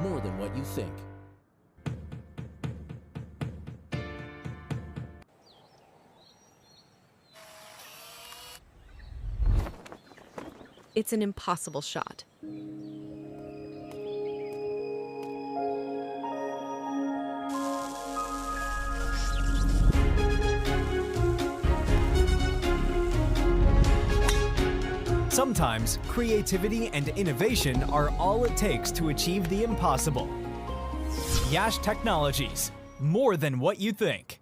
more than what you think. It's an impossible shot. Sometimes creativity and innovation are all it takes to achieve the impossible. Yash Technologies, more than what you think.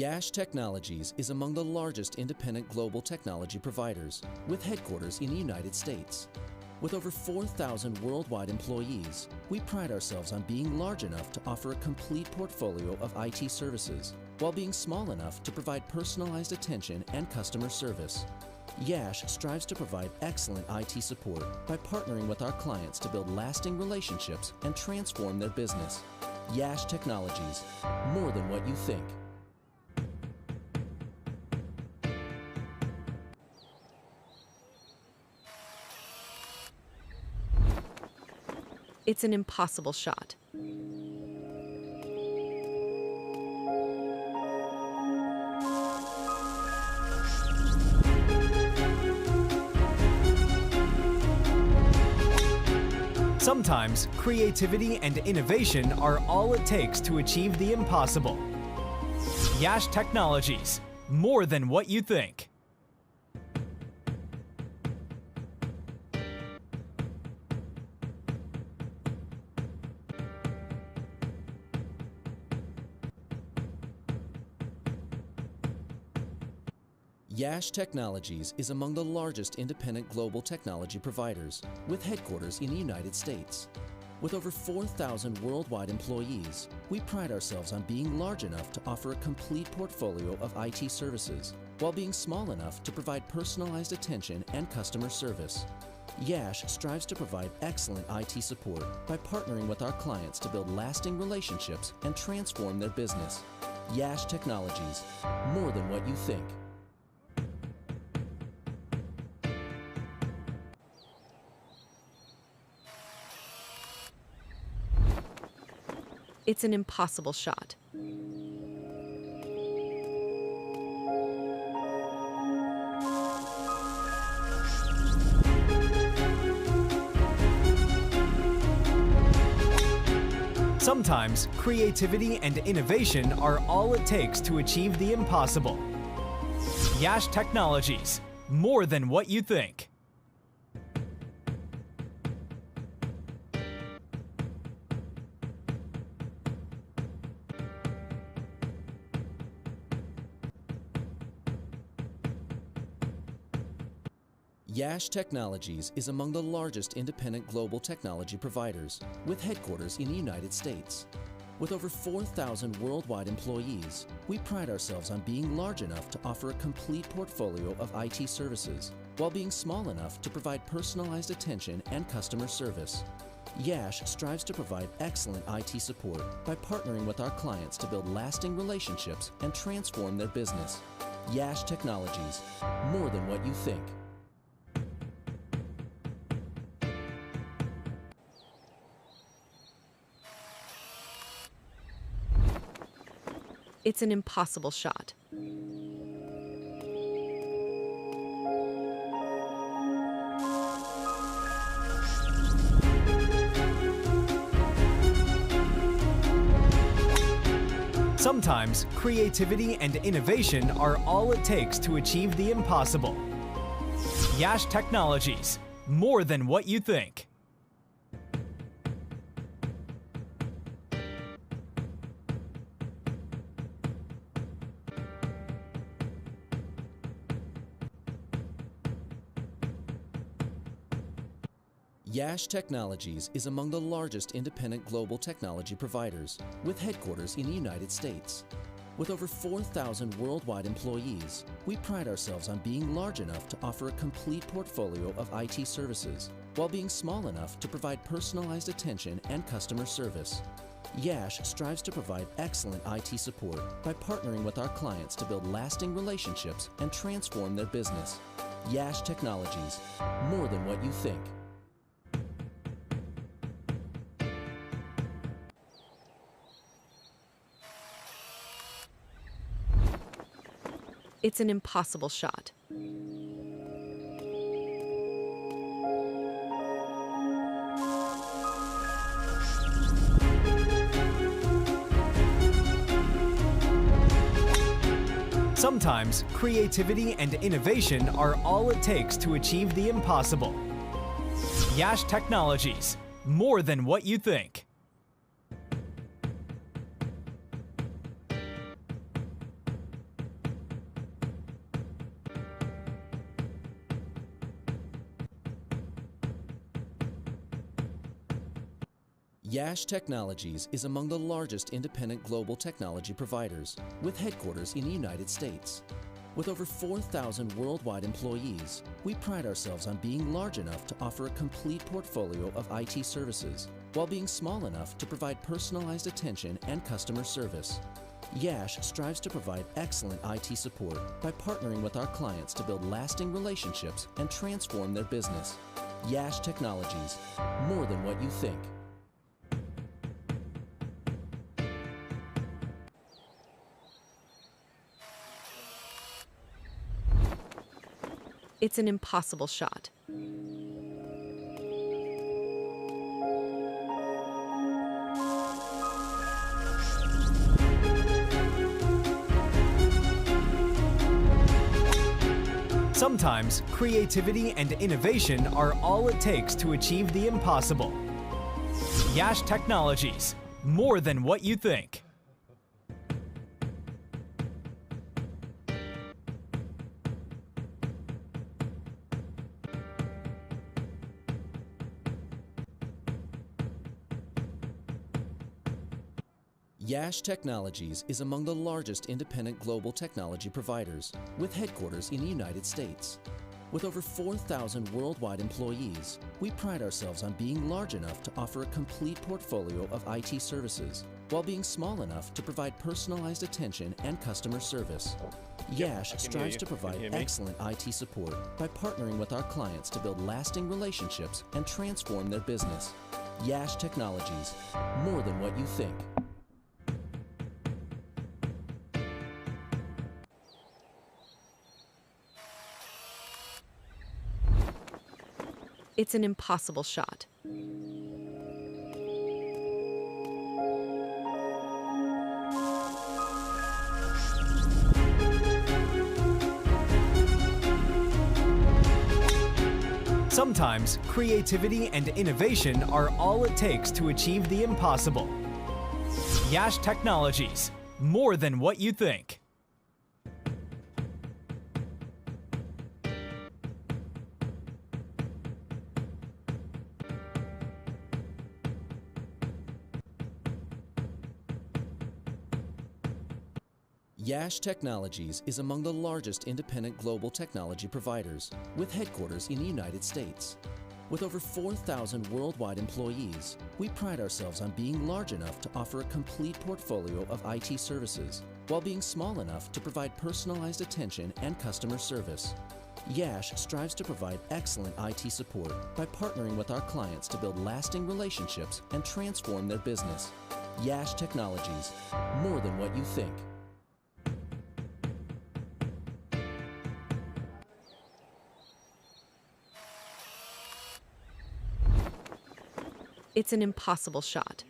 Yash Technologies is among the largest independent global technology providers, with headquarters in the United States. With over 4,000 worldwide employees, we pride ourselves on being large enough to offer a complete portfolio of IT services, while being small enough to provide personalized attention and customer service. Yash strives to provide excellent IT support by partnering with our clients to build lasting relationships and transform their business. Yash Technologies, more than what you think. It's an impossible shot. Sometimes creativity and innovation are all it takes to achieve the impossible. Yash Technologies, more than what you think. Yash Technologies is among the largest independent global technology providers, with headquarters in the United States. With over 4,000 worldwide employees, we pride ourselves on being large enough to offer a complete portfolio of IT services, while being small enough to provide personalized attention and customer service. Yash strives to provide excellent IT support by partnering with our clients to build lasting relationships and transform their business. Yash Technologies, more than what you think. It's an impossible shot. Sometimes creativity and innovation are all it takes to achieve the impossible. Yash Technologies, more than what you think. Yash Technologies is among the largest independent global technology providers, with headquarters in the United States. With over 4,000 worldwide employees, we pride ourselves on being large enough to offer a complete portfolio of IT services, while being small enough to provide personalized attention and customer service. Yash strives to provide excellent IT support by partnering with our clients to build lasting relationships and transform their business. Yash Technologies, more than what you think. It's an impossible shot. Sometimes creativity and innovation are all it takes to achieve the impossible. Yash Technologies, more than what you think. Yash Technologies is among the largest independent global technology providers, with headquarters in the United States. With over 4,000 worldwide employees, we pride ourselves on being large enough to offer a complete portfolio of IT services, while while being small enough to provide personalized attention and customer service. Yash strives to provide excellent IT support by partnering with our clients to build lasting relationships and transform their business. Yash Technologies, more than what you think. It's an impossible shot. Sometimes creativity and innovation are all it takes to achieve the impossible. Yash Technologies, more than what you think. Yash Technologies is among the largest independent global technology providers, with headquarters in the United States. With over 4,000 worldwide employees, we pride ourselves on being large enough to offer a complete portfolio of IT services, while being small enough to provide personalized attention and customer service. Yash strives to provide excellent IT support by partnering with our clients to build lasting relationships and transform their business. Yash Technologies, more than what you think. It's an impossible shot. Sometimes creativity and innovation are all it takes to achieve the impossible. Yash Technologies, more than what you think. Yash Technologies is among the largest independent global technology providers, with headquarters in the United States. With over 4,000 worldwide employees, we pride ourselves on being large enough to offer a complete portfolio of IT services, while being small enough to provide personalized attention and customer service. Yash strives to provide excellent IT support by partnering with our clients to build lasting relationships and transform their business. Yash Technologies, more than what you think. It's an impossible shot. Sometimes creativity and innovation are all it takes to achieve the impossible. Yash Technologies, more than what you think. Yash Technologies is among the largest independent global technology providers, with headquarters in the United States. With over 4,000 worldwide employees, we pride ourselves on being large enough to offer a complete portfolio of IT services, while being small enough to provide personalized attention and customer service. Yash strives to provide excellent IT support by partnering with our clients to build lasting relationships and transform their business. Yash Technologies, more than what you think. It's an impossible shot.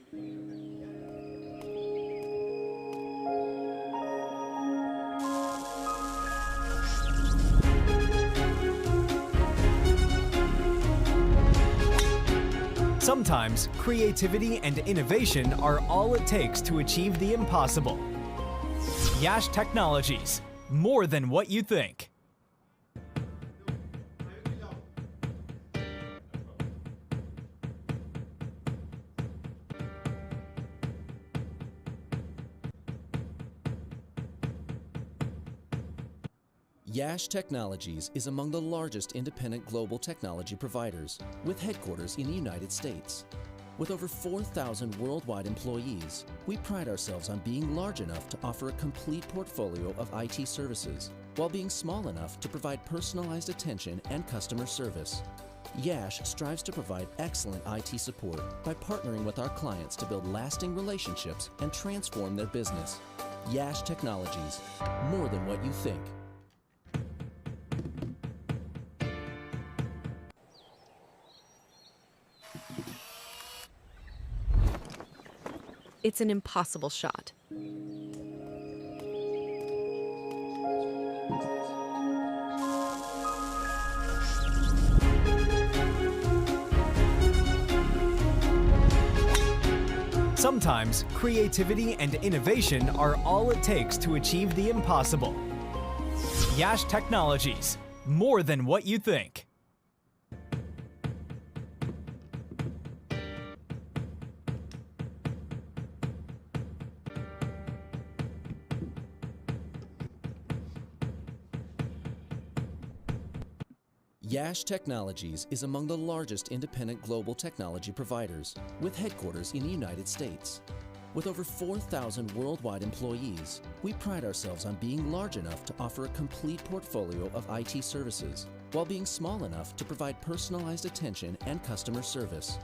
Sometimes creativity and innovation are all it takes to achieve the impossible. Yash Technologies, more than what you think. Yash Technologies is among the largest independent global technology providers, with headquarters in the United States. With over 4,000 worldwide employees, we pride ourselves on being large enough to offer a complete portfolio of IT services, while being small enough to provide personalized attention and customer service. Yash strives to provide excellent IT support by partnering with our clients to build lasting relationships and transform their business. Yash Technologies, more than what you think. It's an impossible shot. Sometimes creativity and innovation are all it takes to achieve the impossible. Yash Technologies, more than what you think. Yash Technologies is among the largest independent global technology providers, with headquarters in the United States. With over 4,000 worldwide employees, we pride ourselves on being large enough to offer a complete portfolio of IT services, while being small enough to provide personalized attention and customer service.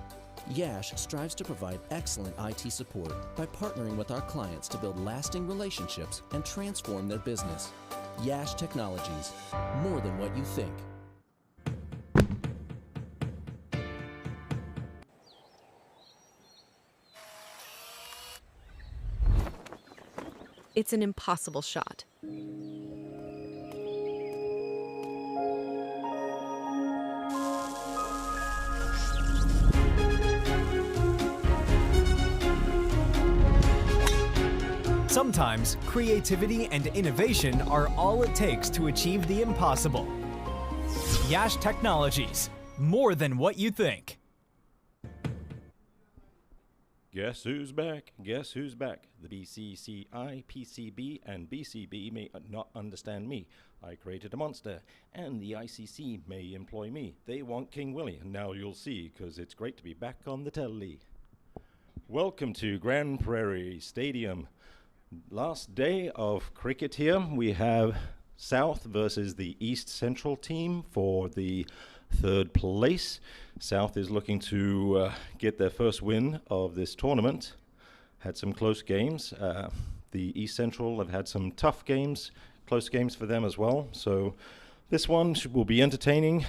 Yash strives to provide excellent IT support by partnering with our clients to build lasting relationships and transform their business. Yash Technologies, more than what you think. It's an impossible shot. Sometimes creativity and innovation are all it takes to achieve the impossible. Yash Technologies, more than what you think. Guess who's back? Guess who's back? The BCCI, PCB, and BCB may not understand me. I created a monster, and the ICC may employ me. They want King Willie, and now you'll see, because it's great to be back on the telly. Welcome to Grand Prairie Stadium. Last day of cricket here. We have South versus the East Central team for the third place. South is looking to get their first win of this tournament. Had some close games. The East Central have had some tough games, close games for them as well. So this one will be entertaining.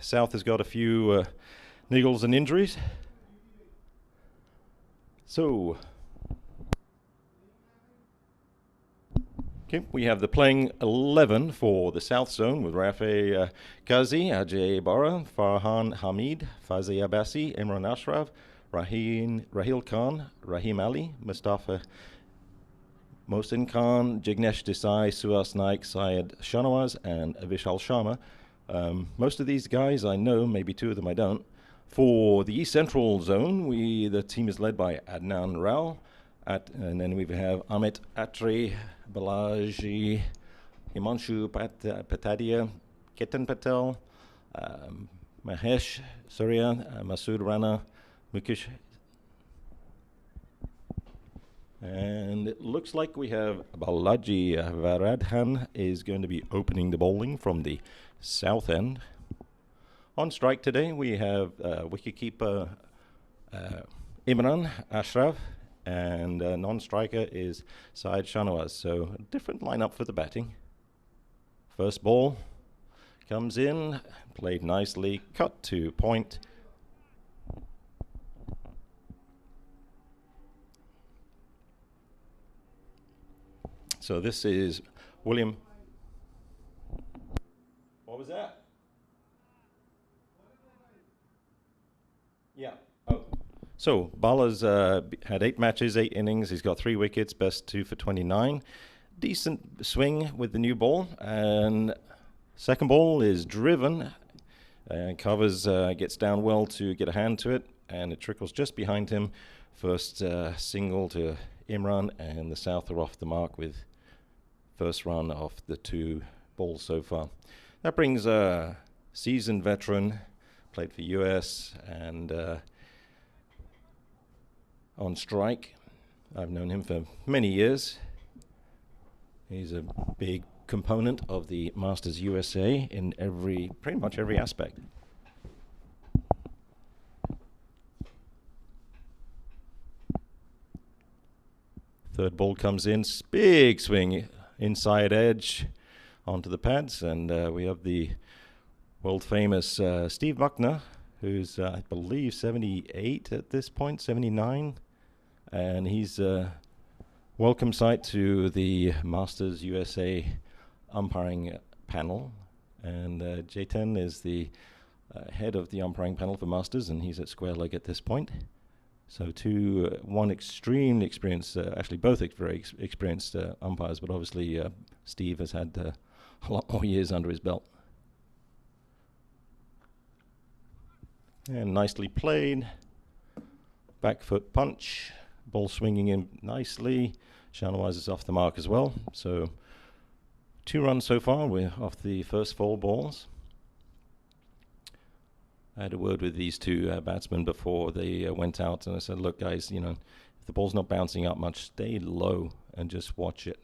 South has got a few niggles and injuries. So okay, we have the playing 11 for the South Zone with Rafi Kazi, Ajay Bara, Farhan Hamid, Fazia Abbasi, Imran Ashraf, Rahil Khan, Rahim Ali, Mustafa Mohsin Khan, Jignesh Desai, Suhas Naik, Syed Shanawaz, and Vishal Sharma. Most of these guys I know, maybe two of them I don't. For the East Central Zone, the team is led by Adnan Rao, and then we have Amit Atri, Balaji, Himanshu Patadia, Ketan Patel, Mahesh Surya, Masood Rana, Mukesh. And it looks like we have Balaji Varadhan is going to be opening the bowling from the south end. On strike today, we have wicketkeeper Imran Ashraf, and non-striker is Syed Shanawaz. So a different lineup for the batting. First ball comes in, played nicely, cut to point. So this is William. What was that? Yeah. Oh. So Bala's had 8 matches, 8 innings. He's got 3 wickets, best 2 for 29. Decent swing with the new ball. And second ball is driven. Covers, gets down well to get a hand to it. And it trickles just behind him. First single to Imran, and the South are off the mark with first run off the 2 balls so far. That brings a seasoned veteran, played for US and on strike. I've known him for many years. He's a big component of the Masters USA in pretty much every aspect. Third ball comes in, big swing, inside edge onto the pads, and we have the world famous Steve Buckner, who's I believe 78 at this point, 79, and he's welcome sight to the Masters USA umpiring panel, and J10 is the head of the umpiring panel for Masters, and he's at square leg at this point. So one extremely experienced, actually both very experienced umpires, but obviously Steve has had a lot more years under his belt. And nicely played. Back foot punch. Ball swinging in nicely. Shanawaz is off the mark as well. So 2 runs so far. We're off the first 4 balls. I had a word with these 2 batsmen before they went out, and I said, look, guys, if the ball's not bouncing up much, stay low and just watch it.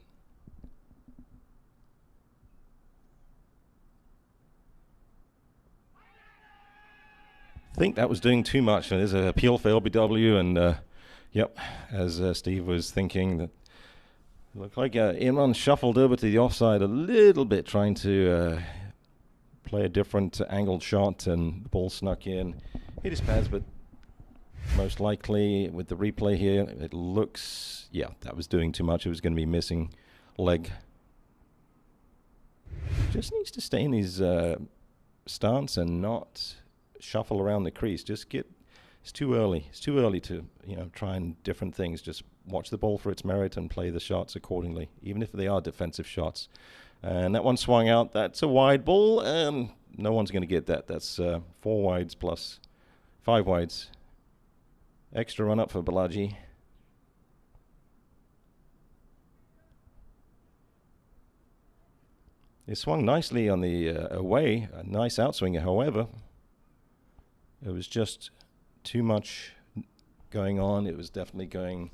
I think that was doing too much. There's an appeal for LBW, and yep, as Steve was thinking, that looked like Imran shuffled over to the offside a little bit, trying to play a different angled shot, and the ball snuck in, hit his pads, but most likely with the replay here, it looks, yeah, that was doing too much. It was going to be missing leg. Just needs to stay in his stance and not shuffle around the crease. It's too early. It's too early to, try and different things. Just watch the ball for its merit and play the shots accordingly, even if they are defensive shots. And that one swung out. That's a wide ball. No one's going to get that. That's 4 wides plus 5 wides. Extra run up for Balaji. It swung nicely on the away. A nice outswinger, however. It was just too much going on. It was definitely going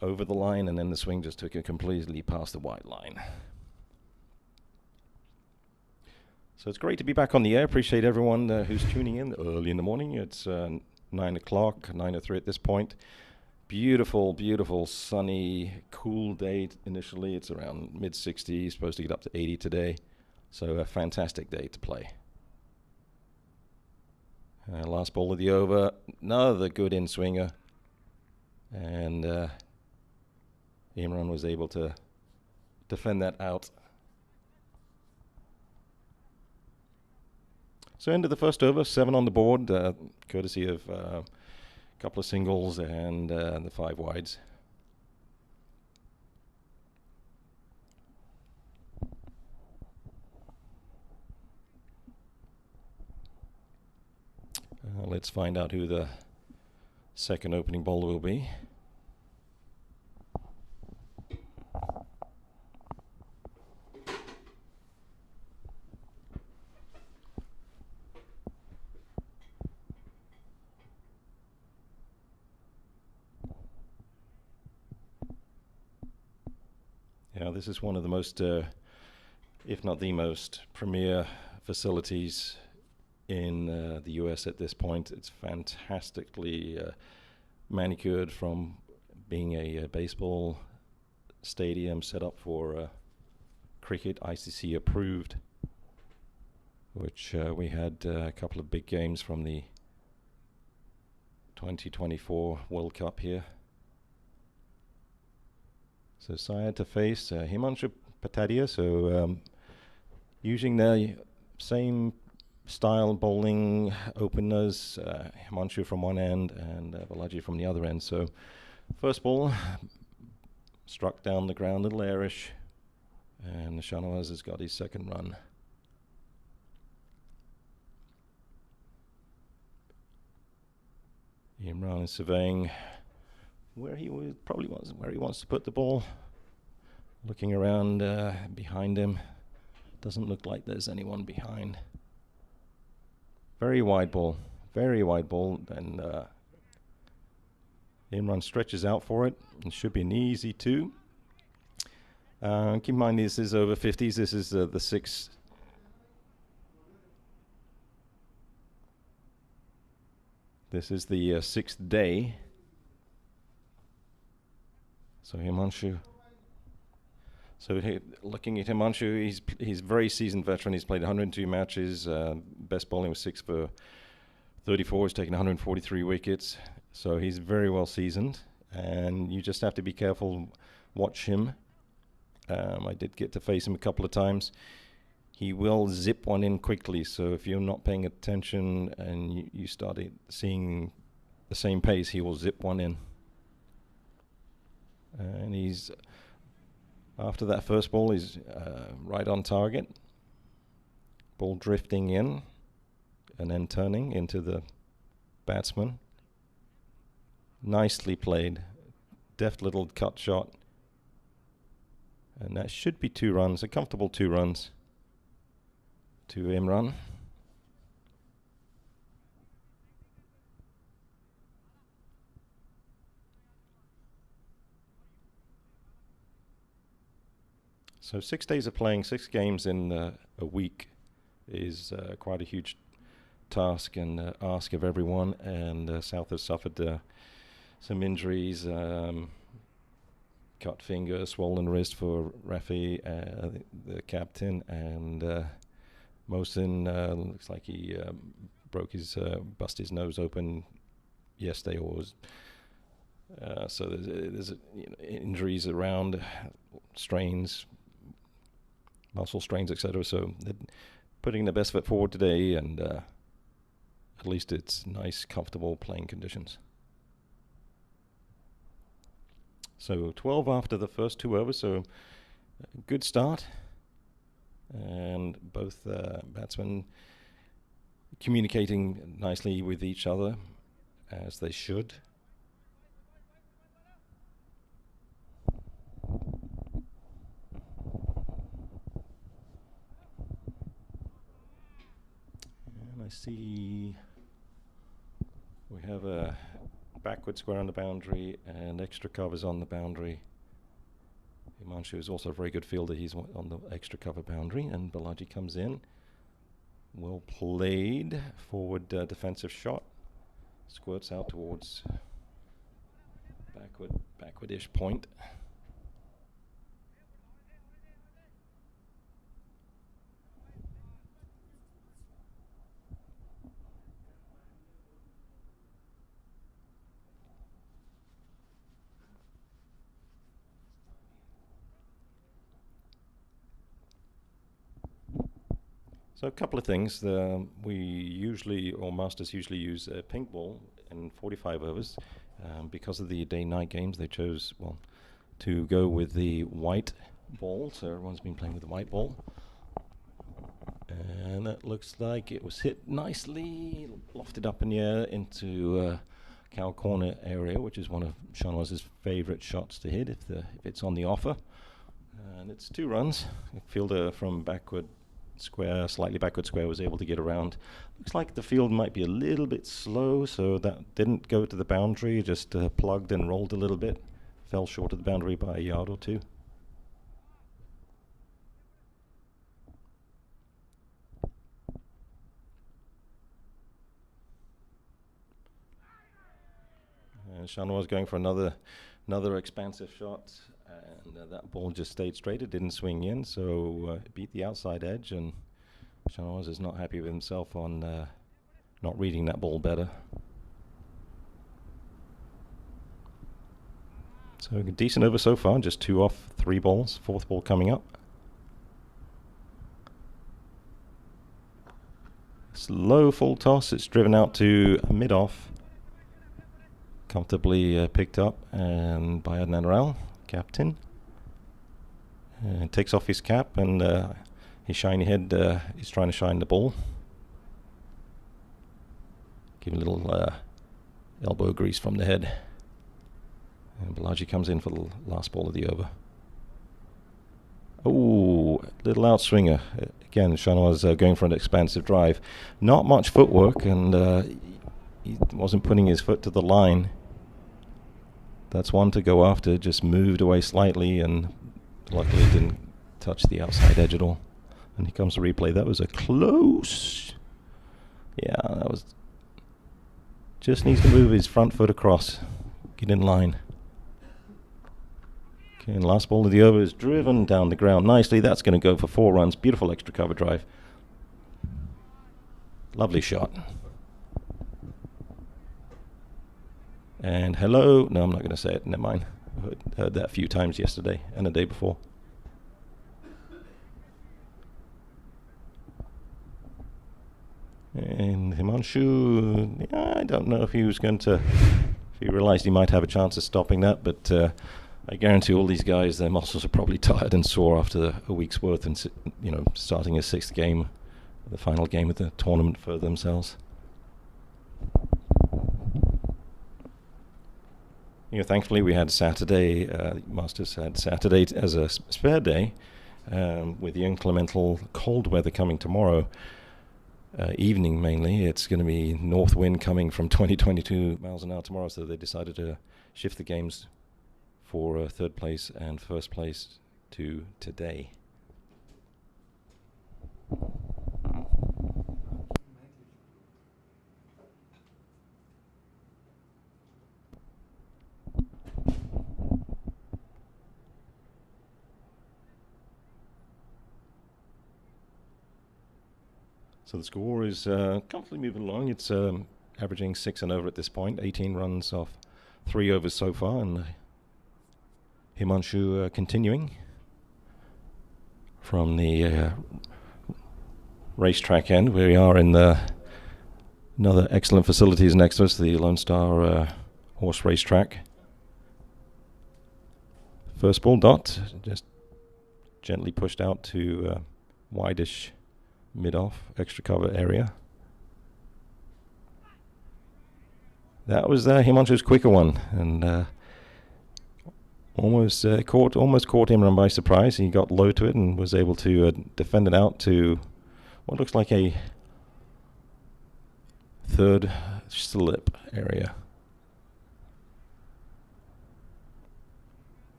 over the line, and then the swing just took it completely past the white line. So it's great to be back on the air. Appreciate everyone who's tuning in early in the morning. It's 9 o'clock, 9:03 at this point. Beautiful, beautiful, sunny, cool day initially. It's around mid-60s, supposed to get up to 80 today. So a fantastic day to play. Last ball of the over, another good in-swinger. And Imran was able to defend that out. So end of the first over, 7 on the board, courtesy of a couple of singles and the 5 wides. Let's find out who the second opening bowler will be. Yeah, this is one of the most, if not the most, premier facilities in the US at this point. It's fantastically manicured, from being a baseball stadium set up for cricket, ICC approved, which we had a couple of big games from the 2024 World Cup here. So Syed to face Himanshu Patadia, so using the same style bowling openers, Himanshu from one end and Balaji from the other end. So first ball struck down the ground, little airish, and Shanawaz has got his second run. Imran is surveying where he wants to put the ball, looking around behind him. Doesn't look like there's anyone behind. Very wide ball, and Imran stretches out for it. It should be an easy 2. Keep in mind this is over 50s. This is the 6th. This is the 6th day. So Himanshu. So looking at Himanshu, he's a very seasoned veteran. He's played 102 matches. Best bowling was 6 for 34. He's taken 143 wickets. So he's very well seasoned. And you just have to be careful. Watch him. I did get to face him a couple of times. He will zip one in quickly. So if you're not paying attention and you started seeing the same pace, he will zip one in. And he's... After that first ball, he's right on target. Ball drifting in and then turning into the batsman. Nicely played. Deft little cut shot. And that should be 2 runs, a comfortable 2 runs to Imran. So 6 days of playing 6 games in a week is quite a huge task and ask of everyone. And South has suffered some injuries, cut finger, swollen wrist for Rafi, the captain, and Mohsin looks like he bust his nose open yesterday, or was. So there's injuries around, strains, muscle strains, etc. So they're putting their best foot forward today, and at least it's nice, comfortable playing conditions. So 12 after the first 2 overs, so a good start. And both batsmen communicating nicely with each other, as they should. I see we have a backward square on the boundary and extra covers on the boundary. Himanshu is also a very good fielder. He's on the extra cover boundary, and Balaji comes in. Well played. Forward defensive shot. Squirts out towards backward-ish point. So a couple of things. We usually, or Masters usually use a pink ball in 45 overs. Because of the day-night games, they chose, well, to go with the white ball. So everyone's been playing with the white ball. And that looks like it was hit nicely, lofted up in the air into cow corner area, which is one of Shanwaz's favorite shots to hit if it's on the offer. And it's 2 runs. A fielder from backward square, slightly backward square, was able to get around. Looks like the field might be a little bit slow, so that didn't go to the boundary, just plugged and rolled a little bit. Fell short of the boundary by a yard or 2. And Shanwaz going for another expansive shot, and that ball just stayed straight. It didn't swing in, so it beat the outside edge, and Shanwaz is not happy with himself on not reading that ball better. So a decent over so far, just 2 off 3 balls, 4th ball coming up. Slow full toss, it's driven out to mid-off. Comfortably picked up and by Adnan Ral, captain. Takes off his cap, and his shiny head is trying to shine the ball. Give a little elbow grease from the head. And Balaji comes in for the last ball of the over. Oh, little outswinger. Again, Sean was going for an expansive drive. Not much footwork, and he wasn't putting his foot to the line. That's one to go after. Just moved away slightly, and luckily didn't touch the outside edge at all. And here comes the replay. That was a close. Yeah, that was... Just needs to move his front foot across. Get in line. Okay, and last ball of the over is driven down the ground nicely. That's going to go for 4 runs. Beautiful extra cover drive. Lovely shot. And hello. No, I'm not going to say it. Never mind. Heard that a few times yesterday and the day before. And Himanshu, yeah, I don't know if he was going to, if he realized he might have a chance of stopping that, but I guarantee all these guys, their muscles are probably tired and sore after a week's worth and, you know, starting a 6th game, the final game of the tournament for themselves. You know, thankfully we had Saturday, Masters had Saturday as a spare day, with the incremental cold weather coming tomorrow. Evening mainly. It's going to be north wind coming from 22 miles an hour tomorrow, so they decided to shift the games for 3rd place and 1st place to today. So the score is comfortably moving along. It's averaging 6 and over at this point. 18 runs off 3 overs so far, and Himanshu continuing from the racetrack end. We are in another excellent facilities next to us, the Lone Star Horse Racetrack. First ball dot, just gently pushed out to wide-ish mid-off, extra cover area. That was Himanshu's quicker one, and almost caught Imran by surprise. He got low to it and was able to defend it out to what looks like a 3rd slip area.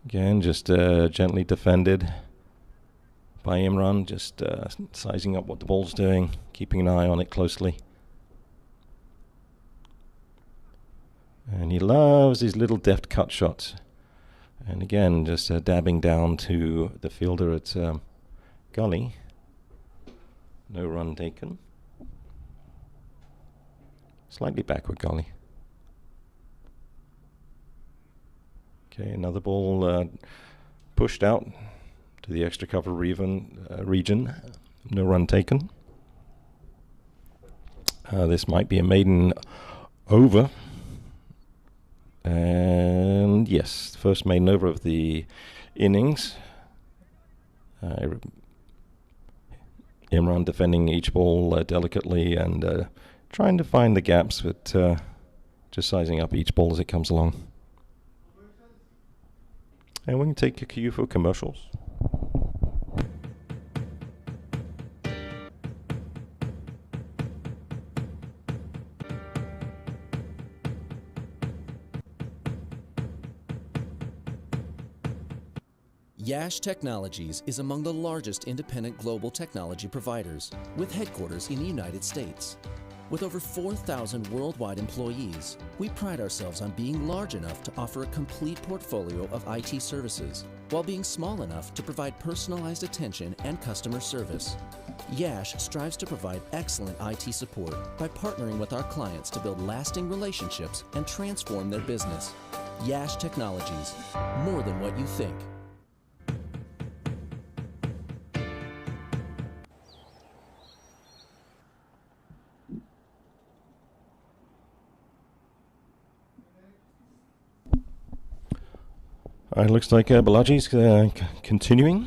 Again, just gently defended by Imran, just sizing up what the ball's doing, keeping an eye on it closely. And he loves his little deft cut shots. And again, just dabbing down to the fielder at gully. No run taken. Slightly backward gully. Okay, another ball pushed out to the extra cover region. No run taken. This might be a maiden over. And yes, first maiden over of the innings. Imran defending each ball delicately and trying to find the gaps, but just sizing up each ball as it comes along. And we can take a cue for commercials. Yash Technologies is among the largest independent global technology providers, with headquarters in the United States. With over 4,000 worldwide employees, we pride ourselves on being large enough to offer a complete portfolio of IT services, while being small enough to provide personalized attention and customer service. Yash strives to provide excellent IT support by partnering with our clients to build lasting relationships and transform their business. Yash Technologies, more than what you think. It looks like Balaji's continuing.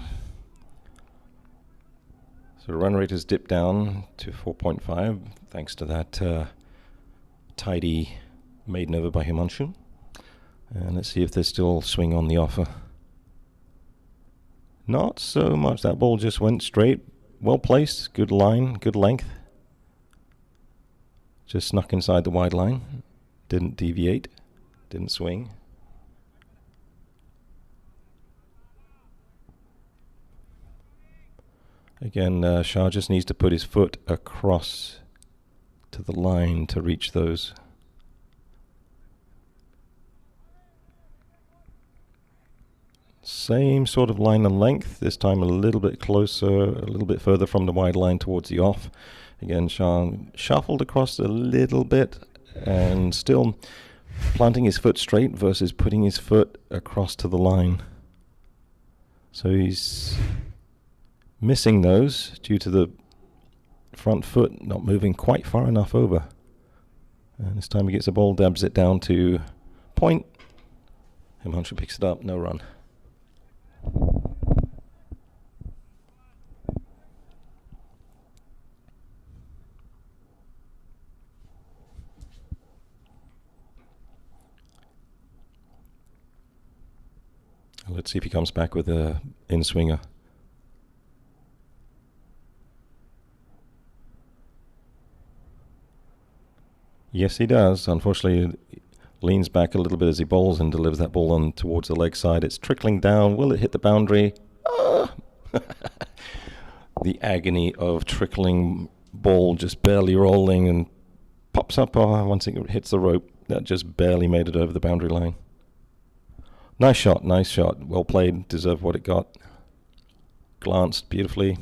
So run rate has dipped down to 4.5 thanks to that tidy maiden over by Himanshu. And let's see if there's still swing on the offer. Not so much. That ball just went straight. Well placed. Good line. Good length. Just snuck inside the wide line. Didn't deviate. Didn't swing. Again, Shah just needs to put his foot across to the line to reach those. Same sort of line and length, this time a little bit closer, a little bit further from the wide line towards the off. Again, Shah shuffled across a little bit and still planting his foot straight versus putting his foot across to the line. So he's missing those due to the front foot not moving quite far enough over. And this time he gets the ball, dabs it down to point. Himanshu picks it up, no run. Let's see if he comes back with a in-swinger. Yes, he does. Unfortunately, leans back a little bit as he bowls and delivers that ball on towards the leg side. It's trickling down. Will it hit the boundary? The agony of trickling ball just barely rolling and pops up once it hits the rope. That just barely made it over the boundary line. Nice shot, nice shot. Well played, deserved what it got. Glanced beautifully.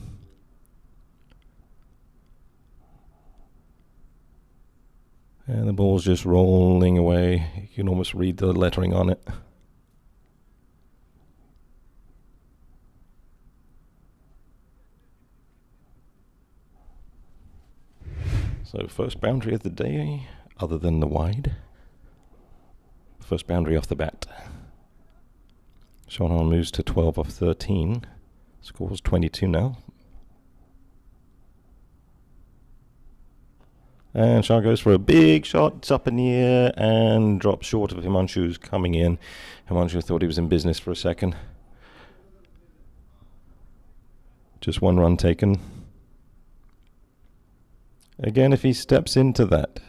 And the ball's just rolling away. You can almost read the lettering on it. So first boundary of the day, other than the wide. First boundary off the bat. Zonals moves to 12 off 13. Scores 22 now. And Shah goes for a big shot. It's up in the air and drops short of Himanshu's coming in. Himanshu thought he was in business for a second. Just one run taken. Again, if he steps into that,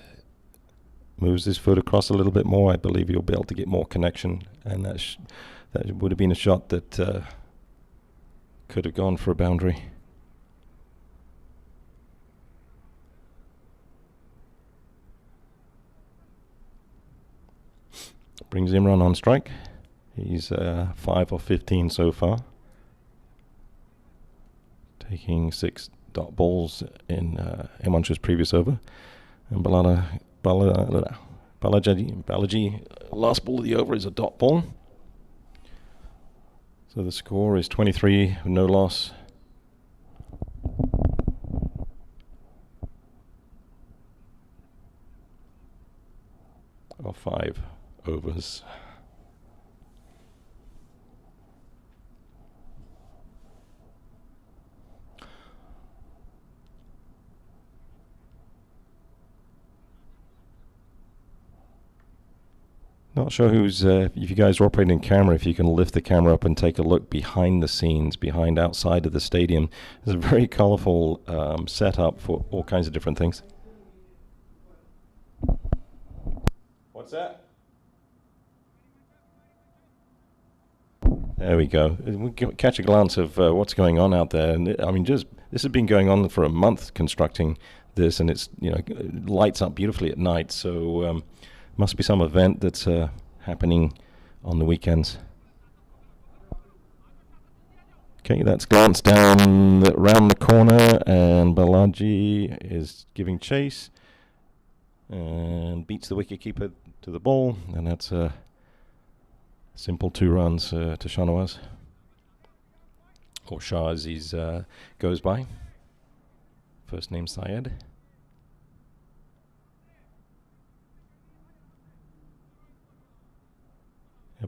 moves his foot across a little bit more, I believe he'll be able to get more connection. And that would have been a shot that could have gone for a boundary. Brings Imran on strike. He's 5 off 15 so far. Taking 6 dot balls in Himanshu's previous over. And Balaji, last ball of the over is a dot ball. So the score is 23, no loss. Or 5 overs. Not sure who's, if you guys are operating camera, if you can lift the camera up and take a look behind the scenes, outside of the stadium. There's a very colourful setup for all kinds of different things. What's that? There we go. We can catch a glance of what's going on out there. And I mean, this has been going on for a month constructing this, and it's lights up beautifully at night. So must be some event that's happening on the weekends. Okay, that's glanced down round the corner, and Balaji is giving chase and beats the wicketkeeper to the ball, and that's a simple 2 runs to Zonals, or Shah as he goes by. First name Syed.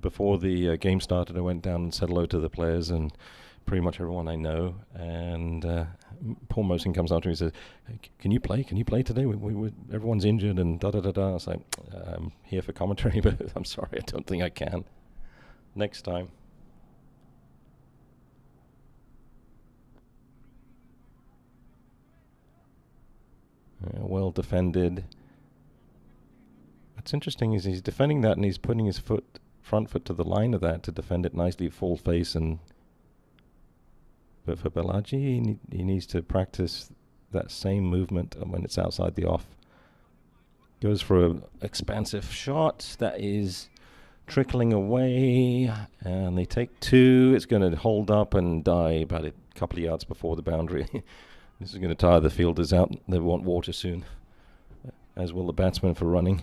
Before the game started, I went down and said hello to the players and pretty much everyone I know. And Paul Mosin comes up to me and says, hey, "Can you play? Can you play today? Everyone's injured and da da da da." I was like, "I'm here for commentary, but I'm sorry, I don't think I can. Next time." Well defended. What's interesting is he's defending that and he's putting his front foot to the line of that to defend it nicely, full face. But for Balaji, he needs to practice that same movement when it's outside the off. Goes for an expansive shot that is trickling away, and they take two. It's going to hold up and die about a couple of yards before the boundary. This is going to tire the fielders out. They want water soon, as will the batsmen for running.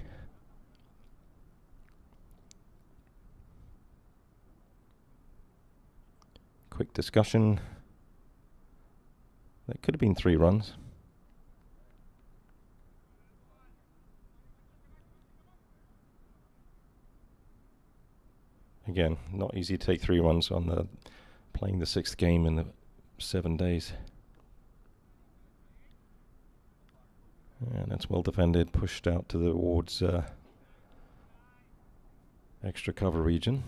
Quick discussion. That could have been 3 runs. Again, not easy to take 3 runs on playing the 6th game in the 7 days. And that's well defended, pushed out towards extra cover region.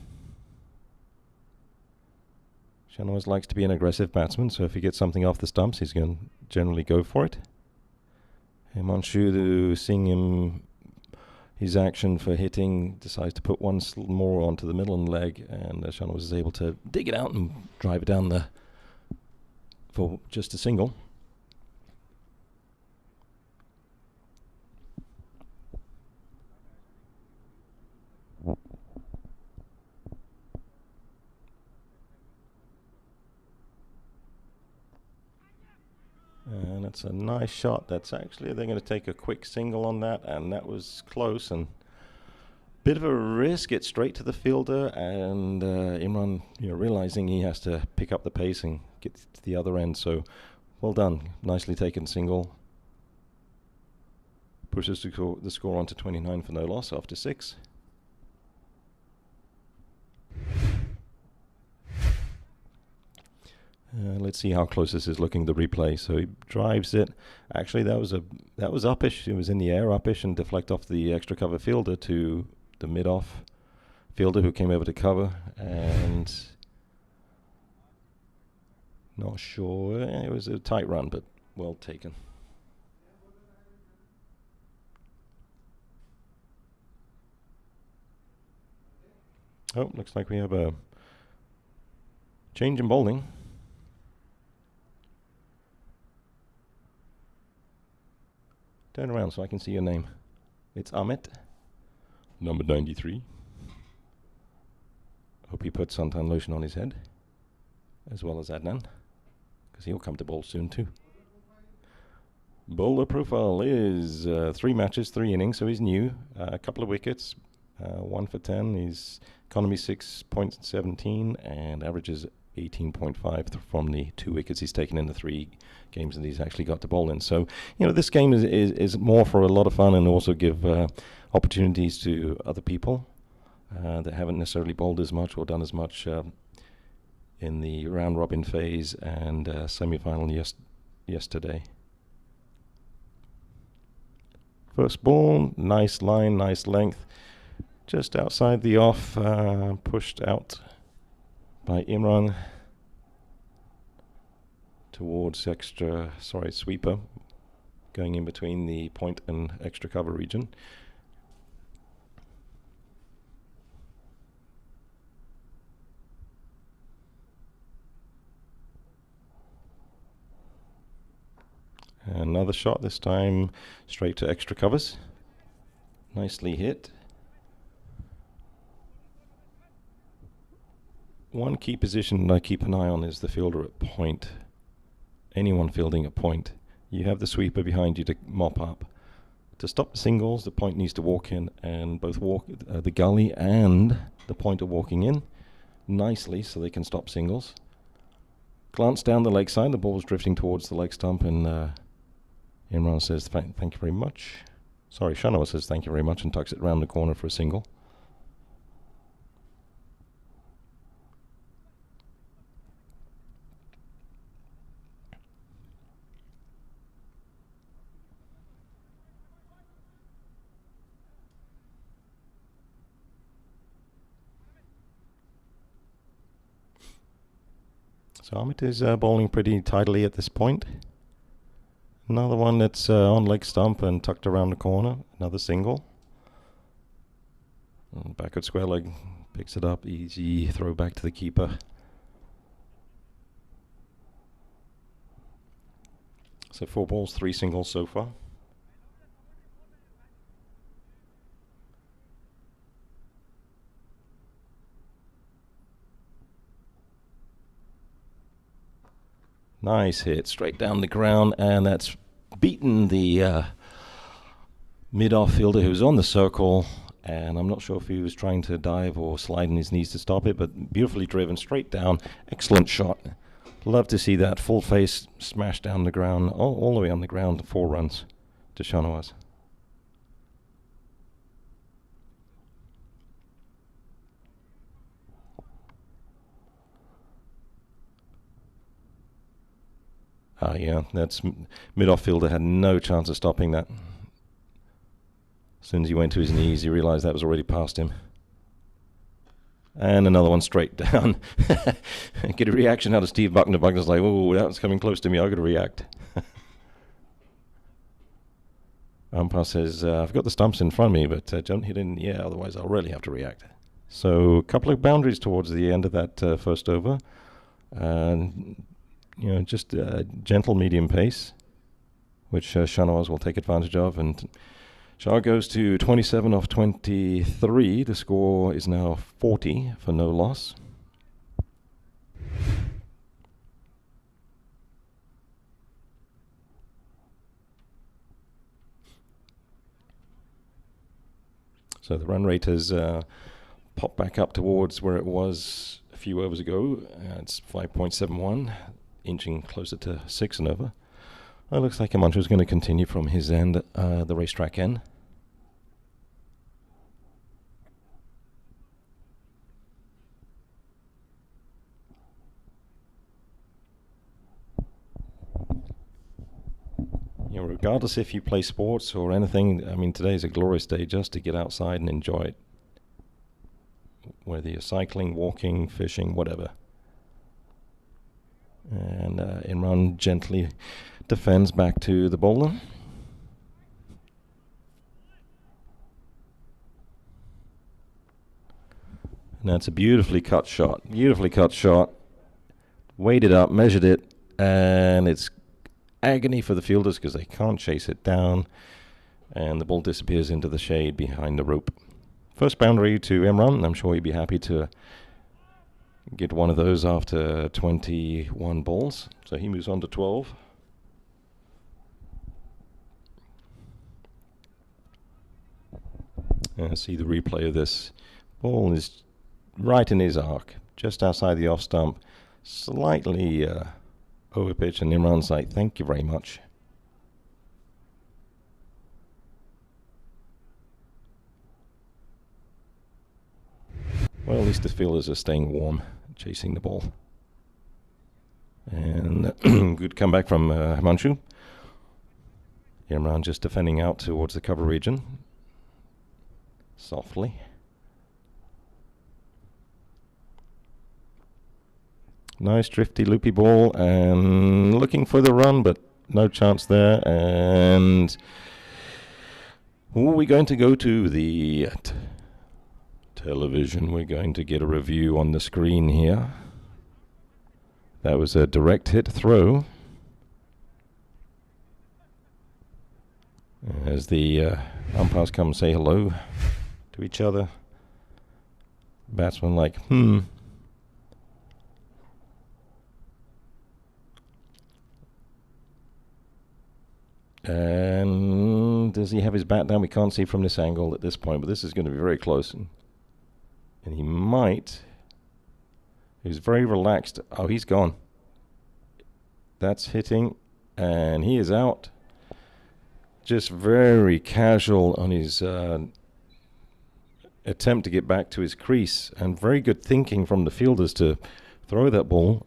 Shan always likes to be an aggressive batsman, so if he gets something off the stumps, he's going to generally go for it. Himanshu, seeing his action for hitting, decides to put one more onto the middle leg, and Shan was able to dig it out and drive it down for just a single. And it's a nice shot. That's actually, they're going to take a quick single on that, and that was close and bit of a risk. It's straight to the fielder, and Imran, realizing he has to pick up the pace and get to the other end. So, well done, nicely taken single. Pushes the score on to 29 for no loss after 6. Let's see how close this is looking, the replay. So he drives it. Actually, that was uppish. It was in the air, uppish, and deflect off the extra cover fielder to the mid-off fielder who came over to cover. And not sure. It was a tight run, but well taken. Oh, looks like we have a change in bowling. Turn around so I can see your name. It's Amit, number 93. Hope he put suntan lotion on his head, as well as Adnan, because he'll come to bowl soon too. Bowler profile is 3 matches, 3 innings, so he's new. A couple of wickets, 1 for 10. He's economy 6.17 and averages 18.5 from the 2 wickets he's taken in the 3 games that he's actually got to bowl in. So, this game is more for a lot of fun and also give opportunities to other people that haven't necessarily bowled as much or done as much in the round robin phase and semi-final yesterday. First ball, nice line, nice length, just outside the off, pushed out by Imran towards sweeper, going in between the point and extra cover region. Another shot, this time straight to extra covers. Nicely hit. One key position I keep an eye on is the fielder at point. Anyone fielding at point, you have the sweeper behind you to mop up. To stop the singles, the point needs to walk in, and both the gully and the point are walking in nicely so they can stop singles. Glance down the leg side, the ball's drifting towards the leg stump, and Imran says thank you very much. Sorry, Shanawa says thank you very much and tucks it round the corner for a single. So Amit is bowling pretty tidily at this point. Another one that's on leg stump and tucked around the corner. Another single. Backward square leg picks it up. Easy throw back to the keeper. So 4 balls, 3 singles so far. Nice hit, straight down the ground, and that's beaten the mid-off fielder who's on the circle, and I'm not sure if he was trying to dive or slide in his knees to stop it, but beautifully driven, straight down, excellent shot. Love to see that full face smash down the ground, all the way on the ground, 4 runs to Zonals. Yeah, that's mid-off fielder had no chance of stopping that. As soon as he went to his knees, he realized that was already past him. And another one straight down. Get a reaction out of Steve Buckner. Buckner's like, oh, that was coming close to me. I got to react. Umpire says, I've got the stumps in front of me, but don't hit in the air, otherwise I'll really have to react. So a couple of boundaries towards the end of that first over. Just a gentle medium pace, which Zonals will take advantage of. And Shah goes to 27 off 23. The score is now 40 for no loss. So the run rate has popped back up towards where it was a few overs ago. It's 5.71, inching closer to 6 and over. It looks like Himanshu is going to continue from his end, the racetrack end. Regardless if you play sports or anything, I mean, today's a glorious day just to get outside and enjoy it. Whether you're cycling, walking, fishing, whatever. And Imran gently defends back to the bowler. And that's a beautifully cut shot. Beautifully cut shot. Weighed it up, measured it, and it's agony for the fielders because they can't chase it down, and the ball disappears into the shade behind the rope. First boundary to Imran. I'm sure he'd be happy to get one of those after 21 balls. So he moves on to 12. See the replay of this. Ball is right in his arc, just outside the off stump, slightly over pitch, and Imran's like, thank you very much. Well, at least the fielders are staying warm, chasing the ball. And good comeback from Himanshu. Imran just defending out towards the cover region. Softly. Nice drifty loopy ball, and looking for the run, but no chance there. And we're going to go to the television. We're going to get a review on the screen here. That was a direct hit throw. As the umpires come and say hello to each other. Batsman like, And does he have his bat down? We can't see from this angle at this point, but this is going to be very close. And he might. He's very relaxed. Oh, he's gone. That's hitting, and he is out. Just very casual on his attempt to get back to his crease, and very good thinking from the fielders to throw that ball.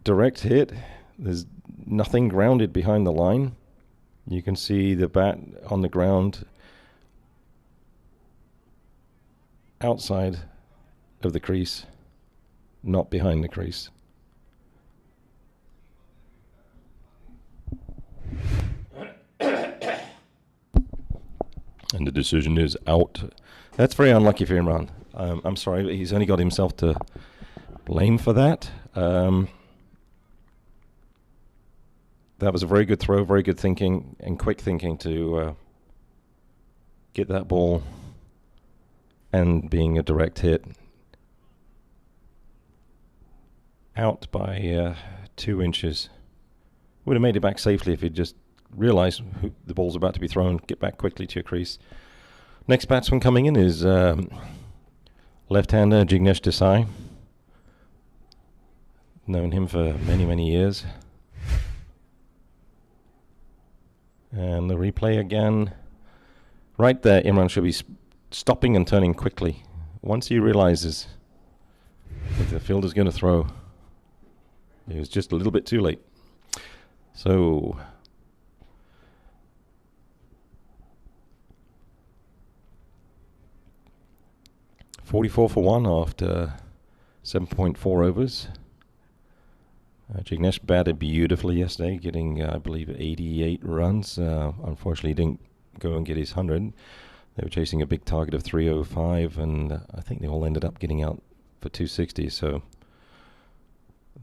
Direct hit. There's nothing grounded behind the line. You can see the bat on the ground outside of the crease, not behind the crease. And the decision is out. That's very unlucky for Imran. I'm sorry, he's only got himself to blame for that. That was a very good throw, very good thinking, and quick thinking to get that ball and being a direct hit. Out by 2 inches. Would have made it back safely if he'd just realised the ball's about to be thrown, get back quickly to your crease. Next batsman coming in is left-hander Jignesh Desai. Known him for many, many years. And the replay again. Right there, Imran should be stopping and turning quickly. Once he realises that the fielder's going to throw, it was just a little bit too late. So, .44 for 1 after 7.4 overs. Jignesh batted beautifully yesterday, getting, I believe, 88 runs. Unfortunately, he didn't go and get his 100. They were chasing a big target of 305, and I think they all ended up getting out for 260. So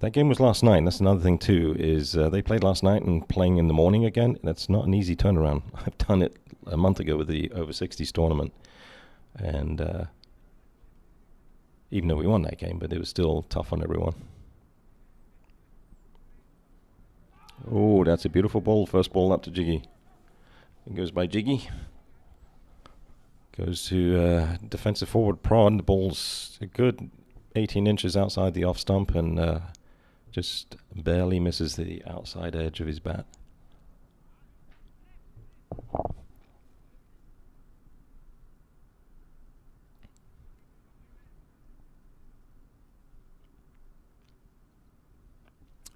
that game was last night. And that's another thing, too, is they played last night and playing in the morning again. That's not an easy turnaround. I've done it a month ago with the over 60s tournament. And even though we won that game, but it was still tough on everyone. Oh, that's a beautiful ball. First ball up to Jiggy. It goes by Jiggy. Goes to defensive forward prod. The ball's a good 18 inches outside the off stump and just barely misses the outside edge of his bat.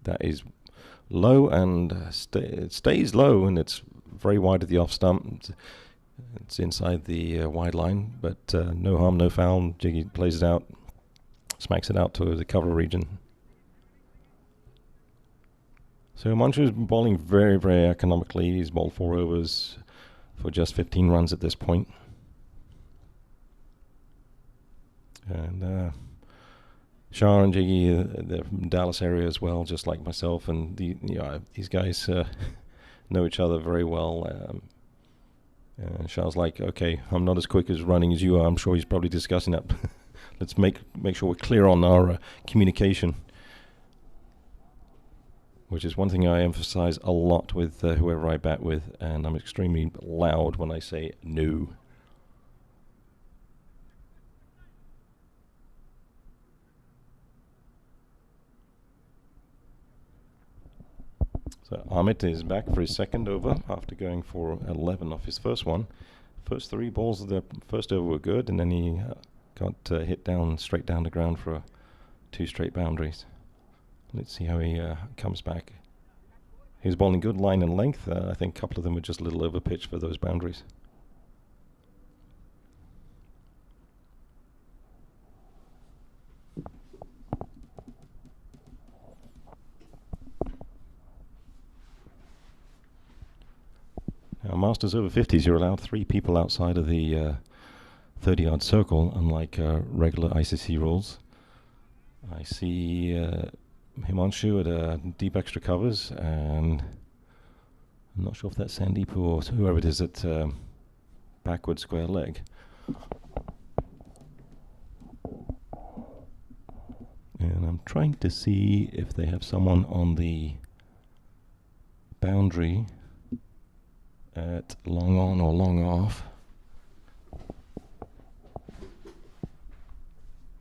That is low and it stays low, and it's very wide at the off stump. It's inside the wide line, but no harm, no foul. Jiggy plays it out, smacks it out to the cover region. So Manchu's bowling very, very economically. He's bowled 4 overs for just 15 runs at this point. And Shah and Jiggy, they're from Dallas area as well, just like myself. And these guys know each other very well. Shah's like, okay, I'm not as quick as running as you are. I'm sure he's probably discussing that. Let's make sure we're clear on our communication. Which is one thing I emphasize a lot with whoever I bat with. And I'm extremely loud when I say no. So Amit is back for his second over after going for 11 off his first one. First 3 balls of the first over were good, and then he got hit down straight down the ground for 2 straight boundaries. Let's see how he comes back. He was bowling good line and length. I think a couple of them were just a little over pitch for those boundaries. Now, Masters over 50s, you're allowed 3 people outside of the 30-yard circle, unlike regular ICC rules. I see Himanshu at deep extra covers, and I'm not sure if that's Sandeep or whoever it is at backward square leg. And I'm trying to see if they have someone on the boundary at long on or long off,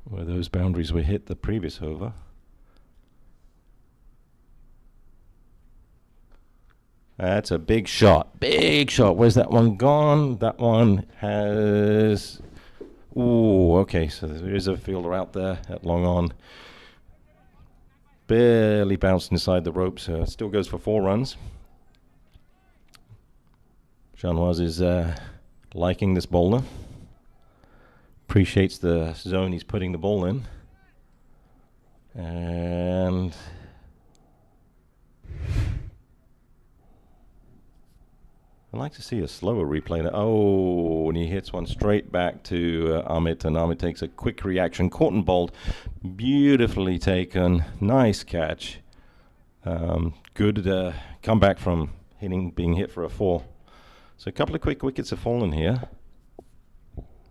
where those boundaries were hit the previous over. That's a big shot. Big shot. Where's that one gone? That one has... Ooh, okay, so there is a fielder out there at long on. Barely bounced inside the rope, so it still goes for 4 runs. Shanwaz is liking this bowler. Appreciates the zone he's putting the ball in. And I'd like to see a slower replay. Oh, and he hits one straight back to Amit, and Amit takes a quick reaction. Caught and bowled. Beautifully taken. Nice catch. Good comeback from being hit for a 4. So a couple of quick wickets have fallen here.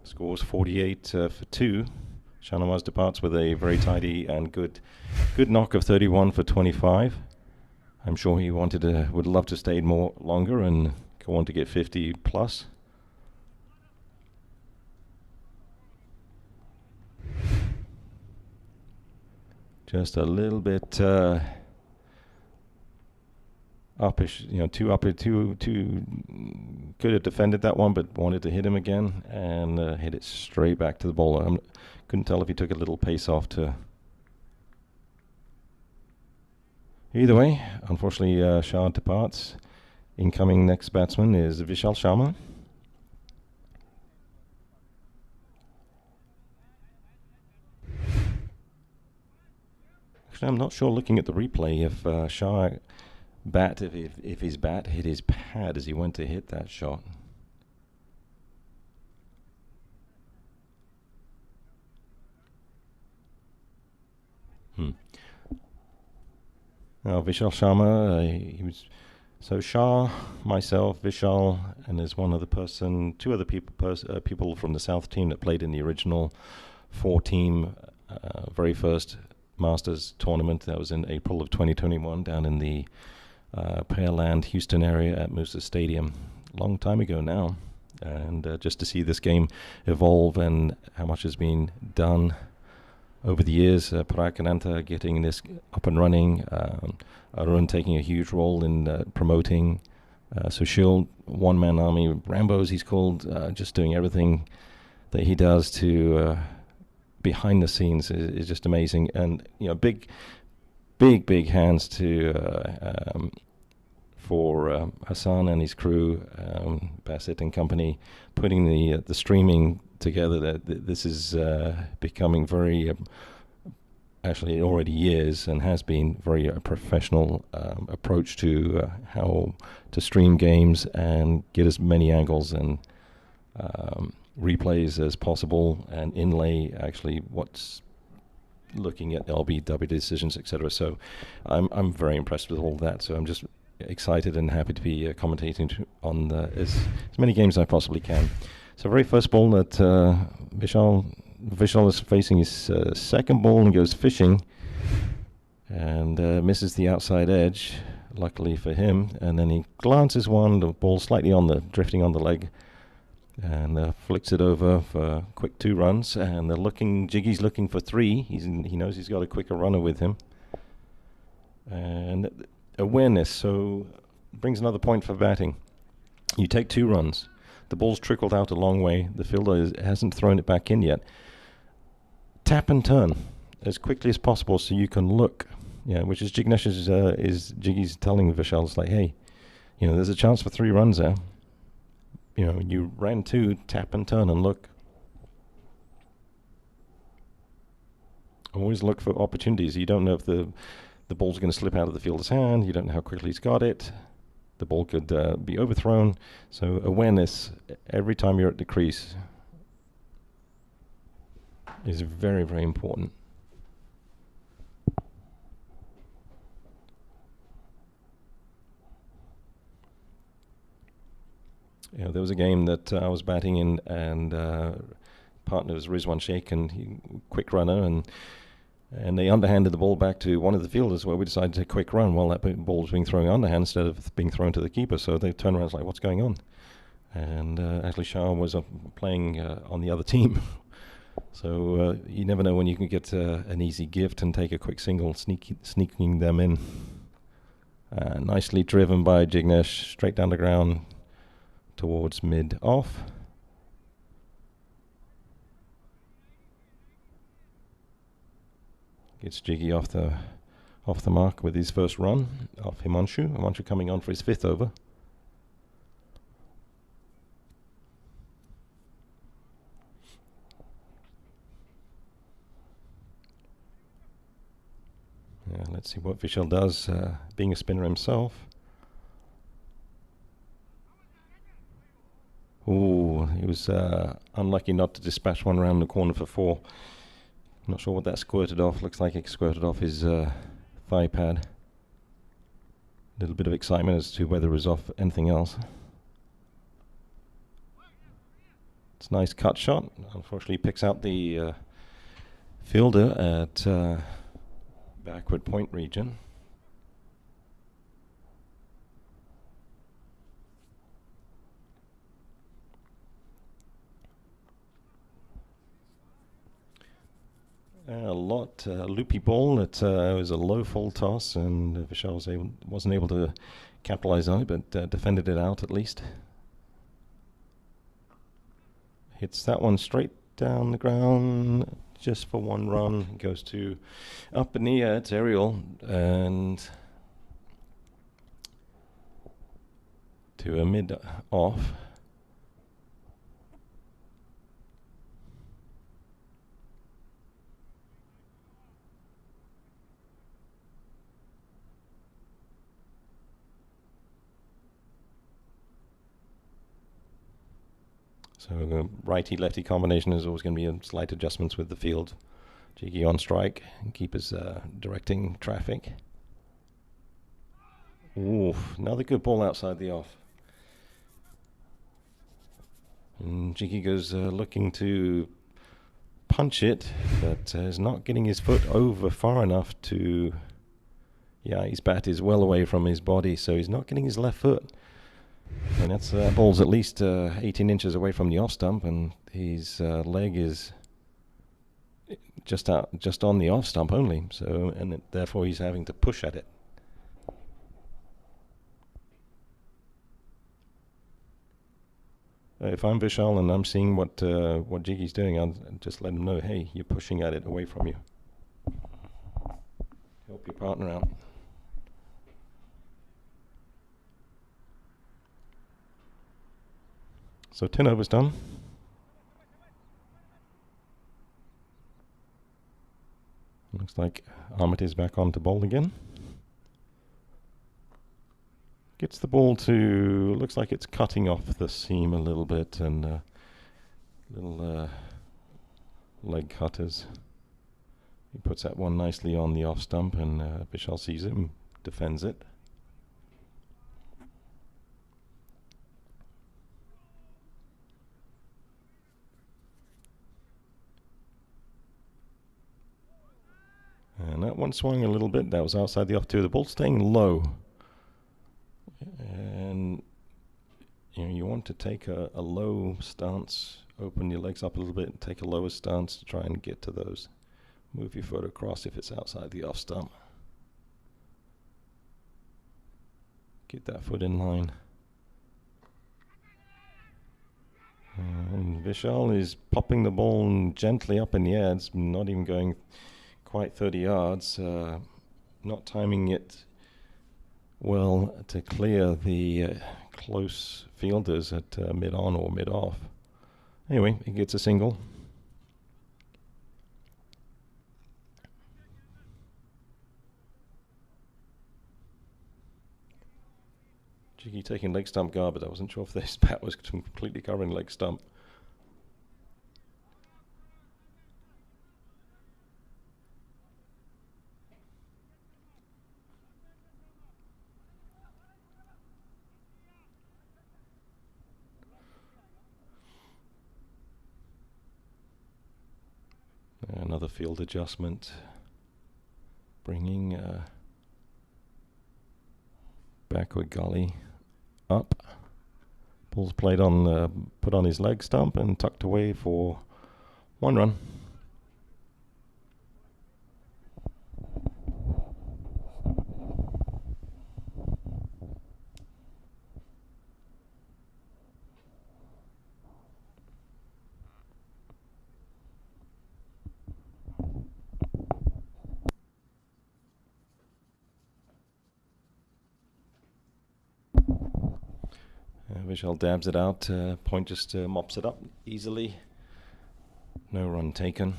Scores 48 for 2. Shahnawaz departs with a very tidy and good knock of 31 for 25. I'm sure he would love to stay longer and go on to get 50 plus. Just a little bit uppish, too could have defended that one, but wanted to hit him again and hit it straight back to the bowler. Couldn't tell if he took a little pace off to. Either way, unfortunately, Shah departs. Incoming next batsman is Vishal Sharma. Actually, I'm not sure, looking at the replay, if Shah if his bat hit his pad as he went to hit that shot. Now Vishal Sharma, he was Shah, myself, Vishal, and there's one other person, 2 other people from the South team that played in the original 4-team very first Masters tournament. That was in April of 2021 down in the Pearland, Houston area at Moosa Stadium. Long time ago now, and just to see this game evolve and how much has been done over the years, Parag Ananta getting this up and running, Arun taking a huge role in promoting, Sushil, one-man army, Rambo as he's called, just doing everything that he does to behind the scenes is just amazing. And big hands to for Hassan and his crew, Bassett and company, putting the streaming together. That this is becoming very, actually it already is and has been very professional approach to how to stream games and get as many angles and replays as possible, and inlay actually what's looking at LBW decisions, etc. So I'm very impressed with all that. So I'm just excited and happy to be commentating on as many games as I possibly can. So very first ball that Vishal is facing his second ball and goes fishing and misses the outside edge, luckily for him, and then he glances one, the ball slightly drifting on the leg, and flicks it over for quick 2 runs, and Jiggy's looking for 3. He knows he's got a quicker runner with him. And awareness, so brings another point for batting. You take 2 runs. The ball's trickled out a long way. The fielder hasn't thrown it back in yet. Tap and turn as quickly as possible so you can look. Yeah, which is Jignesh's Jiggy's telling Vishal, it's like, hey, there's a chance for 3 runs there. You ran 2, tap and turn and look. Always look for opportunities. You don't know if the ball's going to slip out of the fielder's hand. You don't know how quickly he's got it. The ball could be overthrown. So awareness every time you're at the crease is very, very important. There was a game that I was batting in, and partner was Rizwan Sheikh, and quick runner, and they underhanded the ball back to one of the fielders, where we decided to take a quick run. Well, that ball was being thrown underhand instead of being thrown to the keeper, so they turned around and was like, what's going on? And actually Shah was playing on the other team. So you never know when you can get an easy gift and take a quick single, sneaking them in. Nicely driven by Jignesh, straight down the ground towards mid-off. Gets Jiggy off the mark with his first run off Himanshu. Himanshu coming on for his 5th over. Yeah, let's see what Vishal does, being a spinner himself. was unlucky not to dispatch one around the corner for 4. Not sure what that squirted off. Looks like it squirted off his thigh pad. A little bit of excitement as to whether it was off anything else. It's a nice cut shot. Unfortunately, picks out the fielder at backward point region. A lot loopy ball. It was a low full toss, and Vishal wasn't able to capitalize on it, but defended it out at least. Hits that one straight down the ground just for 1 run. Goes to up in the air. It's aerial and to a mid off. So the righty-lefty combination is always going to be slight adjustments with the field. Jiggy on strike, and keepers directing traffic. Oof, another good ball outside the off. And Jiggy goes looking to punch it, but is not getting his foot over far enough to... Yeah, his bat is well away from his body, so he's not getting his left foot. And that's ball's at least 18 inches away from the off stump, and his leg is just on the off stump only. So, and therefore he's having to push at it. If I'm Vishal and I'm seeing what Jiggy's doing, I'll just let him know, hey, you're pushing at it away from you. Help your partner out. So 10 overs done. Looks like Ahmed is back on to bowl again. Gets the ball to, looks like it's cutting off the seam a little bit, and little leg cutters. He puts that one nicely on the off stump, and Vishal sees him, defends it. And that one swung a little bit. That was outside the off too. The ball staying low. And you want to take a low stance, open your legs up a little bit, and take a lower stance to try and get to those. Move your foot across if it's outside the off stump. Get that foot in line. And Vishal is popping the ball gently up in the air. It's not even going quite 30 yards, not timing it well to clear the close fielders at mid-on or mid-off. Anyway, he gets a single. Jiggy taking leg stump guard, but I wasn't sure if this bat was completely covering leg stump. Another field adjustment, bringing backward gully up. Ball's played on, put on his leg stump and tucked away for 1 run. Vishal dabs it out. Point just mops it up easily. No run taken.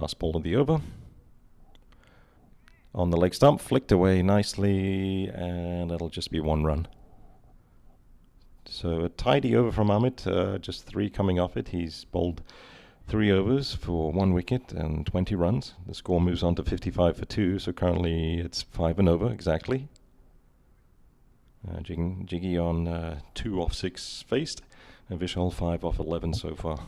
Last ball of the over. On the leg stump, flicked away nicely, and that'll just be 1 run. So a tidy over from Amit, just 3 coming off it. He's bowled 3 overs for 1 wicket and 20 runs. The score moves on to 55 for 2, so currently it's 5 and over exactly. Jiggy on 2 off 6 faced, and Vishal 5 off 11 so far.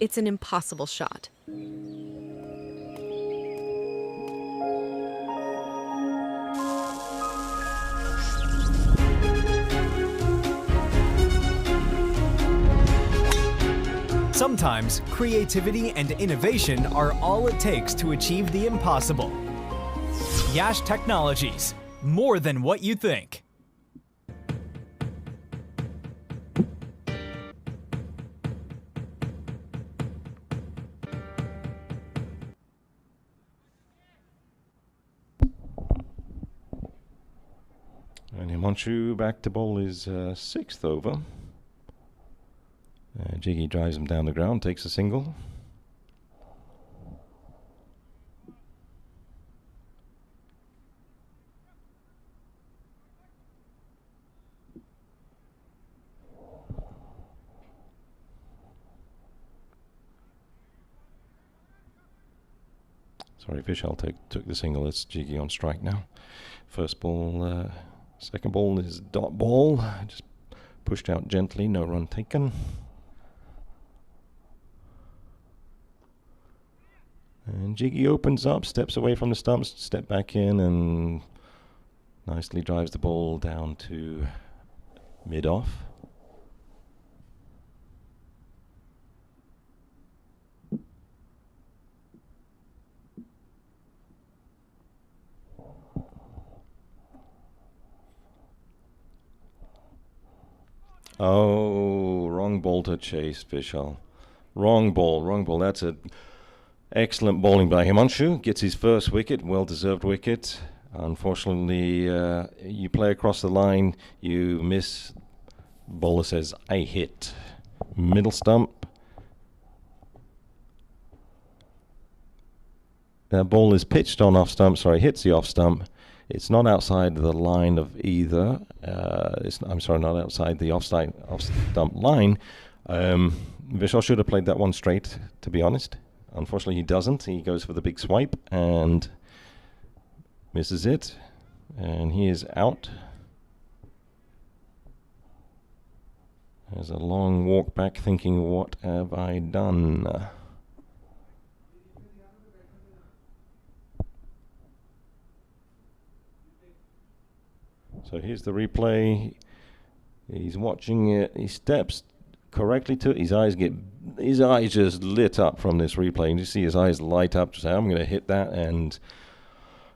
It's an impossible shot. Sometimes creativity and innovation are all it takes to achieve the impossible. Yash Technologies, more than what you think. And Himanshu back to bowl his 6th over. Jiggy drives him down the ground, takes a single. Sorry, Vishal took the single. It's Jiggy on strike now. First ball, second ball is dot ball. Just pushed out gently, no run taken. And Jiggy opens up, steps away from the stumps, step back in, and nicely drives the ball down to mid-off. Oh, wrong ball to chase, Vishal. Wrong ball. That's a excellent bowling by Himanshu. Gets his first wicket, well-deserved wicket. Unfortunately, you play across the line, you miss. Bowler says, I hit. Middle stump. That ball is pitched on off stump, hits the off stump. It's not outside the line of either. Not outside the off stump line. Vishal should have played that one straight, to be honest. Unfortunately, he doesn't. He goes for the big swipe and misses it. And he is out. There's a long walk back thinking, what have I done? So here's the replay. He's watching it. He steps correctly to it. His eyes just lit up from this replay. And you see his eyes light up to say, I'm going to hit that. And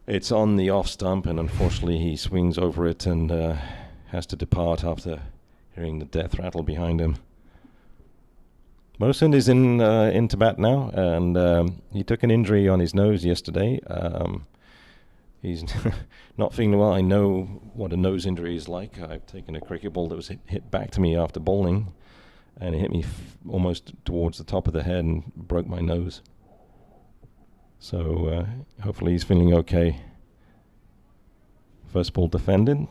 it's on the off stump. And unfortunately, he swings over it and has to depart after hearing the death rattle behind him. Mohsin is into bat now. And he took an injury on his nose yesterday. He's not feeling well. I know what a nose injury is like. I've taken a cricket ball that was hit back to me after bowling, and it hit me almost towards the top of the head and broke my nose. So hopefully he's feeling okay. First ball defended.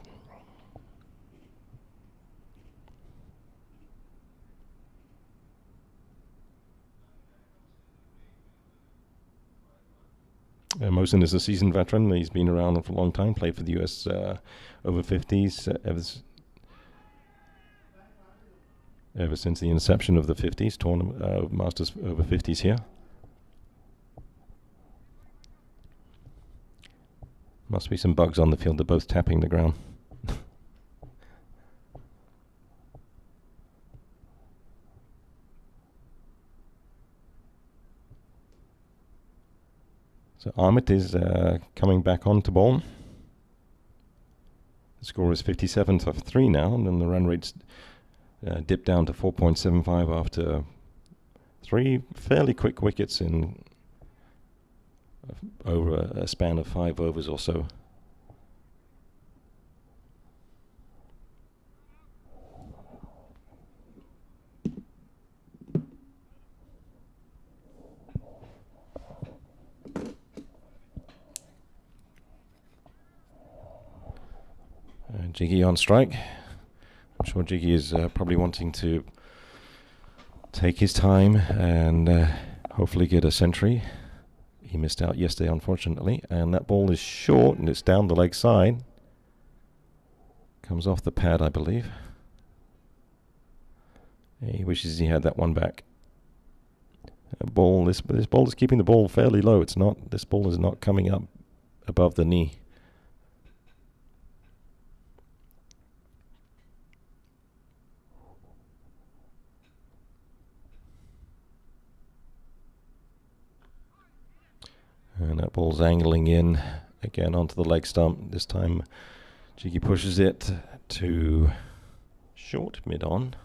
Mohsin is a seasoned veteran. He's been around for a long time, played for the US over 50s ever since the inception of the 50s tournament, Masters over 50s here. Must be some bugs on the field. They're both tapping the ground. So Amit is coming back on to bowl. The score is 57 for 3 now, and then the run rate's dipped down to 4.75 after 3 fairly quick wickets in over a span of 5 overs or so. Jiggy on strike. I'm sure Jiggy is probably wanting to take his time and hopefully get a century. He missed out yesterday, unfortunately, and that ball is short and it's down the leg side. Comes off the pad, I believe. He wishes he had that one back. This ball is keeping the ball fairly low. This ball is not coming up above the knee. And that ball's angling in again onto the leg stump. This time Jiggy pushes it to short mid-on.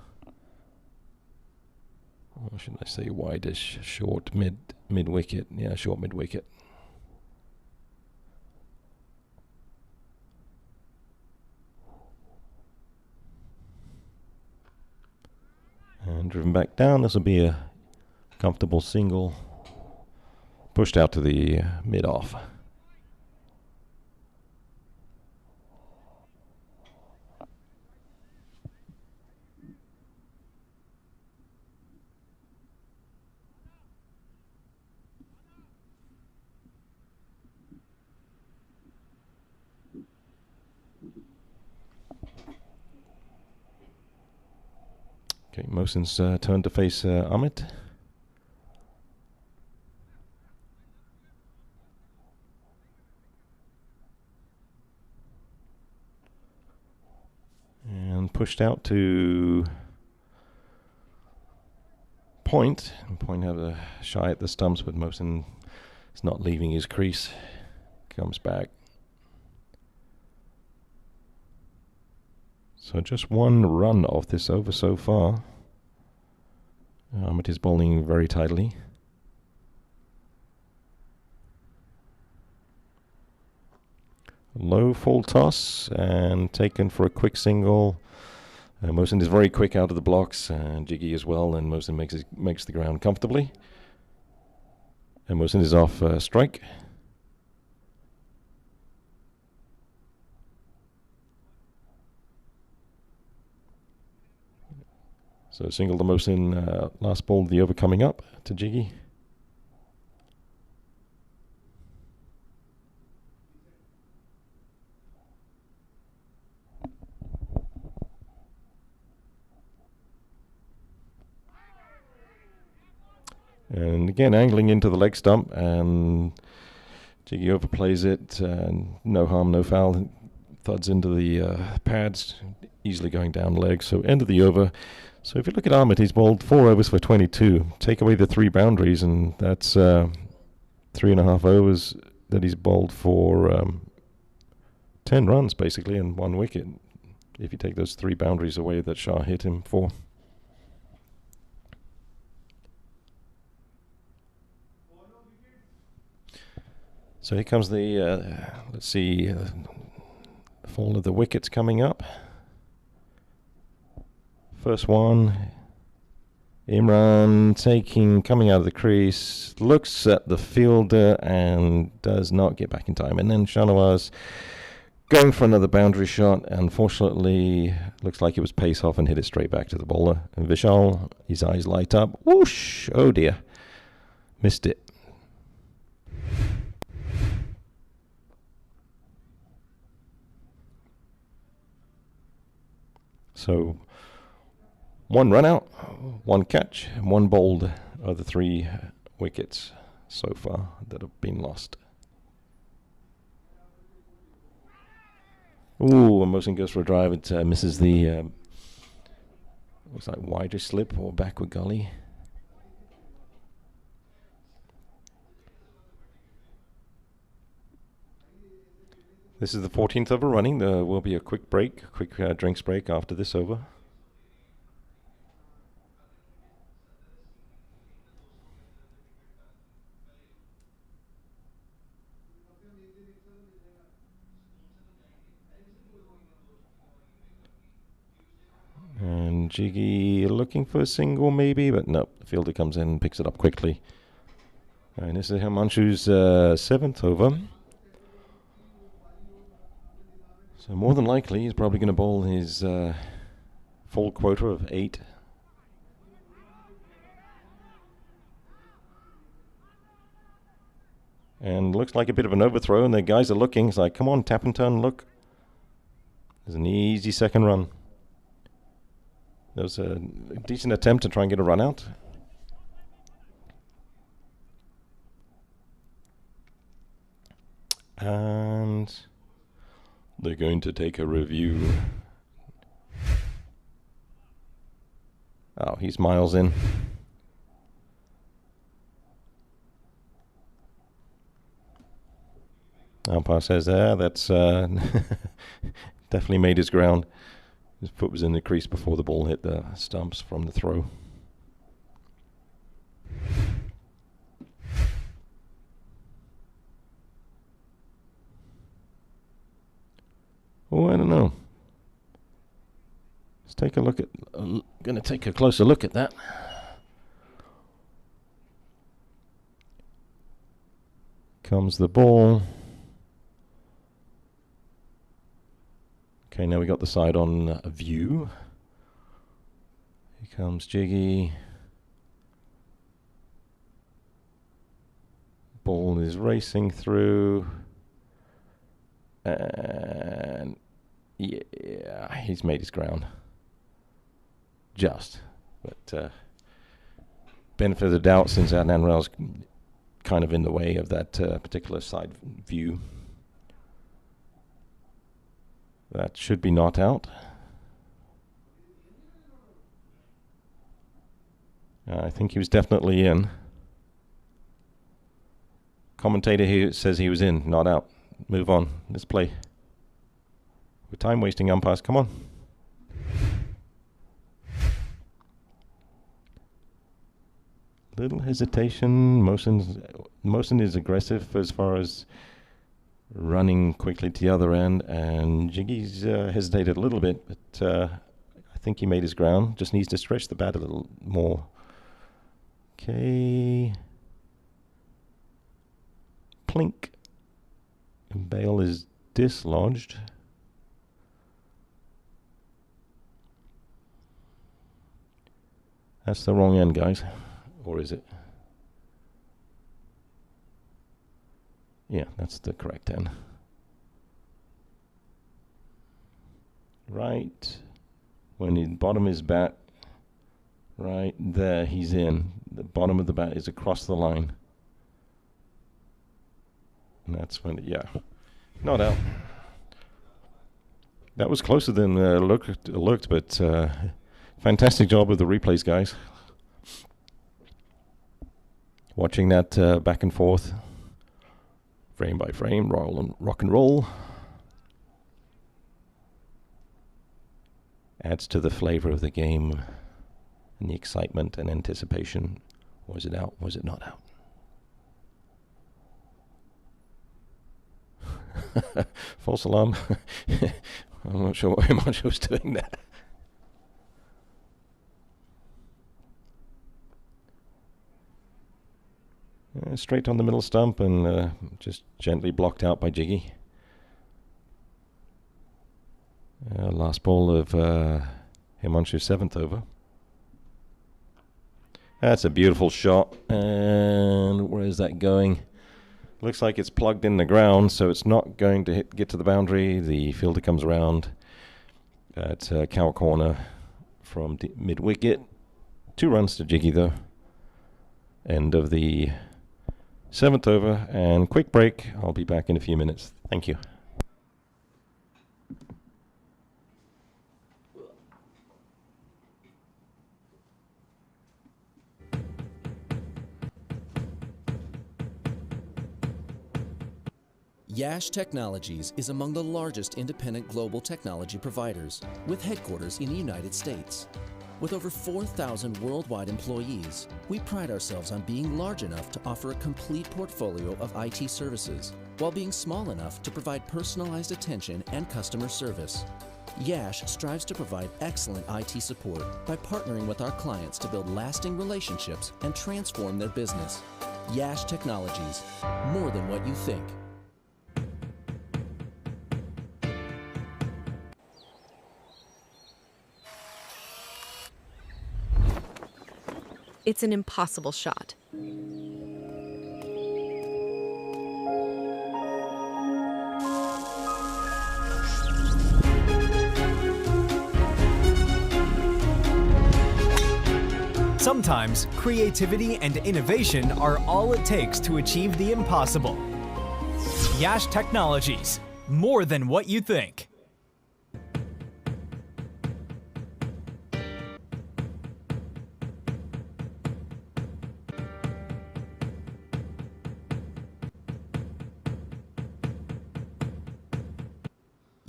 Or should I say wide-ish, short mid-wicket. Yeah, short mid-wicket. And driven back down. This will be a comfortable single. Pushed out to the mid-off. Okay, Mohsin's turn to face Amit. And pushed out to Point. And Point had a shy at the stumps, but Mohsin is not leaving his crease. Comes back. So just one run off this over so far. Amit is bowling very tightly. Low full toss and taken for a quick single. Mohsin is very quick out of the blocks, and Jiggy as well, and Mohsin makes the ground comfortably. And Mohsin is off strike. So single to Mohsin, last ball of the over coming up to Jiggy. And again, angling into the leg stump, and Jiggy overplays it. No harm, no foul. Thuds into the pads, easily going down leg. So end of the over. So if you look at Amit, he's bowled 4 overs for 22. Take away the 3 boundaries, and that's 3.5 overs that he's bowled for 10 runs, basically, and 1 wicket. If you take those 3 boundaries away that Shah hit him for. So here comes the, let's see, the fall of the wickets coming up. First one, Imran coming out of the crease, looks at the fielder and does not get back in time. And then Shahnawaz going for another boundary shot. Unfortunately, looks like it was pace off and hit it straight back to the bowler. And Vishal, his eyes light up. Whoosh! Oh dear. Missed it. So 1 run out, 1 catch, and 1 bowled are the 3 wickets so far that have been lost. Ooh, and Mohsin goes for a drive. It misses the, looks like wider slip or backward gully. This is the 14th over running. There will be a quick break, quick drinks break after this over. And Jiggy looking for a single maybe, but no, the fielder comes in and picks it up quickly. And this is Himanshu's 7th over. So more than likely, he's probably going to bowl his full quota of 8. And looks like a bit of an overthrow, and the guys are looking. It's like, come on, tap and turn, look. There's an easy second run. There was a decent attempt to try and get a run out. And they're going to take a review. Oh, he's miles in. Umpire says that's definitely made his ground. His foot was in the crease before the ball hit the stumps from the throw. Oh, I don't know. Let's take a look at. Going to take a closer look at that. Comes the ball. Okay, now we got the side on view. Here comes Jiggy. Ball is racing through. And yeah, he's made his ground. Just. But benefit of the doubt, since Adnan Rail's kind of in the way of that particular side view. That should be not out. I think he was definitely in. Commentator here says he was in, not out. Move on. Let's play. We're time wasting umpires. Come on. Little hesitation. Motion is aggressive as far as running quickly to the other end, and Jiggy's hesitated a little bit, but I think he made his ground. Just needs to stretch the bat a little more. Okay. Plink. And Bale is dislodged. That's the wrong end, guys. Or is it? Yeah, that's the correct end. Right when the bottom is bat, right there, he's in. The bottom of the bat is across the line. And that's when, yeah, not out. That was closer than looked, but fantastic job with the replays, guys. Watching that back and forth. Frame by frame, rock and roll. Adds to the flavor of the game and the excitement and anticipation. Was it out? Was it not out? False alarm. I'm not sure why Mancho was doing that. Straight on the middle stump and just gently blocked out by Jiggy. Last ball of Himanshu's 7th over. That's a beautiful shot. And where is that going? Looks like it's plugged in the ground, so it's not going to get to the boundary. The fielder comes around at cow corner from mid-wicket. 2 runs to Jiggy, though. End of the 7th over, and quick break. I'll be back in a few minutes. Thank you. Yash Technologies is among the largest independent global technology providers, with headquarters in the United States. With over 4,000 worldwide employees, we pride ourselves on being large enough to offer a complete portfolio of IT services, while being small enough to provide personalized attention and customer service. Yash strives to provide excellent IT support by partnering with our clients to build lasting relationships and transform their business. Yash Technologies, more than what you think. It's an impossible shot. Sometimes creativity and innovation are all it takes to achieve the impossible. Yash Technologies, more than what you think.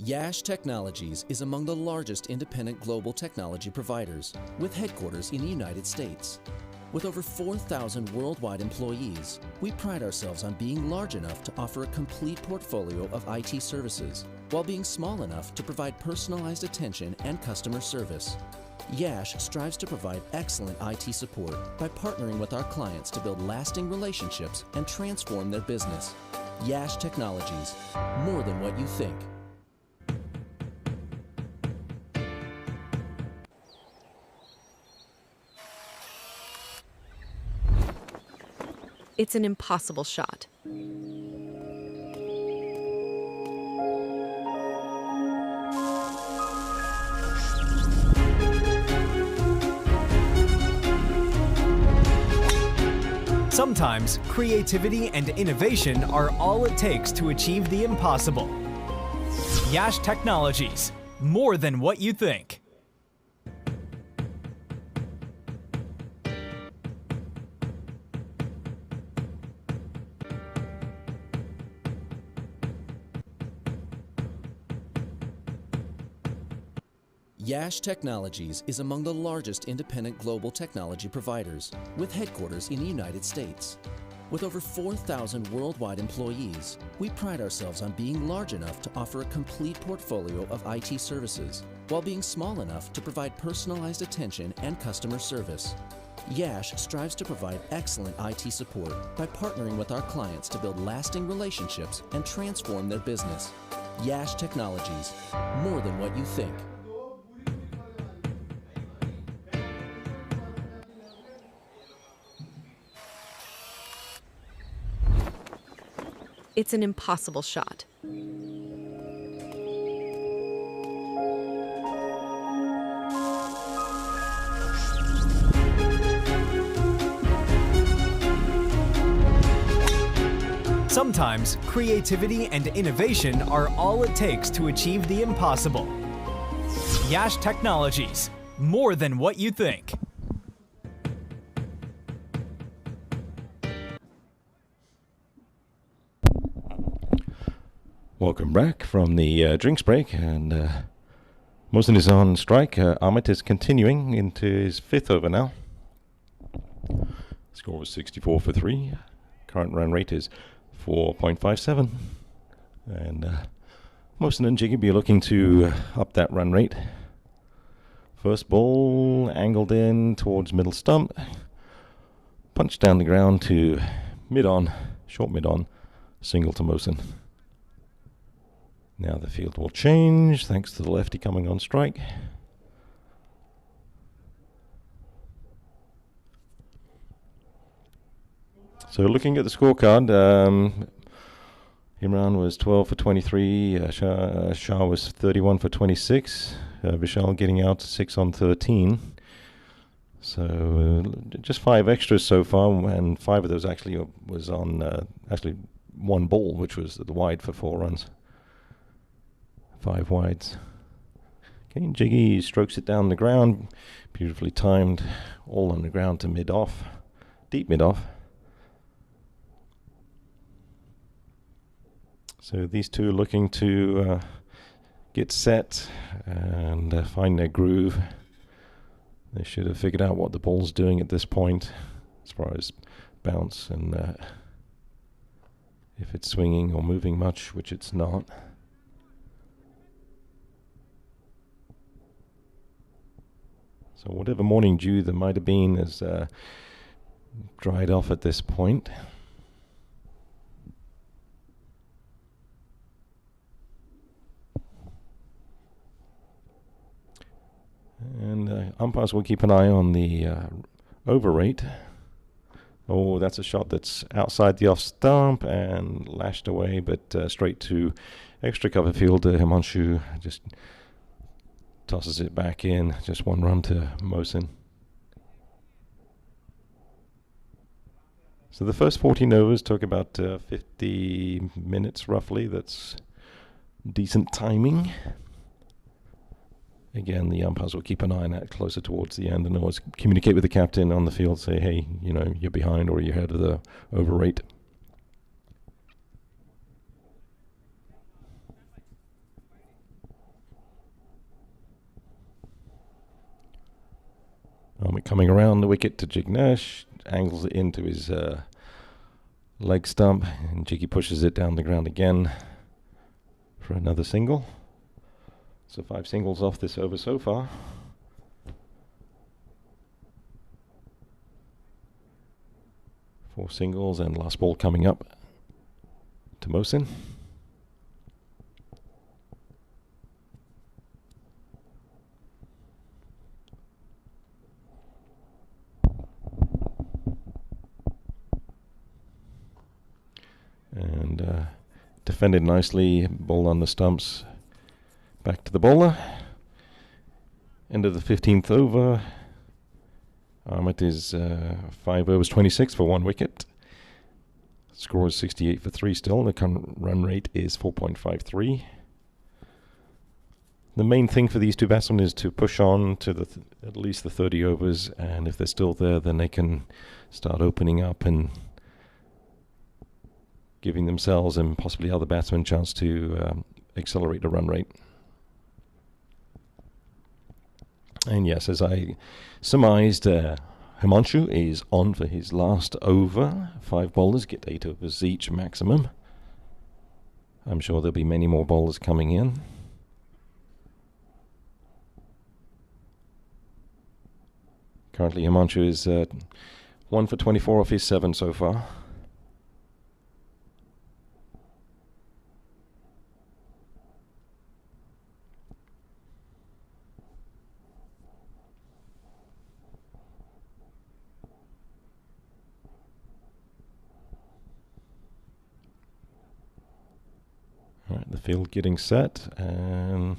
Yash Technologies is among the largest independent global technology providers, with headquarters in the United States. With over 4,000 worldwide employees, we pride ourselves on being large enough to offer a complete portfolio of IT services, while being small enough to provide personalized attention and customer service. Yash strives to provide excellent IT support by partnering with our clients to build lasting relationships and transform their business. Yash Technologies, more than what you think. It's an impossible shot. Sometimes creativity and innovation are all it takes to achieve the impossible. Yash Technologies, more than what you think. Yash Technologies is among the largest independent global technology providers, with headquarters in the United States. With over 4,000 worldwide employees, we pride ourselves on being large enough to offer a complete portfolio of IT services, while being small enough to provide personalized attention and customer service. Yash strives to provide excellent IT support by partnering with our clients to build lasting relationships and transform their business. Yash Technologies, more than what you think. It's an impossible shot. Sometimes creativity and innovation are all it takes to achieve the impossible. Yash Technologies, more than what you think. Welcome back from the drinks break, and Mosen is on strike. Amit is continuing into his fifth over now. Score was 64 for 3. Current run rate is 4.57. And Mosen and Jiggy be looking to up that run rate. First ball angled in towards middle stump. Punched down the ground to mid-on, short mid-on, single to Mosen. Now the field will change, thanks to the lefty coming on strike. So looking at the scorecard, Imran was 12 for 23, Shah was 31 for 26, Vishal getting out 6 on 13. So just 5 extras so far, and 5 of those actually was on actually one ball, which was the wide for 4 runs. 5 wides. Okay, Jiggy strokes it down the ground, beautifully timed, all on the ground to mid-off, deep mid-off. So these two are looking to get set and find their groove. They should have figured out what the ball's doing at this point, as far as bounce and if it's swinging or moving much, which it's not. So whatever morning dew there might have been has dried off at this point. And umpires will keep an eye on the over rate. Oh, that's a shot that's outside the off stump and lashed away, but straight to extra cover field. Himanshu just tosses it back in. Just one run to Mohsin. So the first 14 overs took about 50 minutes roughly. That's decent timing. Again, the umpires will keep an eye on that closer towards the end and always communicate with the captain on the field, say, hey, you know, you're behind or you're ahead of the over rate. Coming around the wicket to Jignesh, angles it into his leg stump, and Jiggy pushes it down the ground again for another single. So 5 singles off this over so far. Four singles and last ball coming up to Mohsin. And defended nicely, ball on the stumps. Back to the bowler. End of the 15th over. It is 5 overs 26 for 1 wicket. Score is 68 for 3 still. The current run rate is 4.53. The main thing for these two batsmen is to push on to at least the 30 overs, and if they're still there, then they can start opening up and giving themselves and possibly other batsmen a chance to accelerate the run rate. And yes, as I surmised, Himanshu is on for his last over. 5 bowlers get 8 overs each maximum. I'm sure there'll be many more bowlers coming in. Currently Himanshu is 1 for 24 off his 7 so far. Right, the field getting set, and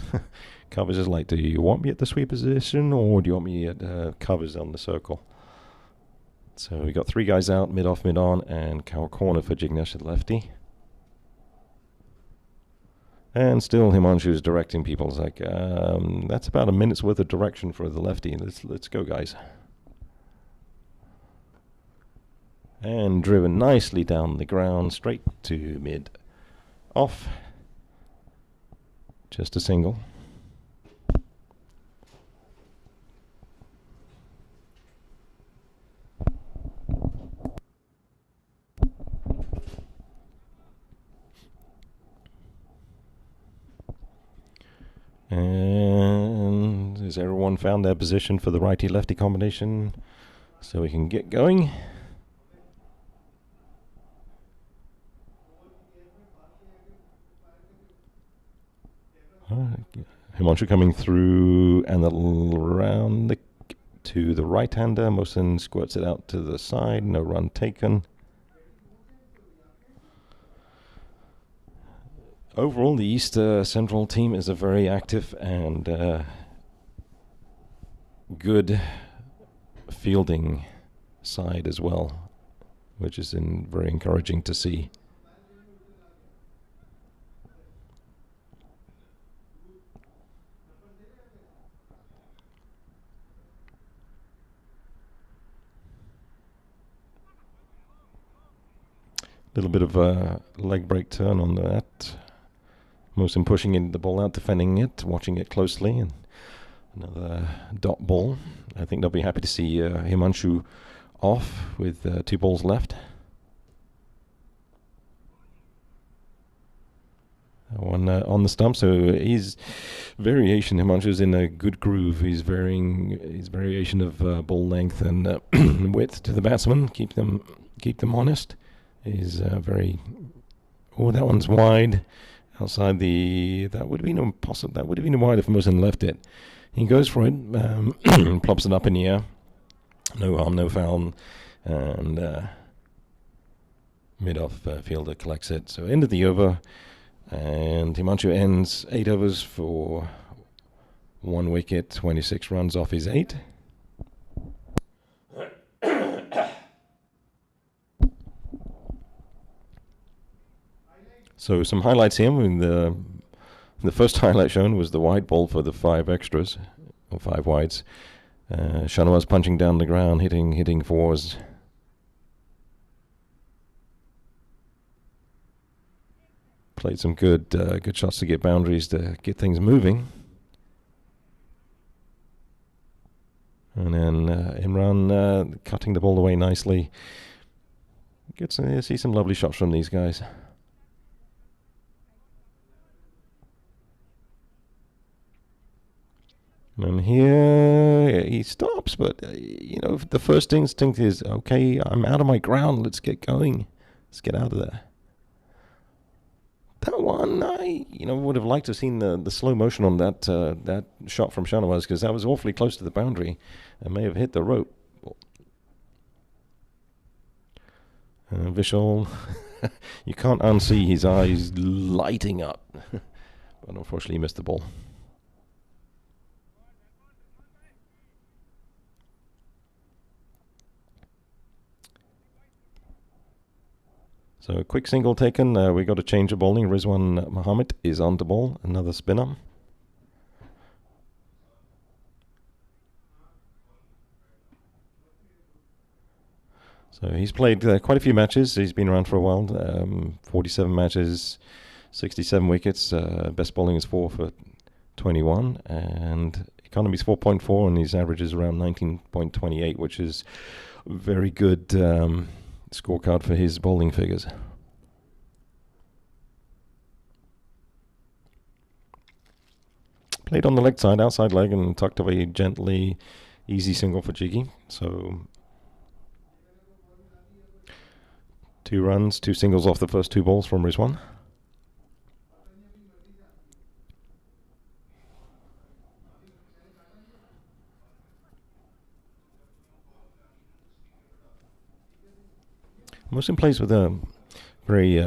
Covers is like, do you want me at the sweep position or do you want me at Covers on the circle? So we got 3 guys out, mid off, mid on, and cow corner for Jignesh at lefty. And still Himanshu is directing people. It's like, that's about a minute's worth of direction for the lefty. Let's go, guys. And driven nicely down the ground, straight to mid off. Just a single. And has everyone found their position for the righty-lefty combination so we can get going? Himanshu coming through and around to the right-hander. Mohsin squirts it out to the side. No run taken. Overall, the East Central team is a very active and good fielding side as well, which is very encouraging to see. Little bit of a leg break turn on that. Mohsin pushing in the ball out, defending it, watching it closely, and another dot ball. I think they'll be happy to see Himanshu off with 2 balls left. One on the stump, so his variation, Himanshu's in a good groove. He's varying his variation of ball length and width to the batsman, keep them honest. Is very. Oh, that one's wide, outside the. That would have been impossible. That would have been wide if Mohsin left it. He goes for it, plops it up in the air. No harm, no foul, and mid-off fielder collects it. So end of the over, and Himanshu ends 8 overs for 1 wicket, 26 runs off his 8. So some highlights here. The first highlight shown was the wide ball for the 5 extras, or 5 wides. Shanawaz punching down the ground, hitting 4s. Played some good shots to get boundaries, to get things moving. And then Imran cutting the ball away nicely. Get to see some lovely shots from these guys. And here he stops, but the first instinct is, okay, I'm out of my ground. Let's get going. Let's get out of there. That one, I would have liked to have seen the slow motion on that shot from Shanawaz, because that was awfully close to the boundary and may have hit the rope. Vishal, you can't unsee his eyes lighting up, but unfortunately he missed the ball. So a quick single taken. We got a change of bowling. Rizwan Mohammed is on the ball. Another spinner. So he's played quite a few matches. He's been around for a while. 47 matches, 67 wickets. Best bowling is 4 for 21. And economy is 4.4, and his average is around 19.28, which is very good scorecard for his bowling figures. Played on the leg side, outside leg, and tucked away gently. Easy single for Jiggy. So 2 runs, 2 singles off the first 2 balls from Rizwan. Muslim plays with a very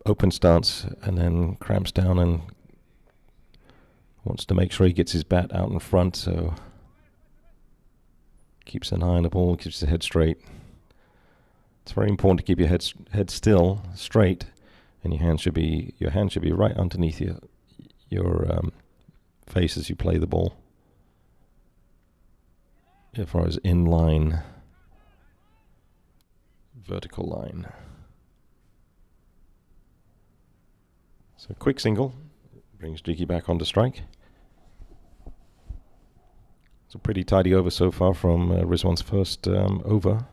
open stance and then cramps down and wants to make sure he gets his bat out in front, so keeps an eye on the ball, keeps his head straight. It's very important to keep your head still, straight, and your hand should be right underneath your face as you play the ball. As far as in line, vertical line. So quick single brings Jiggy back onto strike. It's a pretty tidy over so far from Rizwan's first over.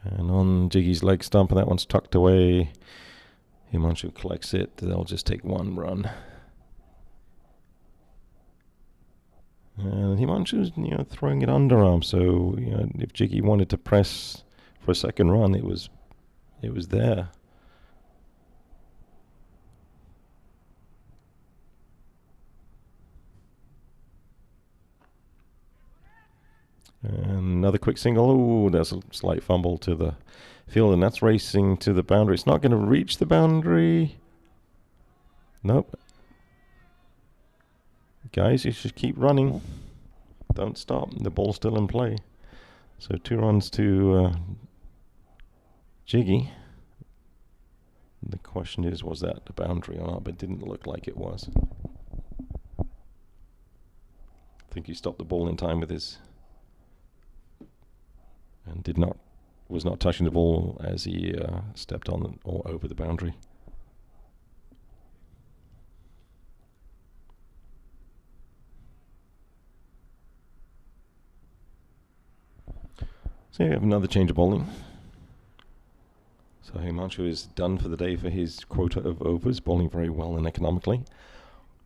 And on Jiggy's leg stump, and that one's tucked away. Himanshu collects it. They'll just take 1 run. And Himanshu's throwing it underarm, so if Jiggy wanted to press for a second run, it was there. And another quick single. Ooh, there's a slight fumble to the field, and that's racing to the boundary. It's not going to reach the boundary. Nope. Guys, you should keep running. Don't stop. The ball's still in play. So 2 runs to Jiggy. The question is, was that the boundary or not? But it didn't look like it was. I think he stopped the ball in time with his, and was not touching the ball as he stepped on or over the boundary. So you have another change of bowling. So Himanshu is done for the day for his quota of overs, bowling very well and economically.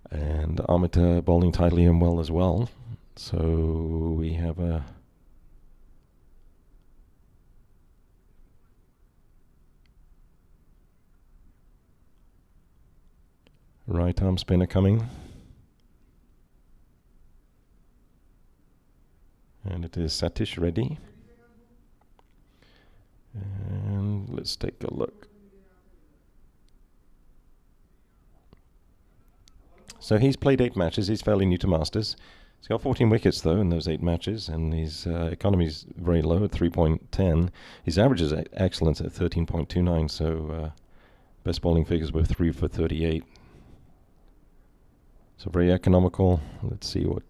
And Amit bowling tidily and well as well. So we have a Right arm spinner coming. And it is Satish ready. And let's take a look. So he's played 8 matches. He's fairly new to Masters. He's got 14 wickets, though, in those 8 matches, and his economy's very low at 3.10. His average is excellent at 13.29, so best bowling figures were 3 for 38. So very economical. Let's see what...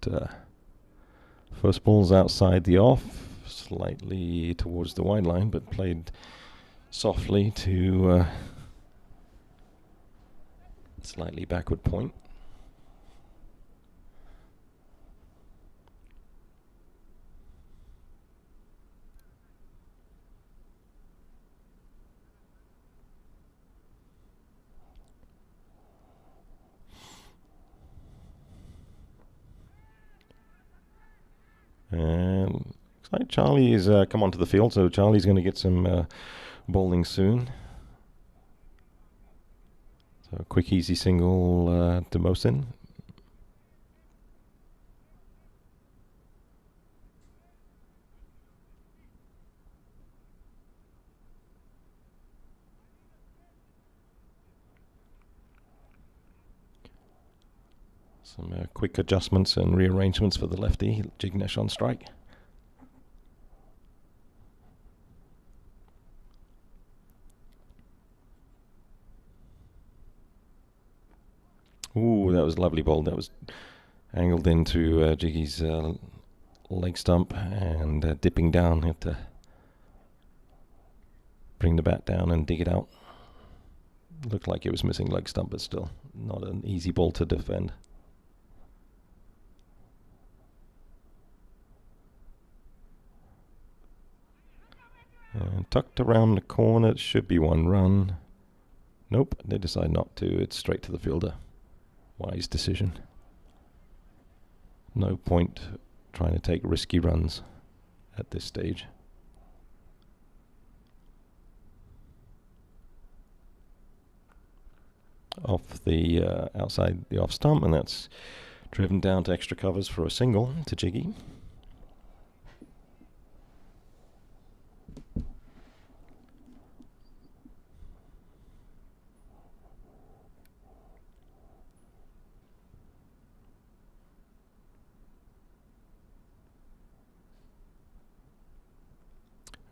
first ball's outside the off, slightly towards the wide line, but played softly to slightly backward point. And looks like Charlie's come onto the field, so Charlie's going to get some bowling soon. So a quick, easy single to Mohsin. Some quick adjustments and rearrangements for the lefty, Jignesh on strike. Ooh, that was lovely ball. That was angled into Jiggy's leg stump and dipping down. Had to bring the bat down and dig it out. Looked like it was missing leg stump, but still not an easy ball to defend. And tucked around the corner, it should be 1 run. Nope, they decide not to. It's straight to the fielder. Wise decision. No point trying to take risky runs at this stage. Off the outside the off stump, and that's driven down to extra covers for a single to Jiggy.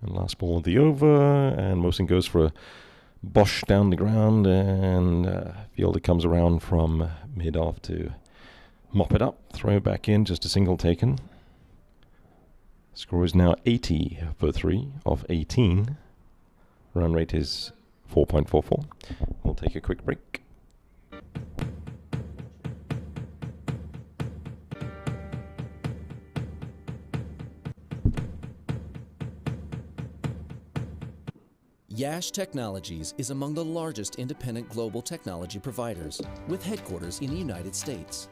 And last ball of the over, and Mohsin goes for a bosh down the ground, and fielder comes around from mid-off to mop it up, throw it back in, just a single taken. Score is now 80 for 3 off 18. Run rate is 4.44. We'll take a quick break. Yash Technologies is among the largest independent global technology providers, with headquarters in the United States.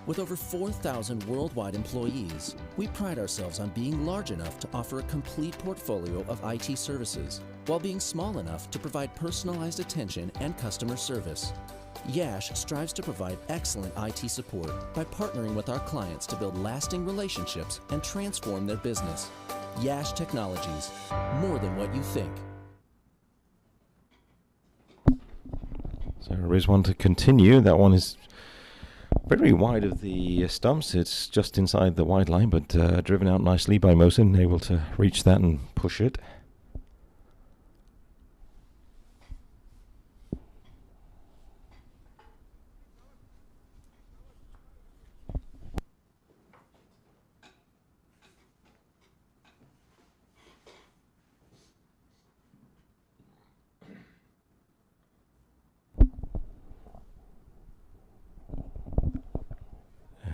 With over 4,000 worldwide employees, we pride ourselves on being large enough to offer a complete portfolio of IT services, while being small enough to provide personalized attention and customer service. Yash strives to provide excellent IT support by partnering with our clients to build lasting relationships and transform their business. Yash Technologies, more than what you think. So there is one to continue. That one is very wide of the stumps. It's just inside the wide line, but driven out nicely by Mohsin, able to reach that and push it.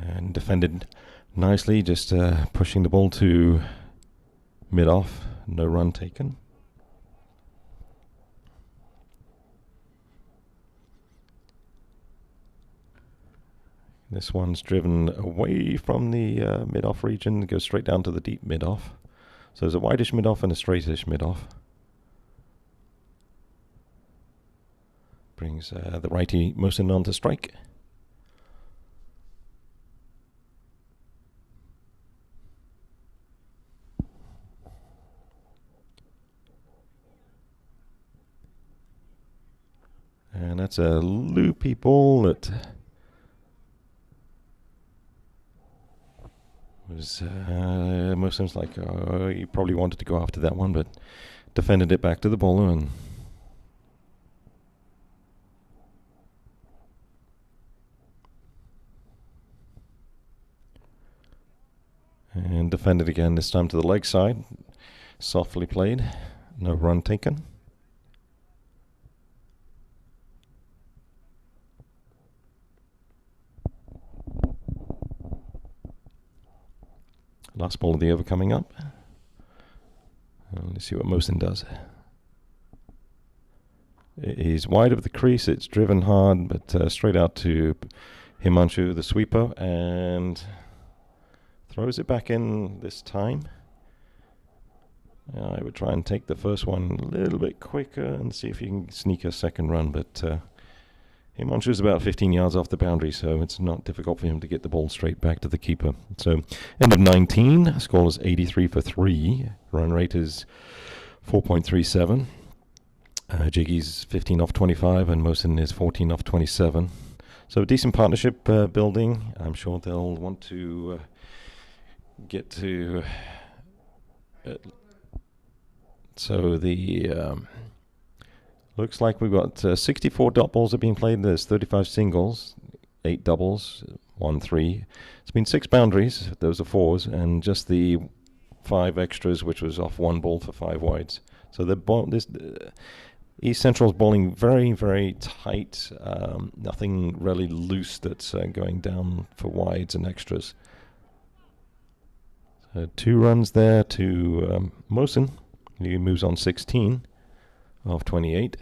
And defended nicely, just pushing the ball to mid-off, no run taken. This one's driven away from the mid-off region, goes straight down to the deep mid-off. So there's a wideish mid-off and a straightish mid-off. brings the righty Mohsin on to strike. And that's a loopy ball that was Mohsin's like, he probably wanted to go after that one, but defended it back to the bowler and defended again, this time to the leg side. Softly played, no run taken. Last ball of the over coming up. Let's see what Mohsin does. He's wide of the crease, it's driven hard, but straight out to Himanshu, the sweeper, and throws it back in this time. I would try and take the first one a little bit quicker and see if you can sneak a second run, but Himanshu's about 15 yards off the boundary, so it's not difficult for him to get the ball straight back to the keeper. So, end of 19, score is 83 for 3. Run rate is 4.37. Jiggy's 15 off 25, and Mohsin is 14 off 27. So, decent partnership building. I'm sure they'll want to get to... so, the... looks like we've got 64 dot balls have been played. There's 35 singles, 8 doubles, 1 3. It's been 6 boundaries. Those are 4s, and just the 5 extras, which was off 1 ball for 5 wides. So the East Central's bowling very, very tight. Nothing really loose that's going down for wides and extras. So 2 runs there to Mohsin. He moves on 16. Off 28.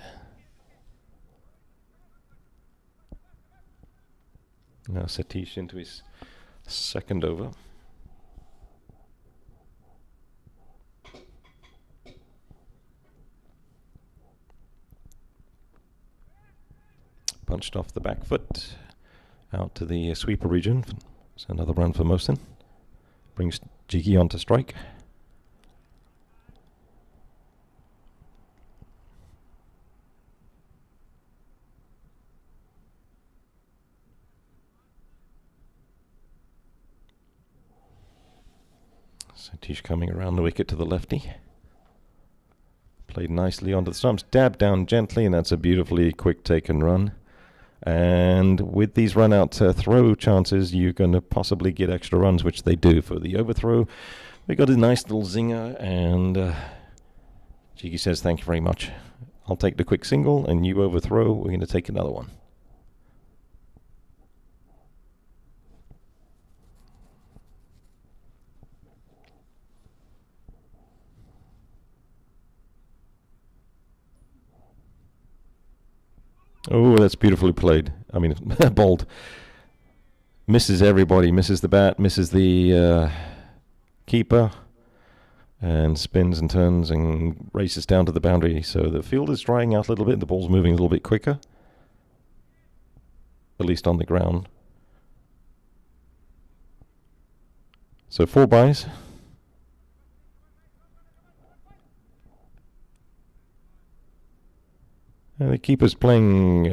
Now Satish into his second over. Punched off the back foot out to the sweeper region. So another run for Mohsin. Brings Jiggy on to strike. Satish coming around the wicket to the lefty. Played nicely onto the stumps. Dabbed down gently, and that's a beautifully quick take and run. And with these run-out throw chances, you're going to possibly get extra runs, which they do. For the overthrow, we got a nice little zinger, and Jiggy says, thank you very much. I'll take the quick single, and you overthrow. We're going to take another one. Oh, that's beautifully played. I mean, bowled. Misses everybody. Misses the bat. Misses the keeper. And spins and turns and races down to the boundary. So the field is drying out a little bit. The ball's moving a little bit quicker. At least on the ground. So 4 byes. The keeper's playing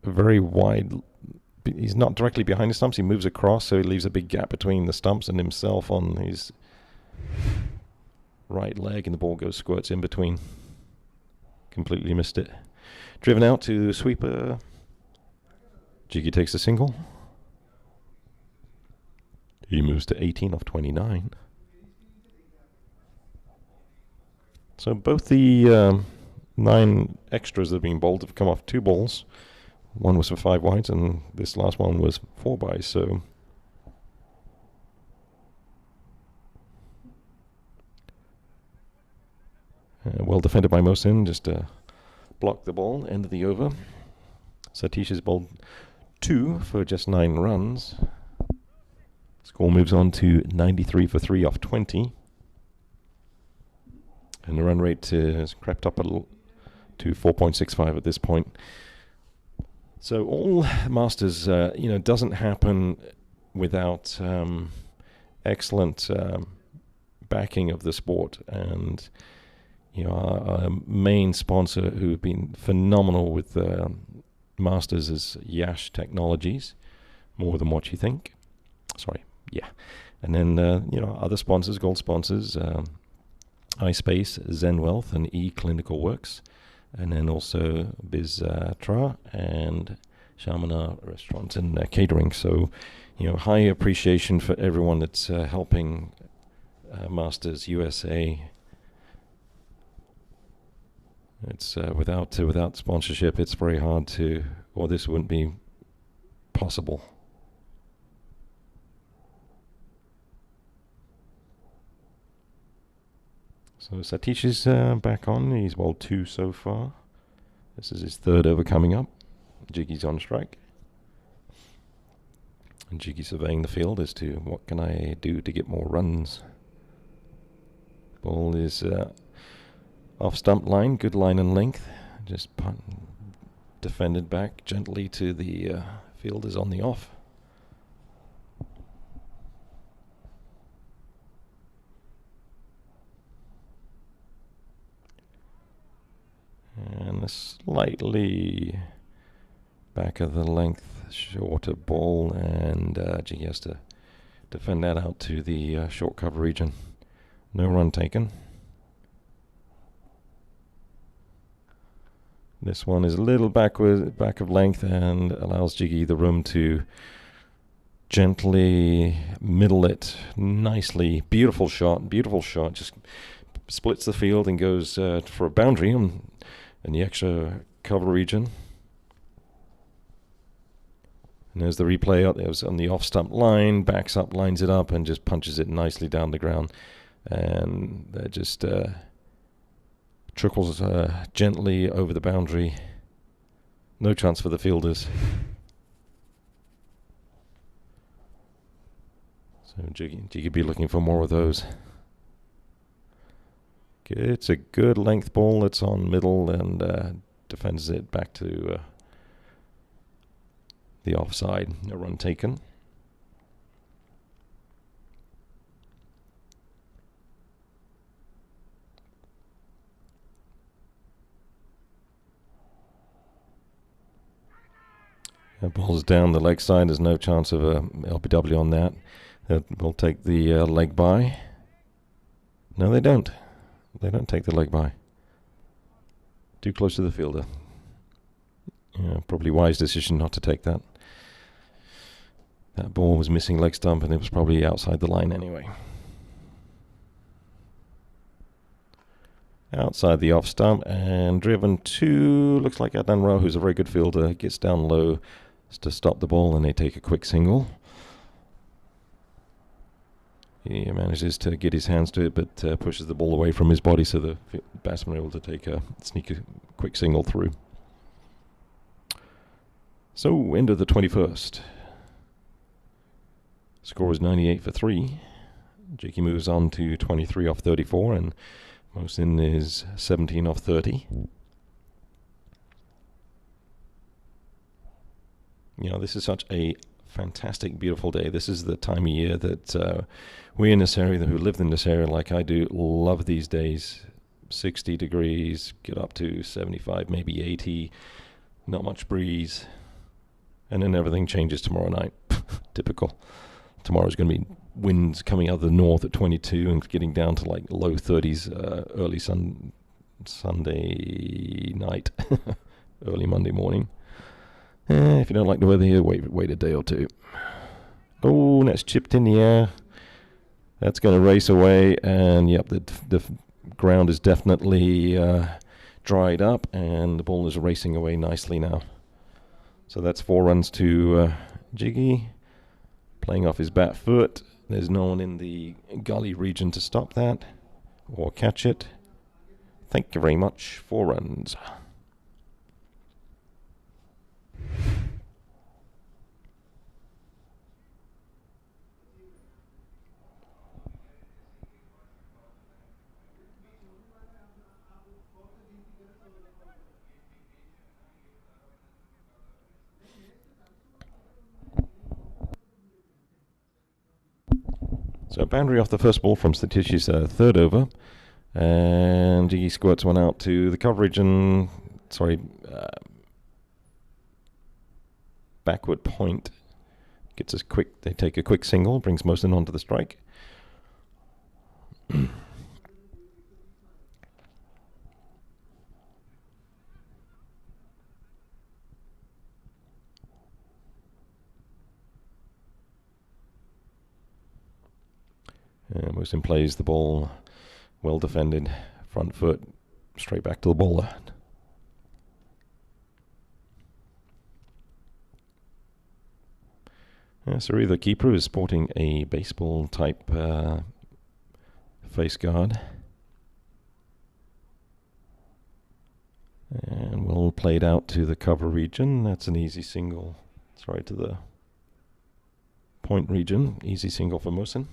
very wide. He's not directly behind the stumps. He moves across, so he leaves a big gap between the stumps and himself on his right leg, and the ball squirts in between. Completely missed it. Driven out to the sweeper. Jiggy takes a single. He moves to 18 off 29. So both the 9 extras that have been bowled have come off 2 balls. One was for 5 wides, and this last one was 4 byes. So well defended by Mohsin, just blocked the ball, end of the over. Satish has bowled 2 for just 9 runs. Score moves on to 93 for 3 off 20. And the run rate has crept up a little to 4.65 at this point. So all Masters, doesn't happen without excellent backing of the sport. And, our main sponsor who've been phenomenal with Masters is Yash Technologies, more than what you think. Sorry, yeah. And then, other sponsors, gold sponsors, iSpace, Zen Wealth, and eClinical Works. And then also Biztra and Shamana Restaurants and Catering. So, high appreciation for everyone that's helping Masters USA. It's without sponsorship, it's very hard to, or this wouldn't be possible. So Satish's back on. He's bowled 2 so far. This is his 3rd over coming up. Jiggy's on strike. And Jiggy surveying the field as to what can I do to get more runs. Ball is off stump line, good line and length. Just defended back gently to the fielders on the off. And a slightly back of the length, shorter ball, and Jiggy has to defend that out to the short cover region. No run taken. This one is a little back of length and allows Jiggy the room to gently middle it nicely. Beautiful shot, just splits the field and goes for a boundary in the extra cover region. And there's the replay out there on the off stump line, backs up, lines it up, and just punches it nicely down the ground. And that just trickles gently over the boundary. No chance for the fielders. So Jiggy be looking for more of those. It's a good length ball that's on middle and defends it back to the offside. No run taken. That ball's down the leg side. There's no chance of a LBW on that. We'll take the leg by. No, they don't. They don't take the leg by. Too close to the fielder. Yeah, probably wise decision not to take that. That ball was missing leg stump and it was probably outside the line anyway. Outside the off stump and driven to, looks like Adnan Rao, who's a very good fielder, gets down low to stop the ball and they take a quick single. He manages to get his hands to it, but pushes the ball away from his body, so the batsmen are able to take a quick single through. So, end of the 21st. Score is 98 for 3. Jiggy moves on to 23 off 34, and Mohsin is 17 off 30. This is such a fantastic, beautiful day. This is the time of year that we in this area, who live in this area like I do, love these days. 60 degrees, get up to 75, maybe 80, not much breeze. And then everything changes tomorrow night. Typical. Tomorrow's going to be winds coming out of the north at 22 and getting down to like low 30s early Sunday night, early Monday morning. If you don't like the weather here, wait a day or two. Oh, that's chipped in the air. That's going to race away, and yep, the ground is definitely dried up, and the ball is racing away nicely now. So that's 4 runs to Jiggy, playing off his bat foot. There's no one in the gully region to stop that or catch it. Thank you very much. 4 runs. So boundary off the first ball from Satish's third over. And he squirts one out to the coverage and, backward point. Gets us quick, they take a quick single, brings Mosen onto the strike. Mosen plays the ball, well defended, front foot, straight back to the bowler. So the keeper is sporting a baseball type face guard. And we'll play it out to the cover region. That's an easy single. To the point region. Easy single for Mosen.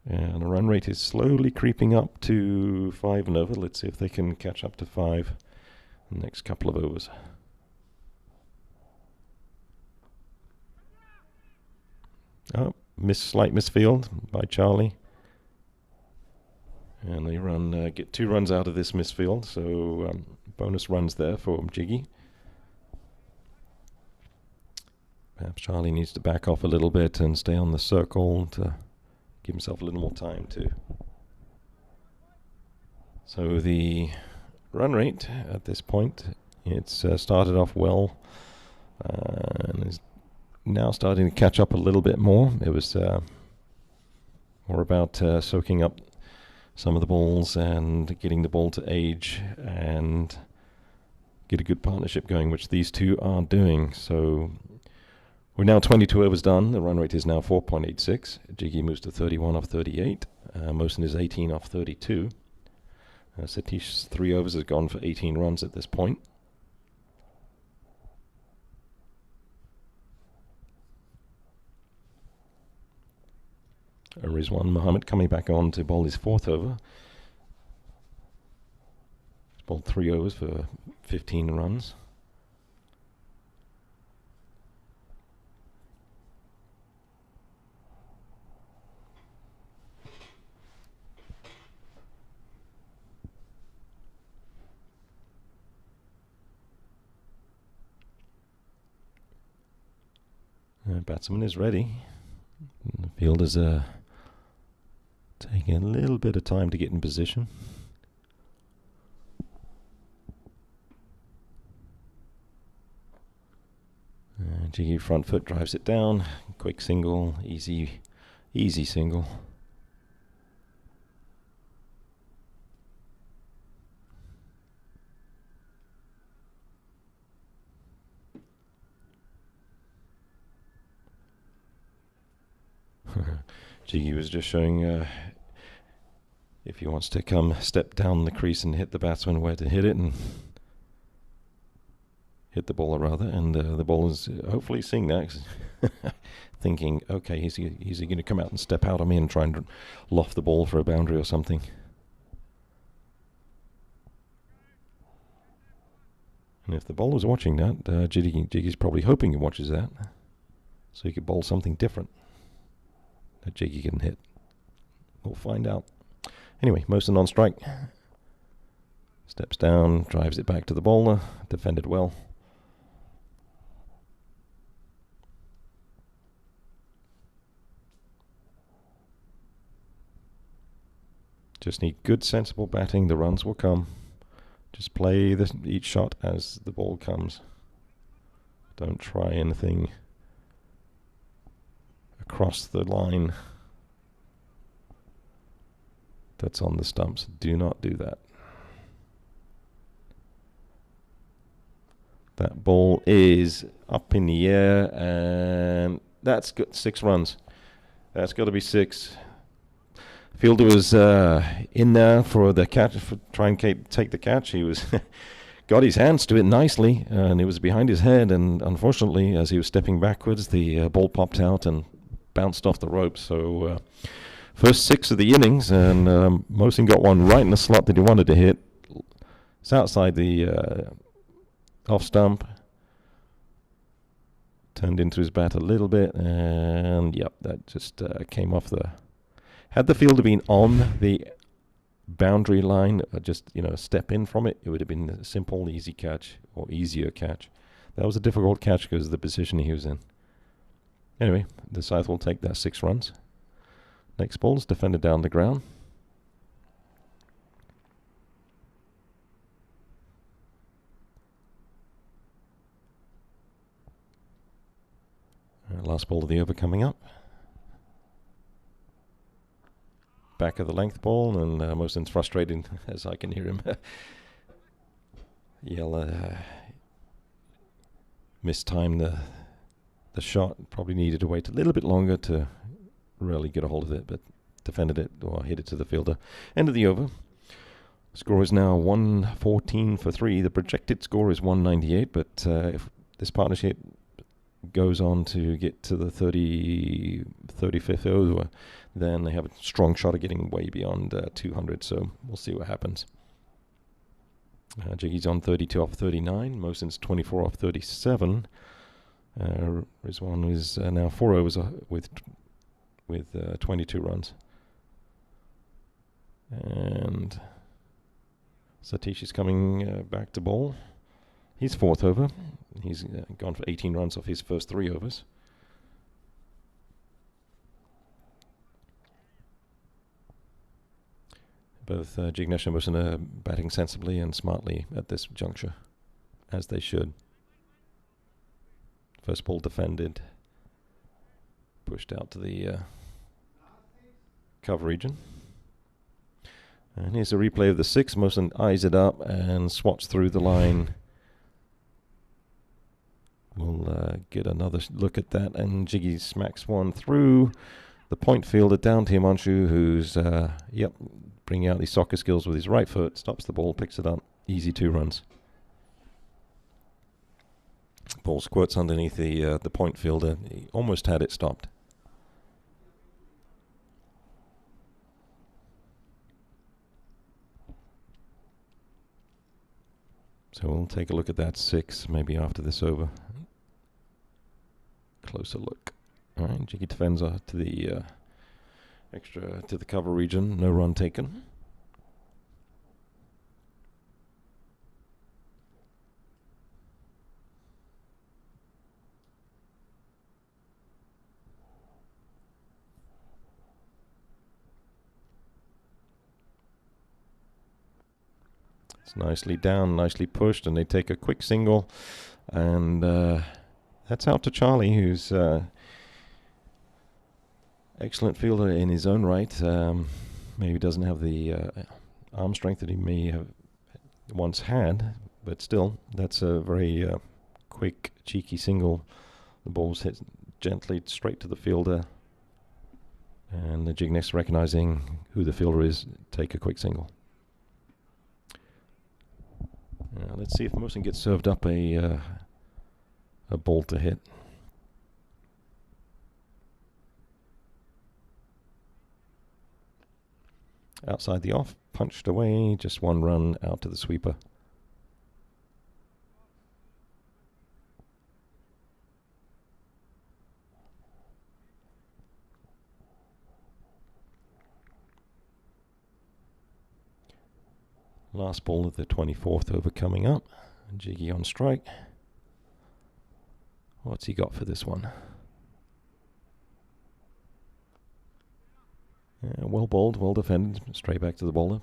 And the run rate is slowly creeping up to 5 and over. Let's see if they can catch up to 5 in the next couple of overs. Oh, slight misfield by Charlie. And they get 2 runs out of this misfield, so bonus runs there for Jiggy. Perhaps Charlie needs to back off a little bit and stay on the circle to give himself a little more time too. So the run rate at this point, it's started off well and is now starting to catch up a little bit more. It was more about soaking up some of the balls and getting the ball to age and get a good partnership going, which these two are doing. So we're now 22 overs done. The run rate is now 4.86. Jiggy moves to 31 off 38. Mosen is 18 off 32. Satish's 3 overs has gone for 18 runs at this point. Rizwan Muhammad coming back on to bowl his 4th over. He's bowled 3 overs for 15 runs. Batsman is ready. The fielders are taking a little bit of time to get in position. Jiggy front foot drives it down. Quick single, easy single. Jiggy was just showing if he wants to step down the crease and hit the batsman where to hit it, and hit the bowler rather, and the bowler's hopefully seeing that, thinking, okay, is he going to come out and step out on me and try and loft the ball for a boundary or something? And if the bowler's watching that, Jiggy's probably hoping he watches that, so he could bowl something different that Jiggy can hit. We'll find out. Anyway, Mosen on strike. Steps down, drives it back to the bowler. Defended well. Just need good, sensible batting. The runs will come. Just play each shot as the ball comes. Don't try anything across the line that's on the stumps. Do not do that. That ball is up in the air, and that's got 6 runs. That's got to be 6. Fielder was in there for the catch, for trying to take the catch. He was got his hands to it nicely, and it was behind his head, and unfortunately, as he was stepping backwards, the ball popped out and bounced off the rope. So first 6 of the innings, and Mosen got one right in the slot that he wanted to hit. It's outside the off stump. Turned into his bat a little bit, and yep, that just came off the... Had the fielder been on the boundary line, just, a step in from it, it would have been a simple, easy catch, or easier catch. That was a difficult catch because of the position he was in. Anyway, the Scythe will take that 6 runs. Next ball's defended down the ground. Last ball of the over coming up. Back of the length ball, and Mohsin's frustrated as I can hear him yell. Mistimed the shot. Probably needed to wait a little bit longer to really get a hold of it, but defended it or hit it to the fielder. End of the over. Score is now 114 for 3. The projected score is 198, but if this partnership goes on to get to the 35th over, then they have a strong shot of getting way beyond 200, so we'll see what happens. Jiggy's on 32 off 39, Mohsin's 24 off 37. Rizwan is now 4 overs with 22 runs. And Satish is coming back to bowl. He's 4th over. He's gone for 18 runs off his first 3 overs. Both Jignesh and Mohsin are batting sensibly and smartly at this juncture, as they should. First ball defended, pushed out to the cover region. And here's a replay of the 6. Mohsin eyes it up and swats through the line. We'll get another look at that, and Jiggy smacks one through. The point fielder down to Himanshu, who's, bringing out his soccer skills with his right foot, stops the ball, picks it up. Easy 2 runs. Ball squirts underneath the point fielder. He almost had it stopped. So we'll take a look at that 6, maybe after this over. Closer look. All right, Jiggy defends to the extra to the cover region. No run taken. It's nicely down, nicely pushed, and they take a quick single, and that's out to Charlie, who's excellent fielder in his own right. Maybe doesn't have the arm strength that he may have once had, but still, that's a very quick, cheeky single. The ball's hit gently straight to the fielder, and the Jignesh, recognizing who the fielder is, take a quick single. Let's see if Mohsin gets served up a ball to hit. Outside the off, punched away, just 1 run out to the sweeper. Last ball of the 24th over coming up. Jiggy on strike. What's he got for this one? Well bowled, well defended, straight back to the bowler.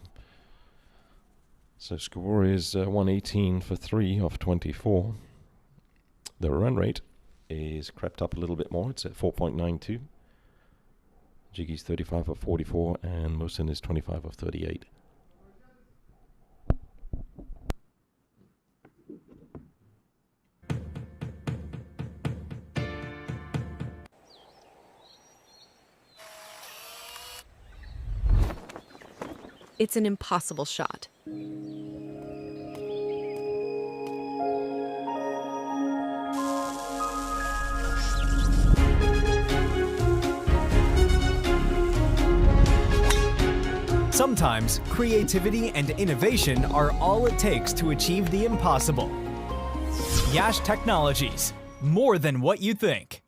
So score is 118 for 3 off 24. The run rate is crept up a little bit more. It's at 4.92. Jiggy's 35 of 44, and Mohsin is 25 of 38. It's an impossible shot. Sometimes creativity and innovation are all it takes to achieve the impossible. Yash Technologies. more than what you think.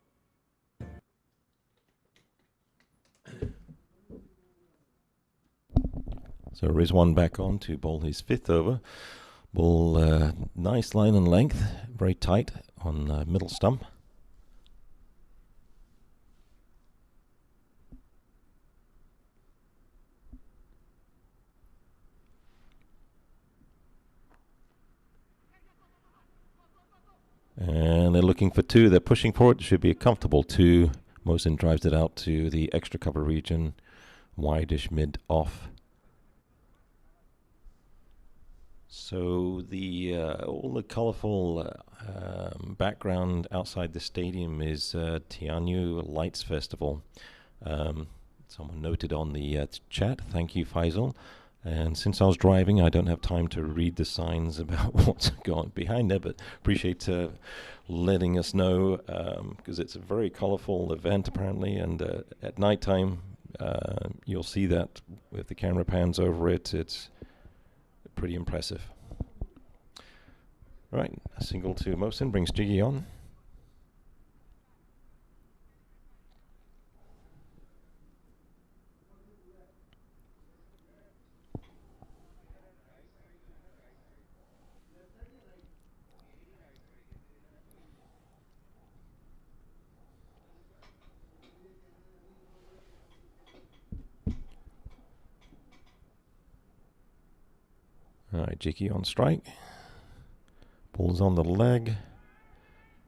So Rizwan back on to bowl his 5th over. Ball nice line and length, very tight on middle stump. And they're looking for 2. They're pushing for it. Should be a comfortable 2. Mohsin drives it out to the extra cover region. Wide-ish mid off. So the all the colourful background outside the stadium is Tianyu Lights Festival. Someone noted on the chat. Thank you, Faisal. And since I was driving, I don't have time to read the signs about what's going behind there, but appreciate letting us know, because it's a very colorful event apparently, and at nighttime you'll see that if the camera pans over it, it's pretty impressive. Right, a single to Mohsin brings Jiggy on. Alright, Jiggy on strike. Ball's on the leg.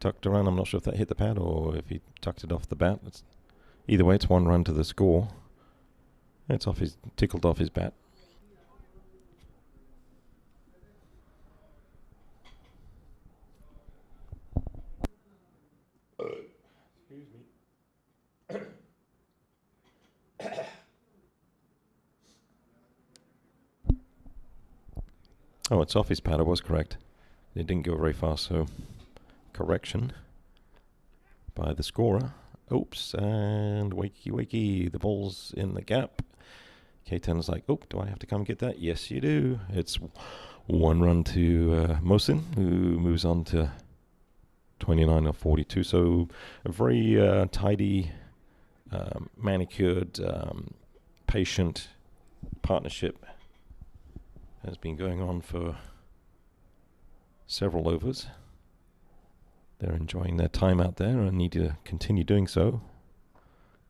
Tucked around. I'm not sure if that hit the pad or if he tucked it off the bat. Either way, it's 1 run to the score. It's tickled off his bat. Excuse me. Oh, it's off his pad. I was correct. It didn't go very far, so correction by the scorer. Oops, and wakey. The ball's in the gap. K10's like, oh, do I have to come get that? Yes, you do. It's 1 run to Mohsin, who moves on to 29 of 42. So a very tidy, manicured, patient partnership has been going on for several overs. They're enjoying their time out there and need to continue doing so.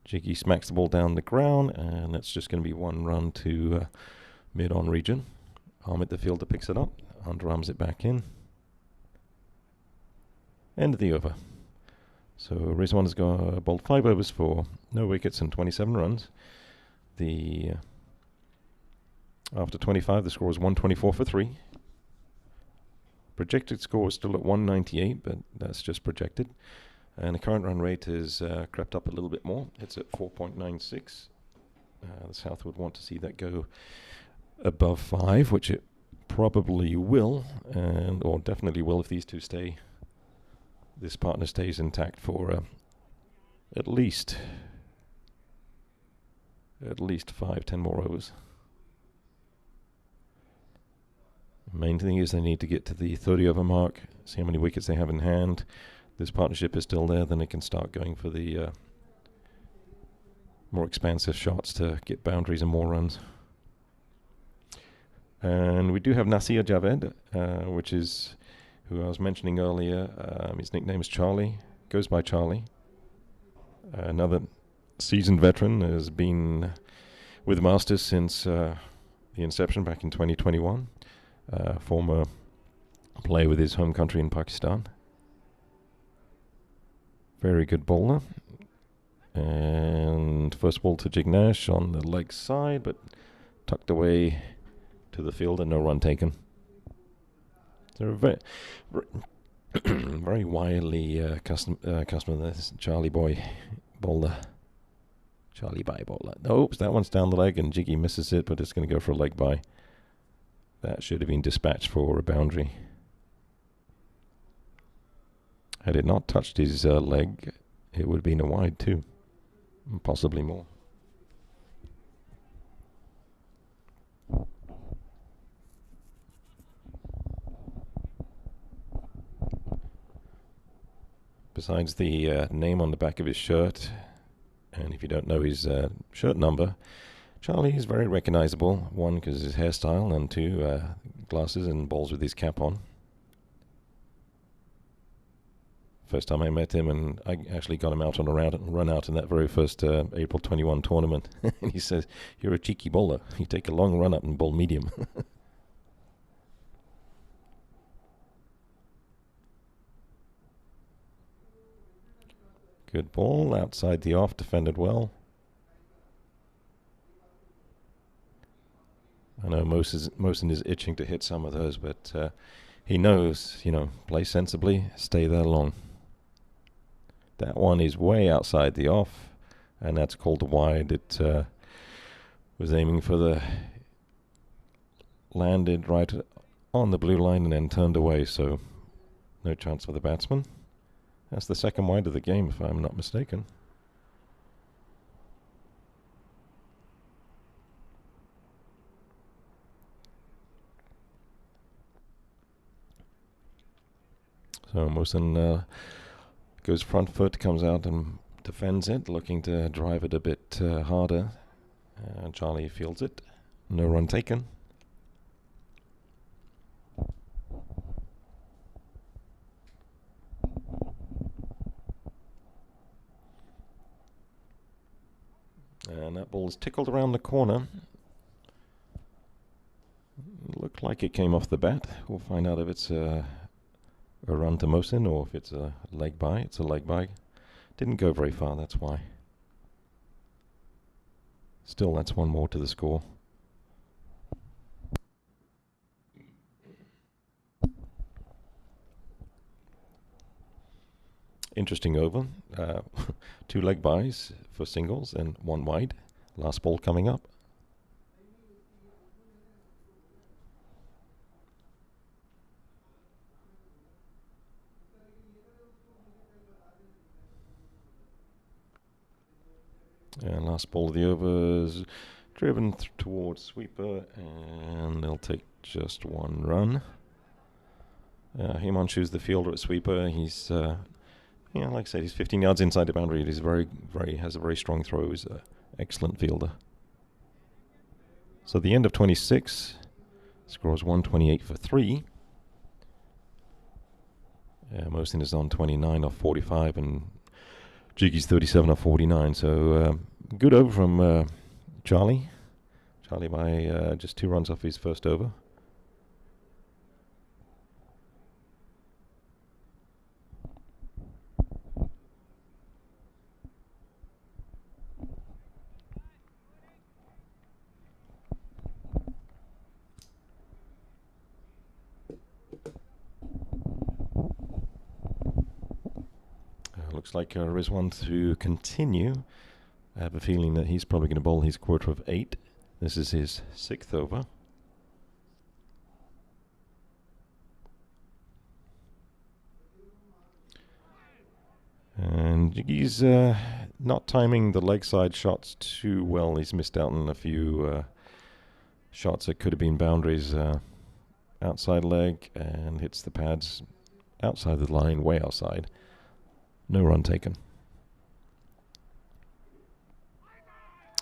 Jiggy smacks the ball down the ground, and it's just going to be 1 run to mid-on region. Ahmed, the fielder, picks it up, underarms it back in. End of the over. So Rizwan has bowled 5 overs for no wickets and 27 runs. After 25, the score was 124 for 3. Projected score is still at 198, but that's just projected. And the current run rate is crept up a little bit more. It's at 4.96. The South would want to see that go above 5, which it probably will, or definitely will if these two stay. This partner stays intact for at least 5-10 more overs. Main thing is they need to get to the 30 over mark, see how many wickets they have in hand. This partnership is still there, then they can start going for the more expansive shots to get boundaries and more runs. And we do have Nasir Javed, which is who I was mentioning earlier. His nickname is Charlie, goes by Charlie. Another seasoned veteran, has been with the Masters since the inception back in 2021. Former player with his home country in Pakistan. Very good bowler. And first ball to Jignash on the leg side, but tucked away to the fielder, no run taken. They're a very, very wily customer. This Charlie Boy bowler. Charlie Boy bowler. Oops, that one's down the leg, and Jiggy misses it, but it's going to go for a leg bye. That should have been dispatched for a boundary. Had it not touched his leg, it would have been a wide too, possibly more. besides the name on the back of his shirt, and if you don't know his shirt number, Charlie is very recognizable. One, because his hairstyle, and two, glasses and balls with his cap on. First time I met him, and I actually got him out on a run out in that very first April 21 tournament. And he says, "You're a cheeky bowler. You take a long run up and bowl medium." Good ball, outside the off, defended well. I know Mohsin is itching to hit some of those, but he knows, play sensibly, stay there long. That one is way outside the off, and that's called wide. It was aiming for the... landed right on the blue line and then turned away, so no chance for the batsman. That's the second wide of the game, if I'm not mistaken. So Mohsin goes front foot, comes out and defends it, looking to drive it a bit harder. Charlie fields it. No run taken. And that ball's tickled around the corner. Looked like it came off the bat. We'll find out if it's a run to Mohsin or if it's a leg by. It's a leg by. Didn't go very far, that's why. Still, that's one more to the score. Interesting over. 2 leg byes for singles and 1 wide. Last ball coming up. And last ball of the over is driven towards sweeper, and they'll take just 1 run. Himanshu's the fielder at sweeper. He's like I said, he's 15 yards inside the boundary. He's has a very strong throw. He's an excellent fielder. So the end of 26, scores 128 for 3. Mohsin is on 29 off 45, and Jiggy's 37 off 49. So good over from Charlie. Charlie by just 2 runs off his first over. Looks like Rizwan to continue. I have a feeling that he's probably going to bowl his quarter of 8. This is his 6th over. And Jiggy's not timing the leg side shots too well. He's missed out on a few shots that could have been boundaries. Outside leg, and hits the pads outside the line, way outside. No run taken.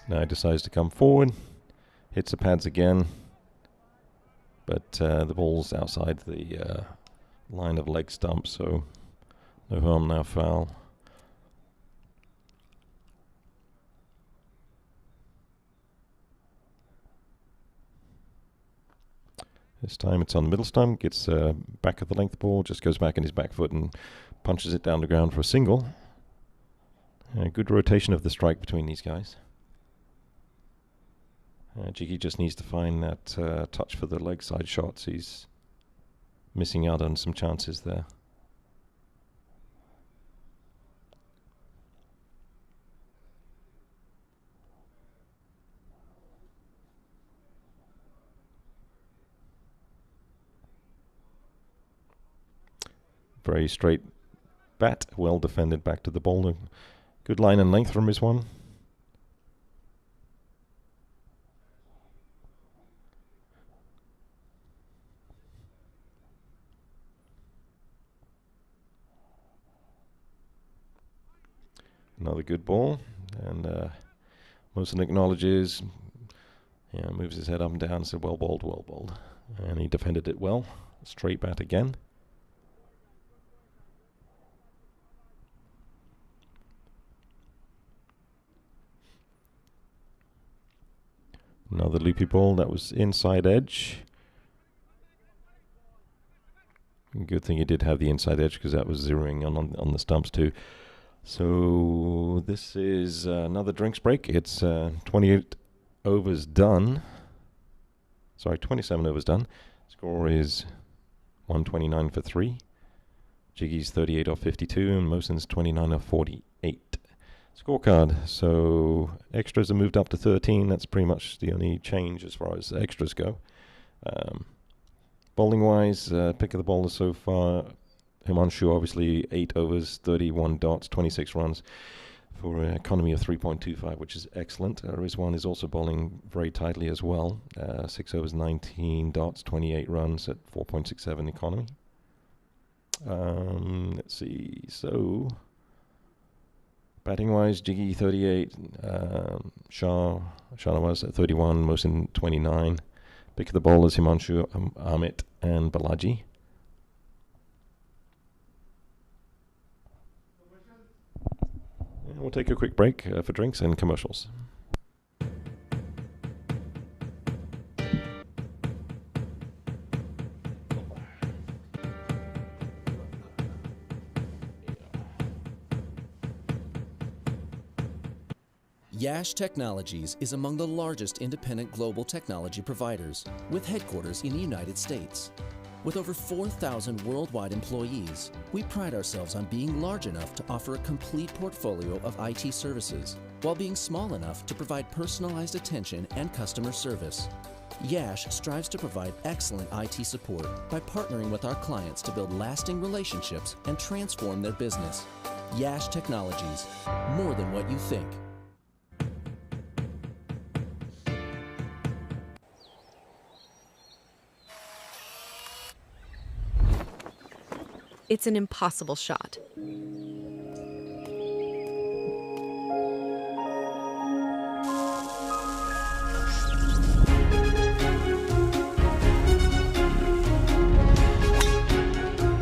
Now he decides to come forward, hits the pads again, but the ball's outside the line of leg stump, so no harm, no foul. This time it's on the middle stump, gets back of the length ball, just goes back in his back foot and punches it down the ground for a single. Good rotation of the strike between these guys. Jiggy just needs to find that touch for the leg side shots. He's missing out on some chances there. Very straight bat, well defended back to the bowler. Good line and length from this one. Another good ball. And Wilson acknowledges, moves his head up and down and said, well bowled, well bowled. And he defended it well. Straight bat again. Another loopy ball that was inside edge. Good thing he did have the inside edge because that was zeroing on the stumps too. So this is another drinks break. It's 28 overs done. Sorry, 27 overs done. Score is 129 for 3. Jiggy's 38 off 52 and Moson's 29 off 48. Scorecard. So extras are moved up to 13. That's pretty much the only change as far as extras go. Bowling wise, pick of the bowlers so far. Himanshu obviously 8 overs, 31 dots, 26 runs for an economy of 3.25, which is excellent. Rizwan is also bowling very tightly as well. 6 overs, 19 dots, 28 runs at 4.67 economy. Let's see. So batting wise, Jiggy 38, Shahnawaz at 31, Mohsin 29. Pick of the bowlers, Himanshu, Amit and Balaji. And we'll take a quick break for drinks and commercials. Yash Technologies is among the largest independent global technology providers, with headquarters in the United States. With over 4,000 worldwide employees, we pride ourselves on being large enough to offer a complete portfolio of IT services, while being small enough to provide personalized attention and customer service. Yash strives to provide excellent IT support by partnering with our clients to build lasting relationships and transform their business. Yash Technologies, more than what you think. It's an impossible shot.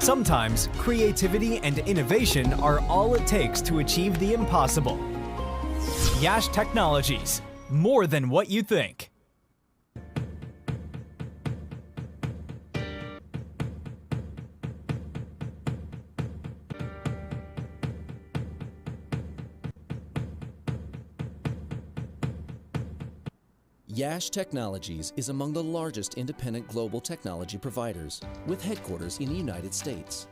Sometimes creativity and innovation are all it takes to achieve the impossible. Yash Technologies, more than what you think. Yash Technologies is among the largest independent global technology providers, with headquarters in the United States.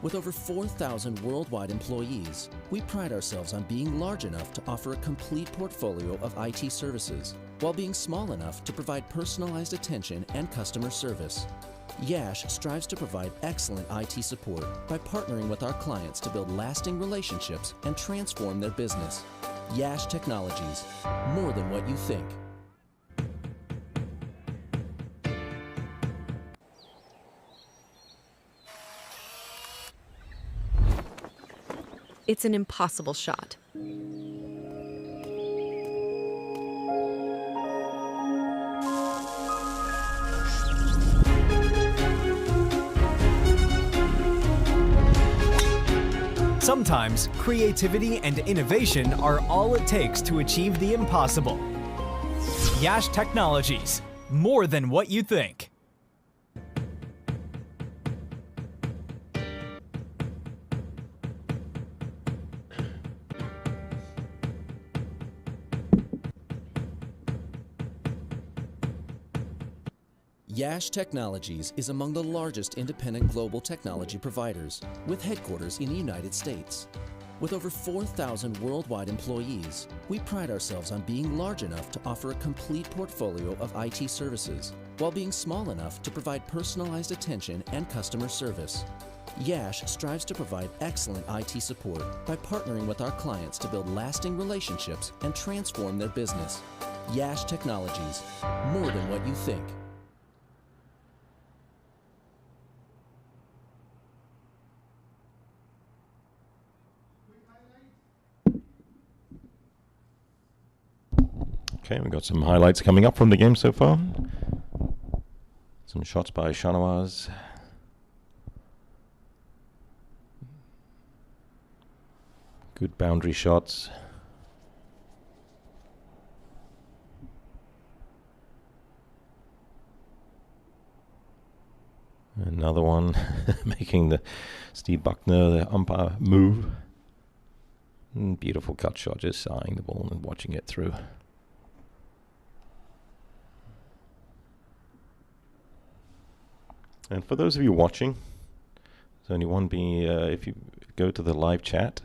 With over 4,000 worldwide employees, we pride ourselves on being large enough to offer a complete portfolio of IT services, while being small enough to provide personalized attention and customer service. Yash strives to provide excellent IT support by partnering with our clients to build lasting relationships and transform their business. Yash Technologies, more than what you think. It's an impossible shot. Sometimes creativity and innovation are all it takes to achieve the impossible. Yash Technologies, more than what you think. Yash Technologies is among the largest independent global technology providers, with headquarters in the United States. With over 4,000 worldwide employees, we pride ourselves on being large enough to offer a complete portfolio of IT services, while being small enough to provide personalized attention and customer service. Yash strives to provide excellent IT support by partnering with our clients to build lasting relationships and transform their business. Yash Technologies, more than what you think. Okay, we've got some highlights coming up from the game so far. Some shots by Shahnawaz. Good boundary shots. Another one making the Steve Buckner, the umpire, move. Beautiful cut shot, just eyeing the ball and watching it through. And for those of you watching, there's only one being, if you go to the live chat,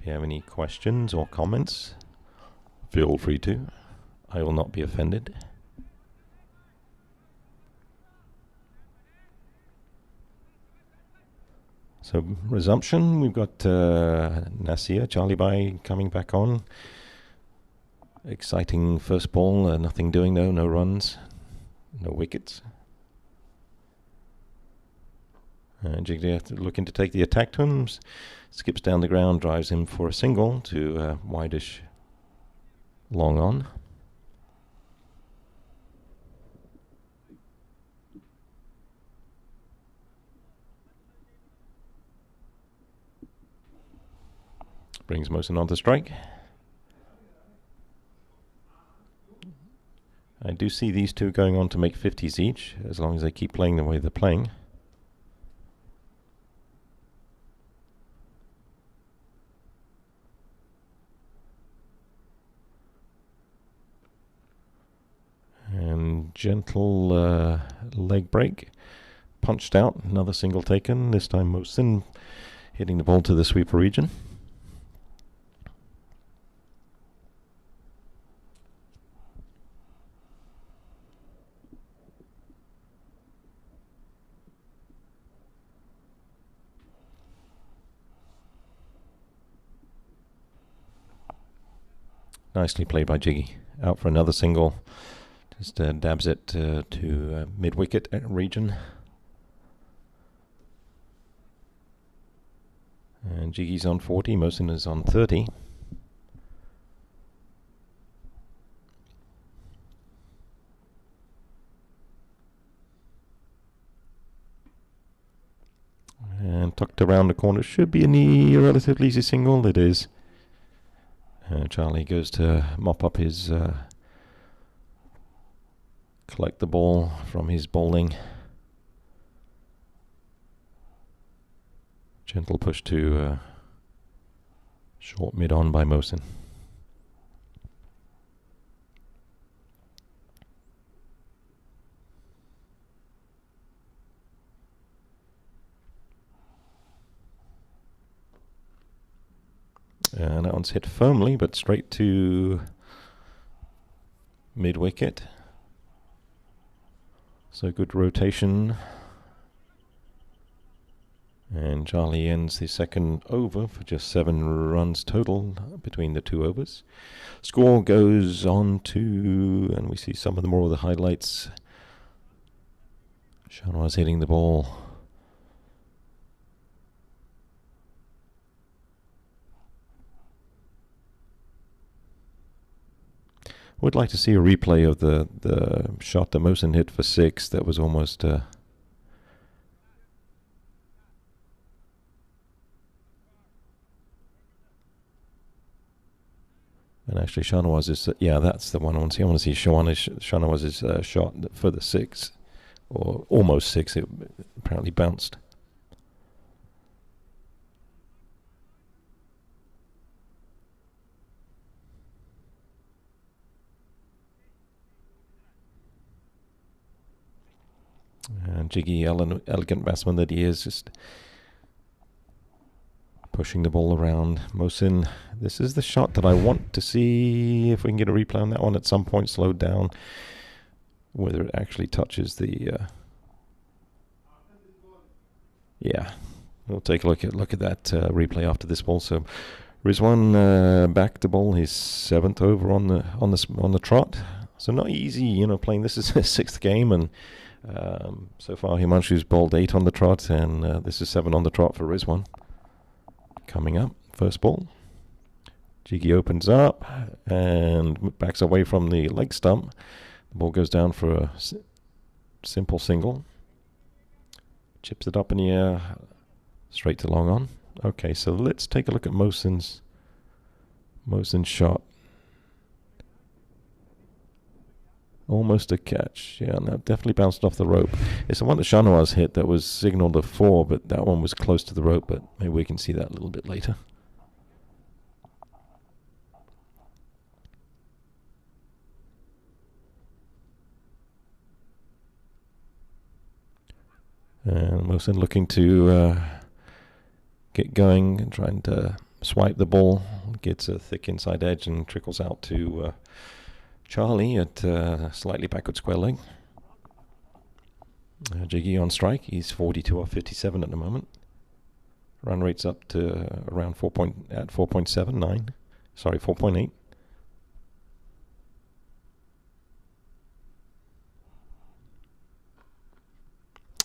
if you have any questions or comments, feel free to. I will not be offended. So resumption, we've got Nasir, Charlie Bai coming back on. Exciting first ball, nothing doing though, no runs, no wickets. Jiggy looking to take the attack to him, skips down the ground, drives him for a single to wideish long on. Brings Mohsin on the strike. I do see these two going on to make 50s each, as long as they keep playing the way they're playing. And gentle leg break. Punched out, another single taken, this time Mohsin hitting the ball to the sweeper region. Nicely played by Jiggy. Out for another single. Just dabs it to mid-wicket region. And Jiggy's on 40, Mohsin is on 30. And tucked around the corner. Should be a relatively easy single. It is. Charlie goes to mop up his, collect the ball from his bowling. Gentle push to short mid on by Mohsin. And that one's hit firmly, but straight to mid-wicket. So good rotation. And Charlie ends the second over for just 7 runs total between the 2 overs. Score goes on to, and we see some of the more of the highlights. Shahnawaz hitting the ball. Would like to see a replay of the shot that Mohsin hit for 6. That was almost and actually Shahnawaz is yeah, that's the one I want to see. I want to see Shahnawaz's shot for the 6 or almost 6. It apparently bounced. And Jiggy, elegant batsman that he is, just pushing the ball around. Mohsin, this is the shot that I want to see if we can get a replay on that one at some point, slowed down, whether it actually touches the... yeah, we'll take a look at that replay after this ball. So Rizwan back to bowl his 7th over on the trot. So not easy, playing. This is his 6th game, and so far Himanshu's bowled 8 on the trot, and this is 7 on the trot for Rizwan. Coming up, first ball. Jiggy opens up and backs away from the leg stump. The ball goes down for a simple single. Chips it up in the air, straight to long on. Okay, so let's take a look at Mohsin's shot. Almost a catch. Yeah, and that definitely bounced off the rope. It's the one that Shanawaz hit that was signaled a 4, but that one was close to the rope, but maybe we can see that a little bit later. And Mohsin looking to get going and trying to swipe the ball. Gets a thick inside edge and trickles out to Charlie at slightly backward square leg. Jiggy on strike. He's 42 off 57 at the moment. Run rate's up to around 4.79. Sorry, 4.8.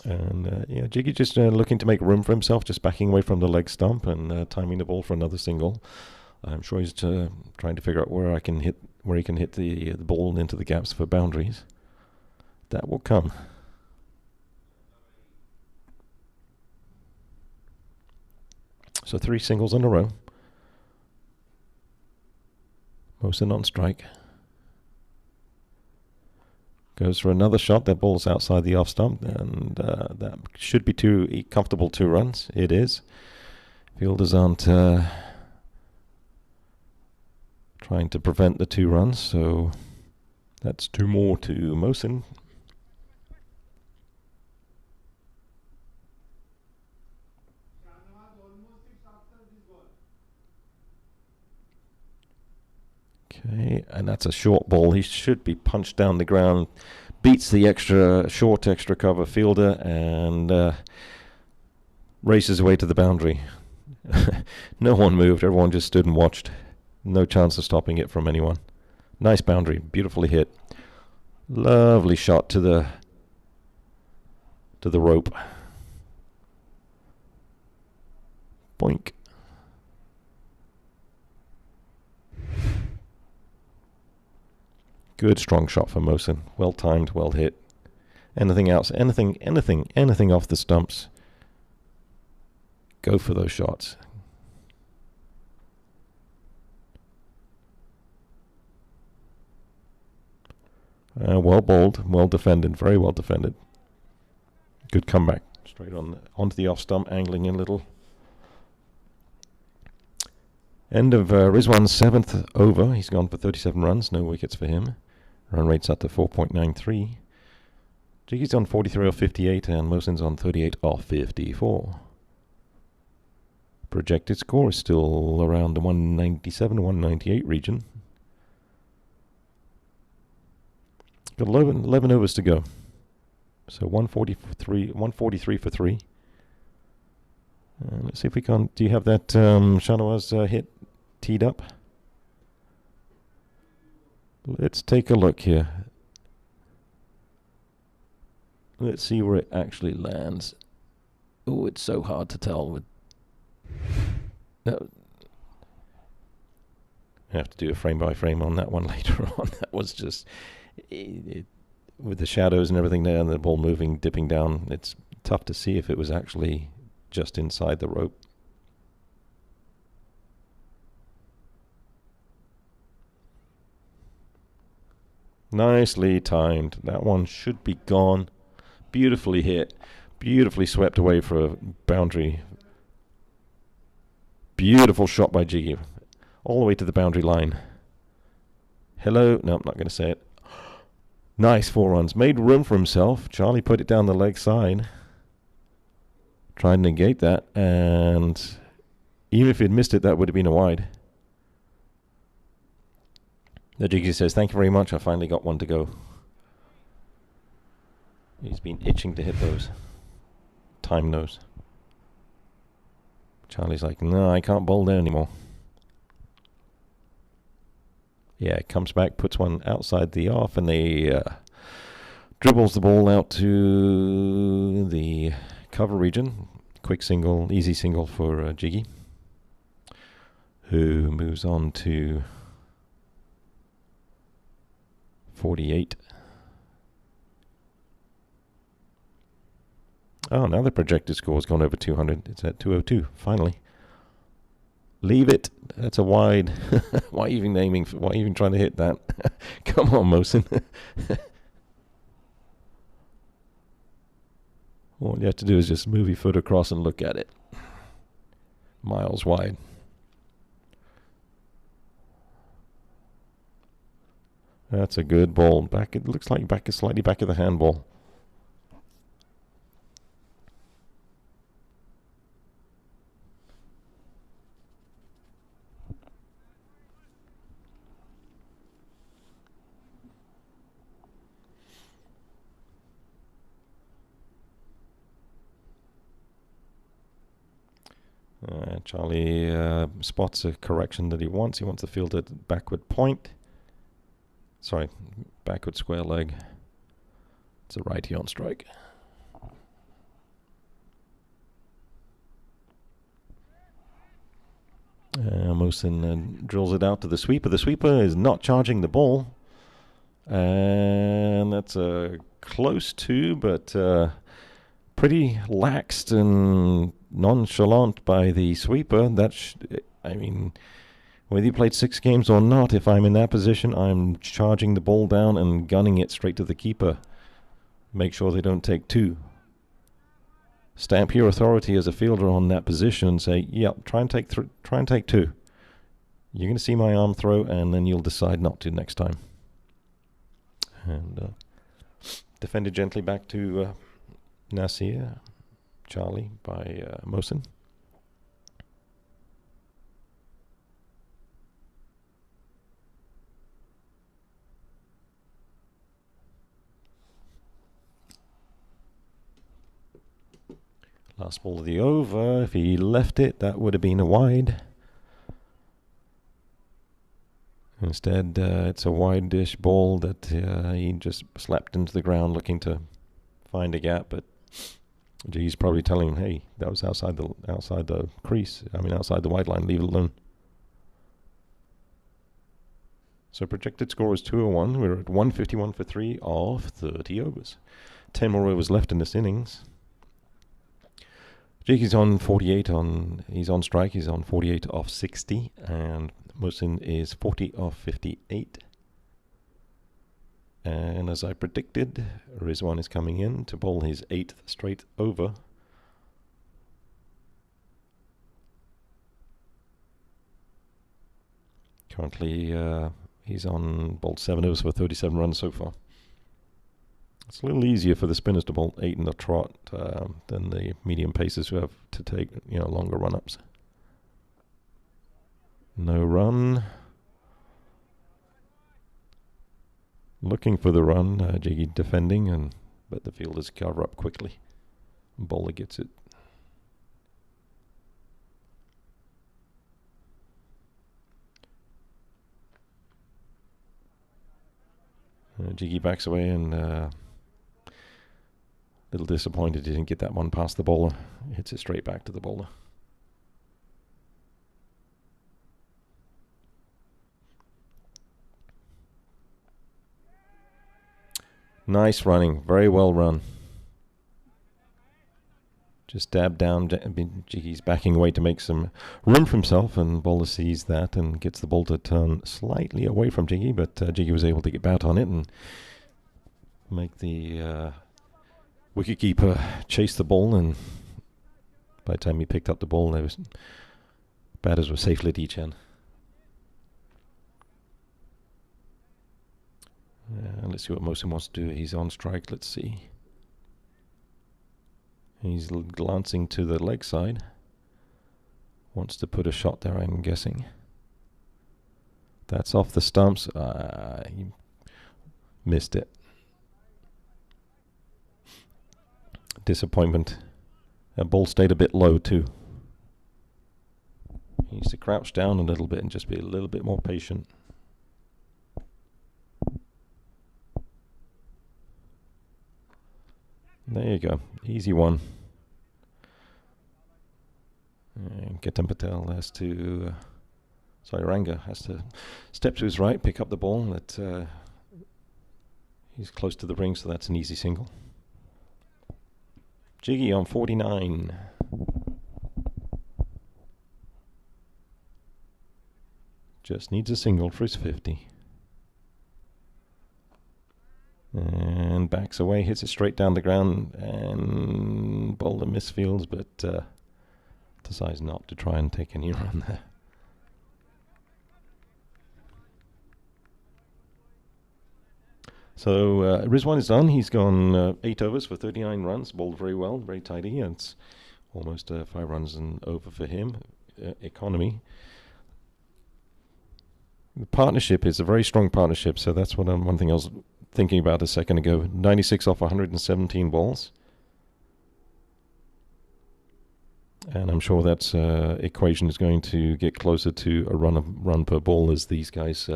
And Jiggy just looking to make room for himself, just backing away from the leg stump and timing the ball for another single. I'm sure he's trying to figure out where he can hit the ball into the gaps for boundaries. That will come. So 3 singles in a row. Mohsin on strike. Goes for another shot. That ball's outside the off stump, and that should be comfortable 2 runs. It is. Fielders aren't trying to prevent the 2 runs, so that's 2 more to Mohsin. Okay, and that's a short ball. He should be punched down the ground. Beats the short extra cover fielder and races away to the boundary. No one moved. Everyone just stood and watched. No chance of stopping it from anyone. Nice boundary. Beautifully hit. Lovely shot to the rope. Boink. Good strong shot for Mohsin. Well timed, well hit. Anything else? Anything off the stumps. Go for those shots. Well bowled, well defended, very well defended. Good comeback. Straight onto the off stump, angling in a little. End of Rizwan's 7th over. He's gone for 37 runs, no wickets for him. Run rate's up to 4.93. Jiggy's on 43 off 58 and Mohsin's on 38 off 54. Projected score is still around the 197, 198 region. Got 11 overs to go. So 143 for 3. Let's see if we can. Do you have that Shanawaz hit teed up? Let's take a look here. Let's see where it actually lands. Oh, it's so hard to tell. No. I have to do a frame by frame on that one later on. That was just with the shadows and everything there, and the ball moving, dipping down. It's tough to see if it was actually just inside the rope. Nicely timed. That one should be gone. Beautifully hit. Beautifully swept away for a boundary. Beautiful shot by Jiggy. All the way to the boundary line. Hello. No, I'm not going to say it. Nice 4 runs. Made room for himself. Charlie put it down the leg side. Tried to negate that. And even if he'd missed it, that would have been a wide. The Jiggy says, thank you very much. I finally got one to go. He's been itching to hit those. Time those. Charlie's like, no, I can't bowl there anymore. Yeah, comes back, puts one outside the off, and they dribbles the ball out to the cover region. Quick single, easy single for Jiggy, who moves on to 48. Oh, now the projected score has gone over 200. It's at 202, finally. Leave it. That's a wide. Why even aiming for, why even trying to hit that? Come on, Mosen. All you have to do is just move your foot across and look at it. Miles wide. That's a good ball. Back. It looks like back is slightly back of the handball. Charlie spots a correction that he wants. He wants the field at backward point. Sorry, backward square leg. It's a righty on strike. Mosen drills it out to the sweeper. The sweeper is not charging the ball. And that's a close to, but pretty laxed and nonchalant by the sweeper. I mean, whether you played 6 games or not, if I'm in that position, I'm charging the ball down and gunning it straight to the keeper. Make sure they don't take 2. Stamp your authority as a fielder on that position and say, yep, try and take 2. You're going to see my arm throw, and then you'll decide not to next time. And defended gently back to Nasir. Charlie by Mosen. Last ball of the over. If he left it, that would have been a wide. Instead, it's a wide-ish ball that he just slapped into the ground looking to find a gap, but he's probably telling him, hey, that was outside the crease. I mean, outside the white line. Leave it alone. So projected score is 201. We're at 151 for 3 of 30 overs. 10 more overs left in this innings. Jakey's on 48 he's on strike. He's on 48 off 60, and Mosen is 40 off 58. And as I predicted, Rizwan is coming in to bowl his 8th straight over. Currently, he's on bowled 7 overs for 37 runs so far. It's a little easier for the spinners to bowl 8 in the trot than the medium pacers who have to take longer run-ups. No run. Looking for the run, Jiggy defending, but the fielders cover up quickly. Bowler gets it. Jiggy backs away and a little disappointed he didn't get that one past the bowler. Hits it straight back to the bowler. Nice running, very well run. Just dabbed down. Jiggy's backing away to make some room for himself, and bowler sees that and gets the ball to turn slightly away from Jiggy, but Jiggy was able to get bat on it and make the wicketkeeper chase the ball, and by the time he picked up the ball, batters were safely at each end. Let's see what Mosen wants to do. He's on strike. Let's see. He's glancing to the leg side. Wants to put a shot there, I'm guessing. That's off the stumps. He missed it. Disappointment. That ball stayed a bit low too. He needs to crouch down a little bit and just be a little bit more patient. There you go. Easy one. And Ketan Patel has to So Iranga has to step to his right, pick up the ball. That he's close to the ring, so that's an easy single. Jiggy on 49. Just needs a single for his 50. And backs away, hits it straight down the ground, and bowler misfields, but decides not to try and take any run there. So Rizwan is done. He's gone 8 overs for 39 runs, bowled very well, very tidy. And it's almost 5 runs and over for him. Economy. The partnership is a very strong partnership, so that's what one thing I was thinking about a second ago. 96 off 117 balls. And I'm sure that equation is going to get closer to a run per ball as these guys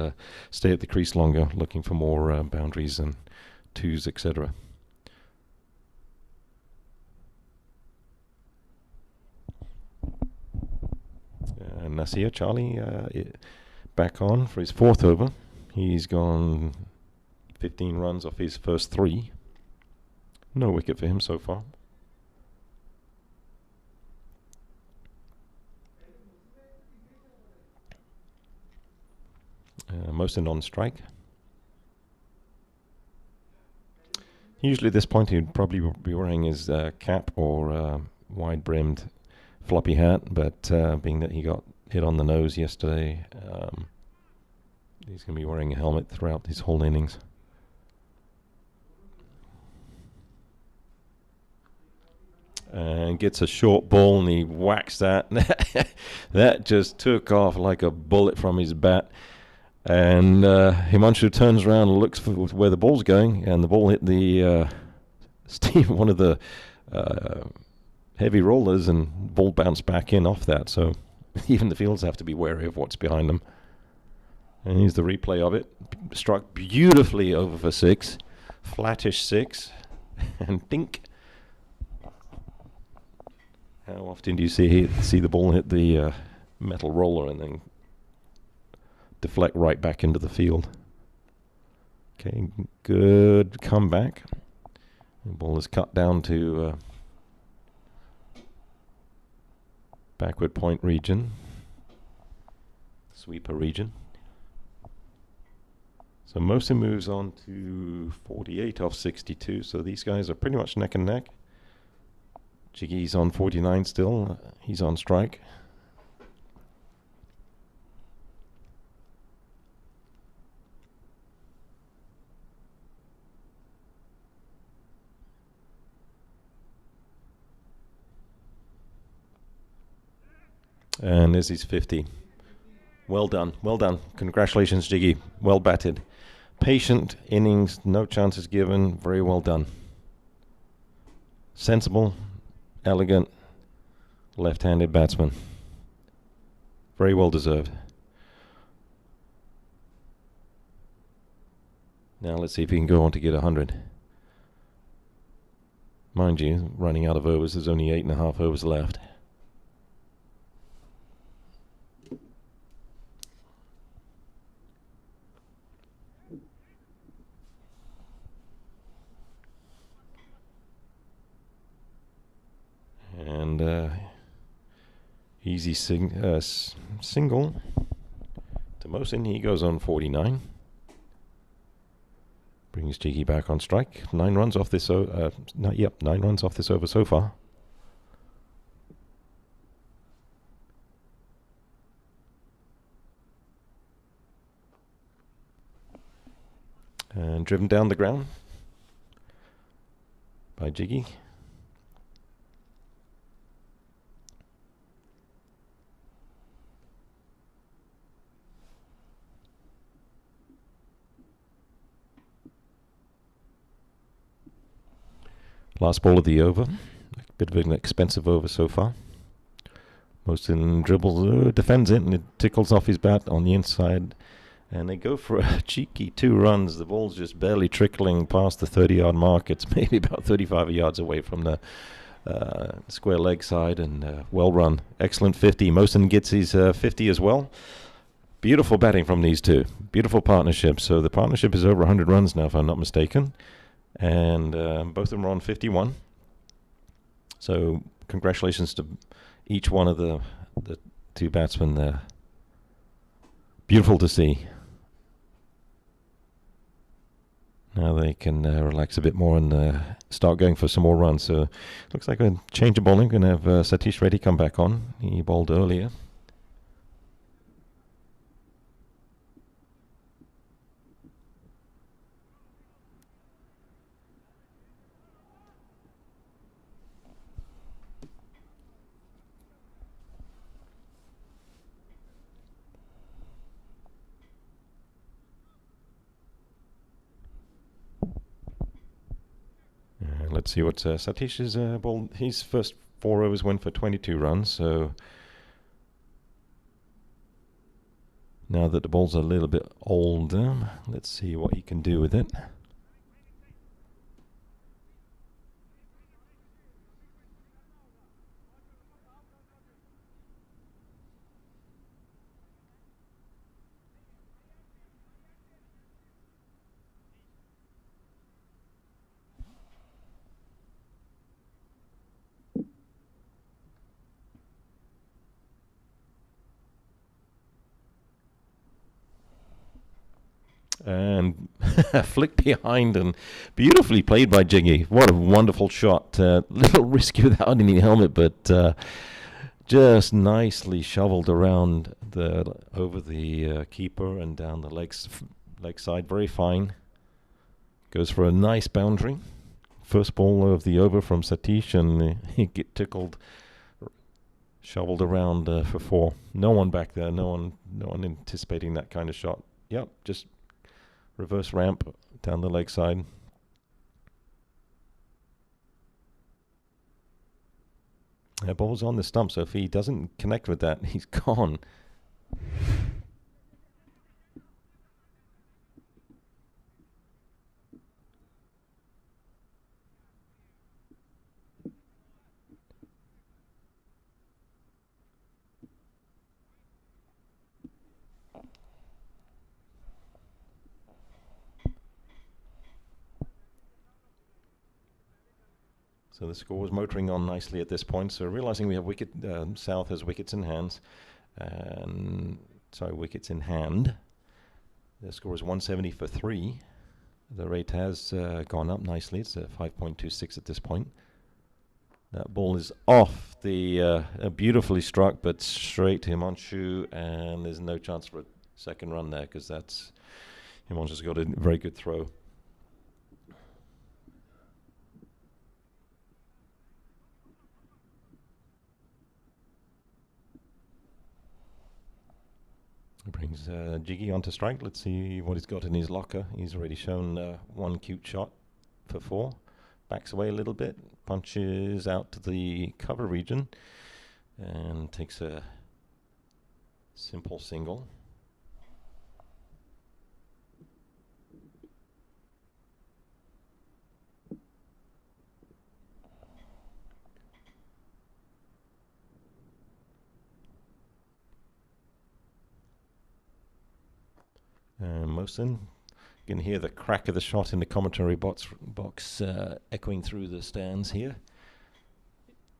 stay at the crease longer, looking for more boundaries and twos, etc. Nasir Charlie back on for his 4th over. He's gone 15 runs off his first 3. No wicket for him so far. Mohsin on strike. Usually at this point he'd probably be wearing his cap or wide-brimmed floppy hat, but being that he got hit on the nose yesterday, he's going to be wearing a helmet throughout his whole innings. And gets a short ball and he whacks that. That just took off like a bullet from his bat. And Himanshu turns around and looks for where the ball's going, and the ball hit the one of the heavy rollers, and ball bounced back in off that. So even the fields have to be wary of what's behind them. And here's the replay of it. Struck beautifully over for 6, flattish 6, and dink. How often do you see the ball hit the metal roller and then deflect right back into the field? Okay, good comeback. The ball is cut down to backward point region, sweeper region. So Mohsin moves on to 48 off 62. So these guys are pretty much neck and neck. Jiggy's on 49 still. He's on strike. And this is 50. Well done, well done. Congratulations, Jiggy. Well batted. Patient innings, no chances given. Very well done. Sensible, elegant, left-handed batsman. Very well deserved. Now let's see if he can go on to get 100. Mind you, running out of overs, there's only 8.5 overs left. And easy single to Mohsin. He goes on 49. Brings Jiggy back on strike. 9 runs off this 9 runs off this over so far. And driven down the ground by Jiggy. Last ball of the over. A bit of an expensive over so far. Mohsin dribbles, defends it, and it tickles off his bat on the inside. And they go for a cheeky 2 runs. The ball's just barely trickling past the 30-yard mark. It's maybe about 35 yards away from the square leg side. And well run. Excellent 50. Mohsin gets his 50 as well. Beautiful batting from these two. Beautiful partnership. So the partnership is over 100 runs now, if I'm not mistaken. And both of them are on 51. So congratulations to each one of the two batsmen there. Beautiful to see. Now they can relax a bit more and start going for some more runs. So looks like a change of bowling. Going to have Satish Reddy come back on. He bowled earlier. Let's see what Satish's ball. His first 4 overs went for 22 runs. So now that the ball's a little bit older, let's see what he can do with it. And flicked behind and beautifully played by Jiggy. What a wonderful shot. Little risky without any helmet, but just nicely shoveled around over the keeper and down the leg side. Very fine. Goes for a nice boundary. First ball of the over from Satish, and he get tickled. Shoveled around for 4. No one back there. No one anticipating that kind of shot. Yep, just reverse ramp down the leg side. The ball's on the stump, so if he doesn't connect with that, he's gone. So the score was motoring on nicely at this point. So realizing we have wicket, South has wickets in hands, wickets in hand. The score is 170 for 3. The rate has gone up nicely. It's 5.26 at this point. That ball is off the beautifully struck, but straight to Himanshu, and there's no chance for a second run there because that's Himanshu's got a very good throw. Brings Jiggy onto strike. Let's see what he's got in his locker. He's already shown one cute shot for 4. Backs away a little bit, punches out to the cover region, and takes a simple single. Mohsin, you can hear the crack of the shot in the commentary box echoing through the stands here,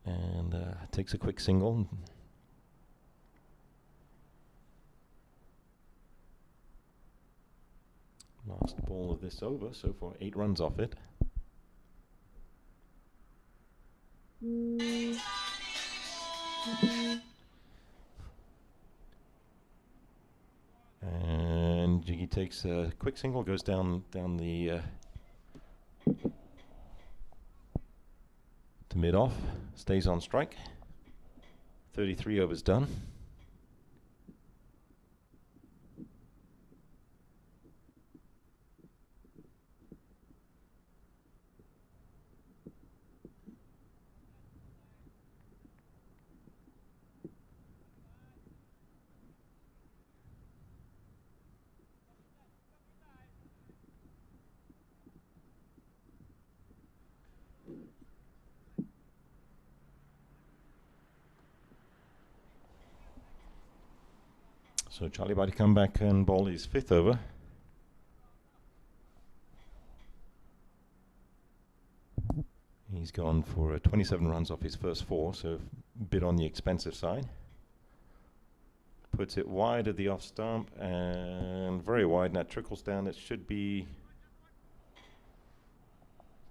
and takes a quick single. Last ball of this over, so far 8 runs off it. And Jiggy takes a quick single, goes down the to mid-off, stays on strike. 33 overs done. So Charlie about to come back and bowl his 5th over. He's gone for 27 runs off his first 4, so a bit on the expensive side. Puts it wide at the off stump and very wide, and that trickles down. It should be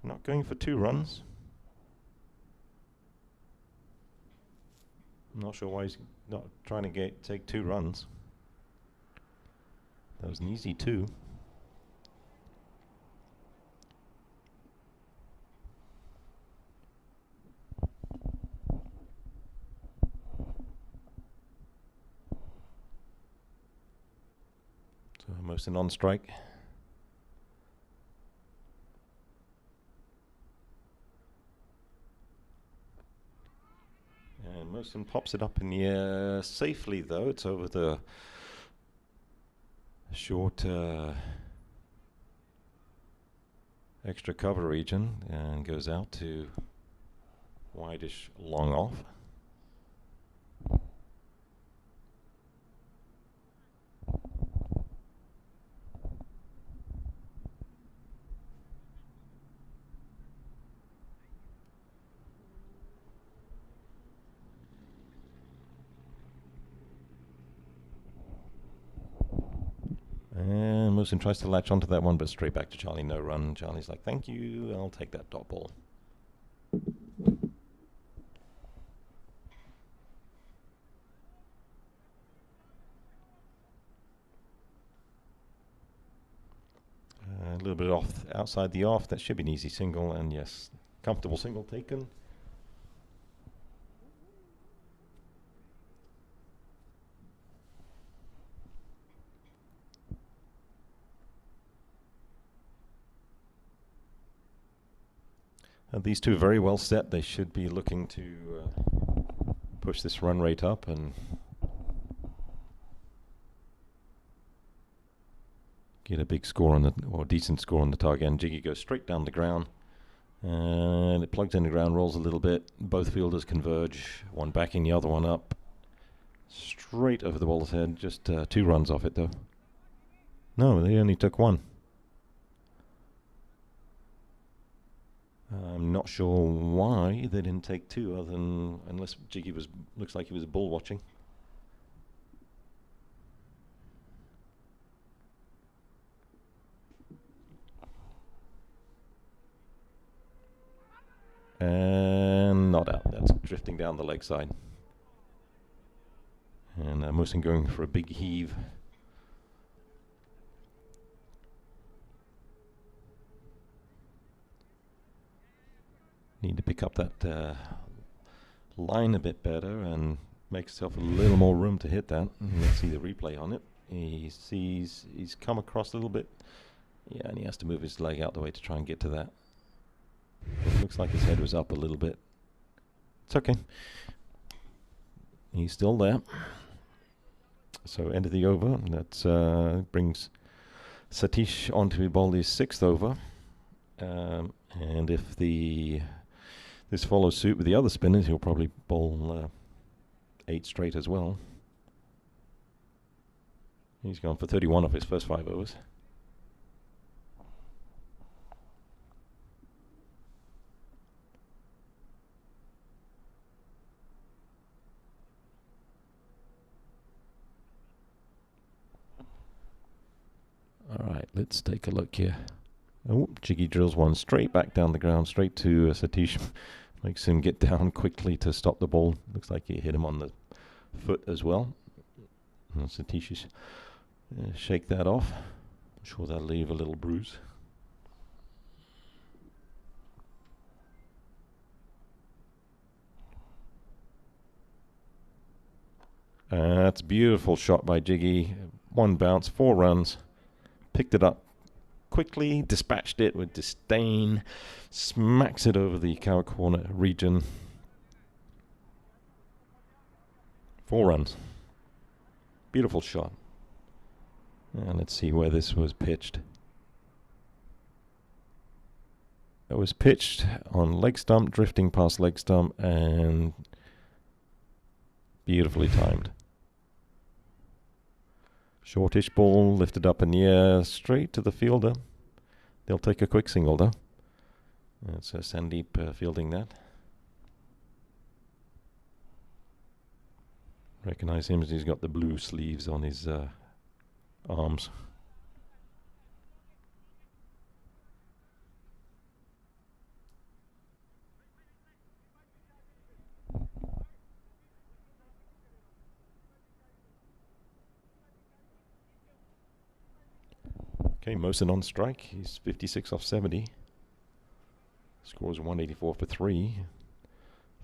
not going for 2 runs. I'm not sure why he's not trying to take 2 runs. That was an easy 2. So Mohsin on strike. And Mohsin pops it up in the air safely, though. It's over the short extra cover region and goes out to wideish long off. And Mohsin tries to latch onto that one, but straight back to Charlie, no run. Charlie's like, thank you, I'll take that dot ball. A little bit off, outside the off, that should be an easy single, and yes, comfortable single taken. These two are very well set. They should be looking to push this run rate up and get a big score on the, or decent score on the target. And Jiggy goes straight down the ground, and it plugs in the ground, rolls a little bit. Both fielders converge, one backing the other one up, straight over the bowler's head. Just 2 runs off it, though. No, they only took 1. I'm not sure why they didn't take 2, other than unless Jiggy looks like he was bull watching. And not out. That's drifting down the leg side. And Mohsin going for a big heave. Need to pick up that line a bit better and make himself a little more room to hit that. Let's see the replay on it. He sees he's come across a little bit. Yeah, and he has to move his leg out the way to try and get to that. It looks like his head was up a little bit. It's okay. He's still there. So end of the over. That brings Satish on to bowl his 6th over. And if this follows suit with the other spinners, he'll probably bowl 8 straight as well. He's gone for 31 off his first 5 overs. All right, let's take a look here. Oh, Jiggy drills one straight back down the ground, straight to Satish. Makes him get down quickly to stop the ball. Looks like he hit him on the foot as well. And Satish is shake that off. I'm sure that'll leave a little bruise. That's a beautiful shot by Jiggy. 1 bounce, 4 runs. Picked it up quickly, dispatched it with disdain, smacks it over the cow corner region. 4 runs. Beautiful shot. And let's see where this was pitched. It was pitched on leg stump, drifting past leg stump, and beautifully timed. Shortish ball lifted up in the air, straight to the fielder. They'll take a quick single though. It's Sandeep fielding that. Recognize him as he's got the blue sleeves on his arms. Okay, Mohsin on strike. He's 56 off 70. Scores 184 for 3.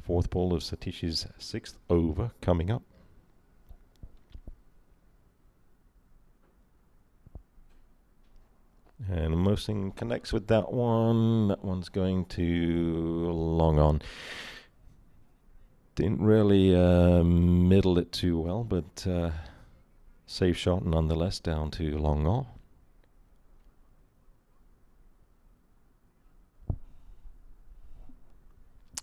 Fourth ball of Satish's 6th over coming up. And Mohsin connects with that one. That one's going to long on. Didn't really middle it too well, but safe shot nonetheless down to long on.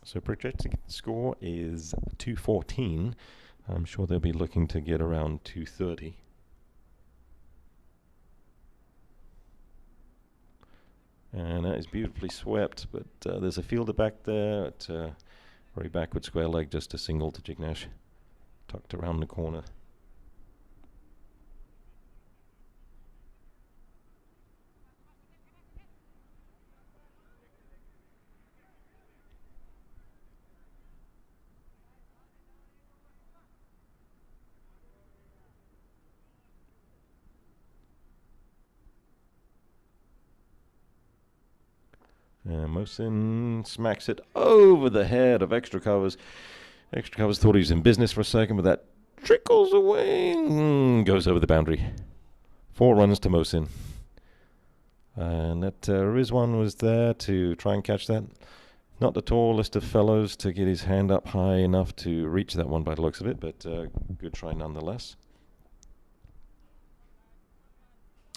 So projected score is 214. I'm sure they'll be looking to get around 230. And that is beautifully swept, but there's a fielder back there at very backward square leg, just a single to Jignesh, tucked around the corner. And Mohsin smacks it over the head of Extra Covers. Extra Covers thought he was in business for a second, but that trickles away, goes over the boundary. 4 runs to Mohsin. And that Rizwan was there to try and catch that. Not the tallest of fellows to get his hand up high enough to reach that one by the looks of it, but good try nonetheless.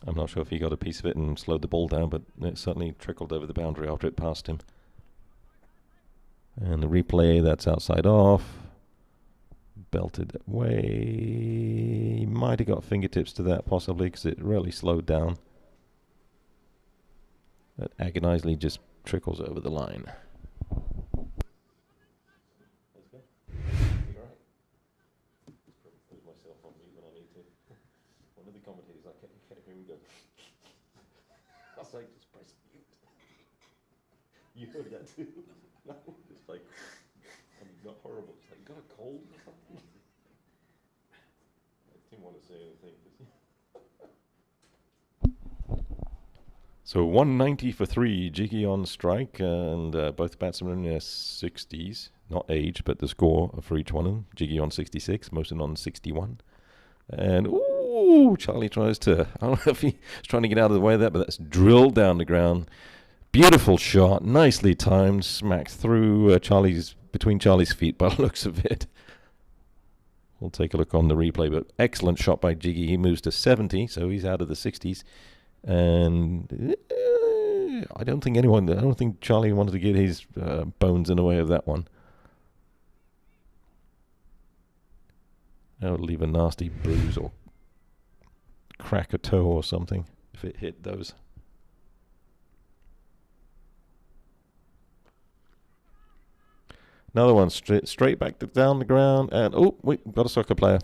I'm not sure if he got a piece of it and slowed the ball down, but it certainly trickled over the boundary after it passed him. And the replay, that's outside off. Belted away. Might have got fingertips to that possibly because it really slowed down. That agonizingly just trickles over the line. It's like, just press mute. You heard that too? No, it's like, I mean, not horrible. It's like, you got a cold or something? I didn't want to say anything. So 190 for 3, Jiggy on strike, and both batsmen in their 60s. Not age, but the score for each one of them. Jiggy on 66, Mohsin on 61. And, ooh, Charlie tries to, I don't know if he's trying to get out of the way of that, but that's drilled down the ground. Beautiful shot, nicely timed, smacked through between Charlie's feet by the looks of it. We'll take a look on the replay, but excellent shot by Jiggy. He moves to 70, so he's out of the 60s. And I don't think Charlie wanted to get his bones in the way of that one. That would leave a nasty bruise or crack a toe or something if it hit those. Another one straight back down the ground, and oh, we got a soccer player.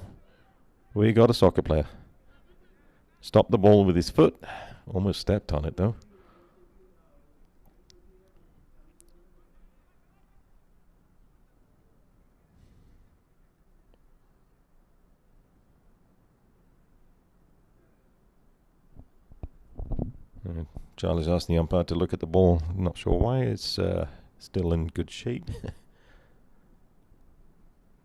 We got a soccer player. Stopped the ball with his foot. Almost stepped on it though. Charlie's asked the umpire to look at the ball. Not sure why. It's still in good shape.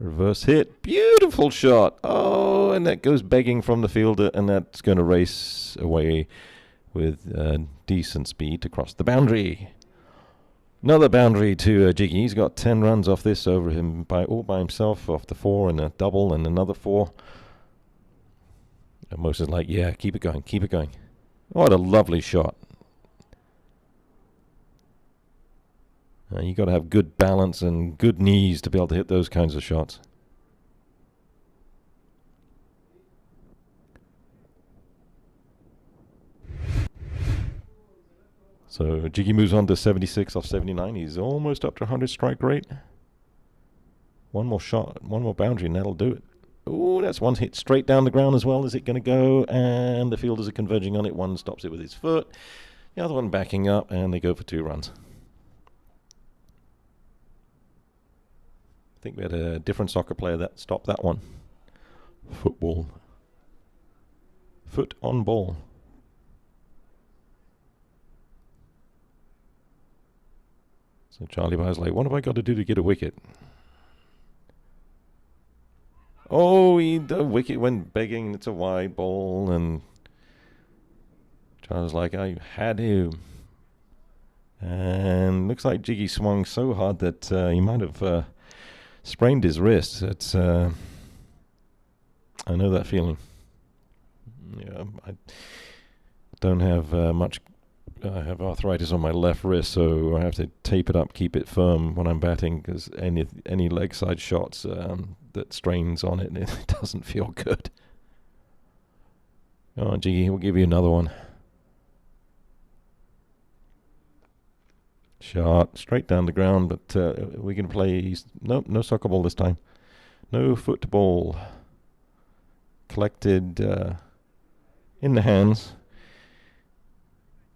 Reverse hit. Beautiful shot. Oh, and that goes begging from the fielder, and that's going to race away with decent speed to cross the boundary. Another boundary to Jiggy. He's got 10 runs off this over him all by himself, off the 4 and a double and another 4. And Mohsin's like, yeah, keep it going, keep it going. What a lovely shot. You got to have good balance and good knees to be able to hit those kinds of shots. So Jiggy moves on to 76 off 79. He's almost up to 100 strike rate. One more shot, one more boundary, and that'll do it. Oh, that's one hit straight down the ground as well. Is it going to go? And the fielders are converging on it. One stops it with his foot. The other one backing up, and they go for 2 runs. I think we had a different soccer player that stopped that one. Football. Foot on ball. So Charlie Byers like, what have I got to do to get a wicket? Oh, the wicket went begging. It's a wide ball, and Charles like, I had him. And looks like Jiggy swung so hard that he might have sprained his wrist. It's I know that feeling. Yeah, I don't have much. I have arthritis on my left wrist, so I have to tape it up, keep it firm when I'm batting, because any leg side shots that strains on it, it doesn't feel good. Come on, Jiggy, we'll give you another one. Shot straight down the ground, but we're going to play. No soccer ball this time. No football. Collected in the hands.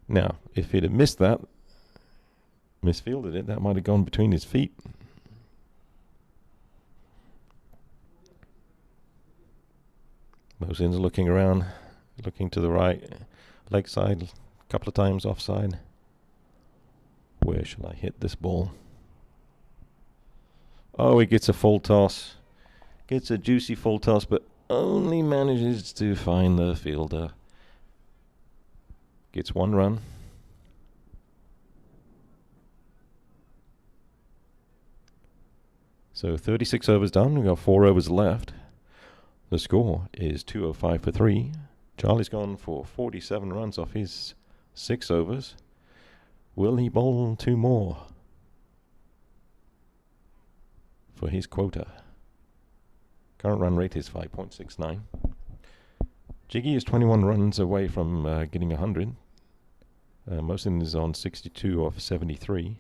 Now, if he'd have missed that, misfielded it, that might have gone between his feet. Mosin's looking around, looking to the right, leg side, a couple of times offside. Where shall I hit this ball? Oh, he gets a full toss. Gets a juicy full toss, but only manages to find the fielder. Gets 1 run. So 36 overs done. We've got 4 overs left. The score is 205 for 3. Charlie's gone for 47 runs off his 6 overs. Will he bowl 2 more for his quota? Current run rate is 5.69. Jiggy is 21 runs away from getting 100. Mosin is on 62 off 73.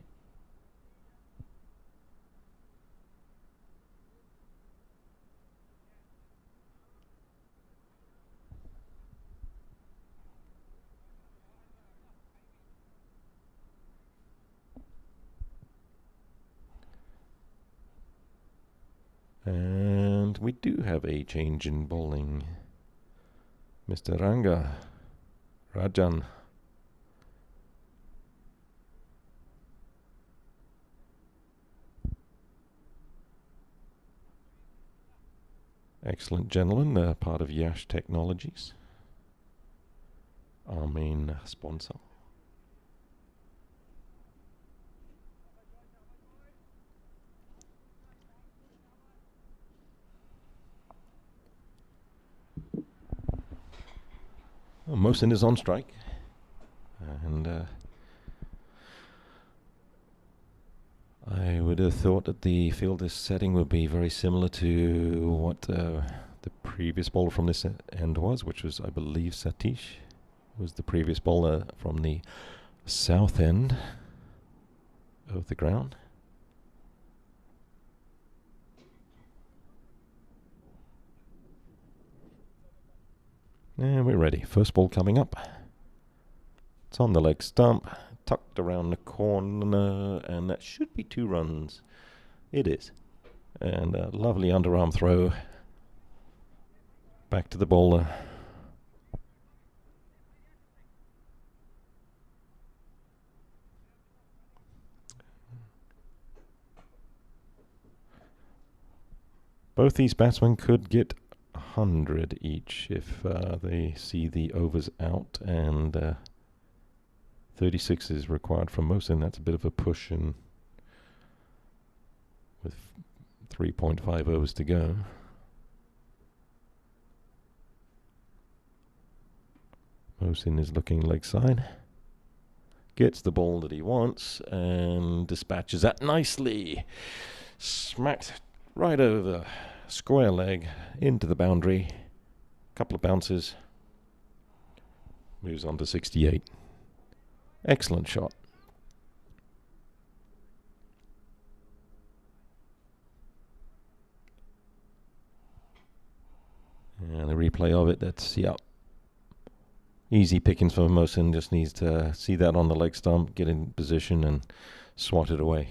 And we do have a change in bowling. Mr. Ranga Rajan. Excellent gentleman, part of Yash Technologies, our main sponsor. Mosin is on strike, and I would have thought that the fielder's setting would be very similar to what the previous bowler from this end was, which was, I believe, Satish was the previous bowler from the south end of the ground. And we're ready. First ball coming up. It's on the leg stump, tucked around the corner, and that should be 2 runs. It is. And a lovely underarm throw back to the bowler. Both these batsmen could get 100 each if they see the overs out, and 36 is required from Mosin. That's a bit of a push, and with 3.5 overs to go. Mosin is looking leg side, gets the ball that he wants and dispatches that nicely. Smacked right over the square leg into the boundary. Couple of bounces. Moves on to 68. Excellent shot. And a replay of it, that's, yeah. Easy pickings for Mohsin, just needs to see that on the leg stump, get in position and swat it away.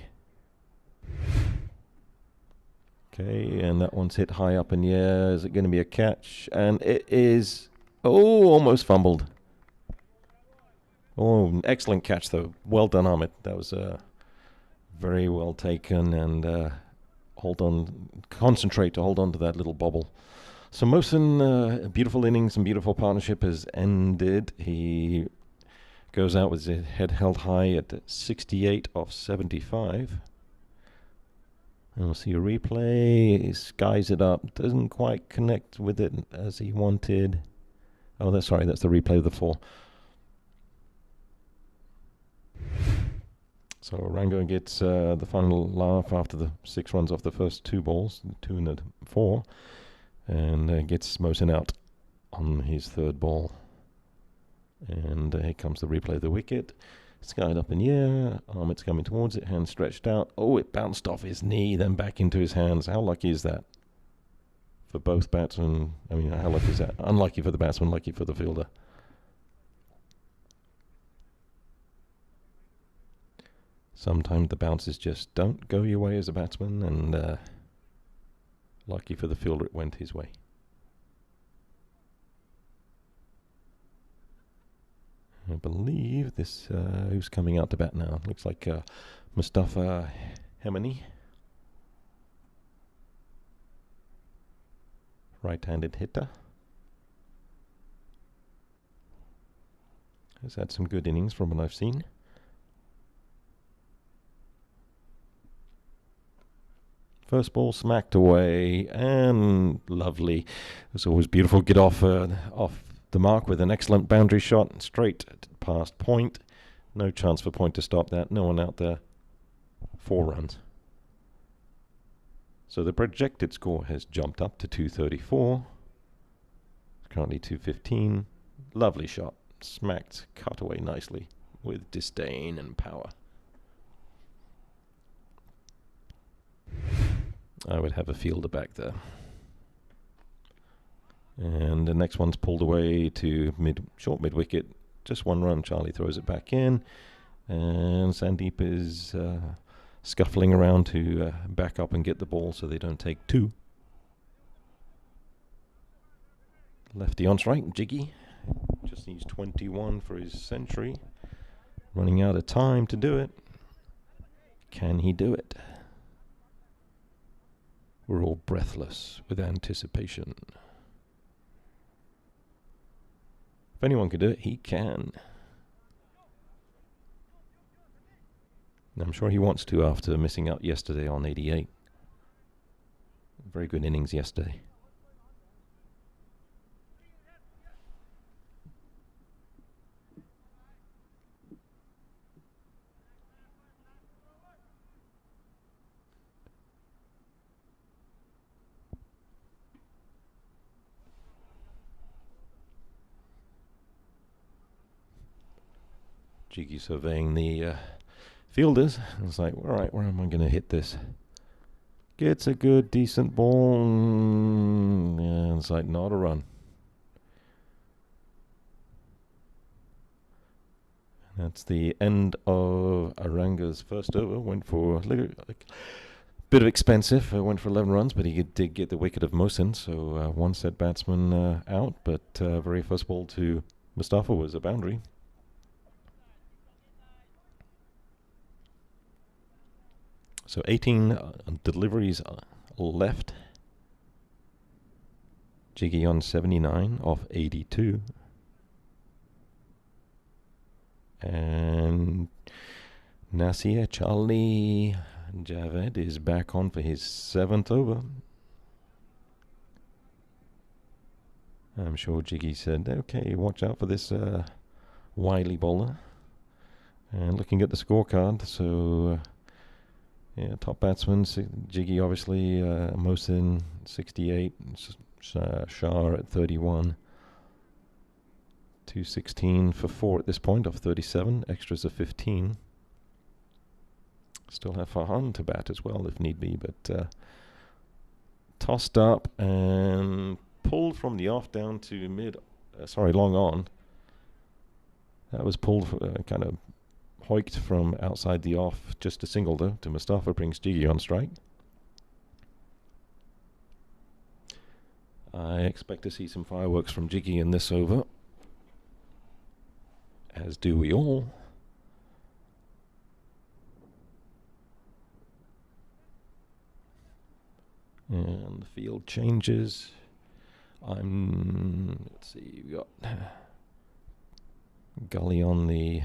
Okay, and that one's hit high up in the air. Is it going to be a catch? And it is. Oh, almost fumbled. Oh, an excellent catch though. Well done, Ahmed. That was very well taken, and hold on, concentrate to hold on to that little bobble. So Mohsin, beautiful innings and beautiful partnership has ended. He goes out with his head held high at 68 off 75. And we'll see a replay. He skies it up. Doesn't quite connect with it as he wanted. Oh, that's sorry. That's the replay of the 4. So Rango gets the final laugh after the 6 runs off the first 2 balls, 2 and 4, and gets Mohsin out on his 3rd ball. And here comes the replay of the wicket. Skied up in the air. Ahmed's coming towards it. Hand stretched out. Oh, it bounced off his knee, then back into his hands. How lucky is that? For both batsmen. I mean, how lucky is that? Unlucky for the batsman, lucky for the fielder. Sometimes the bounces just don't go your way as a batsman, and lucky for the fielder it went his way. I believe this, who's coming out to bat now? Looks like Mustafa Hemani. Right-handed hitter. Has had some good innings from what I've seen. First ball smacked away, and lovely. It's always beautiful. Get off the mark with an excellent boundary shot, straight past point. No chance for point to stop that. No one out there. 4 runs. So the projected score has jumped up to 234. It's currently 215. Lovely shot. Smacked, cut away nicely with disdain and power. I would have a fielder back there. And the next one's pulled away to short mid wicket. Just 1 run. Charlie throws it back in, and Sandeep is scuffling around to back up and get the ball so they don't take 2. Lefty on strike. Jiggy just needs 21 for his century. Running out of time to do it. Can he do it? We're all breathless with anticipation. If anyone can do it, he can. And I'm sure he wants to after missing out yesterday on 88. Very good innings yesterday. Jiggy surveying the fielders. It's like, all right, where am I going to hit this? Gets a good, decent ball. And it's like, not a run. That's the end of Aranga's first over. Went for a bit of expensive. Went for 11 runs, but he did get the wicket of Mohsin. So 1 set batsman out. But very first ball to Mustafa was a boundary. So 18 deliveries left. Jiggy on 79 off 82. And Nasir Charlie Javed is back on for his 7th over. I'm sure Jiggy said, okay, watch out for this wily bowler. And looking at the scorecard, so yeah, top batsman, Jiggy obviously, Mohsin 68, Shah at 31. 216 for 4 at this point off 37. Extras of 15. Still have Farhan to bat as well if need be, but tossed up and pulled from the off down to long on. That was pulled, kind of hoiked from outside the off, just a single though, to Mustafa, brings Jiggy on strike. I expect to see some fireworks from Jiggy in this over, as do we all. And the field changes. Let's see, we got Gully on the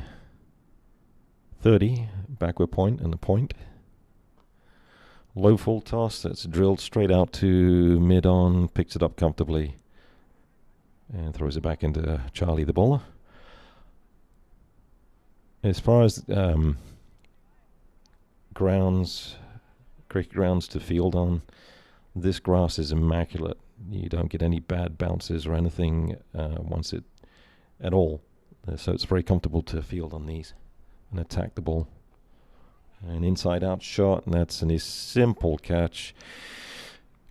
30, backward point and the point. Low full toss that's drilled straight out to mid on, picks it up comfortably and throws it back into Charlie the bowler. As far as cricket grounds to field on, this grass is immaculate. You don't get any bad bounces or anything at all. So it's very comfortable to field on these and attack the ball. An inside-out shot, and that's a simple catch.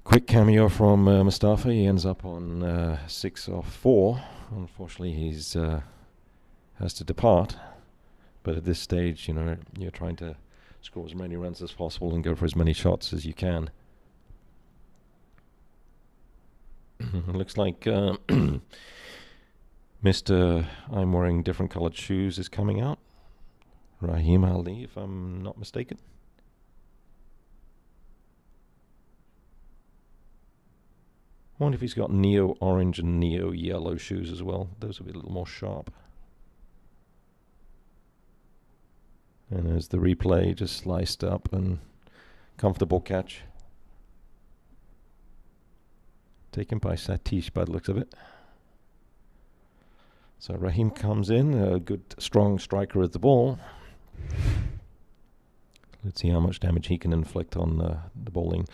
Quick cameo from Mustafa. He ends up on 6 off 4. Unfortunately, he's has to depart. But at this stage, you're trying to score as many runs as possible and go for as many shots as you can. It looks like Mr. I'm wearing different colored shoes is coming out. Rahim Ali, if I'm not mistaken. I wonder if he's got neo orange and neo yellow shoes as well. Those will be a little more sharp. And there's the replay, just sliced up and comfortable catch. Taken by Satish by the looks of it. So Rahim comes in, a good strong striker at the ball. Let's see how much damage he can inflict on the bowling.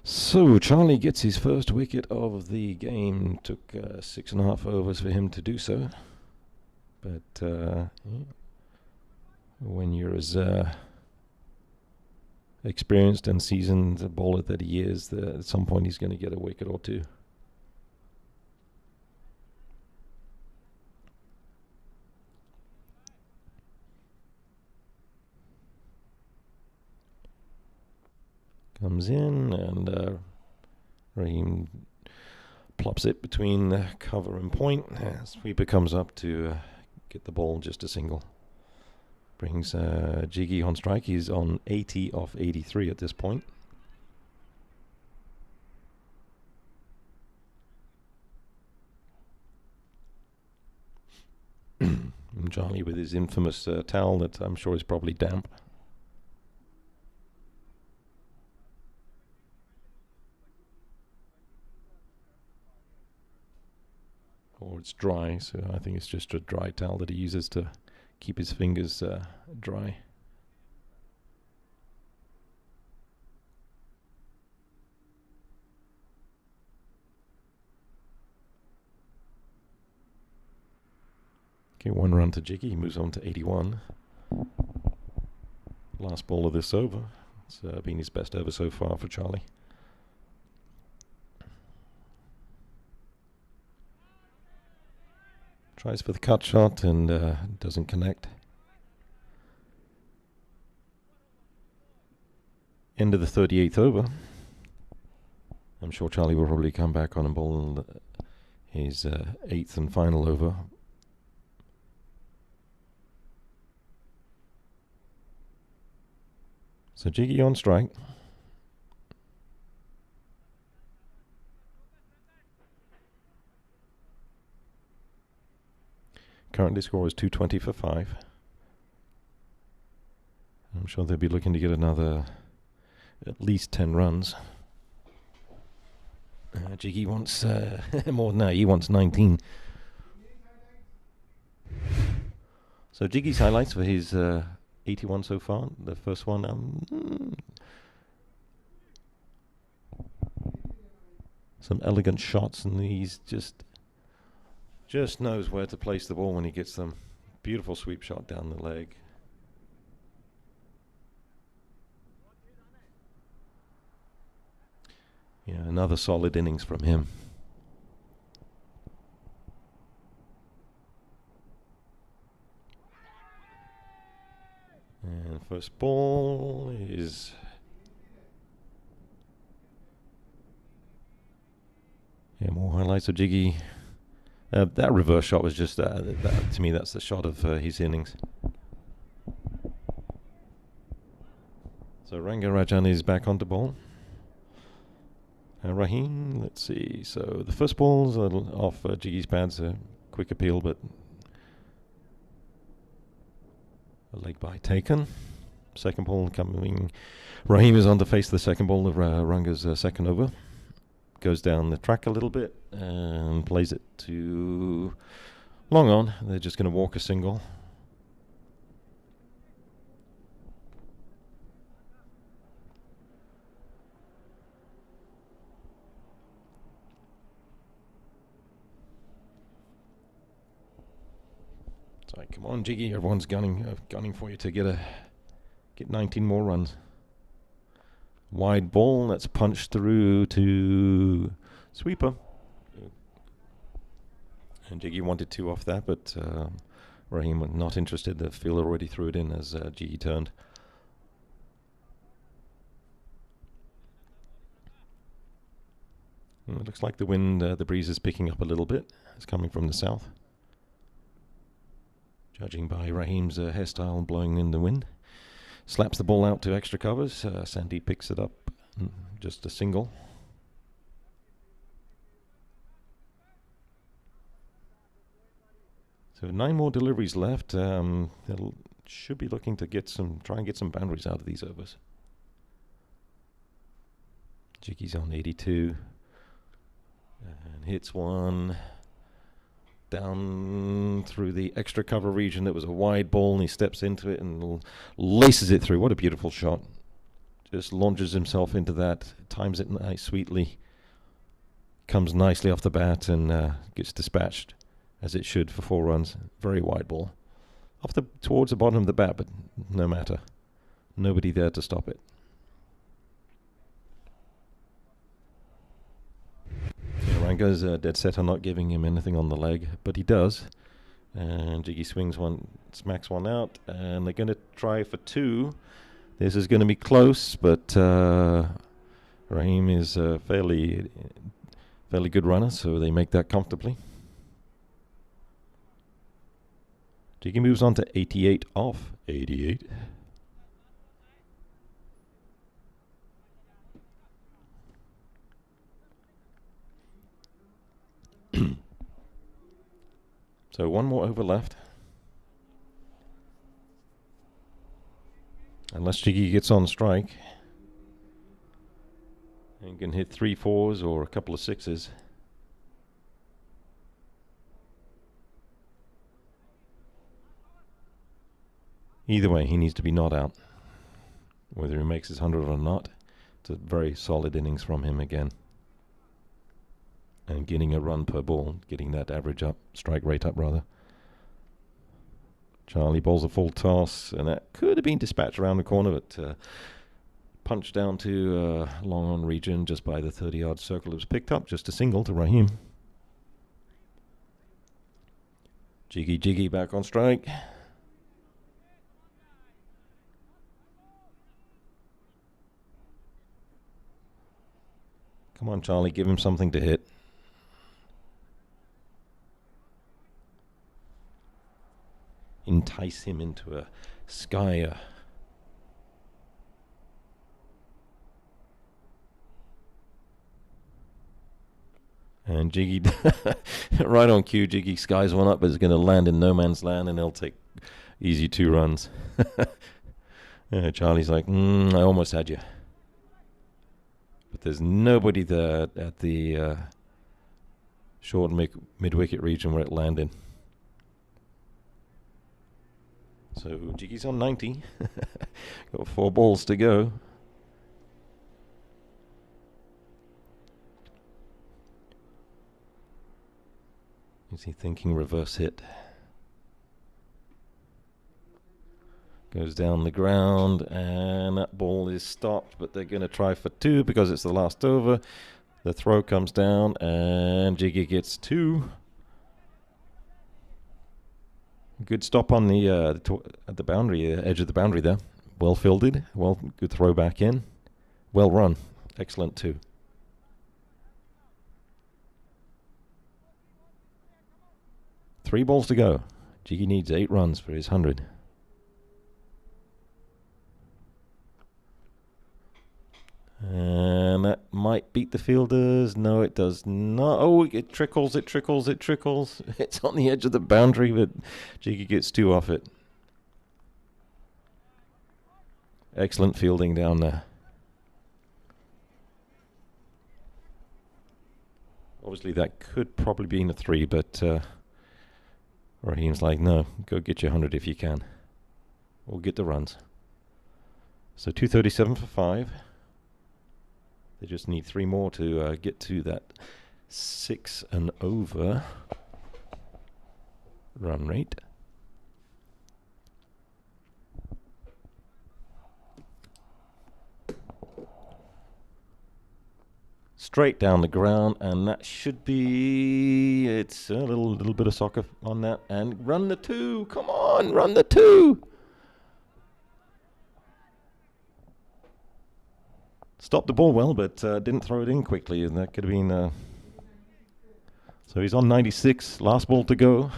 So Charlie gets his first wicket of the game. Took 6.5 overs for him to do so. But when you're as experienced and seasoned a bowler that he is, at some point he's going to get a wicket or two. Comes in and Rahim plops it between cover and point. Sweeper comes up to get the ball just a single. Brings Jiggy on strike. He's on 80 off 83 at this point. Charlie with his infamous towel that I'm sure is probably damp. Or it's dry, so I think it's just a dry towel that he uses to keep his fingers dry. Okay, 1 run to Jiggy. He moves on to 81. Last ball of this over. It's been his best over so far for Charlie. Tries for the cut shot and doesn't connect. End of the 38th over. I'm sure Charlie will probably come back on and bowl his 8th and final over. So Jiggy on strike. Currently score is 220 for 5. I'm sure they'll be looking to get another at least 10 runs. Jiggy wants more than that. He wants 19. So Jiggy's highlights for his 81 so far. The first one, some elegant shots, and he's just Just knows where to place the ball when he gets them. Beautiful sweep shot down the leg. Yeah, another solid innings from him. And first ball is more highlights of Jiggy. That reverse shot was just that, to me, that's the shot of his innings. So Rangarajan is back onto ball. Rahim, let's see. So the first ball's a little off Jiggy's pads, a quick appeal, but a leg by taken. Second ball coming. Rahim is on to face the second ball of Ranga's second over. Goes down the track a little bit and plays it to long on. They're just going to walk a single. It's like, come on, Jiggy, everyone's gunning for you to get 19 more runs. Wide ball, that's punched through to sweeper. And Jiggy wanted 2 off that, but Rahim was not interested. The fielder already threw it in as Jiggy turned. It looks like the wind, the breeze is picking up a little bit. It's coming from the south. Judging by Rahim's hairstyle blowing in the wind. Slaps the ball out to extra covers. Sandy picks it up. Just a single. So 9 more deliveries left. Should be looking to try and get some boundaries out of these overs. Jiggy's on 82. And hits one. Down through the extra cover region. That was a wide ball, and he steps into it and laces it through. What a beautiful shot. Just launches himself into that, times it nice, sweetly. Comes nicely off the bat and gets dispatched, as it should, for 4 runs. Very wide ball. Towards the bottom of the bat, but no matter. Nobody there to stop it. Ranga's dead set on not giving him anything on the leg, but he does. And Jiggy swings one, smacks one out, and they're going to try for 2. This is going to be close, but Rahim is a fairly good runner, so they make that comfortably. Jiggy moves on to 88 off 88. So 1 more over left. Unless Jiggy gets on strike. And you can hit 3 4s or a couple of 6s. Either way, he needs to be not out. Whether he makes his 100 or not, it's a very solid innings from him again. And getting a run per ball, getting that average up, strike rate up rather. Charlie bowls a full toss, and that could have been dispatched around the corner, but punched down to long on region just by the 30-yard circle. It was picked up, just a single to Rahim. Jiggy back on strike. Come on, Charlie, give him something to hit. Entice him into a sky. And Jiggy, right on cue, Jiggy skies one up, but it's going to land in no man's land, and they'll take easy 2 runs. Charlie's like, I almost had you. But there's nobody there at the short mid-wicket region where it landed. So Jiggy's on 90. Got 4 balls to go. Is he thinking reverse hit? Goes down the ground, and that ball is stopped, but they're going to try for 2 because it's the last over. The throw comes down, and Jiggy gets 2. Good stop on the at the boundary, edge of the boundary there. Well fielded, good throw back in. Well run, excellent 2. Three balls to go. Jiggy needs 8 runs for his 100. And that might beat the fielders. No, it does not. Oh, it trickles, it trickles, it trickles. It's on the edge of the boundary, but Jiggy gets 2 off it. Excellent fielding down there. Obviously, that could probably be in a 3, but Raheem's like, no, go get your 100 if you can. We'll get the runs. So 237 for 5. They just need 3 more to get to that 6 and over run rate. Straight down the ground, and that should be, it's a little bit of soccer on that, and run the 2, come on, run the 2. Stopped the ball well, but didn't throw it in quickly, and that could have been, so he's on 96, last ball to go.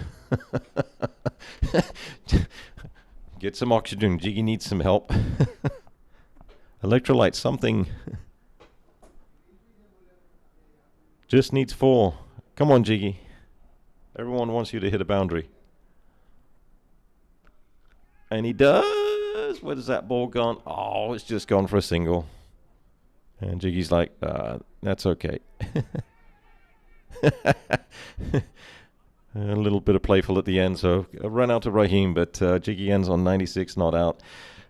Get some oxygen, Jiggy needs some help. Electrolyte, something. Just needs 4. Come on, Jiggy. Everyone wants you to hit a boundary. And he does. Where does that ball gone? Oh, it's just gone for a single. And Jiggy's like, that's okay. A little bit of playful at the end, so a run out to Raheem, but Jiggy ends on 96, not out.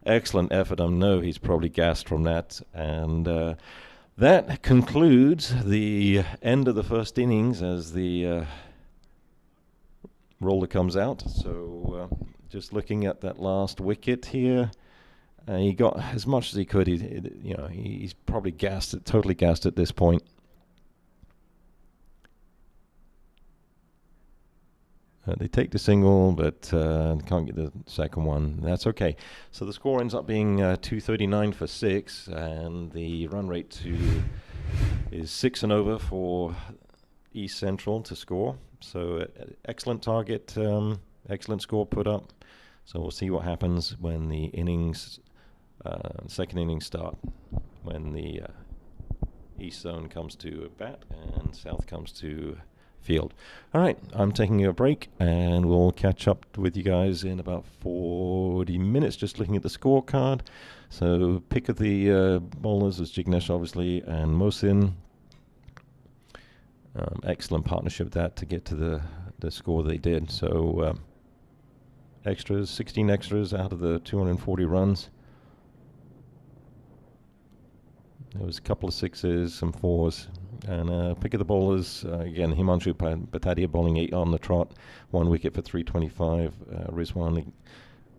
Excellent effort. I know he's probably gassed from that. And that concludes the end of the first innings as the roller comes out. So just looking at that last wicket here, he got as much as he could. He's probably totally gassed at this point. They take the single, but can't get the second one. That's okay. So the score ends up being 239 for 6, and the run rate is 6 and over for East Central to score. So excellent target, excellent score put up. So we'll see what happens when the second innings start, when the East Zone comes to bat and South comes to field. All right, I'm taking a break, and we'll catch up with you guys in about 40 minutes, just looking at the scorecard. So pick of the bowlers is Jignesh, obviously, and Mohsin. Excellent partnership that to get to the score they did. So extras, 16 extras out of the 240 runs. There was a couple of 6s, some 4s. And pick of the bowlers, again, Himanshu Batadia bowling 8 on the trot, 1 wicket for 325. Rizwan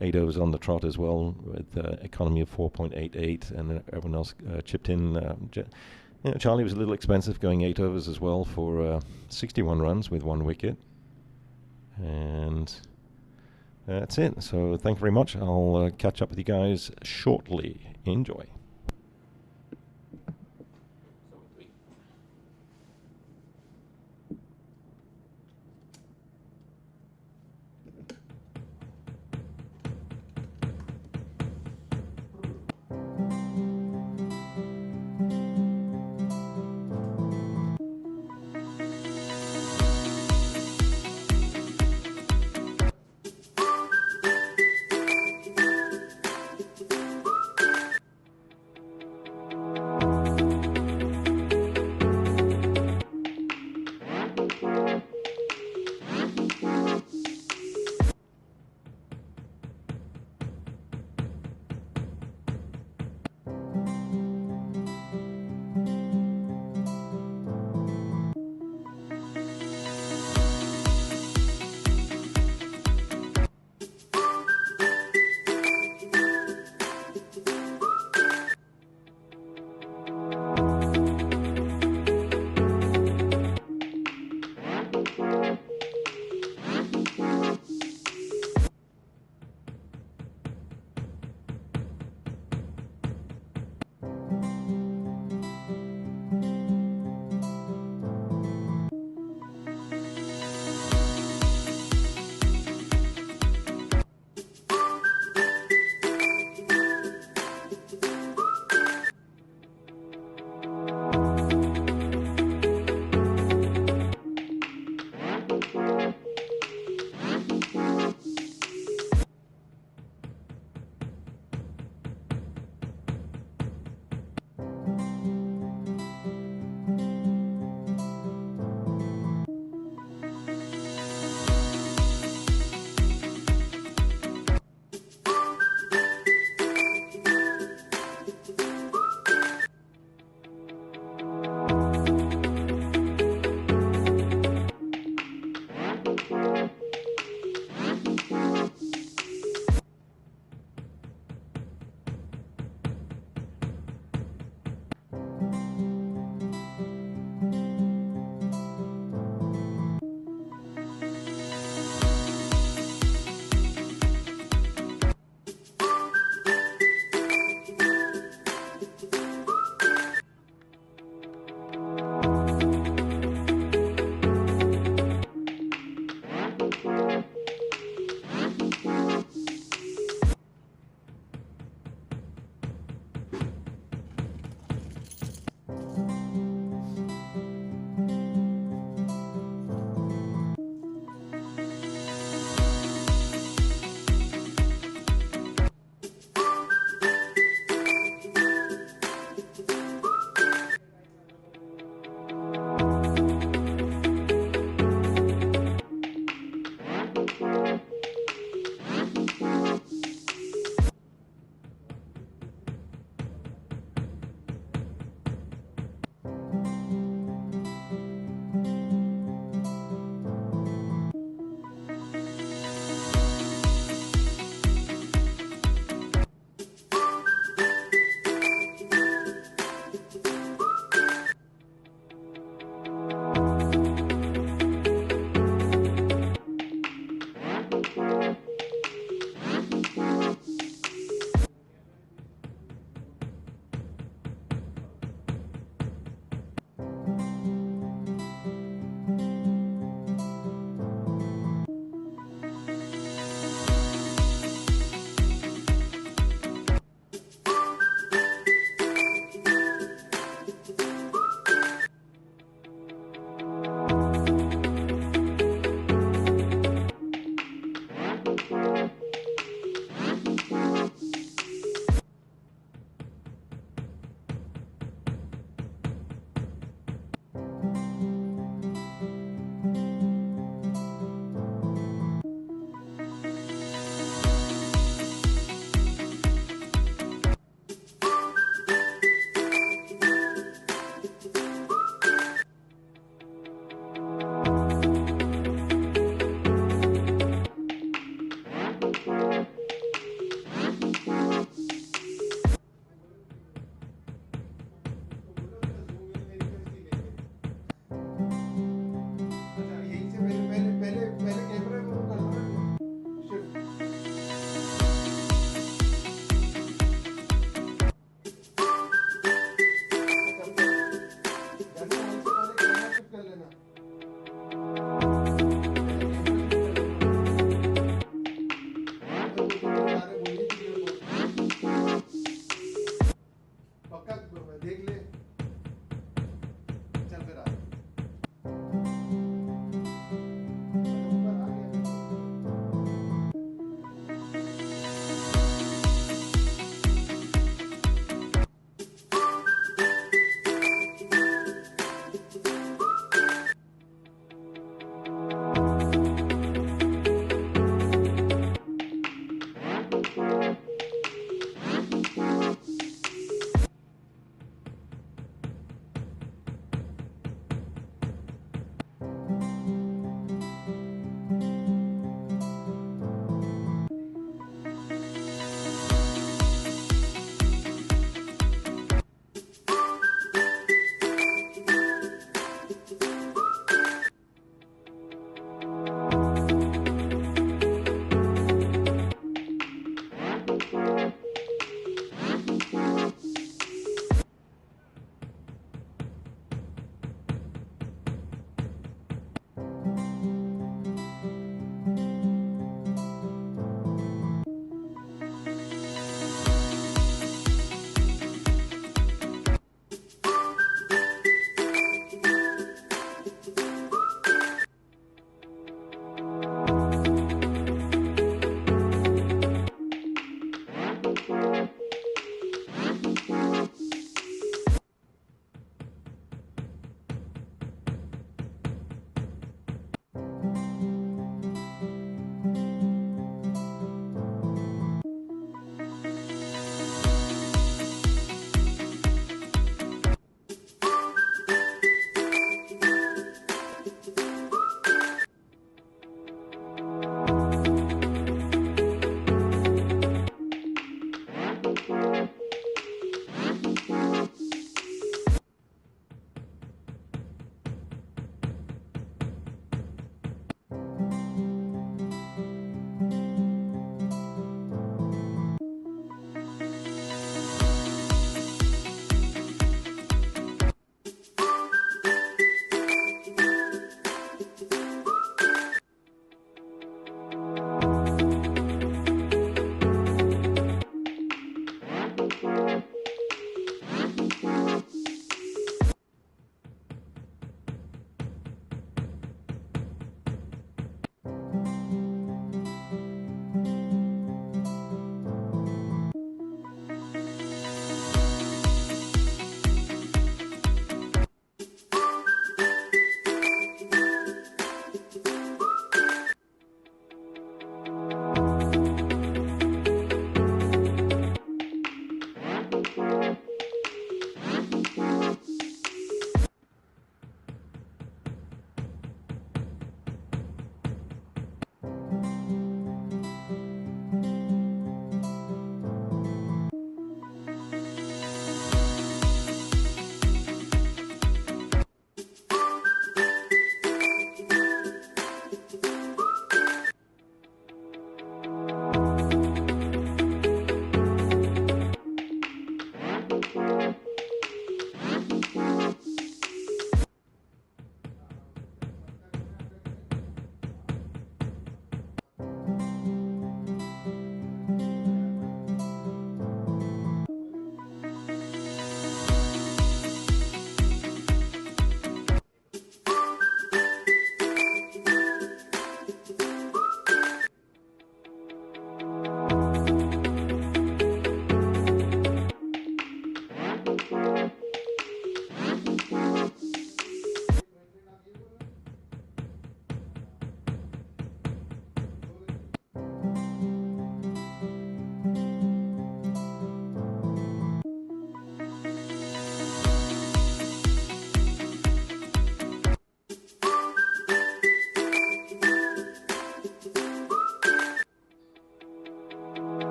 8 overs on the trot as well, with economy of 4.88, and everyone else chipped in. Charlie was a little expensive, going 8 overs as well for 61 runs with 1 wicket. And that's it. So thank you very much. I'll catch up with you guys shortly. Enjoy.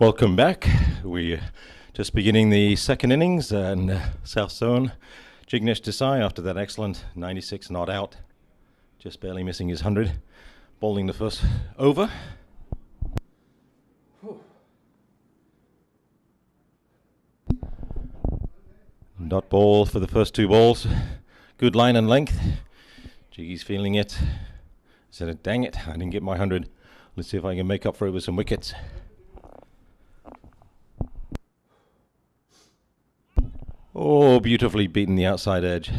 Welcome back. We're just beginning the second innings, and South Zone, Jignesh Desai, after that excellent 96 not out, just barely missing his 100, bowling the first over. Dot ball for the first two balls. Good line and length. Jiggy's feeling it. Said, dang it, I didn't get my 100. Let's see if I can make up for it with some wickets. Oh, beautifully beaten the outside edge.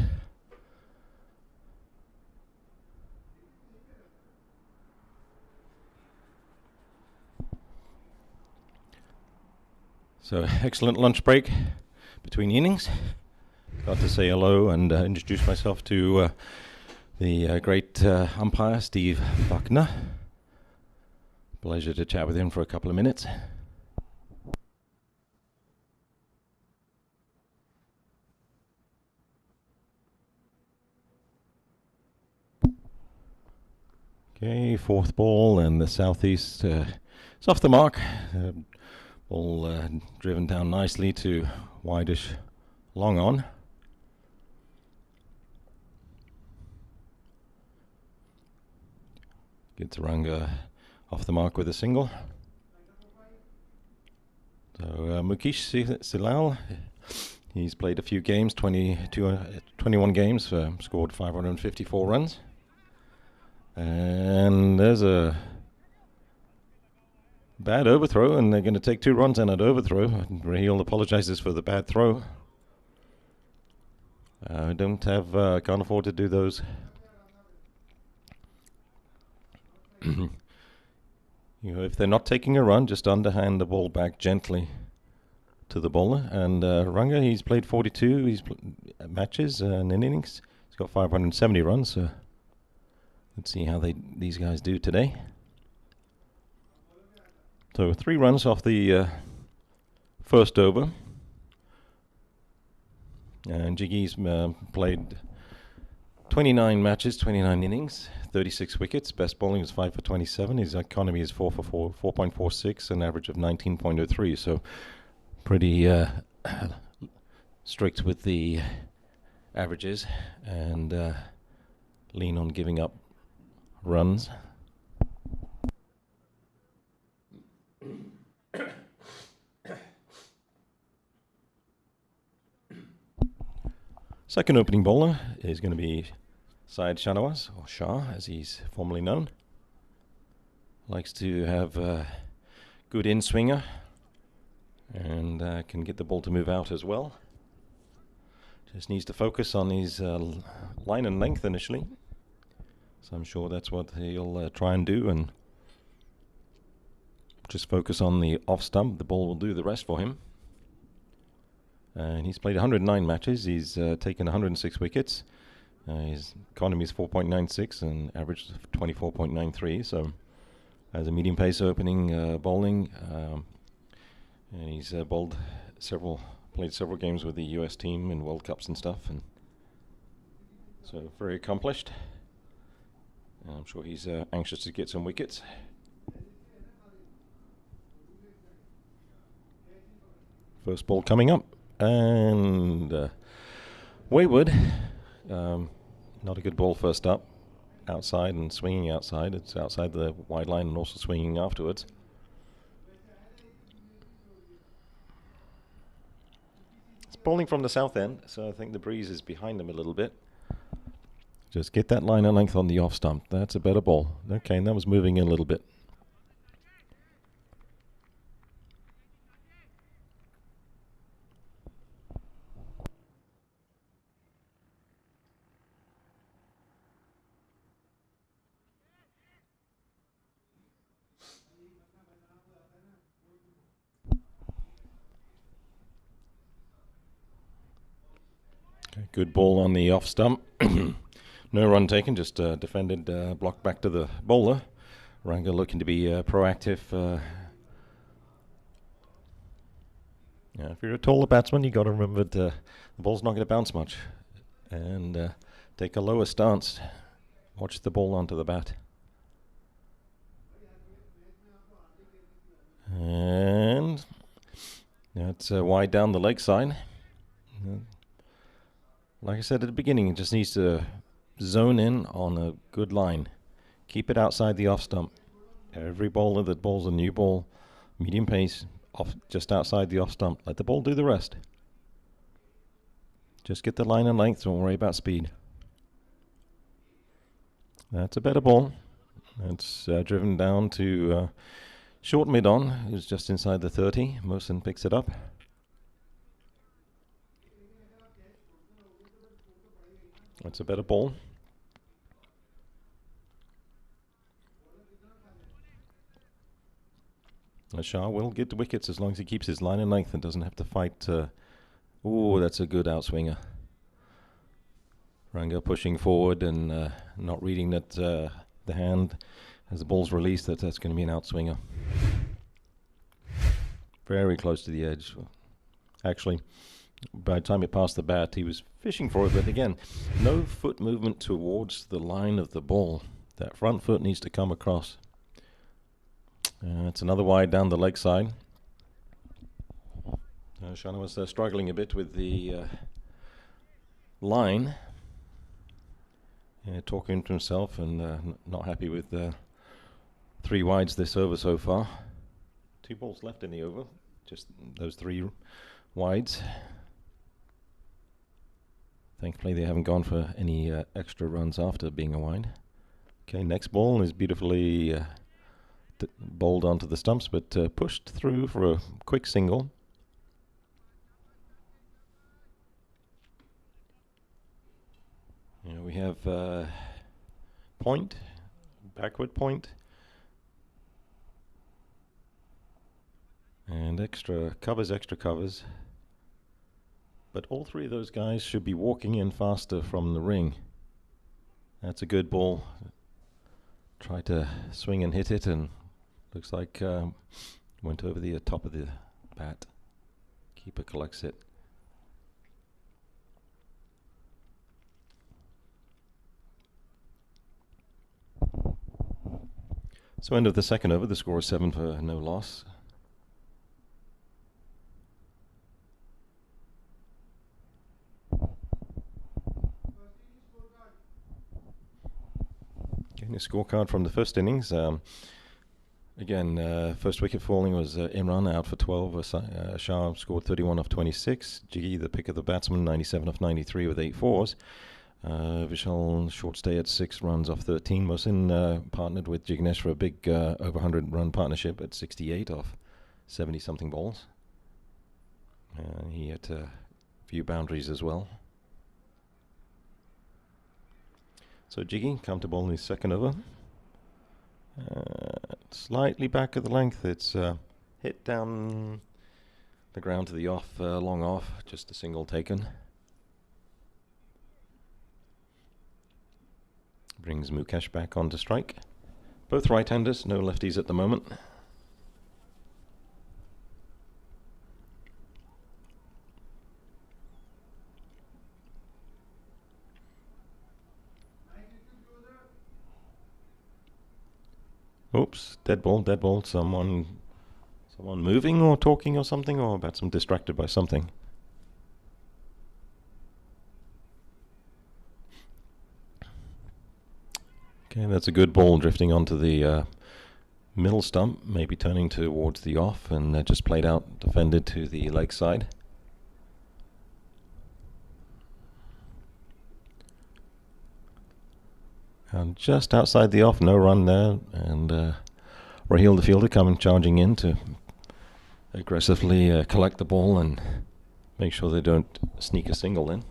So, excellent lunch break between innings. Got to say hello and introduce myself to the great umpire, Steve Buckner. Pleasure to chat with him for a couple of minutes. Okay, fourth ball, and the southeast is off the mark. Ball driven down nicely to wideish long on. Gets Ranga off the mark with a single. So Mukesh Silal, he's played a few games, 21 games, scored 554 runs. And there's a bad overthrow, and they're going to take 2 runs on that overthrow. Raheel apologizes for the bad throw. Can't afford to do those. If they're not taking a run, just underhand the ball back gently to the bowler. And Ranga, he's played 42 matches in innings. He's got 570 runs. So let's see how these guys do today. So 3 runs off the first over. And Jiggy's played 29 matches, 29 innings, 36 wickets. Best bowling was 5 for 27. His economy is 4 for 4.46, an average of 19.03. So pretty strict with the averages and lean on giving up runs. Second opening bowler is going to be Syed Shanawaz, or Shah as he's formerly known. Likes to have a good in-swinger and can get the ball to move out as well. Just needs to focus on his line and length initially. So I'm sure that's what he'll try and do, and just focus on the off stump. The ball will do the rest for him. And he's played 109 matches. He's taken 106 wickets. His economy is 4.96 and average 24.93. So as a medium pace opening bowling, and he's played several games with the US team in World Cups and stuff, and so very accomplished. And I'm sure he's anxious to get some wickets. First ball coming up, and wayward. Not a good ball first up, outside and swinging outside. It's outside the wide line and also swinging afterwards. It's bowling from the south end, so I think the breeze is behind him a little bit. Just get that line of length on the off stump. That's a better ball. Okay, and that was moving in a little bit. Okay, good ball on the off stump. No run taken, just defended, blocked back to the bowler. Ranga looking to be proactive. If you're a taller batsman, you got to remember that the ball's not going to bounce much, and take a lower stance. Watch the ball onto the bat. And that's wide down the leg side. Like I said at the beginning, it just needs to zone in on a good line. Keep it outside the off stump. Every bowler that bowls a new ball, medium pace, off just outside the off stump. Let the ball do the rest. Just get the line and length, don't worry about speed. That's a better ball. That's driven down to short mid-on, who's just inside the 30. Mohsin picks it up. That's a better ball. Shah will get the wickets as long as he keeps his line and length and doesn't have to fight. Oh, that's a good outswinger. Ranga pushing forward and not reading that the hand as the ball's released, that's going to be an outswinger. Very close to the edge. Actually, by the time it passed the bat, he was fishing for it, but again, no foot movement towards the line of the ball. That front foot needs to come across. It's another wide down the leg side. Shana was struggling a bit with the line. Talking to himself and not happy with 3 wides this over so far. 2 balls left in the over. Just those 3 wides. Thankfully they haven't gone for any extra runs after being a wide. Okay, next ball is beautifully bowled onto the stumps, but pushed through for a quick single. We have point, backward point, and extra covers. But all 3 of those guys should be walking in faster from the ring. That's a good ball. Try to swing and hit it, and looks like went over the top of the bat. Keeper collects it. So end of the second over, the score is 7 for no loss. Getting a scorecard from the first innings. Again, first wicket falling was Imran out for 12. Shah scored 31 off 26. Jiggy, the pick of the batsman, 97 off 93 with 8 fours. Vishal, short stay at 6 runs off 13. Mohsin partnered with Jignesh for a big over 100 run partnership at 68 off 70 something balls. He had a few boundaries as well. So Jiggy, comfortable in his second over. Slightly back of the length. It's hit down the ground to the off, long off, just a single taken. Brings Mukesh back on to strike. Both right-handers, no lefties at the moment. Oops, dead ball, dead ball. Someone moving or talking or something, or batsman distracted by something. Okay, that's a good ball drifting onto the middle stump, maybe turning towards the off, and just played out, defended to the leg side. And just outside the off, no run there, and Raheel the fielder coming charging in to aggressively collect the ball and make sure they don't sneak a single in.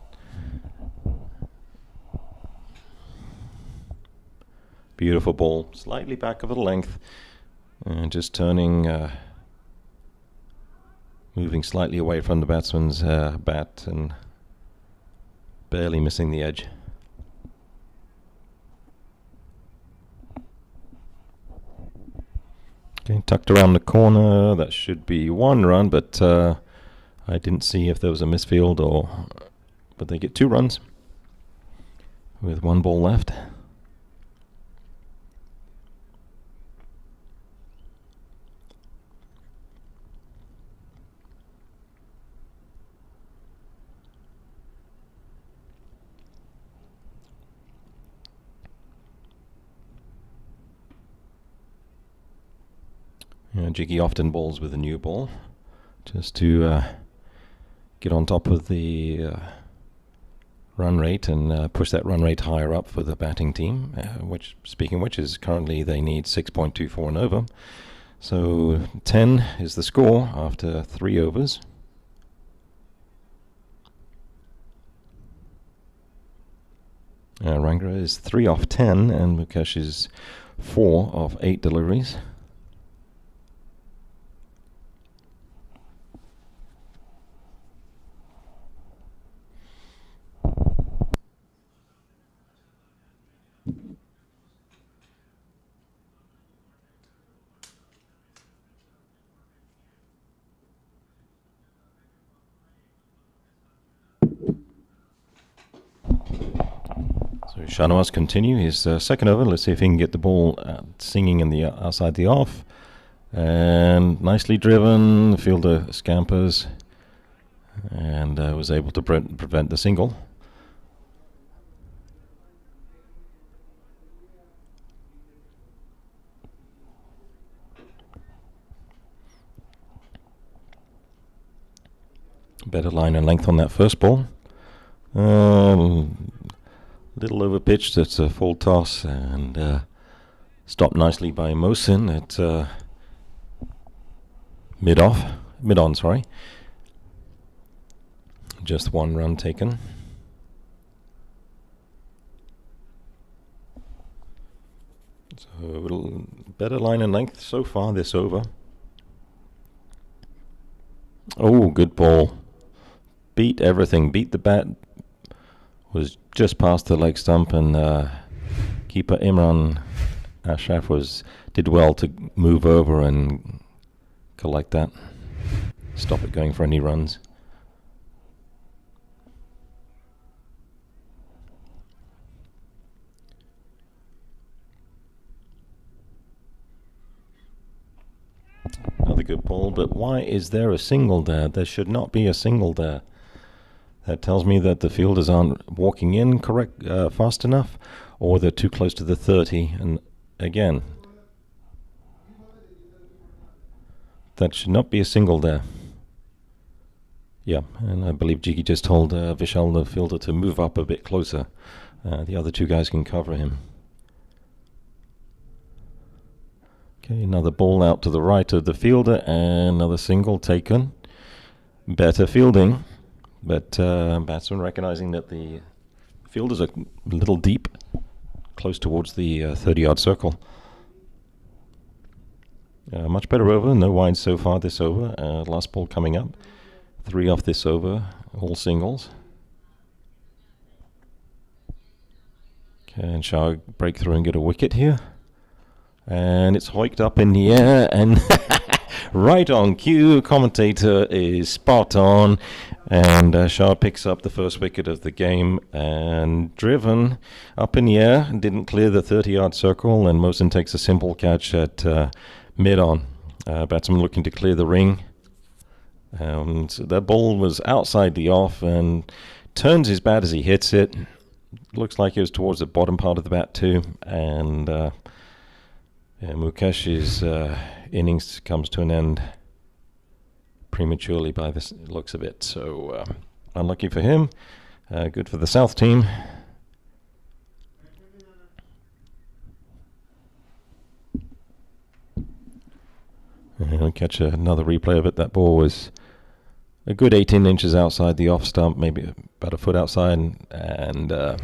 Beautiful ball, slightly back of the length, and just turning, moving slightly away from the batsman's bat and barely missing the edge. Okay, tucked around the corner, that should be 1 run, but I didn't see if there was a misfield but they get 2 runs with 1 ball left. Jiggy often bowls with a new ball just to get on top of the run rate and push that run rate higher up for the batting team, which is currently they need 6.24 and over. So 10 is the score after 3 overs. Rangra is 3 off 10 and Mukesh is 4 of 8 deliveries. So Shahnawaz continue his second over. Let's see if he can get the ball singing in the outside the off. And nicely driven. The fielder scampers and was able to prevent the single. Better line and length on that first ball. Little over pitched. It's a full toss and stopped nicely by Mohsin at mid-on. Sorry. Just 1 run taken. So a little better line and length so far this over. Oh, good ball. Beat everything. Beat the bat. Was just past the leg stump, and keeper Imran Ashraf did well to move over and collect that. Stop it going for any runs. good ball, but why is there a single there? There should not be a single there. That tells me that the fielders aren't walking in fast enough, or they're too close to the 30. And again, that should not be a single there. Yeah, and I believe Jiggy just told Vishal, the fielder, to move up a bit closer. The other two guys can cover him. Okay, another ball out to the right of the fielder, and another single taken. Better fielding, but batsman recognizing that the fielders are a little deep, close towards the 30-yard circle. Much better over, no wides so far this over. Last ball coming up. 3 off this over, all singles. Can Shah break through and get a wicket here? And it's hoiked up in the air, and right on cue, commentator is spot on, and Shah picks up the first wicket of the game, and driven up in the air, didn't clear the 30-yard circle, and Mohsin takes a simple catch at mid-on. Batsman looking to clear the ring. So that ball was outside the off and turns his bat as he hits it. Looks like it was towards the bottom part of the bat too, and Mukesh's innings comes to an end prematurely by the looks of it. So unlucky for him, good for the South team. And we'll catch another replay of it. That ball was a good 18 inches outside the off stump, maybe about a foot outside, and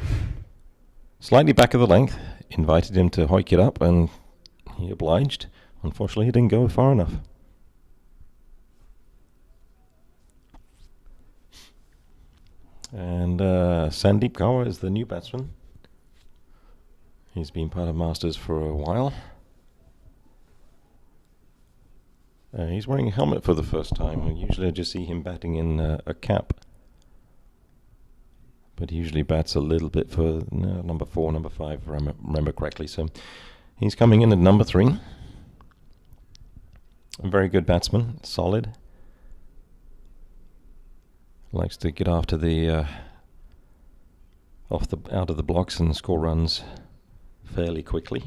slightly back of the length. Invited him to hoik it up, and he obliged. Unfortunately, he didn't go far enough. And Sandeep Kaur is the new batsman. He's been part of Masters for a while. He's wearing a helmet for the first time. Usually I just see him batting in a cap. But he usually bats a little bit for number 4, number 5, if I remember correctly. So he's coming in at number 3. A very good batsman, solid. Likes to get after the out of the blocks and score runs fairly quickly.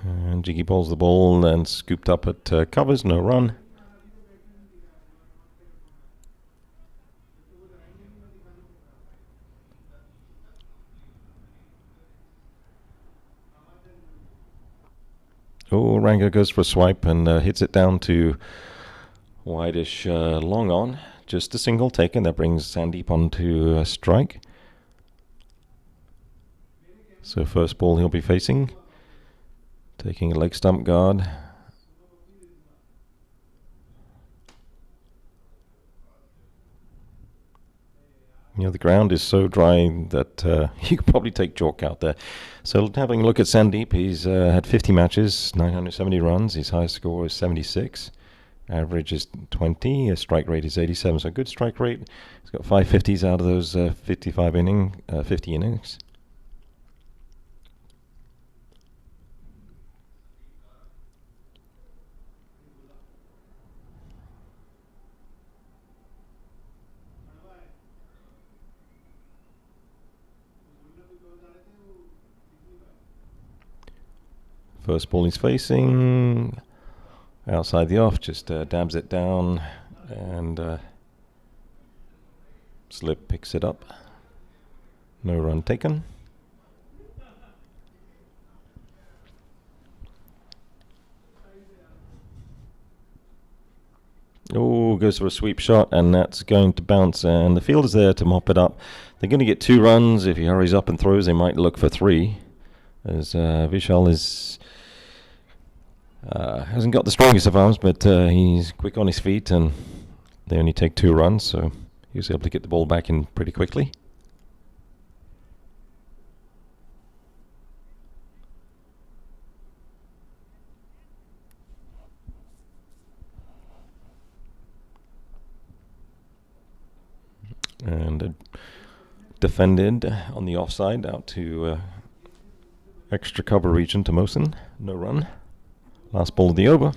And Jiggy bowls the ball and scooped up at covers, no run. Oh, Ranga goes for a swipe and hits it down to wideish long on. Just a single taken. That brings Sandeep on to strike. So first ball he'll be facing. Taking a leg stump guard. You know, the ground is so dry that you could probably take chalk out there. So having a look at Sandeep, he's had 50 matches, 970 runs. His highest score is 76. Average is 20. His strike rate is 87. So good strike rate. He's got 550s out of those 50 innings. First ball he's facing, outside the off, just dabs it down, and Slip picks it up. No run taken. Oh, goes for a sweep shot, and that's going to bounce, and the fielder's there to mop it up. They're going to get 2 runs. If he hurries up and throws, they might look for 3. As Vishal is hasn't got the strongest of arms, but he's quick on his feet, and they only take 2 runs, so he was able to get the ball back in pretty quickly. defended on the offside out to extra cover region to Mosen. No run. Last ball of the over.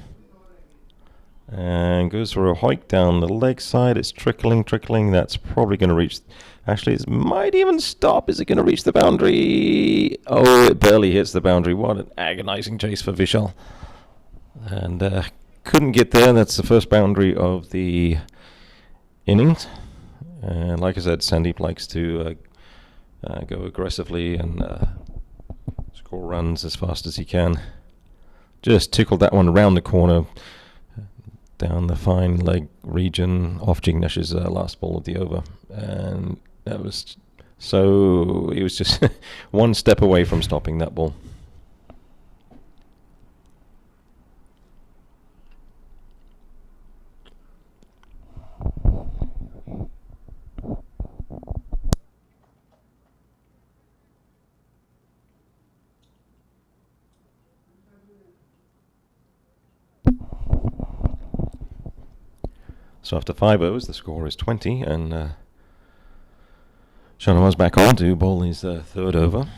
And goes for a hike down the leg side. It's trickling. That's probably going to reach... Actually, it might even stop. Is it going to reach the boundary? Oh, it barely hits the boundary. What an agonizing chase for Vishal. And couldn't get there. That's the first boundary of the innings. And like I said, Sandeep likes to go aggressively and score runs as fast as he can. Just tickled that one around the corner, down the fine leg region, off Jignesh's last ball of the over. And that was so... He was just one step away from stopping that ball. So after 5 overs, the score is 20, and Shanawaz back on to bowl his third over.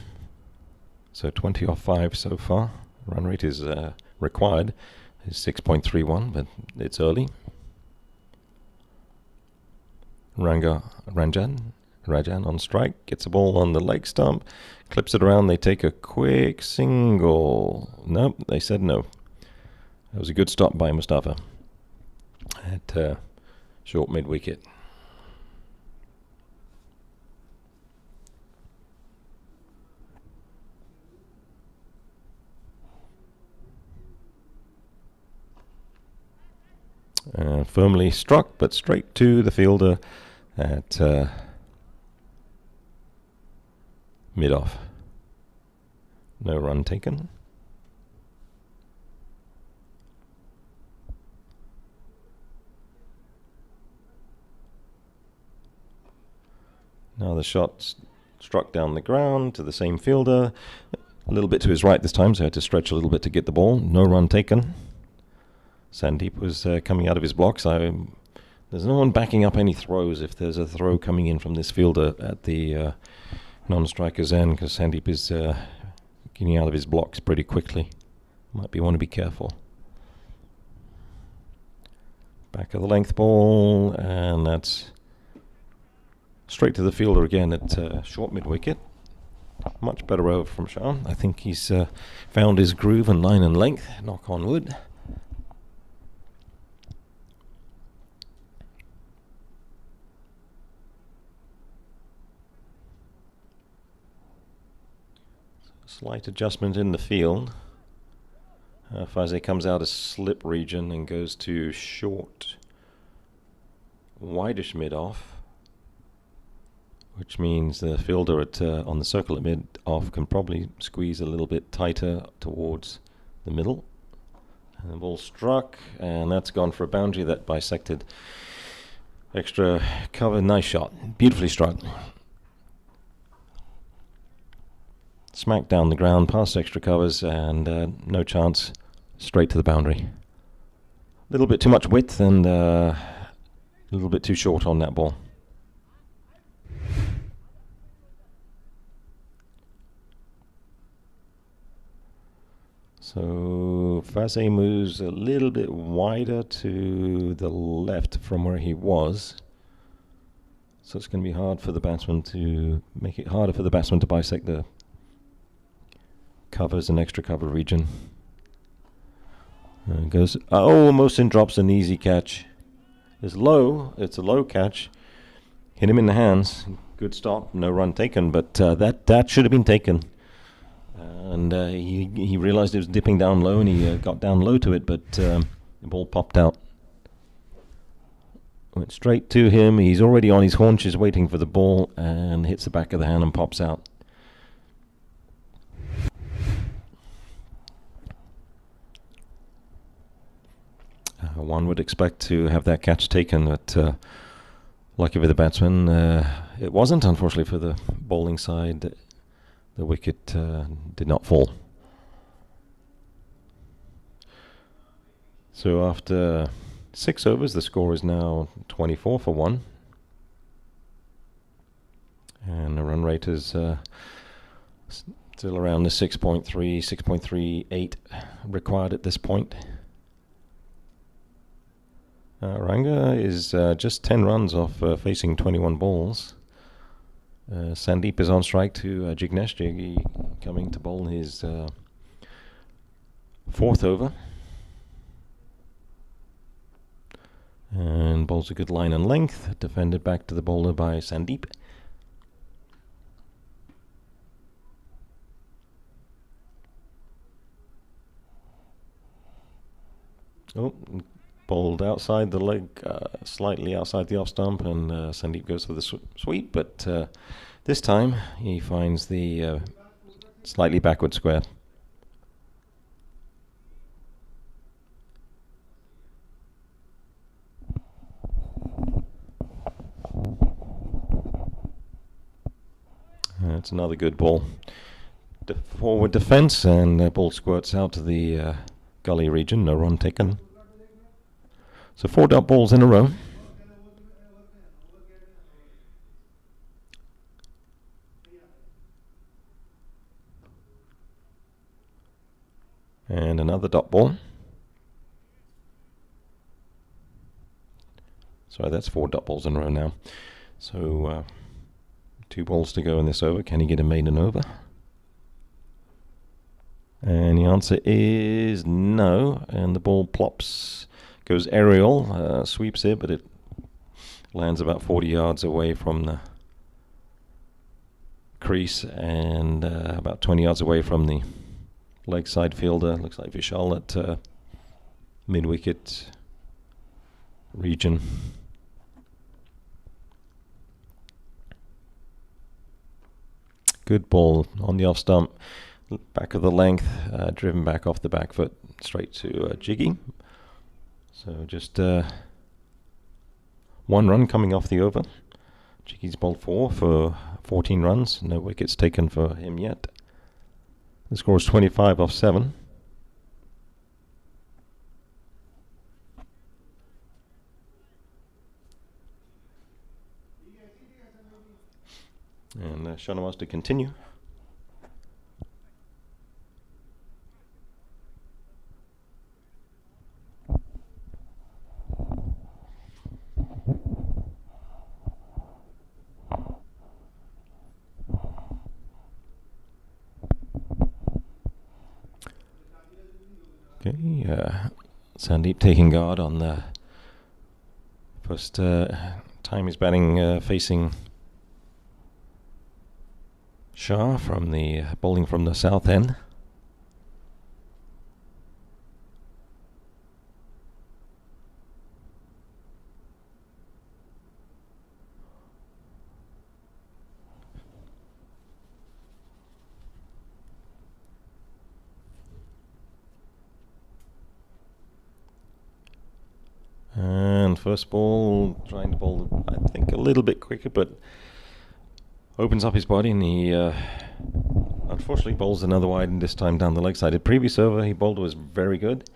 So 20 off 5 so far. Run rate is required is 6.31, but it's early. Rajan on strike, gets the ball on the leg stump, clips it around. They take a quick single. Nope, they said no. That was a good stop by Mustafa at short mid-wicket. Firmly struck, but straight to the fielder at mid-off. No run taken. Now the shot struck down the ground to the same fielder. A little bit to his right this time, so I had to stretch a little bit to get the ball. No run taken. Sandeep was coming out of his blocks. There's no one backing up any throws if there's a throw coming in from this fielder at the non-striker's end, because Sandeep is getting out of his blocks pretty quickly. Want to be careful. Back of the length ball, and that's straight to the fielder again at short mid-wicket. Much better over from Shah. I think he's found his groove and line and length. Knock on wood. Slight adjustment in the field. Faze comes out of slip region and goes to short, wideish mid-off, which means the fielder at on the circle at mid-off can probably squeeze a little bit tighter towards the middle. And the ball struck, and that's gone for a boundary that bisected extra cover. Nice shot. Beautifully struck. Smack down the ground, past extra covers, and no chance, straight to the boundary. A little bit too much width and a little bit too short on that ball. So Faze moves a little bit wider to the left from where he was. So it's going to be hard for the batsman to make it harder for the batsman to bisect the covers and extra cover region. And goes, Mohsin drops an easy catch. It's low, it's a low catch. Hit him in the hands. Good stop, no run taken, but that should have been taken. And he realized it was dipping down low, and he got down low to it, but the ball popped out. Went straight to him. He's already on his haunches waiting for the ball, and hits the back of the hand and pops out. One would expect to have that catch taken, but lucky for the batsman, it wasn't. Unfortunately for the bowling side, the wicket did not fall. So after 6 overs, the score is now 24 for 1. And the run rate is still around the 6.3, 6.38 required at this point. Ranga is just 10 runs off facing 21 balls. Sandeep is on strike to Jignesh. Jiggy coming to bowl his fourth over. And bowls a good line and length. Defended back to the bowler by Sandeep. Oh, bowled outside the leg, slightly outside the off stump, and Sandeep goes for the sweep, but this time he finds the slightly backward square. That's another good ball. Forward defense, and ball squirts out to the gully region, no run taken. So 4 dot balls in a row. And another dot ball. Sorry, that's 4 dot balls in a row now. So 2 balls to go in this over. Can he get a maiden over? And the answer is no. And the ball plops, goes aerial, sweeps it, but it lands about 40 yards away from the crease and about 20 yards away from the leg side fielder. Looks like Vishal at mid-wicket region. Good ball on the off stump. Back of the length, driven back off the back foot, straight to Jiggy. So just 1 run coming off the over. Jiggy's bowled 4 for 14 runs. No wickets taken for him yet. The score is 25 off 7. And Shanawaz to continue. Okay, Sandeep taking guard on the first time he's batting facing Shah from the bowling from the south end. And first ball, trying to bowl, I think, a little bit quicker, but opens up his body, and he unfortunately bowls another wide, and this time down the leg side. The previous over he bowled was very good.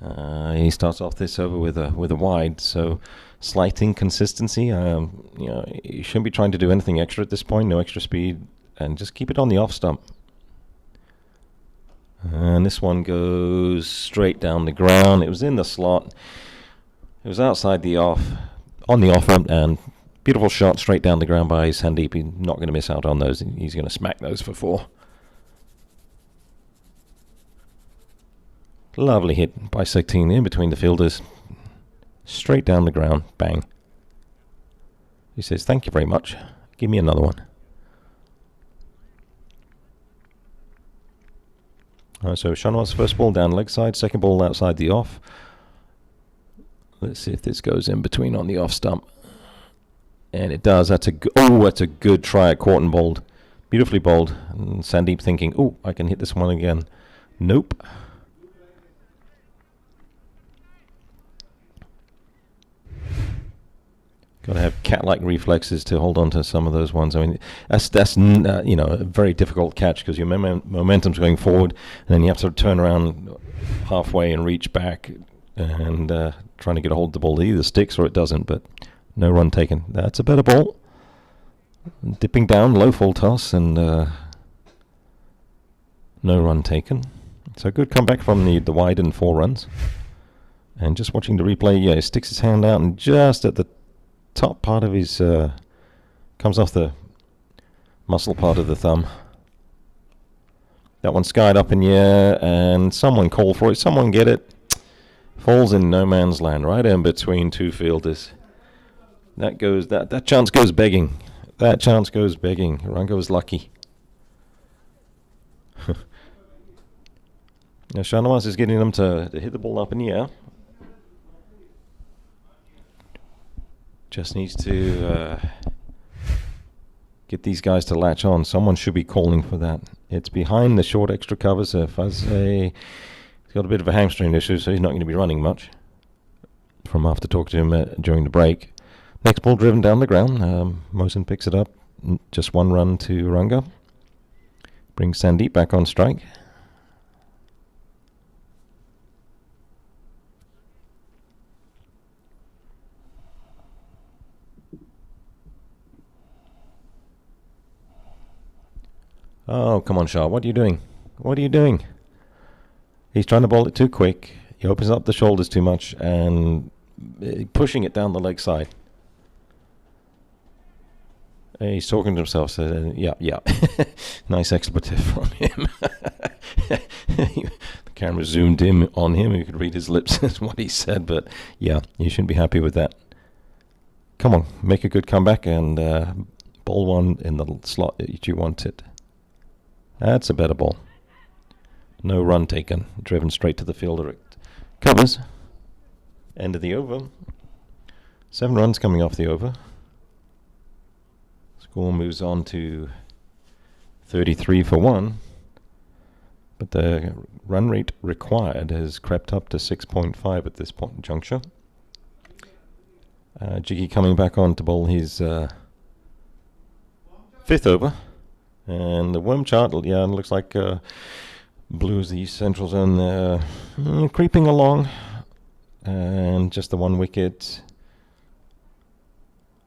He starts off this over with a wide, so slight inconsistency. You shouldn't be trying to do anything extra at this point. No extra speed, and just keep it on the off stump. And this one goes straight down the ground. It was in the slot. It was outside the off, on the off ramp, and beautiful shot straight down the ground by Sandeep. He's not going to miss out on those. He's going to smack those for 4. Lovely hit, bisecting in between the fielders. Straight down the ground. Bang. He says, "Thank you very much. Give me another one." So Shanawaz's first ball down leg side. Second ball outside the off. Let's see if this goes in between on the off stump. And it does. That's a good try. Caught and bowled. Beautifully bowled. And Sandeep thinking, "Oh, I can hit this one again." Nope. Got to have cat-like reflexes to hold on to some of those ones. I mean, that's a very difficult catch because your momentum's going forward, and then you have to turn around halfway and reach back and trying to get a hold of the ball. It either sticks or it doesn't, but no run taken. That's a better ball. Dipping down, low full toss, and no run taken. So good comeback from the wide and 4 runs. And just watching the replay, yeah, he sticks his hand out and just at the top part of his, comes off the muscle part of the thumb. That one skied up in the air, and someone called for it. Someone get it. Falls in no man's land, right in between 2 fielders. That goes. That chance goes begging. That chance goes begging. Runga was lucky. Now Shanawaz is getting them to hit the ball up in the air. Just needs to get these guys to latch on. Someone should be calling for that. It's behind the short extra covers. He's got a bit of a hamstring issue, so he's not going to be running much. From after talking to him during the break. Next ball driven down the ground. Mohsin picks it up. Just 1 run to Runga. Brings Sandeep back on strike. Oh, come on, Shah. What are you doing? What are you doing? He's trying to bowl it too quick. He opens up the shoulders too much and pushing it down the leg side. He's talking to himself. So, yeah. Nice expletive from him. The camera zoomed in on him. You could read his lips as what he said. But, yeah, you shouldn't be happy with that. Come on, make a good comeback and bowl one in the slot that you wanted. That's a better ball. No run taken. Driven straight to the fielder. It covers. End of the over. 7 runs coming off the over. Score moves on to 33 for 1. But the run rate required has crept up to 6.5 at this point juncture. Jiggy coming back on to bowl his 5th over. And the worm chart, yeah, looks like blue is the central zone creeping along. And just the 1 wicket.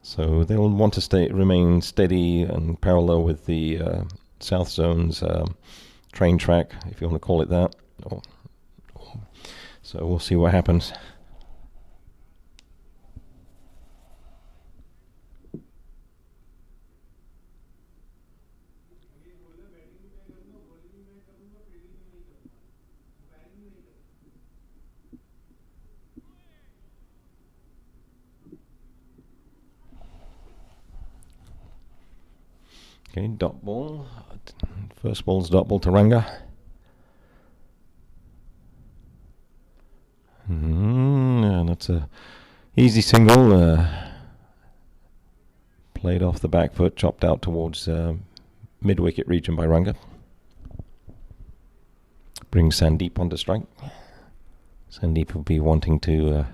So they'll want to remain steady and parallel with the South Zone's train track, if you want to call it that. So we'll see what happens. Okay, dot ball. First ball's dot ball to Ranga. And that's a easy single. Played off the back foot, chopped out towards mid-wicket region by Ranga. Brings Sandeep onto strike. Sandeep will be wanting to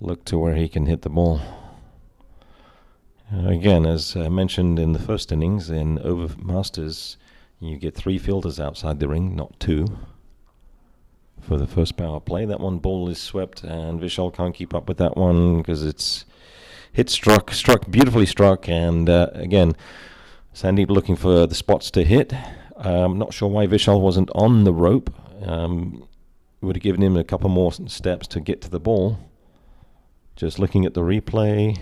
look to where he can hit the ball. Again, as mentioned in the first innings, in over Masters, you get 3 fielders outside the ring, not 2. For the first power play, that one ball is swept, and Vishal can't keep up with that one because it's struck beautifully struck, and again, Sandeep looking for the spots to hit. Not sure why Vishal wasn't on the rope. Would have given him a couple more steps to get to the ball. Just looking at the replay.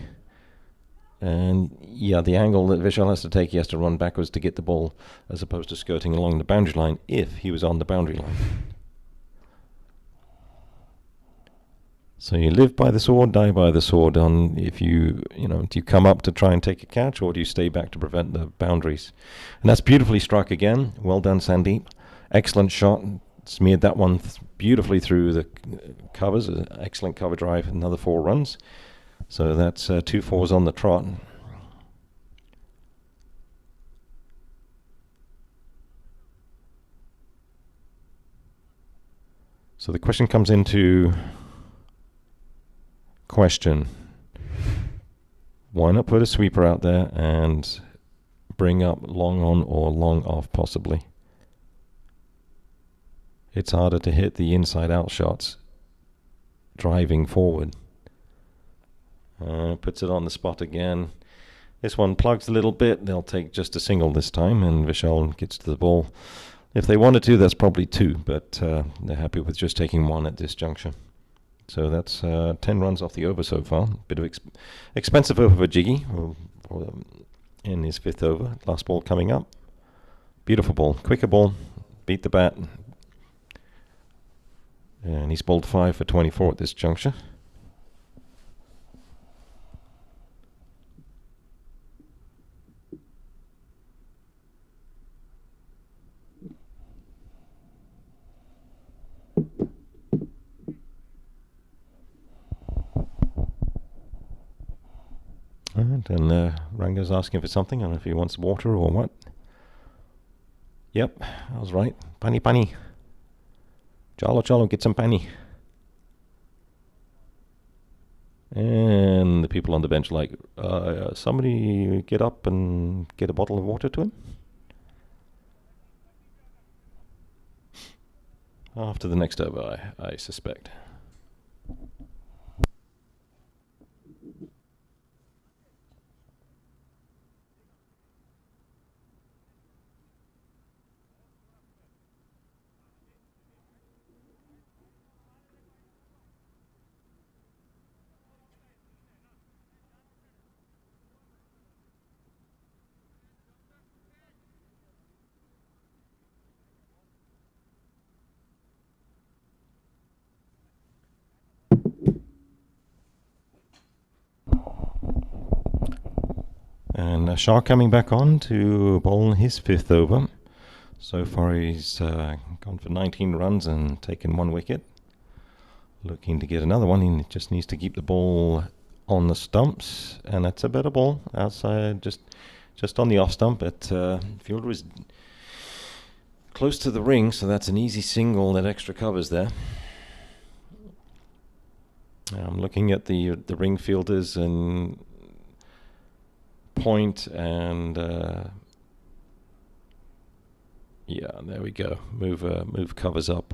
And yeah, the angle that Vishal has to take, he has to run backwards to get the ball as opposed to skirting along the boundary line if he was on the boundary line. So you live by the sword, die by the sword on if do you come up to try and take a catch or do you stay back to prevent the boundaries? And that's beautifully struck again. Well done, Sandeep. Excellent shot. Smeared that one beautifully through the covers. Excellent cover drive. Another 4 runs. So that's 2 4s on the trot. So the question comes into question. Why not put a sweeper out there and bring up long on or long off possibly? It's harder to hit the inside out shots driving forward. Puts it on the spot again. This one plugs a little bit. They'll take just a single this time, and Vishal gets to the ball. If they wanted to, that's probably 2, but they're happy with just taking 1 at this juncture. So that's 10 runs off the over so far. Bit of expensive over for Jiggy in his 5th over. Last ball coming up. Beautiful ball. Quicker ball. Beat the bat. And he's bowled 5 for 24 at this juncture. And Ranga's asking for something. I don't know if he wants water or what. Yep, I was right. Pani pani. Chalo chalo, get some pani. And the people on the bench like, somebody get up and get a bottle of water to him. After the next over, I suspect. And Shah coming back on to bowl his 5th over. So far he's gone for 19 runs and taken 1 wicket. Looking to get another one. He just needs to keep the ball on the stumps, and that's a better ball outside, just on the off stump. But fielder is close to the ring, so that's an easy single. That extra covers there. I'm looking at the ring fielders and point, and yeah, there we go. Move covers up.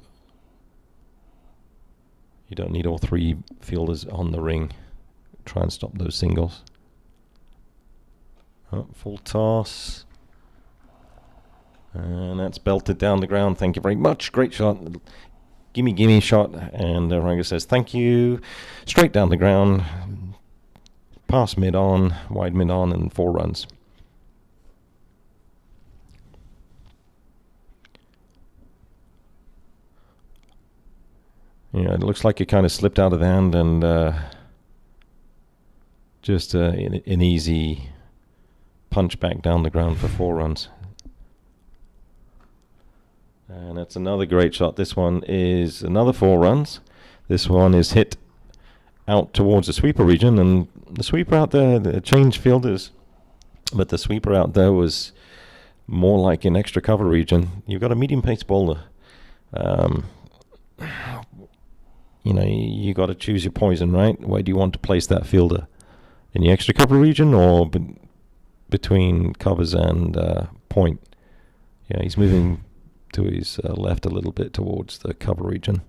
You don't need all 3 fielders on the ring. Try and stop those singles. Full toss, and that's belted down the ground. Thank you very much. Great shot. Gimme shot. And Ranga says thank you. Straight down the ground. Past mid-on, wide mid-on, and 4 runs. Yeah, it looks like it kind of slipped out of the hand, and just an easy punch back down the ground for 4 runs. And that's another great shot. This one is another 4 runs. This one is hit out towards the sweeper region, and the sweeper out there, the changed fielders, but the sweeper out there was more like an extra cover region. You've got a medium pace bowler. You know, you got to choose your poison, right? Where do you want to place that fielder? In the extra cover region or between covers and point? Yeah, he's moving to his left a little bit towards the cover region.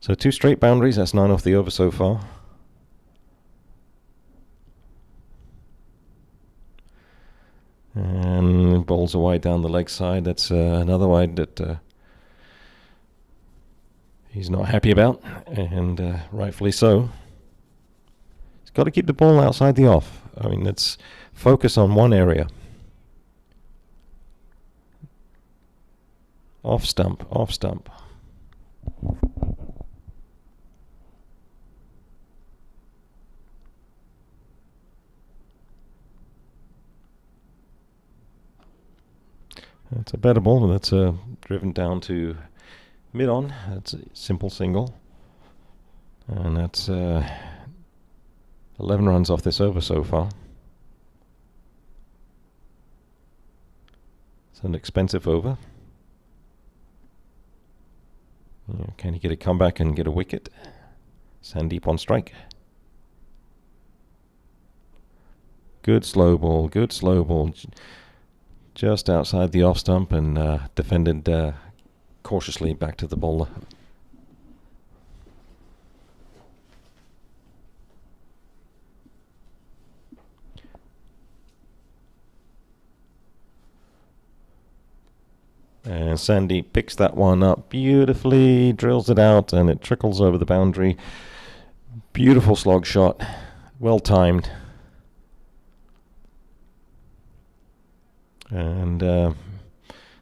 So 2 straight boundaries. That's 9 off the over so far. And bowls a wide down the leg side. That's another wide that he's not happy about, and rightfully so. He's got to keep the ball outside the off. I mean, let's focus on one area. Off stump, off stump. That's a better ball. That's driven down to mid-on. That's a simple single. And that's 11 runs off this over so far. It's an expensive over. Yeah, can he get a comeback and get a wicket? Sandeep on strike. Good slow ball, good slow ball. Just outside the off stump, and defended cautiously back to the bowler. And Sandy picks that one up beautifully, drills it out, and it trickles over the boundary. Beautiful slog shot, well timed. And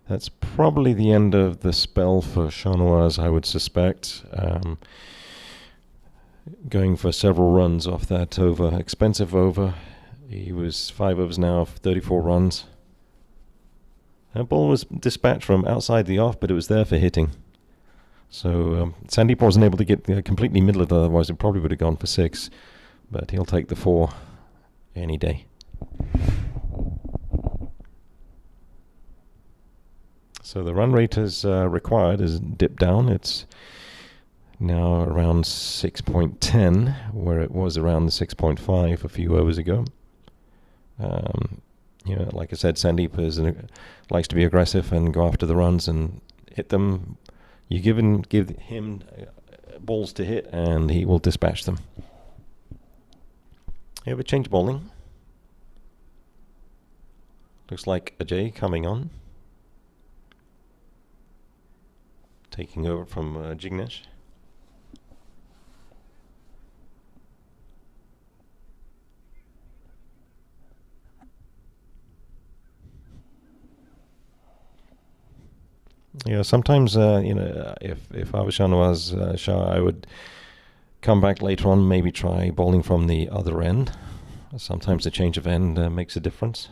that's probably the end of the spell for Chanoise, I would suspect. Going for several runs off that over, expensive over. He was 5 overs now, 34 runs. That ball was dispatched from outside the off, but it was there for hitting. So Sandeep wasn't able to get completely middle of it, otherwise it probably would have gone for 6. But he'll take the 4 any day. So the run rate as required is dipped down. It's now around 6.10, where it was around the 6.5 a few overs ago. Like I said, Sandeep likes to be aggressive and go after the runs and hit them. You give him balls to hit, and he will dispatch them. You have a change bowling. Looks like Ajay coming on, taking over from Jignesh. Yeah, sometimes if I was Chanoise Shah, I would come back later on, maybe try bowling from the other end. Sometimes the change of end makes a difference.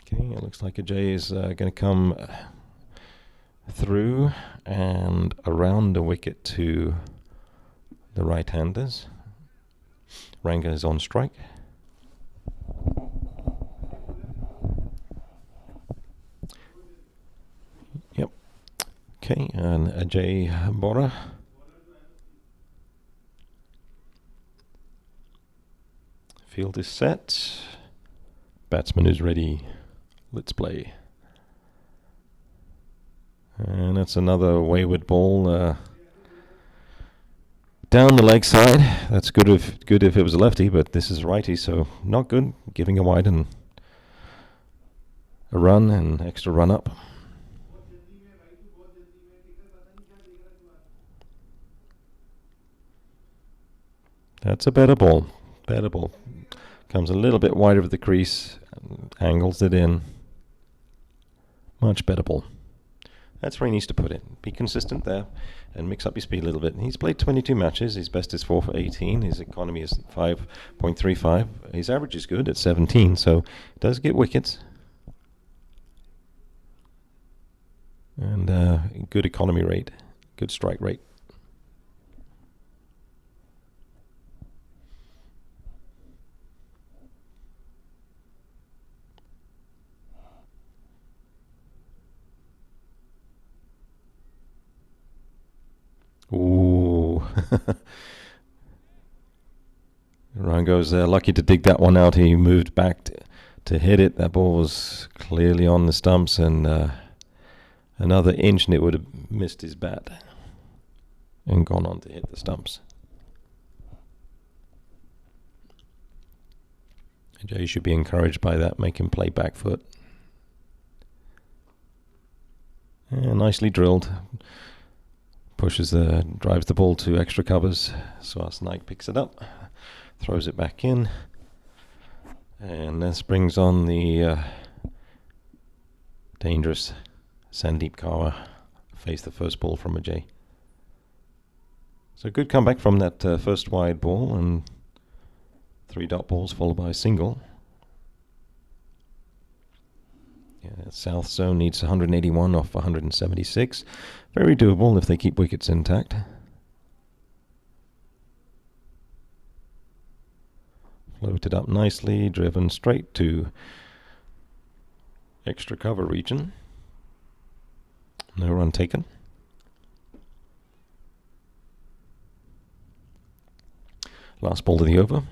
Okay, it looks like Ajay is going to come through and around the wicket to the right-handers. Ranga is on strike. Yep. Okay, and Ajay Bora. Field is set. Batsman is ready. Let's play. And that's another wayward ball. Down the leg side. That's good if it was a lefty, but this is righty, so not good. Giving a wide and a run and extra run up. That's a better ball. Better ball. Comes a little bit wide of the crease, angles it in. Much better ball. That's where he needs to put it. Be consistent there and mix up your speed a little bit. He's played 22 matches. His best is 4 for 18. His economy is 5.35. His average is good at 17, so he does get wickets. And good economy rate, good strike rate. Ooh. Rango's lucky to dig that one out. He moved back to hit it. That ball was clearly on the stumps, and another inch and it would have missed his bat and gone on to hit the stumps. Jay should be encouraged by that. Make him play back foot. Yeah, nicely drilled. Drives the ball to extra covers. Suhas Naik picks it up, throws it back in, and this brings on the dangerous Sandeep Kaur. Face the first ball from Ajay. So good comeback from that first wide ball, and 3 dot balls followed by a single. Yeah, South Zone needs 181 off 176. Very doable if they keep wickets intact. Floated up nicely, driven straight to extra cover region. No run taken. Last ball of the over.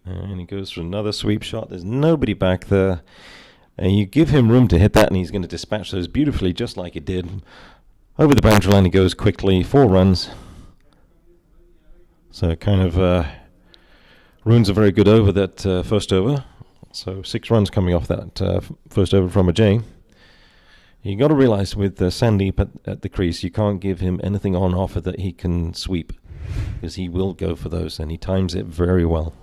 And he goes for another sweep shot. There's nobody back there. And you give him room to hit that, and he's going to dispatch those beautifully, just like he did. Over the boundary line he goes quickly, 4 runs. So it kind of ruins a very good over, that first over. So 6 runs coming off that first over from a J. You got to realize with Sandeep at the crease, you can't give him anything on offer that he can sweep, because he will go for those, and he times it very well.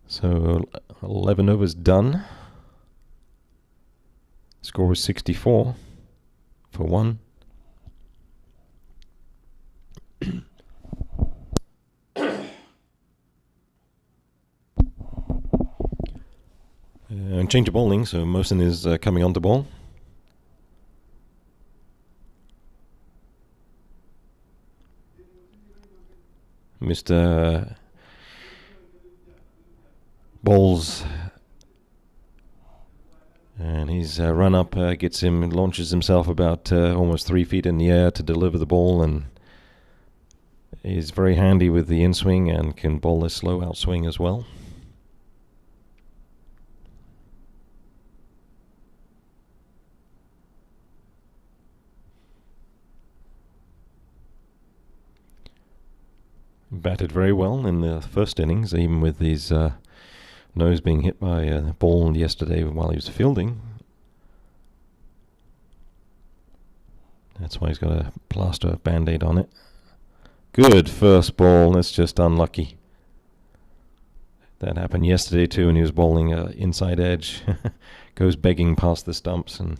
So 11 overs done. Score was 64 for 1. And change of bowling, so Mohsin is coming on the ball. Mr. Bowles, and his run up gets him, launches himself about almost 3 feet in the air to deliver the ball, and is very handy with the inswing and can bowl a slow outswing as well. Batted very well in the first innings, even with his nose being hit by a ball yesterday while he was fielding. That's why he's got a plaster band-aid on it. Good first ball, that's just unlucky. That happened yesterday too when he was bowling inside edge. Goes begging past the stumps, and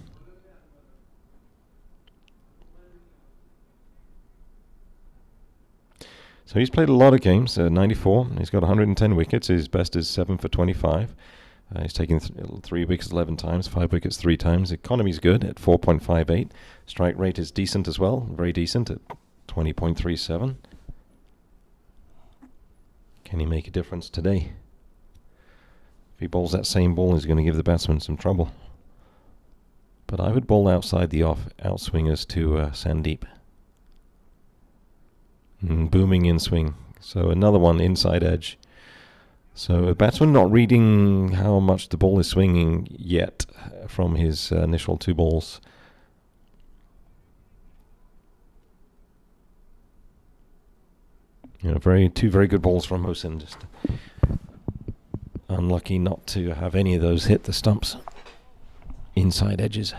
so he's played a lot of games, 94. He's got 110 wickets. His best is 7 for 25. He's taken 3 wickets 11 times, 5 wickets 3 times. Economy's good at 4.58. Strike rate is decent as well, very decent at 20.37. Can he make a difference today? If he bowls that same ball, he's going to give the batsman some trouble. But I would bowl outside the outswingers to Sandeep. Booming in swing. So another one inside edge. So a batsman not reading how much the ball is swinging yet from his initial 2 balls. You know, 2 very good balls from Mohsin. Just unlucky not to have any of those hit the stumps. Inside edges.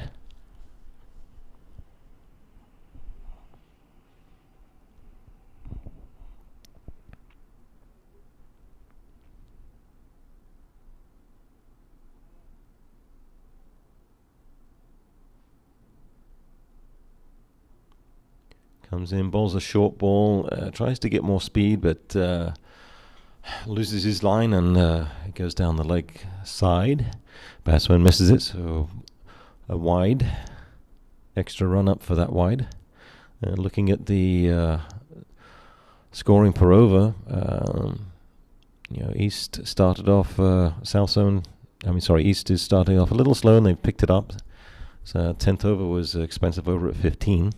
Comes in, bowls a short ball, tries to get more speed, but loses his line, and it goes down the leg side. Batsman misses it, so a wide. Extra run up for that wide. Looking at the scoring per over, East started off, East is starting off a little slow, and they've picked it up. So 10th over was expensive over at 15.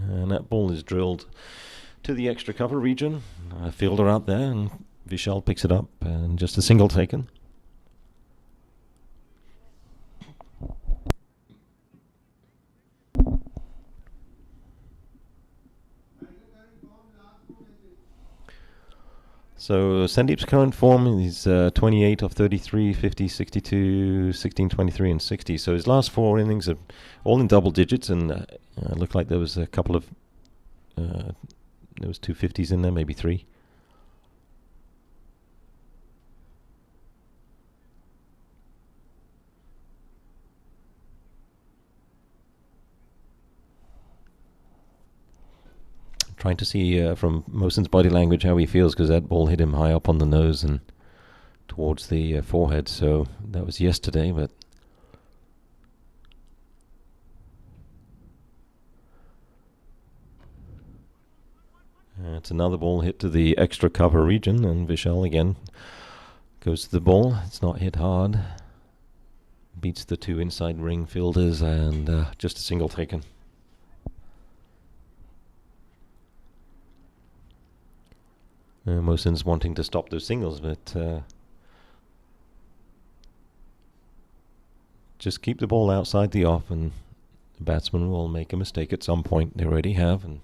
And that ball is drilled to the extra cover region. A fielder out there, and Vishal picks it up, and just a single taken. So Sandeep's current form is 28 of 33, 50, 62, 16, 23, and 60. So his last 4 innings are all in double digits, and looked like there was a couple of there was 2 50s in there, maybe 3. Trying to see from Mohsin's body language how he feels, because that ball hit him high up on the nose and towards the forehead. So that was yesterday, but it's another ball hit to the extra cover region, and Vishal again goes to the ball. It's not hit hard. Beats the 2 inside ring fielders, and just a single taken. Mohsin's wanting to stop those singles, but just keep the ball outside the off, and the batsman will make a mistake at some point. They already have, and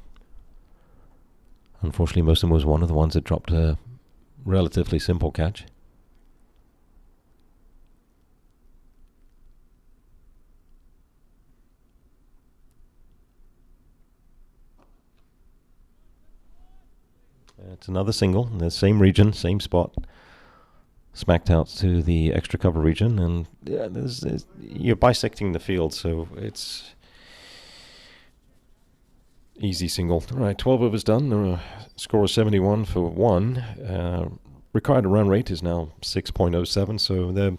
unfortunately Mohsin was one of the ones that dropped a relatively simple catch. It's another single in the same region, same spot. Smacked out to the extra cover region, and yeah, you're bisecting the field, so it's easy single. All right, 12 overs done. Score is 71 for 1. Required run rate is now 6.07, so they're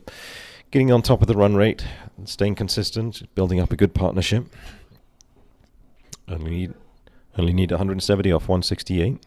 getting on top of the run rate, staying consistent, building up a good partnership. Only need 170 off 168.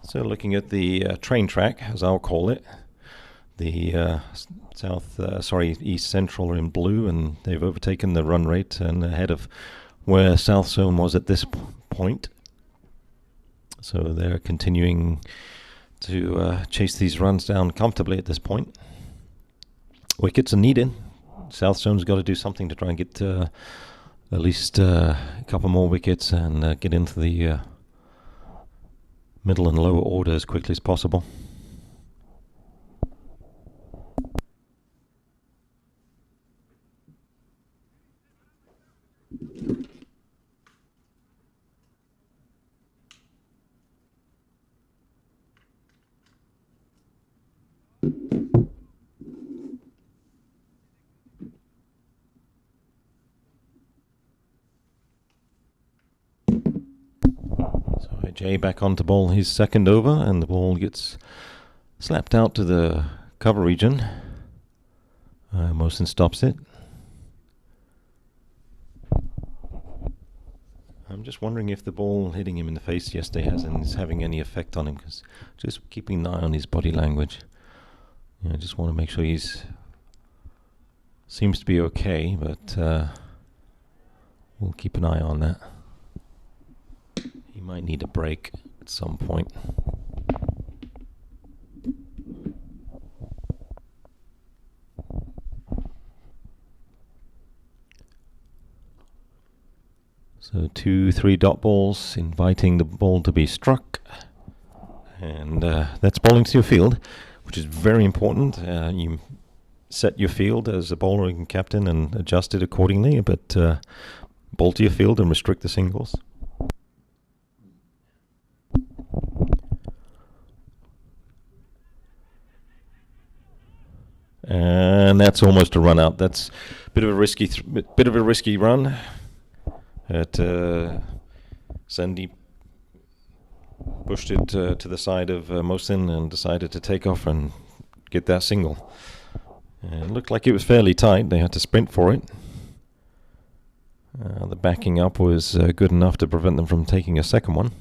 So looking at the train track, as I'll call it, the East Central are in blue, and they've overtaken the run rate and ahead of where South Zone was at this point. So they're continuing to chase these runs down comfortably at this point. Wickets are needed. South Zone's got to do something to try and get at least a couple more wickets and get into the middle and lower order as quickly as possible. Jay back on to bowl his second over, and the ball gets slapped out to the cover region. Mohsin stops it. I'm just wondering if the ball hitting him in the face yesterday is having any effect on him, because just keeping an eye on his body language. I just want to make sure seems to be okay, but we'll keep an eye on that. He might need a break at some point. So 2 3-dot balls, inviting the ball to be struck. And that's bowling to your field, which is very important. You set your field as a bowler and captain and adjust it accordingly, but bowl to your field and restrict the singles. And that's almost a run out. That's a bit of a risky run. Sandy pushed it to the side of Mohsin and decided to take off and get that single. And it looked like it was fairly tight. They had to sprint for it. The backing up was good enough to prevent them from taking a second one.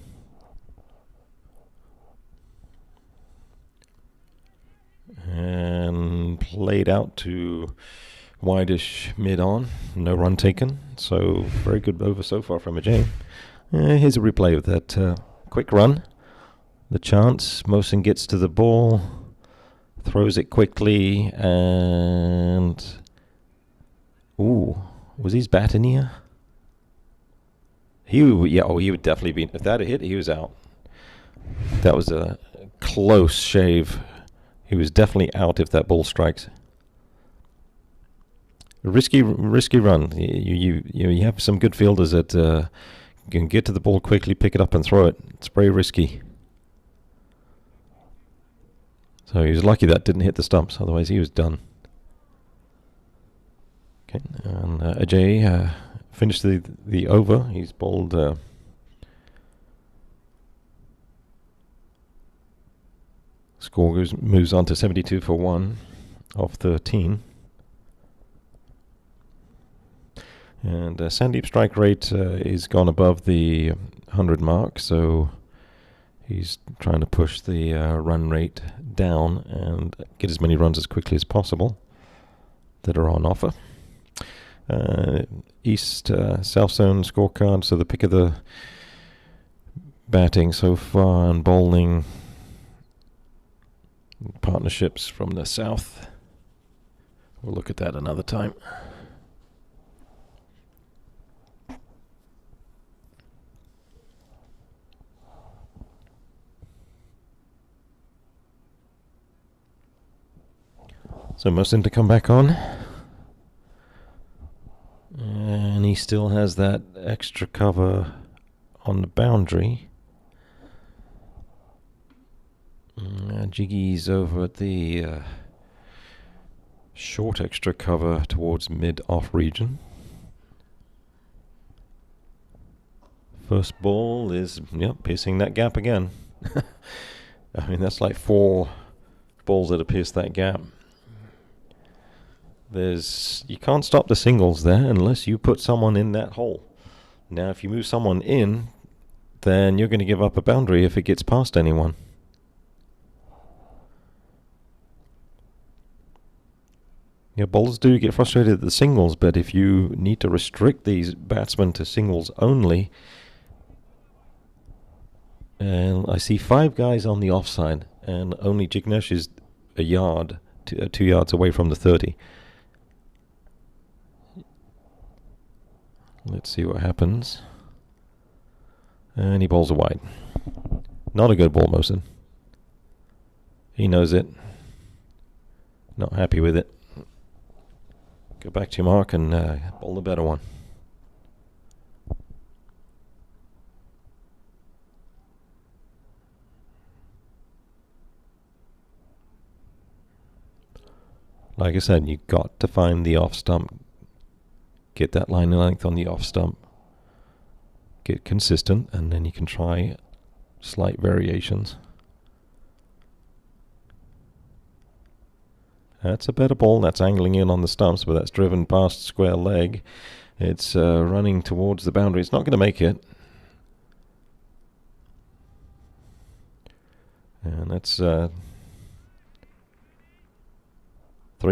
And played out to wide-ish mid-on, no run taken, so very good over so far from Ajay. Here's a replay of that quick run. The chance, Mohsin gets to the ball, throws it quickly, and was his bat in here? He would definitely be, if that had hit, he was out. That was a close shave. He was definitely out if that ball strikes. Risky run. You have some good fielders that can get to the ball quickly, pick it up and throw it. It's very risky. So he was lucky that didn't hit the stumps, otherwise he was done. Okay, and Ajay finished the over. He's bowled score moves on to 72 for 1 off 13. And Sandeep's strike rate is gone above the 100 mark, so he's trying to push the run rate down and get as many runs as quickly as possible that are on offer. East South Zone scorecard, so the pick of the batting so far and bowling partnerships from the south. We'll look at that another time. So Mohsin to come back on. And he still has that extra cover on the boundary. Jiggy's over at the short extra cover towards mid-off region. First ball is, piercing that gap again. I mean, that's like 4 balls that have pierced that gap. You can't stop the singles there unless you put someone in that hole. Now, if you move someone in, then you're going to give up a boundary if it gets past anyone. Bowlers do get frustrated at the singles, but if you need to restrict these batsmen to singles only, and I see 5 guys on the offside, and only Jignesh is a yard, 2 yards away from the 30. Let's see what happens. And he bowls a wide. Not a good ball, Mohsin. He knows it. Not happy with it. Go back to your mark and bowl a better one. Like I said, you've got to find the off stump. Get that line of length on the off stump. Get consistent, and then you can try slight variations. That's a better ball. That's angling in on the stumps, but that's driven past square leg. It's running towards the boundary. It's not going to make it. And that's 3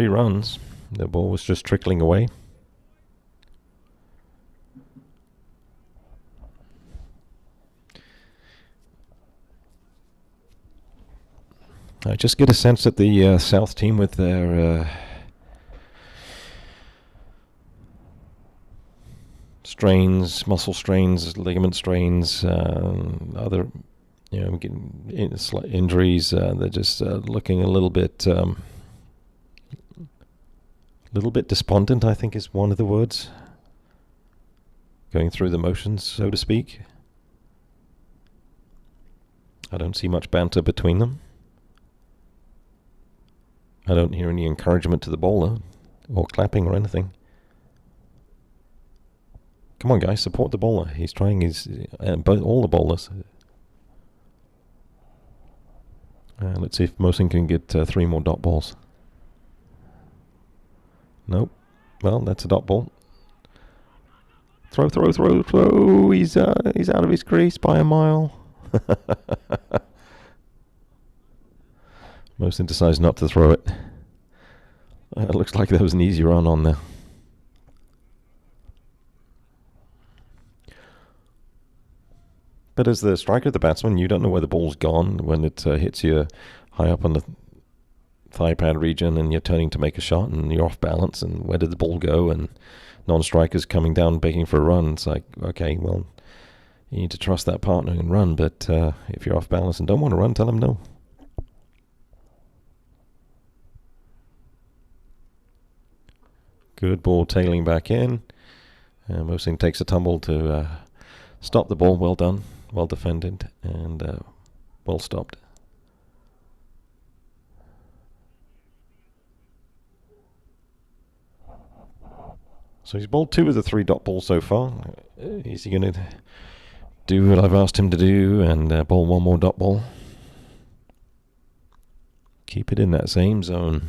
runs. The ball was just trickling away. I just get a sense that the South team with their strains, muscle strains, ligament strains, other, getting injuries, they're just looking a little bit despondent, I think is one of the words. Going through the motions, so to speak. I don't see much banter between them. I don't hear any encouragement to the bowler, or clapping or anything. Come on, guys, support the bowler. He's trying his, all the bowlers. Let's see if Mohsin can get 3 more dot balls. Nope. Well, that's a dot ball. Throw, throw, throw, throw. He's out of his crease by a mile. Mohsin decides not to throw it. It looks like there was an easy run on there. But as the striker, the batsman, you don't know where the ball's gone when it hits you high up on the thigh pad region and you're turning to make a shot and you're off balance, and where did the ball go? And non-strikers coming down begging for a run. It's like, okay, well, you need to trust that partner and run, but if you're off balance and don't want to run, tell them no. Good ball tailing back in. Mosing takes a tumble to stop the ball. Well done. Well defended. And ball stopped. So he's bowled 2 of the 3 dot balls so far. Is he going to do what I've asked him to do and bowl 1 more dot ball? Keep it in that same zone.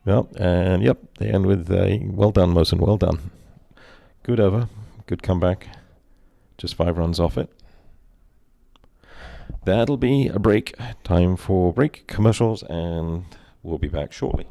Yep, and yep, they end with well done, Mosen, well done. Good over, good comeback. Just 5 runs off it. That'll be a break. Time for break, commercials, and we'll be back shortly.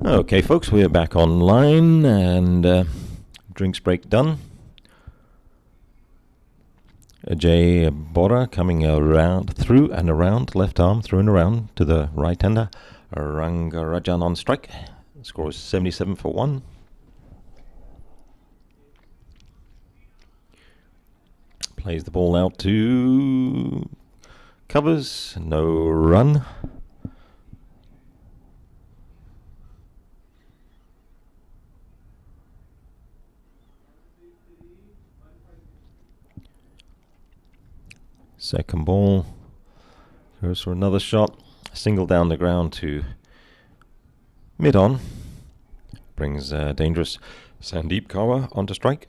Okay, folks, we're back online, and drinks break done. Ajay Bora coming around, through and around, left arm, through and around to the right-hander. Rangarajan on strike. Score is 77 for 1. Plays the ball out to covers, no run. Second ball, goes for another shot, single down the ground to mid-on, brings dangerous Sandeep Kaur onto strike.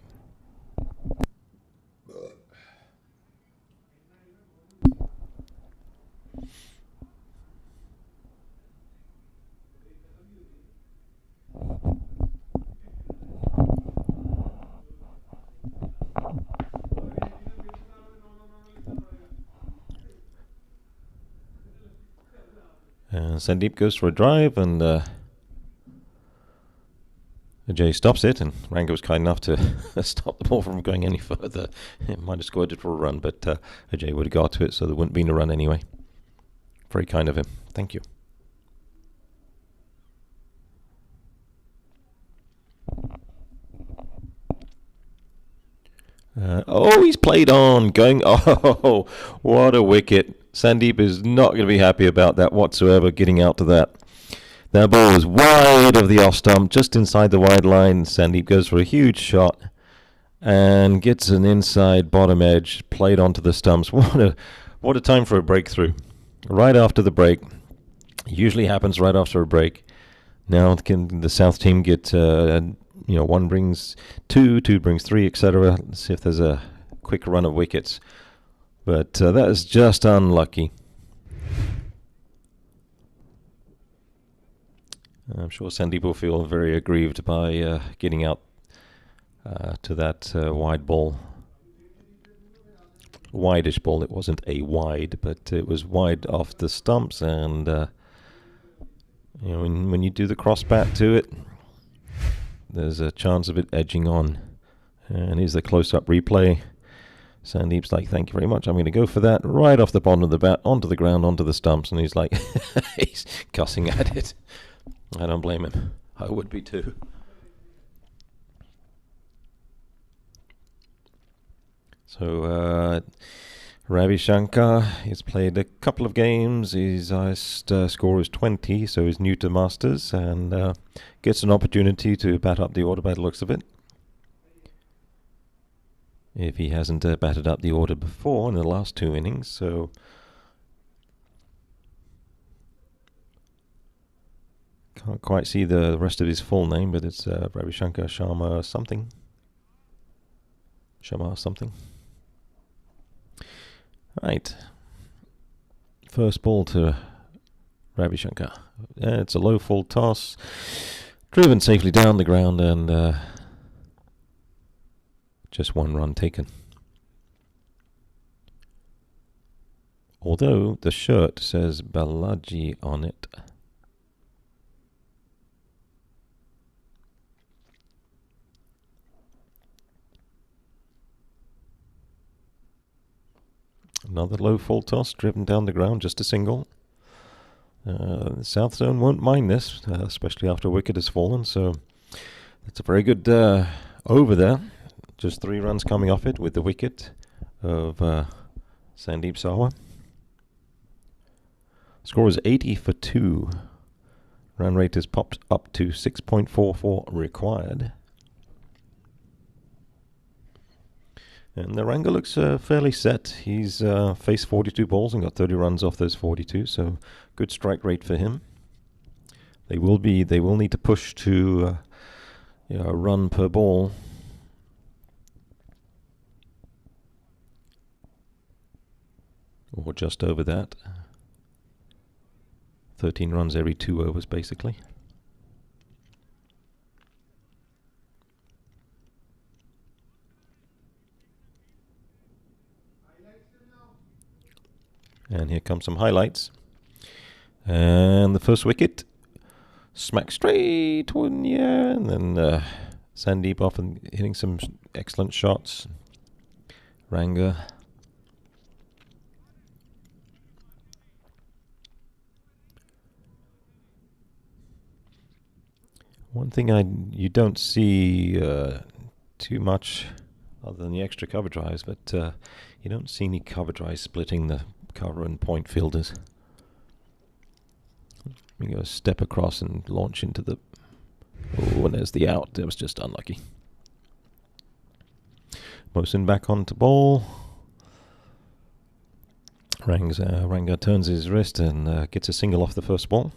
Sandeep goes for a drive, and Ajay stops it, and Ranga was kind enough to stop the ball from going any further. It might have scored it for a run, but Ajay would have got to it, so there wouldn't have been a run anyway. Very kind of him. Thank you. Oh, he's played on, going, oh, what a wicket. Sandeep is not going to be happy about that whatsoever, getting out to that. That ball is wide of the off stump, just inside the wide line. Sandeep goes for a huge shot and gets an inside bottom edge, played onto the stumps. What a time for a breakthrough. Right after the break. Usually happens right after a break. Now can the South team get, one brings two brings three, etc. Let's see if there's a quick run of wickets. But that is just unlucky. I'm sure Sandeep will feel very aggrieved by getting out to that wide ball. Wide-ish ball. It wasn't a wide, but it was wide off the stumps. And when you do the cross bat to it, there's a chance of it edging on. And here's the close-up replay. Sandeep's like, thank you very much. I'm going to go for that right off the bottom of the bat, onto the ground, onto the stumps. And he's like, he's cussing at it. I don't blame him. I would be too. So, Ravi Shankar, he's played a couple of games. His highest score is 20, so he's new to Masters and gets an opportunity to bat up the order by the looks of it. If he hasn't batted up the order before in the last 2 innings, so can't quite see the rest of his full name, but it's Ravi Shankar Sharma something. Sharma something. Right. First ball to Ravi Shankar. It's a low full toss, driven safely down the ground, and just 1 run taken. Although the shirt says Balaji on it. Another low full toss, driven down the ground, just a single. The South Zone won't mind this, especially after a wicket has fallen, so it's a very good over there. Just 3 runs coming off it with the wicket of Sandeep Sarwar. Score is 80 for 2. Run rate has popped up to 6.44 required. And the Ranga looks fairly set. He's faced 42 balls and got 30 runs off those 42, so good strike rate for him. They will need to push to a run per ball. Or just over that. 13 runs every 2 overs, basically. And here come some highlights. And the first wicket, smack straight one, yeah, and then Sandeep off and hitting some excellent shots. Ranga. One thing you don't see too much other than the extra cover drives, but you don't see any cover drives splitting the cover and point fielders. We go step across and launch into the... Oh, and there's the out. That was just unlucky. Mohsin back on to bowl. Ranga turns his wrist and gets a single off the first ball.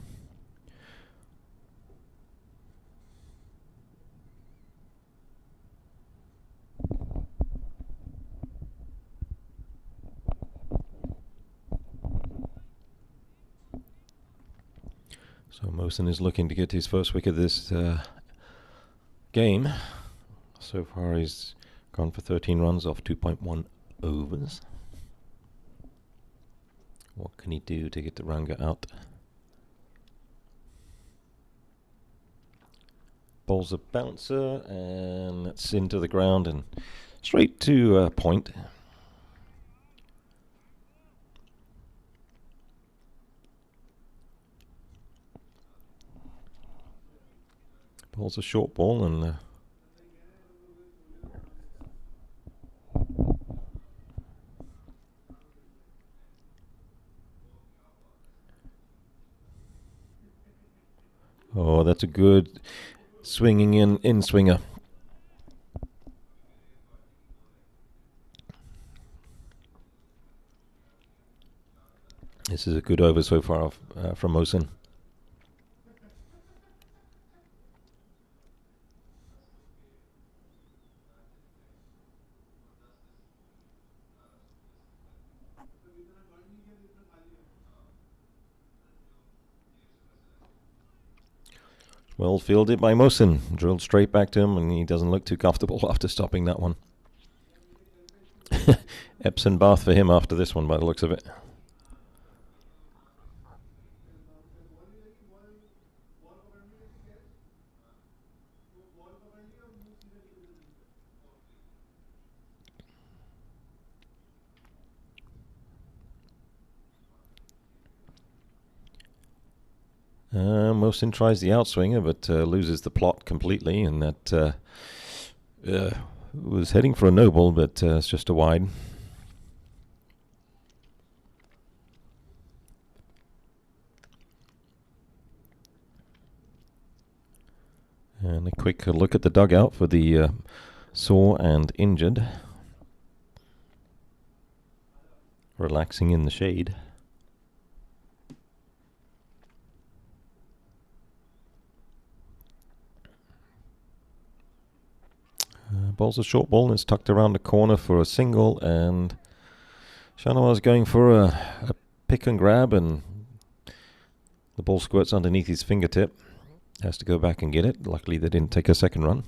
So Mohsin is looking to get his first wicket this game. So far he's gone for 13 runs off 2.1 overs. What can he do to get the Ranga out? Bowls a bouncer and that's into the ground and straight to point. Bowls a short ball and oh, that's a good swinging in swinger. This is a good over so far from Mohsin. Well fielded by Mohsin. Drilled straight back to him, and he doesn't look too comfortable after stopping that one. Epsom bath for him after this one, by the looks of it. Mohsin tries the outswinger, but loses the plot completely, and that was heading for a no ball, but it's just a wide. And a quick look at the dugout for the sore and injured. Relaxing in the shade. Bowls a short ball and it's tucked around the corner for a single, and Shanawaz going for a pick and grab, and the ball squirts underneath his fingertip. Has to go back and get it. Luckily they didn't take a second run.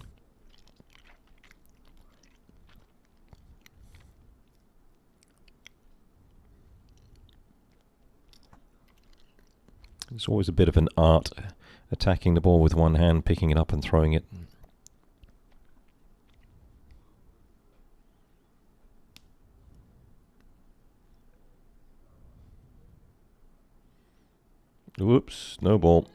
It's always a bit of an art attacking the ball with one hand, picking it up and throwing it. Whoops, no ball.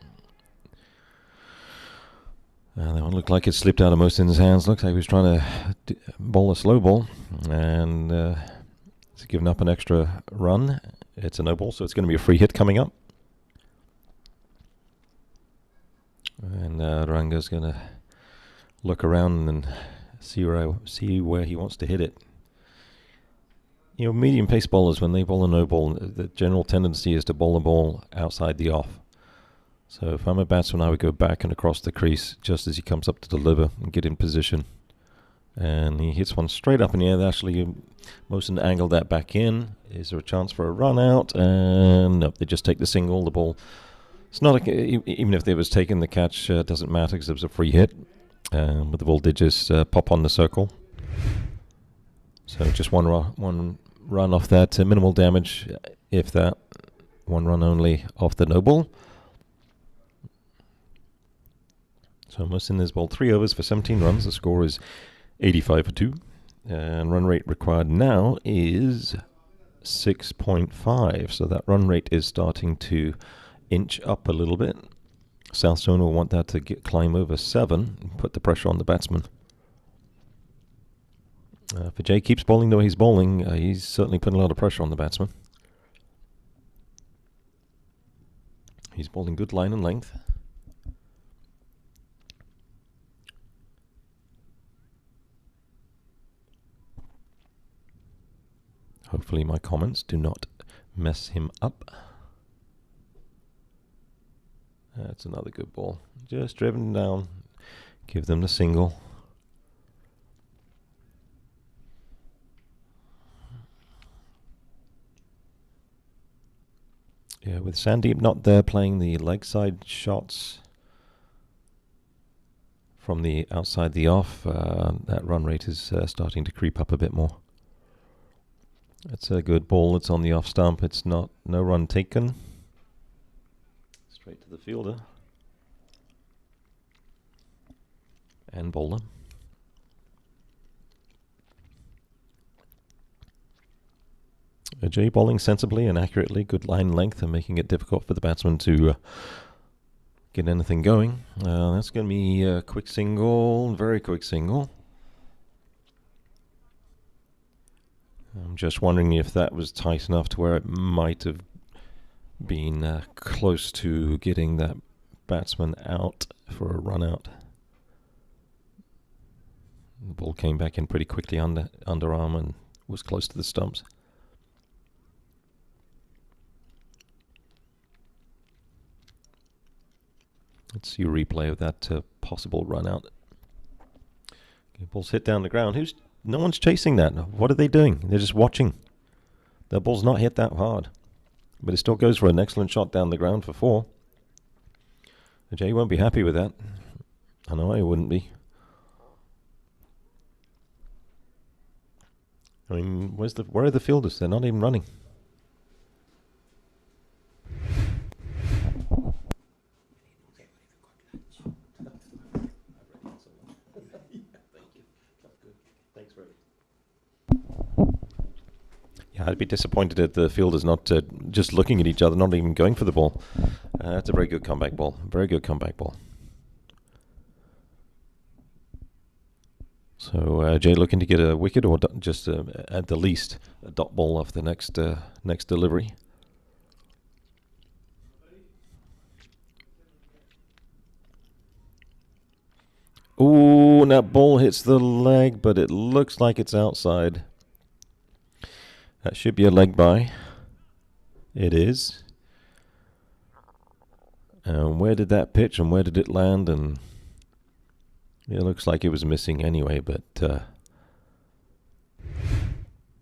That one looked like it slipped out of Mohsin's hands. Looks like he was trying to bowl a slow ball, and it's given up an extra run. It's a no ball, so it's going to be a free hit coming up. And Ranga's going to look around and see where he wants to hit it. You know, medium pace bowlers, when they bowl a no ball, the general tendency is to bowl the ball outside the off. So if I'm a batsman, I would go back and across the crease just as he comes up to deliver and get in position. And he hits one straight up in the air. Actually, Mohsin angled that back in. Is there a chance for a run out? And no, they just take the single. The ball, it's not even if they was taking the catch, doesn't matter because it was a free hit. But the ball did just pop on the circle. So just one run off that, minimal damage, if that. One run only off the no ball. So almost in this ball, 3 overs for 17 runs. The score is 85 for 2. And run rate required now is 6.5. So that run rate is starting to inch up a little bit. South Zone will want that to climb over 7 and put the pressure on the batsman. If Jay keeps bowling the way he's bowling, he's certainly putting a lot of pressure on the batsman. He's bowling good line and length. Hopefully my comments do not mess him up. That's another good ball. Just driven down. Give them the single. Yeah, with Sandeep not there playing the leg side shots from the outside the off, that run rate is starting to creep up a bit more. It's a good ball. It's on the off stump. It's no run taken. Straight to the fielder. And bowler. Jay bowling sensibly and accurately. Good line length and making it difficult for the batsman to get anything going. That's going to be a quick single. Very quick single. I'm just wondering if that was tight enough to where it might have been close to getting that batsman out for a run out. The ball came back in pretty quickly underarm and was close to the stumps. Let's see a replay of that possible run out. Okay, ball's hit down the ground. No one's chasing that. What are they doing? They're just watching. The ball's not hit that hard. But it still goes for an excellent shot down the ground for 4. Jay won't be happy with that. I know I wouldn't be. I mean, where are the fielders? They're not even running. Yeah, I'd be disappointed if the fielders not just looking at each other, not even going for the ball. That's a very good comeback ball. Very good comeback ball. So Jay looking to get a wicket or just at the least a dot ball off the next delivery. Ooh, and that ball hits the leg, but it looks like it's outside. That should be a leg by. It is. And where did that pitch and where did it land? And it looks like it was missing anyway, but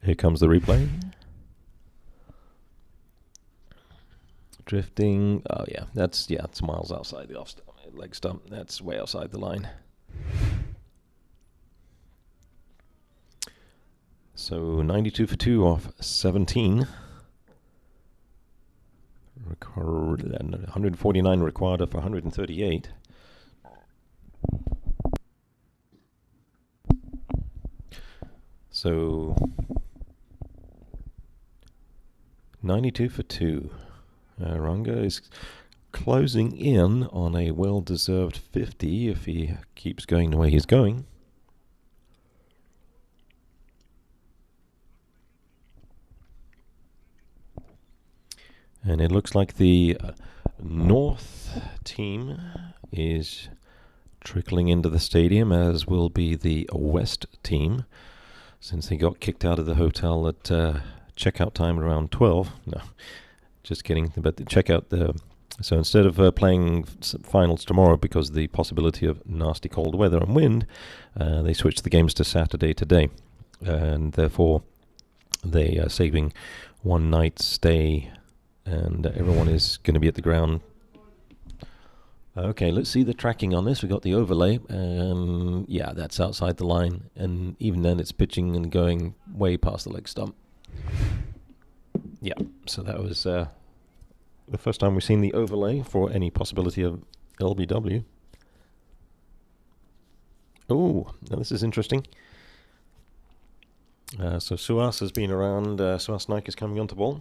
here comes the replay. Drifting. Oh yeah, it's miles outside the off leg stump. That's way outside the line. So 92 for 2 off 17. 149 required off 138. So 92 for 2. Ranga is closing in on a well-deserved 50 if he keeps going the way he's going. And it looks like the North team is trickling into the stadium, as will be the West team, since they got kicked out of the hotel at checkout time around 12. No, just kidding. But the checkout, so instead of playing finals tomorrow because of the possibility of nasty cold weather and wind, they switched the games to Saturday today. And therefore, they are saving one night's stay. And everyone is going to be at the ground. Okay, let's see the tracking on this. We got the overlay, and yeah, that's outside the line. And even then, it's pitching and going way past the leg stump. Yeah, so that was the first time we've seen the overlay for any possibility of LBW. Oh, now this is interesting. So Suhas has been around. Suhas Naik is coming onto ball.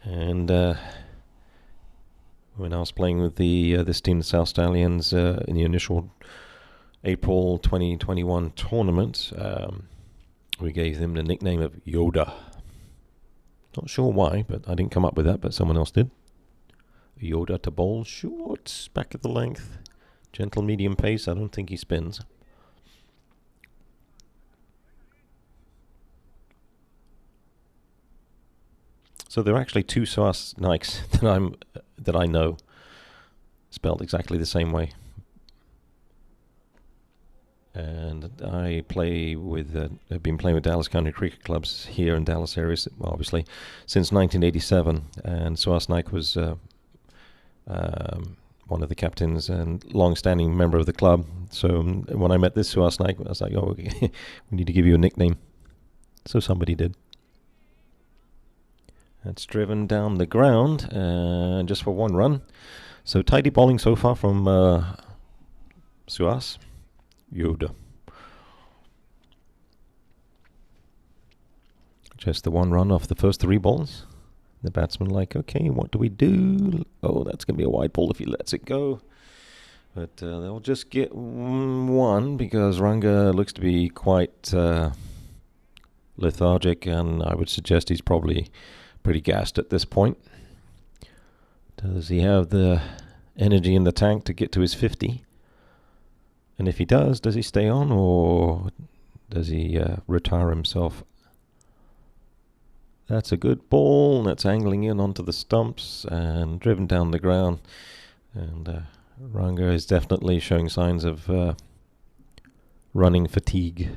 And when I was playing with this team, the South Stallions, in the initial April 2021 tournament, we gave them the nickname of Yoda. Not sure why, but I didn't come up with that, but someone else did. Yoda to bowl, short, back of the length, gentle medium pace. I don't think he spins. So there are actually two Suhas Naiks that I know, spelled exactly the same way. And I play with, I've been playing with Dallas County Cricket Clubs here in Dallas area, well, obviously, since 1987. And Suhas Naik was one of the captains and long-standing member of the club. So when I met this Suhas Naik, I was like, oh, we need to give you a nickname. So somebody did. That's driven down the ground, just for one run. So tidy bowling so far from Suhas. Yoda. Just the one run off the first three balls. The batsman like, okay, what do we do? Oh, that's going to be a wide ball if he lets it go. But they'll just get one because Ranga looks to be quite lethargic, and I would suggest he's probably pretty gassed at this point. Does he have the energy in the tank to get to his 50? And if he does he stay on, or does he retire himself? That's a good ball. That's angling in onto the stumps and driven down the ground. And Ranga is definitely showing signs of running fatigue.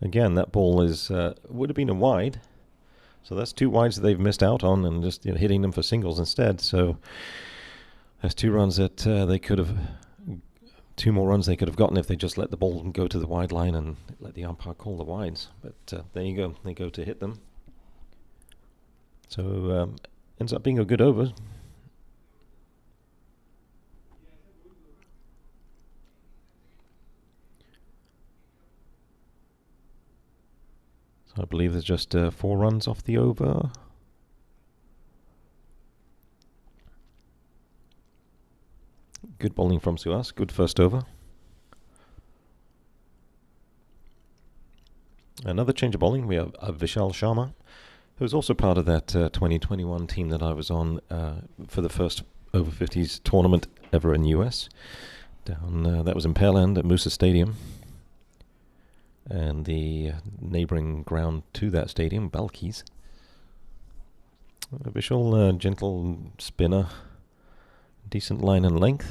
Again, that ball is would have been a wide, so that's two wides that they've missed out on, and just hitting them for singles instead. So there's two runs that they could have, two more runs they could have gotten if they just let the ball go to the wide line and let the umpire call the wides. But there you go, they go to hit them. So ends up being a good over. So I believe there's just 4 runs off the over. Good bowling from Suhas. Good first over. Another change of bowling. We have Vishal Sharma, who's also part of that 2021 team that I was on for the first over 50s tournament ever in the US. That was in Pearland at Musa Stadium. And the neighbouring ground to that stadium, Balkis. Vishal, gentle spinner, decent line and length.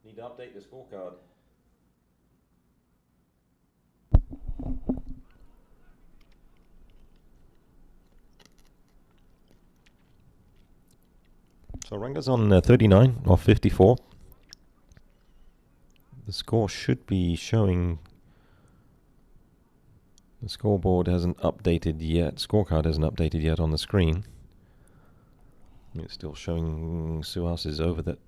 Need to update the scorecard. So Ranga's on 39 off 54. The score should be showing. The scoreboard hasn't updated yet. Scorecard hasn't updated yet on the screen. It's still showing Suhas is over that.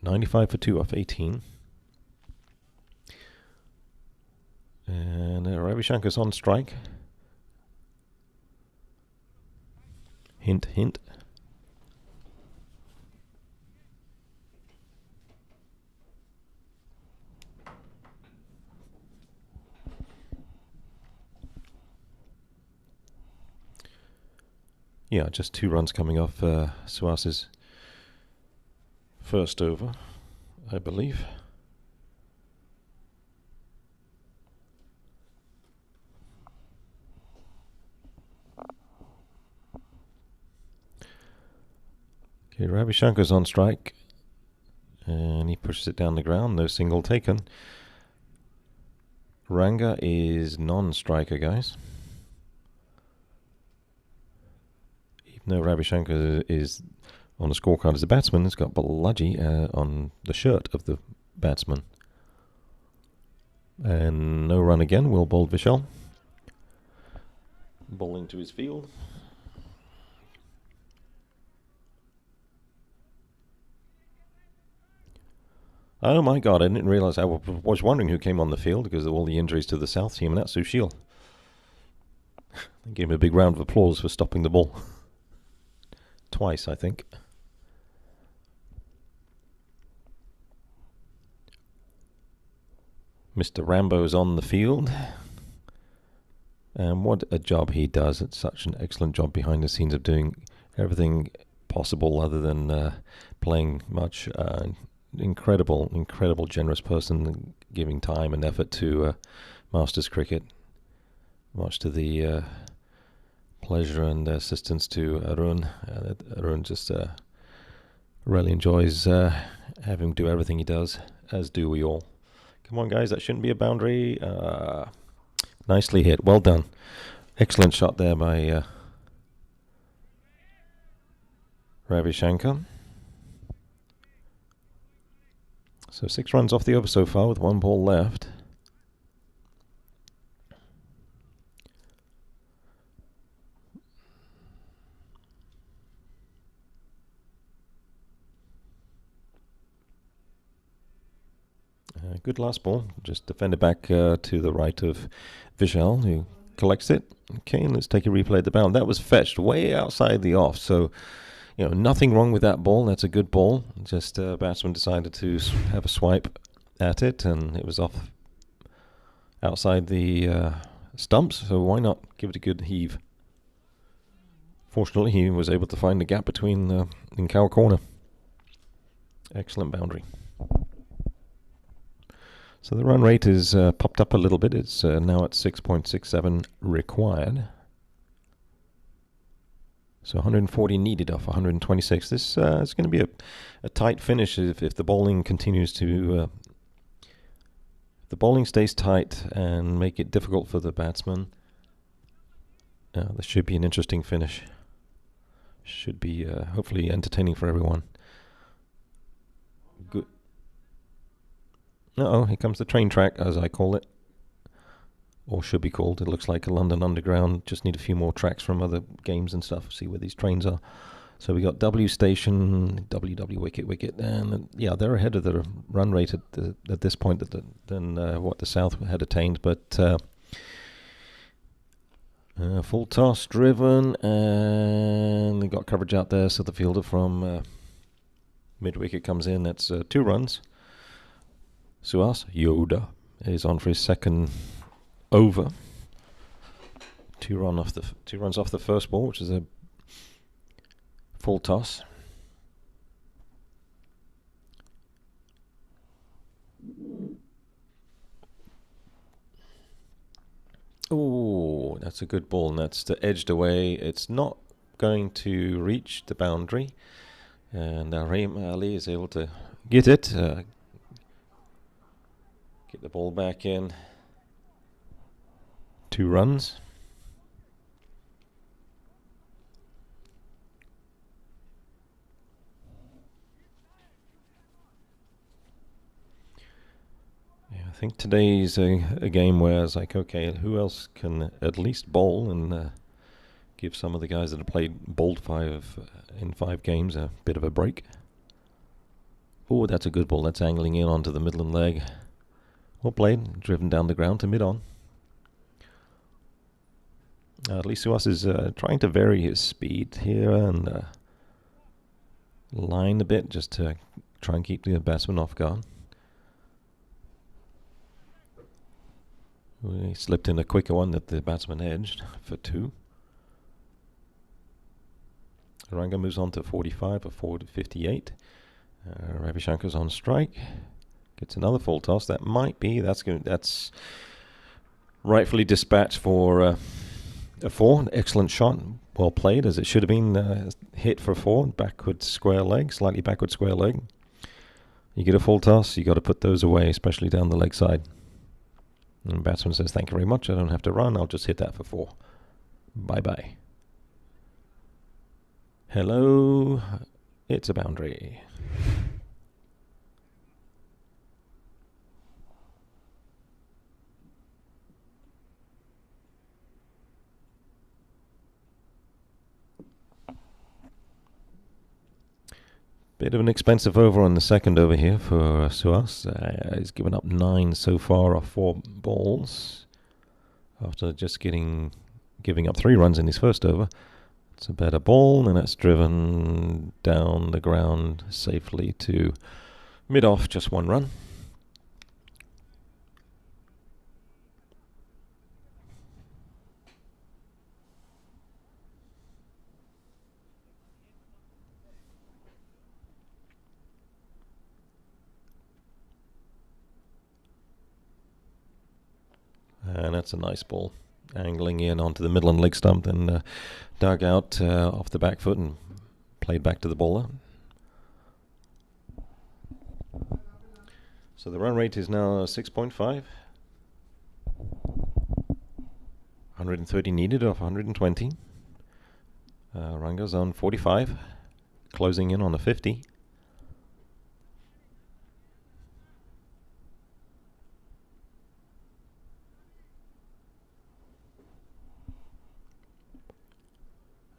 95 for 2 off 18. And Ravi Shankar's on strike. Hint, hint. Yeah, just 2 runs coming off Suhas's first over, I believe. Okay, Ravi Shankar's on strike, and he pushes it down the ground. No single taken. Ranga is non-striker, guys. Even though Ravi Shankar is on the scorecard as a batsman has got bludgy on the shirt of the batsman. And no run again. Will bowled Vishal. Bowling to his field. Oh my God, I didn't realise. I was wondering who came on the field because of all the injuries to the South team, and that's Sushil. They gave him a big round of applause for stopping the ball. Twice, I think. Mr. Rambo's on the field. And what a job he does. It's such an excellent job behind the scenes of doing everything possible other than playing much. Incredible, generous person, giving time and effort to Masters cricket. Much to the pleasure and assistance to Arun. Arun just really enjoys having him do everything he does, as do we all. Come on, guys, that shouldn't be a boundary. Nicely hit. Well done. Excellent shot there by Ravi Shankar. So 6 runs off the over so far with 1 ball left. Good last ball. Just defended back to the right of Vishal, who collects it. Okay, let's take a replay at the bound. That was fetched way outside the off, so nothing wrong with that ball. That's a good ball. Just batsman decided to have a swipe at it, and it was off outside the stumps, so why not give it a good heave? Fortunately, he was able to find the gap between in cow corner. Excellent boundary. So the run rate is popped up a little bit. It's now at 6.67 required. So 140 needed off 126. This is going to be a tight finish if the bowling continues to... if the bowling stays tight and make it difficult for the batsman, this should be an interesting finish. Should be hopefully entertaining for everyone. Good. Uh-oh, here comes the train track, as I call it. Or should be called. It looks like a London Underground. Just need a few more tracks from other games and stuff. See where these trains are. So we got W Station, WW Wicket. And yeah, they're ahead of the run rate at this point than what the South had attained. But full toss driven. And they got coverage out there. So the fielder from mid-wicket comes in. That's 2 runs. Suhas Yoda is on for his second over. 2 runs off the first ball, which is a full toss. Oh, that's a good ball, and that's edged away. It's not going to reach the boundary, and Rahim Ali is able to get it. Get the ball back in. 2 runs. Yeah, I think today's a game where it's like, okay, who else can at least bowl and give some of the guys that have bowled 5 in 5 games a bit of a break. Oh, that's a good ball. That's angling in onto the Midland leg. Well played, driven down the ground to mid-on. At least Suhas is trying to vary his speed here and line a bit just to try and keep the batsman off guard. He slipped in a quicker one that the batsman edged for 2. Ranga moves on to 45 or 58. Ravi Shankar's on strike. Gets another full toss. That might be. That's rightfully dispatched for a 4. An excellent shot. Well played, as it should have been hit for 4. Backward square leg. Slightly backward square leg. You get a full toss, you got to put those away, especially down the leg side. And the batsman says, thank you very much. I don't have to run. I'll just hit that for 4. Bye-bye. Hello. It's a boundary. Bit of an expensive over on the second over here for Suas. He's given up 9 so far off 4 balls after just giving up 3 runs in his first over. It's a better ball, and that's driven down the ground safely to mid-off, just 1 run. And that's a nice ball, angling in onto the middle and leg stump, then dug out off the back foot and played back to the bowler. So the run rate is now 6.5. 130 needed off 120. Ranga's on 45, closing in on a 50.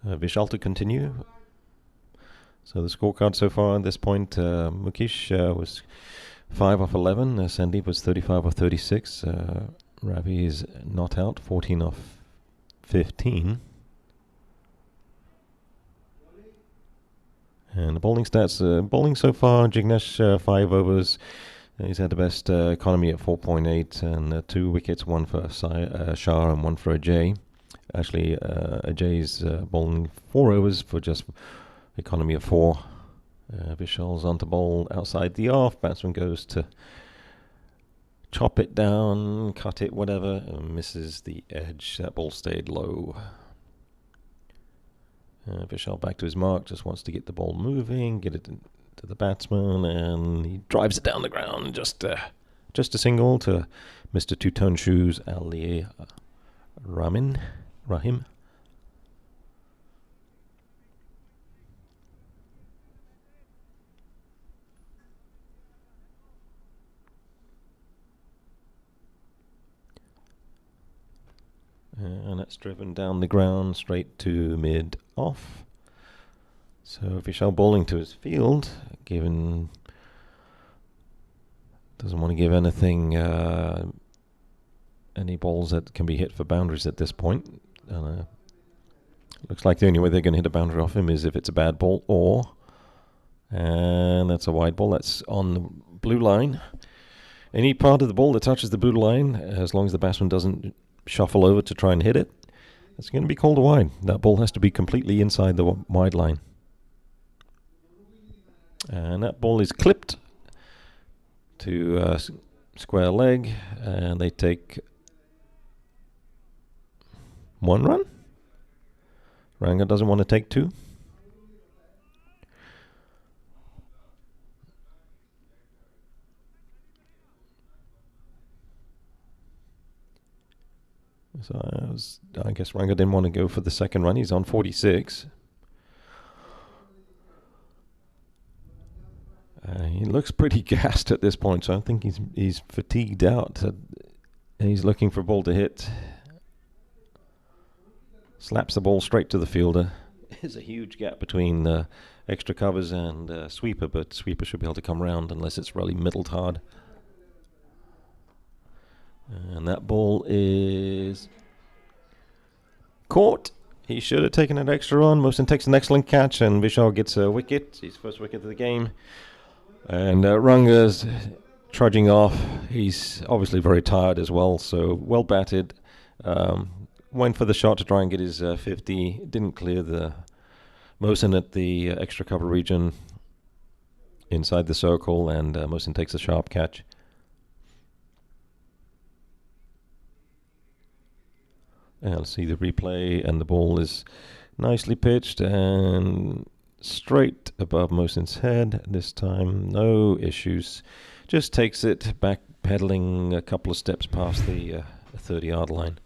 Vishal to continue. So the scorecard so far at this point, Mukesh was 5 off 11, Sandeep was 35 off 36, Ravi is not out, 14 off 15. And the bowling stats, bowling so far, Jignesh 5 overs, he's had the best economy at 4.8, and 2 wickets, 1 for Shah and 1 for Ajay. Actually, Ajay's bowling 4 overs for just economy of 4. Vishal's on to bowl outside the off. Batsman goes to chop it down, cut it, whatever, and misses the edge. That ball stayed low. Vishal back to his mark, just wants to get the ball moving, get it to the batsman, and he drives it down the ground. Just a single to Mr. Two-Tone Shoes, Ali Rahim. And that's driven down the ground straight to mid-off. So Vishal bowling to his field, given doesn't want to give anything, any balls that can be hit for boundaries at this point. Looks like the only way they're going to hit a boundary off him is if it's a bad ball, and that's a wide ball. That's on the blue line. Any part of the ball that touches the blue line, as long as the batsman doesn't shuffle over to try and hit it, it's going to be called a wide. That ball has to be completely inside the wide line. And that ball is clipped to square leg, and they take 1 run. Ranga doesn't want to take 2. So I guess Ranga didn't want to go for the second run. He's on 46. He looks pretty gassed at this point, so I think he's fatigued out. He's looking for a ball to hit. Slaps the ball straight to the fielder. There's a huge gap between extra covers and sweeper, but sweeper should be able to come round unless it's really middled hard. And that ball is caught. He should have taken an extra on. Mohsin takes an excellent catch, and Vishal gets a wicket, his first wicket of the game. And Ranga's trudging off. He's obviously very tired as well, so well batted. Went for the shot to try and get his 50. Didn't clear the Mohsin at the extra cover region inside the circle, and Mohsin takes a sharp catch. And I'll see the replay, and the ball is nicely pitched and straight above Mohsin's head. This time, no issues. Just takes it back, pedaling a couple of steps past the 30-yard line.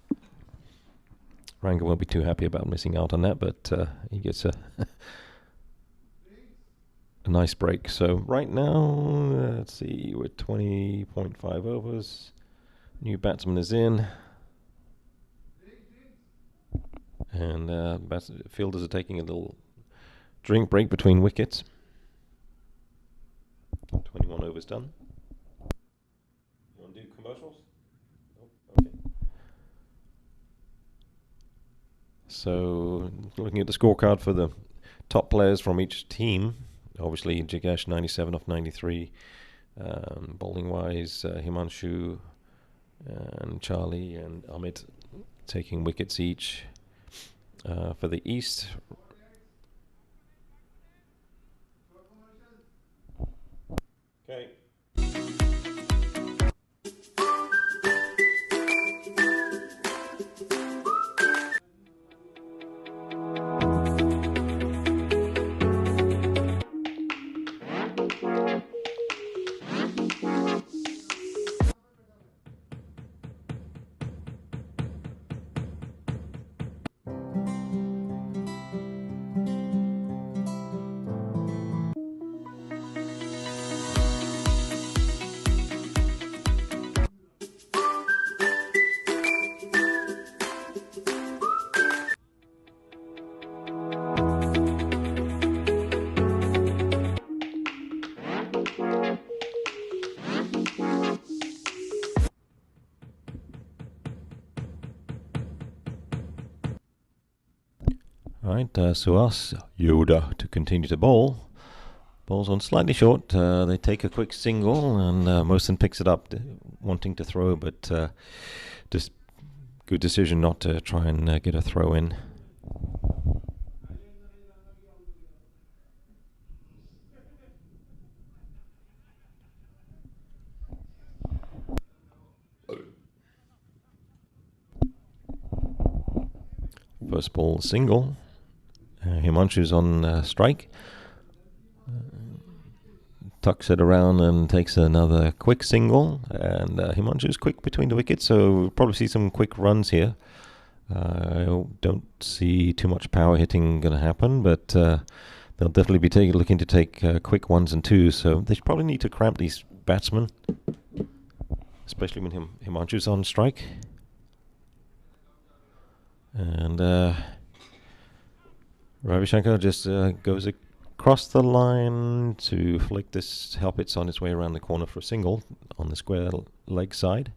Ranga won't be too happy about missing out on that, but he gets a nice break. So right now, let's see, we're 20.5 overs. New batsman is in. And fielders are taking a little drink break between wickets. 21 overs done. You want to do commercials? Nope. Okay. So, looking at the scorecard for the top players from each team, obviously Yash 97 off 93. Bowling wise, Himanshu and Charlie and Amit taking wickets each. For the East, okay. Alright, Suhas, Yoda to continue to bowl. Bowls on slightly short. They take a quick single and Mohsin picks it up, wanting to throw, but just good decision not to try and get a throw in. First ball single. Himanshu's on strike. Tucks it around and takes another quick single. And Himanshu's quick between the wickets, so we'll probably see some quick runs here. I don't see too much power hitting going to happen, but they'll definitely be looking to take quick ones and twos. So they probably need to cramp these batsmen, especially when Himanshu's on strike. And Ravi Shankar just goes across the line to flick this, help it's on its way around the corner for a single on the square leg side.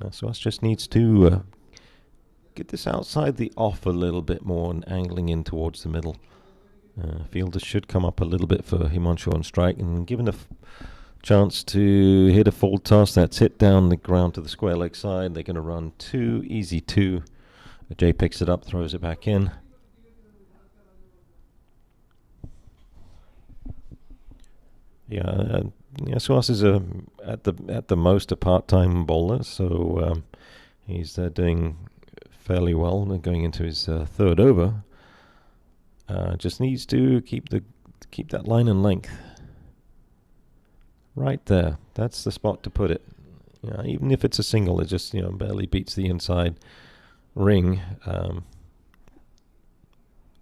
So us just needs to get this outside the off a little bit more and angling in towards the middle. Fielders should come up a little bit for Himanshu on strike, and given the chance to hit a full toss, that's hit down the ground to the square leg side. They're going to run two, easy two. Jay picks it up, throws it back in. Suhas is at the most a part-time bowler, so he's doing fairly well, going into his third over. Just needs to keep that line and length right there. That's the spot to put it. Even if it's a single, it just barely beats the inside ring.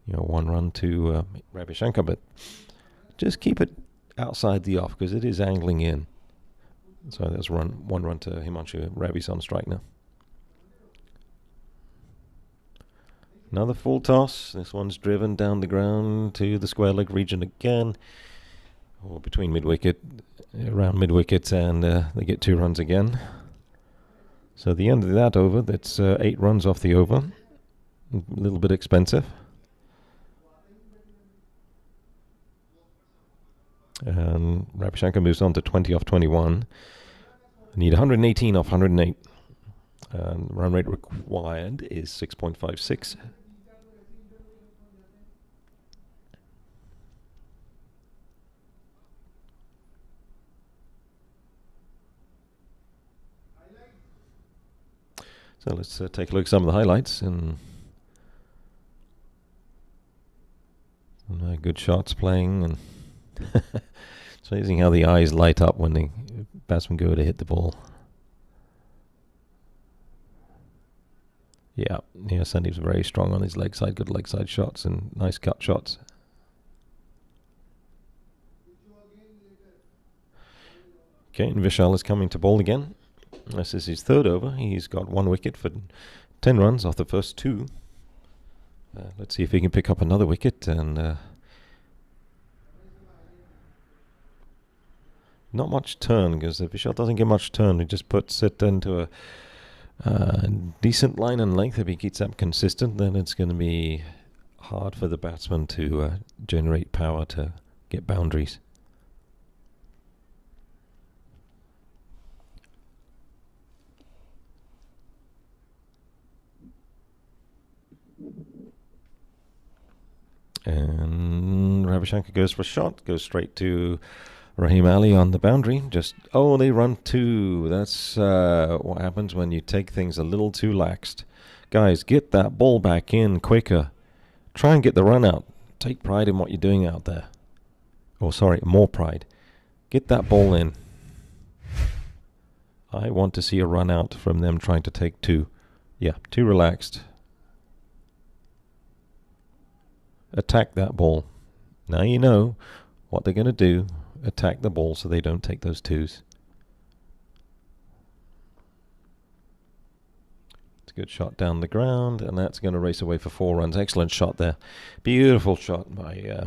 One run to Ravi Shankar, but just keep it outside the off because it is angling in. So there's one run to Himanshu. Ravi's on strike now. Another full toss. This one's driven down the ground to the square leg region again, or between mid-wicket, around mid-wicket, and they get 2 runs again. So the end of that over, that's 8 runs off the over. A little bit expensive. And Ravi Shankar moves on to 20 off 21. Need 118 off 108. And run rate required is 6.56. So let's take a look at some of the highlights and some good shots playing. And it's amazing how the eyes light up when the batsmen go to hit the ball. Yeah, Sandeep's very strong on his leg side, good leg side shots and nice cut shots. Okay, and Vishal is coming to bowl again. This is his third over. He's got 1 wicket for 10 runs off the first 2. Let's see if he can pick up another wicket. And not much turn, because if Vishal doesn't get much turn, he just puts it into a decent line and length. If he keeps that consistent, then it's going to be hard for the batsman to generate power to get boundaries. And Ravishankar goes for a shot, goes straight to Rahim Ali on the boundary. They run 2. That's what happens when you take things a little too laxed. Guys, get that ball back in quicker. Try and get the run out. Take pride in what you're doing out there. More pride. Get that ball in. I want to see a run out from them trying to take 2. Yeah, too relaxed. Attack that ball. Now you know what they're going to do. Attack the ball so they don't take those 2s. It's a good shot down the ground, and that's going to race away for 4 runs. Excellent shot there. Beautiful shot by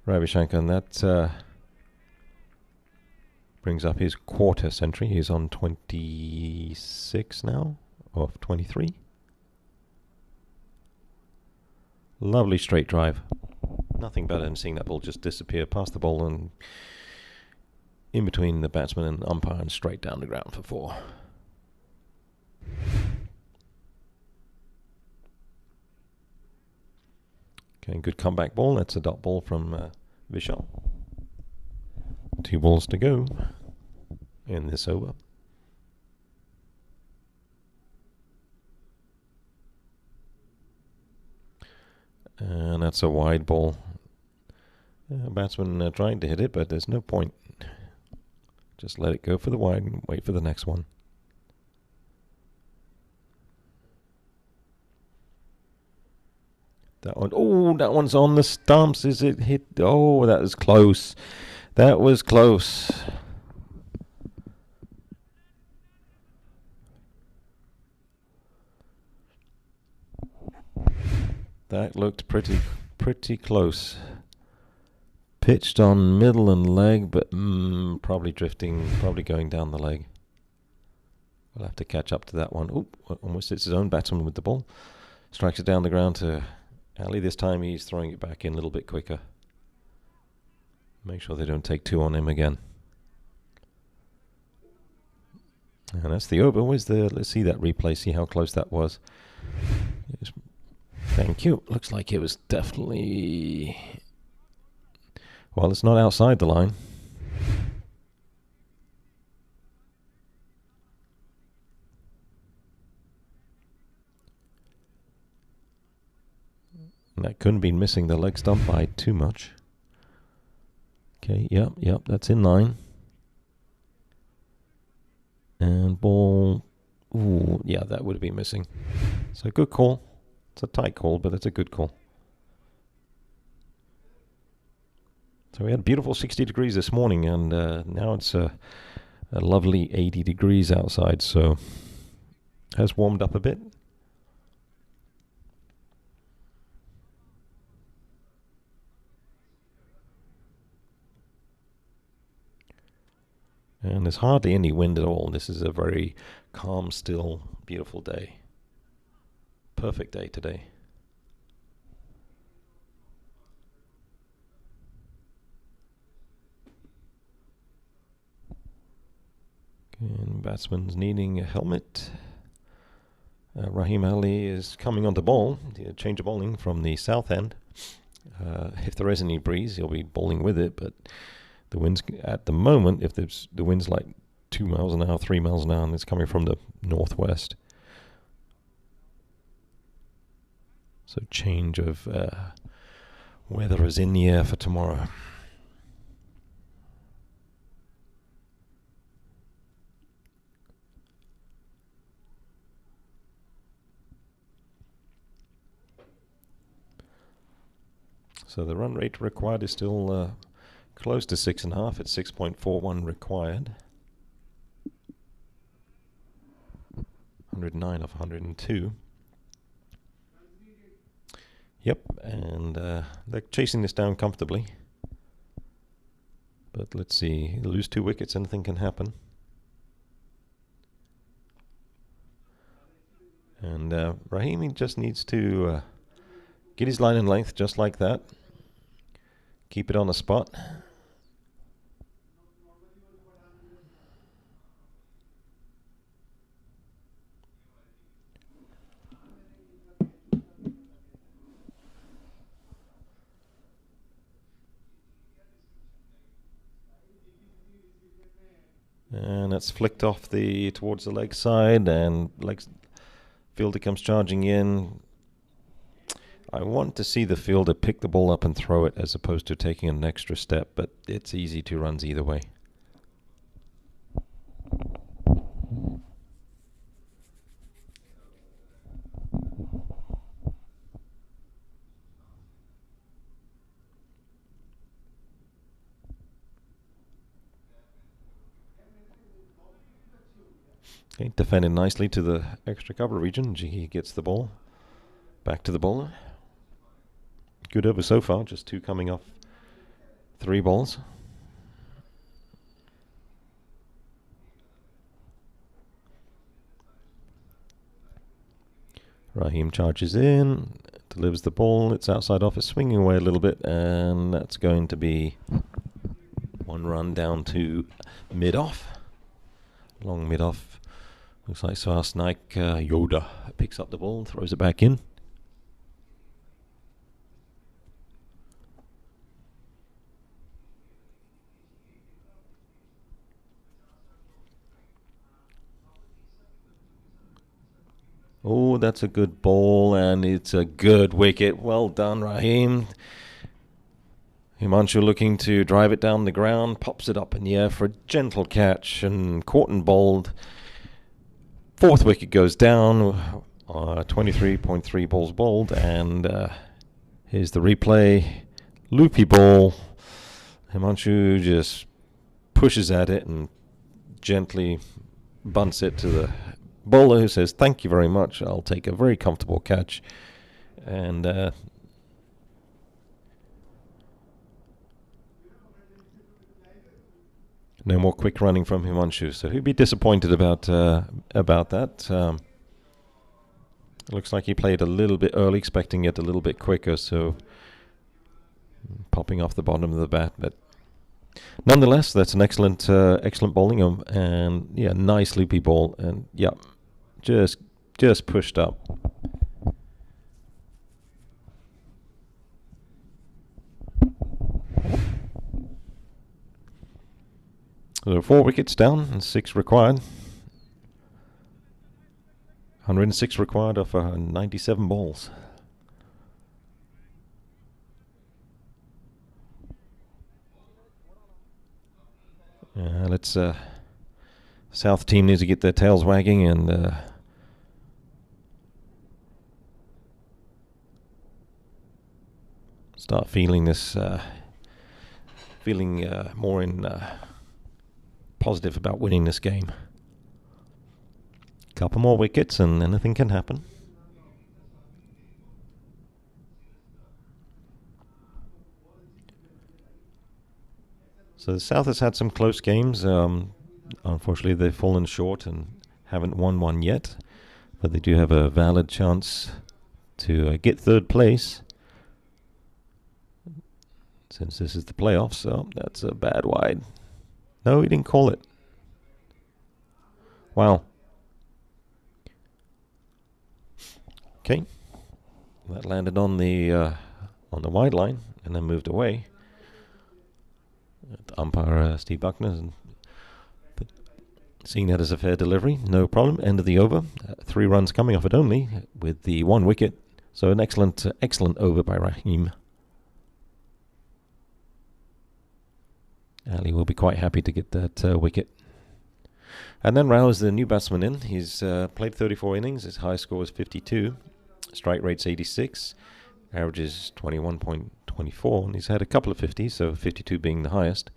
Ravishankar, and that brings up his quarter century. He's on 26 now, off 23. Lovely straight drive. Nothing better than seeing that ball just disappear past the ball and in between the batsman and umpire and straight down the ground for 4. Okay, good comeback ball. That's a dot ball from Vishal. 2 balls to go in this over. And that's a wide ball. Batsman trying to hit it, but there's no point. Just let it go for the wide and wait for the next one. That one's on the stumps. Is it hit? Oh, that was close. That was close. That looked pretty close. Pitched on middle and leg, but probably drifting, probably going down the leg. We'll have to catch up to that one. Almost hits his own batsman with the ball. Strikes it down the ground to Ali. This time he's throwing it back in a little bit quicker. Make sure they don't take 2 on him again. And that's the over. Let's see that replay, see how close that was. Thank you. Looks like it was definitely... Well, it's not outside the line. And that couldn't be missing the leg stump by too much. Okay, yep, that's in line. And ball... Ooh, yeah, that would have been missing. So good call. It's a tight call, but it's a good call. So we had beautiful 60 degrees this morning, and now it's a lovely 80 degrees outside, so has warmed up a bit. And there's hardly any wind at all. This is a very calm, still, beautiful day. Perfect day today. And batsman's needing a helmet. Rahim Ali is coming on the ball. Change of bowling from the south end. If there is any breeze, he'll be bowling with it, but the wind's at the moment, if the wind's like 2 miles an hour, 3 miles an hour, and it's coming from the northwest. So change of weather is in the air for tomorrow. So the run rate required is still close to 6.5. It's 6.41 required. 109 of 102. Yep, and they're chasing this down comfortably. But let's see, lose 2 wickets, anything can happen. And Rahimi just needs to get his line and length just like that. Keep it on the spot. And it's flicked off towards the leg side, and fielder comes charging in. I want to see the fielder pick the ball up and throw it as opposed to taking an extra step, but it's easy 2 runs either way. Okay, defended nicely to the extra cover region. He gets the ball back to the bowler. Good over so far, just 2 coming off 3 balls. Rahim charges in, delivers the ball. It's outside off, it's swinging away a little bit, and that's going to be 1 run down to mid-off. Long mid-off. Looks like Svast Naik Yoda picks up the ball and throws it back in. Oh, that's a good ball, and it's a good wicket. Well done, Rahim. Himanshu looking to drive it down the ground, pops it up in the air for a gentle catch, and caught and bowled. 4th wicket goes down, 23.3 balls bowled, and here's the replay. Loopy ball. Himanshu just pushes at it and gently bunts it to the bowler, who says, "Thank you very much, I'll take a very comfortable catch." And no more quick running from Himanshu, so he'd be disappointed about that. Looks like he played a little bit early, expecting it a little bit quicker, so popping off the bottom of the bat. But nonetheless, that's an excellent bowling, and yeah, nice loopy ball, and yeah, just pushed up. So 4 wickets down and 6 required. 106 required off 97 balls. Let's South team needs to get their tails wagging and start feeling this, more in positive about winning this game. Couple more wickets and anything can happen. So the South has had some close games. Unfortunately, they've fallen short and haven't won one yet. But they do have a valid chance to get 3rd place. Since this is the playoffs, so that's a bad wide. No, he didn't call it. Wow. Okay. That landed on the wide line and then moved away. Umpire Steve Buckner seeing that as a fair delivery, no problem. End of the over. 3 runs coming off it only with the 1 wicket. So an excellent over by Rahim. Ali will be quite happy to get that wicket. And then Rao is the new batsman in. He's played 34 innings. His high score is 52. Strike rate's 86. Average is 21.20 24, and he's had a couple of 50s, so 52 being the highest.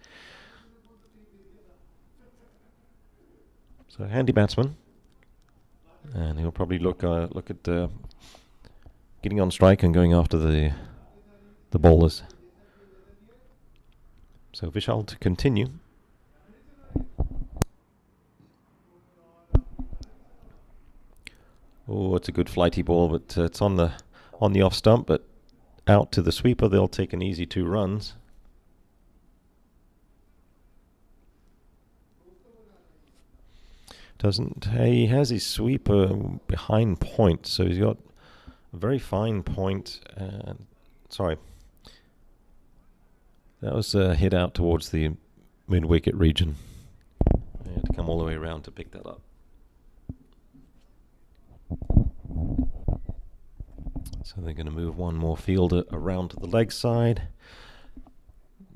So handy batsman, and he'll probably look at getting on strike and going after the bowlers. So Vishal to continue. Oh, it's a good flighty ball, but it's on the off stump, but out to the sweeper. They'll take an easy 2 runs. He has his sweeper behind point, so he's got a very fine point. Sorry, that was a hit out towards the mid-wicket region. I had to come all the way around to pick that up. So they're going to move one more fielder around to the leg side.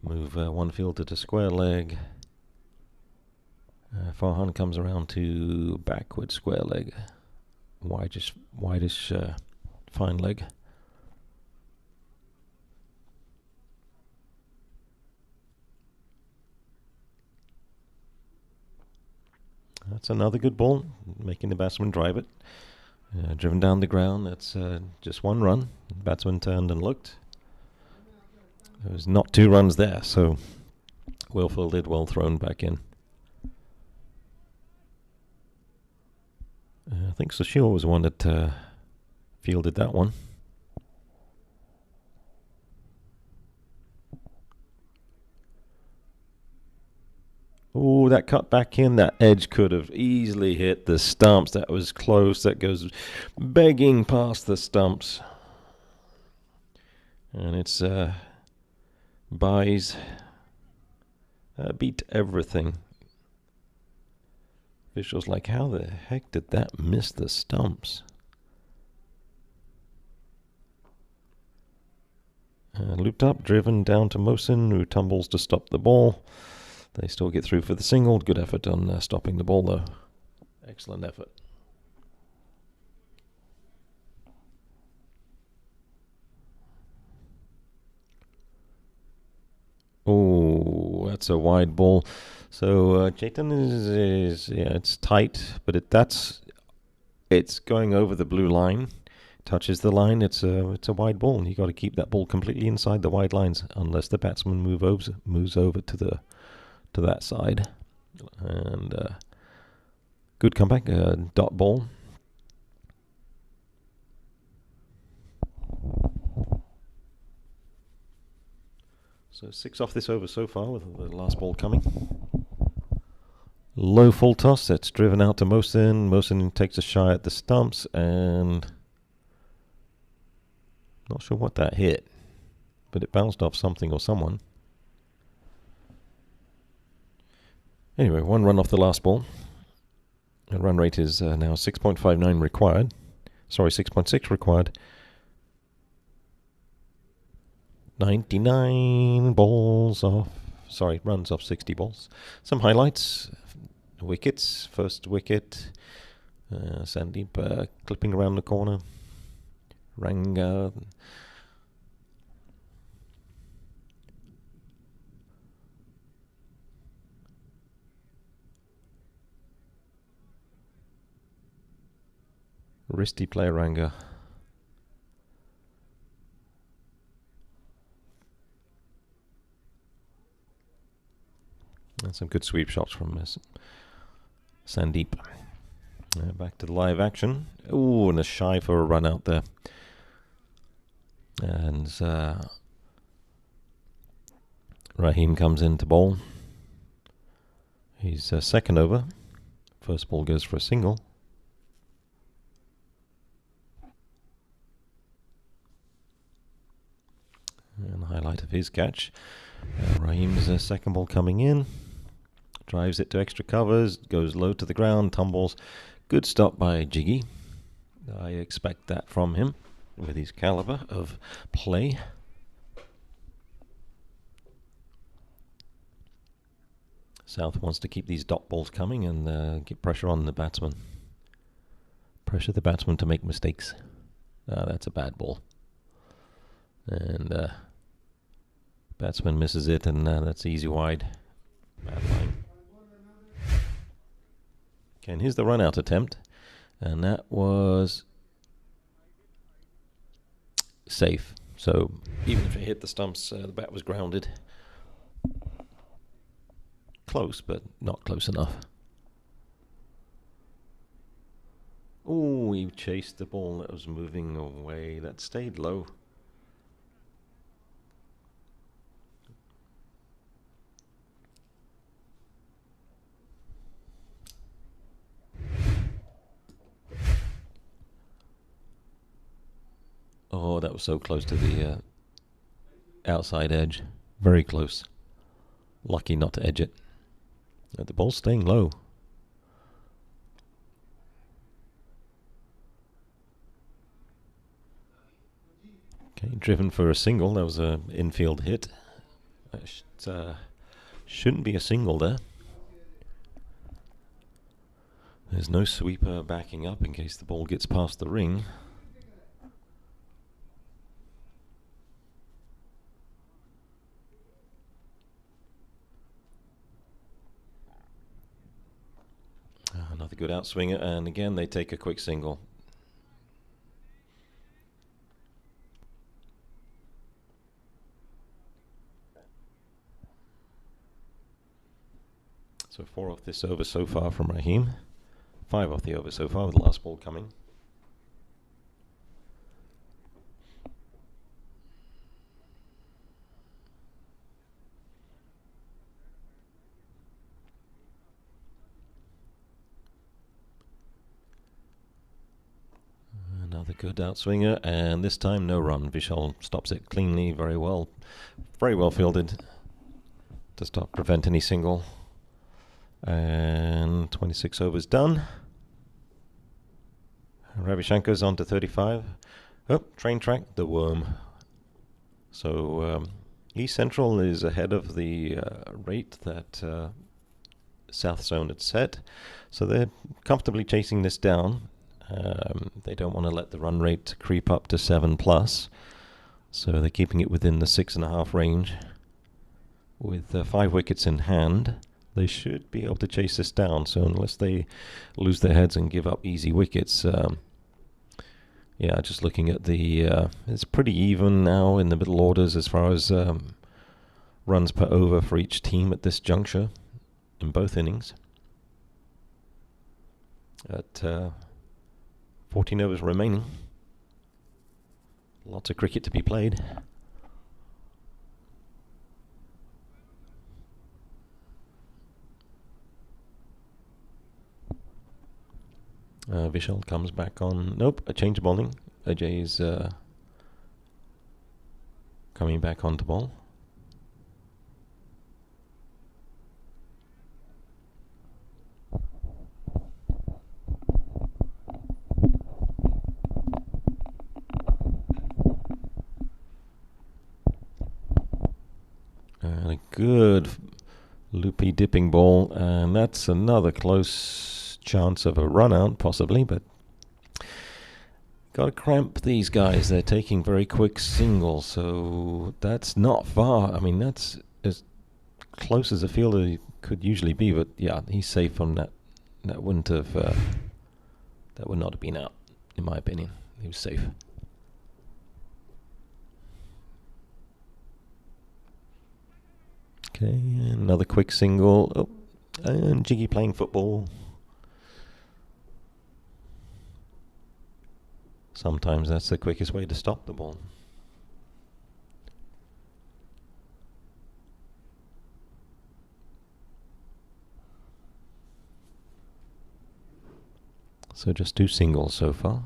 Move one fielder to square leg. Farhan comes around to backward square leg. Wideish fine leg. That's another good ball, making the batsman drive it. Driven down the ground, that's just 1 run. The batsman turned and looked. There was not 2 runs there, so well fielded, well thrown back in. I think Sushil was the one that fielded that one. Oh, that cut back in, that edge could have easily hit the stumps. That was close. That goes begging past the stumps. And it's buys beat everything. Officials like, how the heck did that miss the stumps? Looped up, driven down to Mohsin, who tumbles to stop the ball. They still get through for the single. Good effort on stopping the ball, though. Excellent effort. Oh, that's a wide ball. So Chetan is yeah, it's tight, but it's going over the blue line. Touches the line. It's a wide ball. You got to keep that ball completely inside the wide lines, unless the batsman moves over to that side. And good comeback. Dot ball. So 6 off this over so far, with the last ball coming. Low full toss, that's driven out to Mohsin. Mohsin takes a shy at the stumps, and not sure what that hit, but it bounced off something or someone. Anyway, 1 run off the last ball. The run rate is now 6.59 required. Sorry, 6.6 required. 99 balls off. Sorry, runs off 60 balls. Some highlights. Wickets. First wicket. Sandeep clipping around the corner. Ranga. Wristy play Ranga. And some good sweep shots from Sandeep. Back to the live action. Ooh, and a shy for a run out there. And Rahim comes in to bowl. He's second over. First ball goes for a single. And the highlight of his catch. Rahim's second ball coming in. Drives it to extra covers, goes low to the ground, tumbles. Good stop by Jiggy. I expect that from him with his caliber of play. South wants to keep these dot balls coming and get pressure on the batsman. Pressure the batsman to make mistakes. That's a bad ball. And Batsman misses it, and that's easy wide. Bad line. Okay, and here's the run-out attempt, and that was safe. So even if it hit the stumps, the bat was grounded. Close, but not close enough. Oh, he chased the ball that was moving away. That stayed low. Oh, that was so close to the outside edge. Very close. Lucky not to edge it. The ball's staying low. Okay, driven for a single. That was an infield hit. Shouldn't be a single there. There's no sweeper backing up in case the ball gets past the ring. Another good outswinger, and again they take a quick single. So 4 off this over so far from Raheem. 5 off the over so far with the last ball coming. Another good outswinger, and this time no run. Vishal stops it cleanly, very well fielded to prevent any single. And 26 overs done. Ravi Shankar's on to 35. Oh, train track, the worm. So East Central is ahead of the rate that South Zone had set. So they're comfortably chasing this down. They don't want to let the run rate creep up to 7+. So they're keeping it within the 6.5 range. With 5 wickets in hand, they should be able to chase this down. So unless they lose their heads and give up easy wickets, yeah, just looking at the, it's pretty even now in the middle orders as far as runs per over for each team at this juncture in both innings. At 14 overs remaining. Lots of cricket to be played. Vishal comes back on. Nope, a change of bowling. Ajay's coming back onto ball. And a good loopy dipping ball, and that's another close chance of a run out possibly, but got to cramp these guys. They're taking very quick singles, so that's not far. I mean, that's as close as a fielder could usually be, but yeah, he's safe from that. That wouldn't have that would not have been out, in my opinion. He was safe. Okay, another quick single. Oh, and Jiggy playing football. Sometimes that's the quickest way to stop the ball. So just 2 singles so far.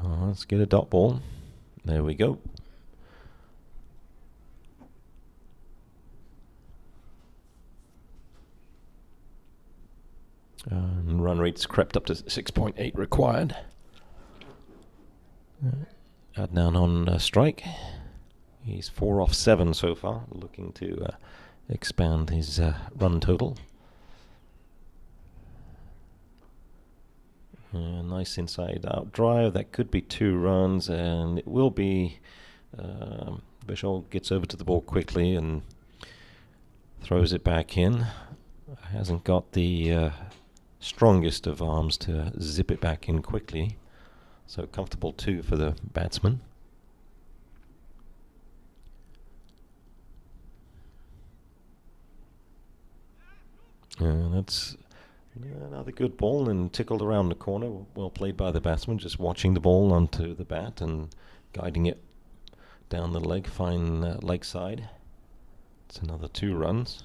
Let's get a dot ball. There we go. And run rate's crept up to 6.8 required. Adnan on strike. He's 4 off 7 so far, looking to expand his run total. Nice inside out drive. That could be 2 runs, and it will be. But Vishal gets over to the ball quickly and throws it back in. Hasn't got the strongest of arms to zip it back in quickly. So comfortable 2 for the batsman. That's another good ball and tickled around the corner. Well played by the batsman, just watching the ball onto the bat and guiding it down the leg, fine leg side. It's another 2 runs.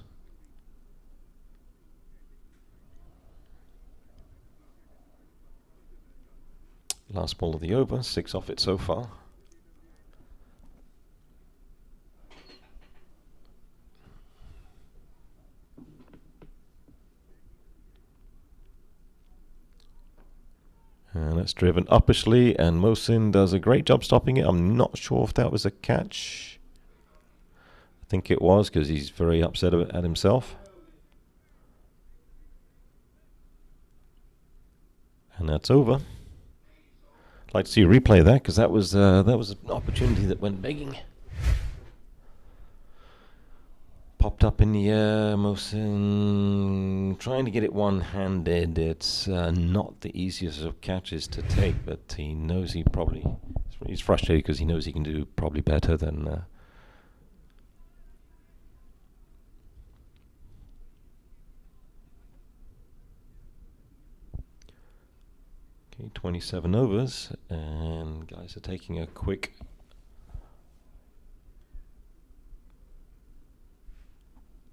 Last ball of the over, 6 off it so far. And that's driven uppishly, and Mohsin does a great job stopping it. I'm not sure if that was a catch. I think it was, because he's very upset at himself. And that's over. I'd like to see a replay of that, because that was an opportunity that went begging. Popped up in the air, Mohsin trying to get it one-handed. It's not the easiest of catches to take, but he knows he's frustrated because he knows he can do probably better than okay, 27 overs, and guys are taking a quick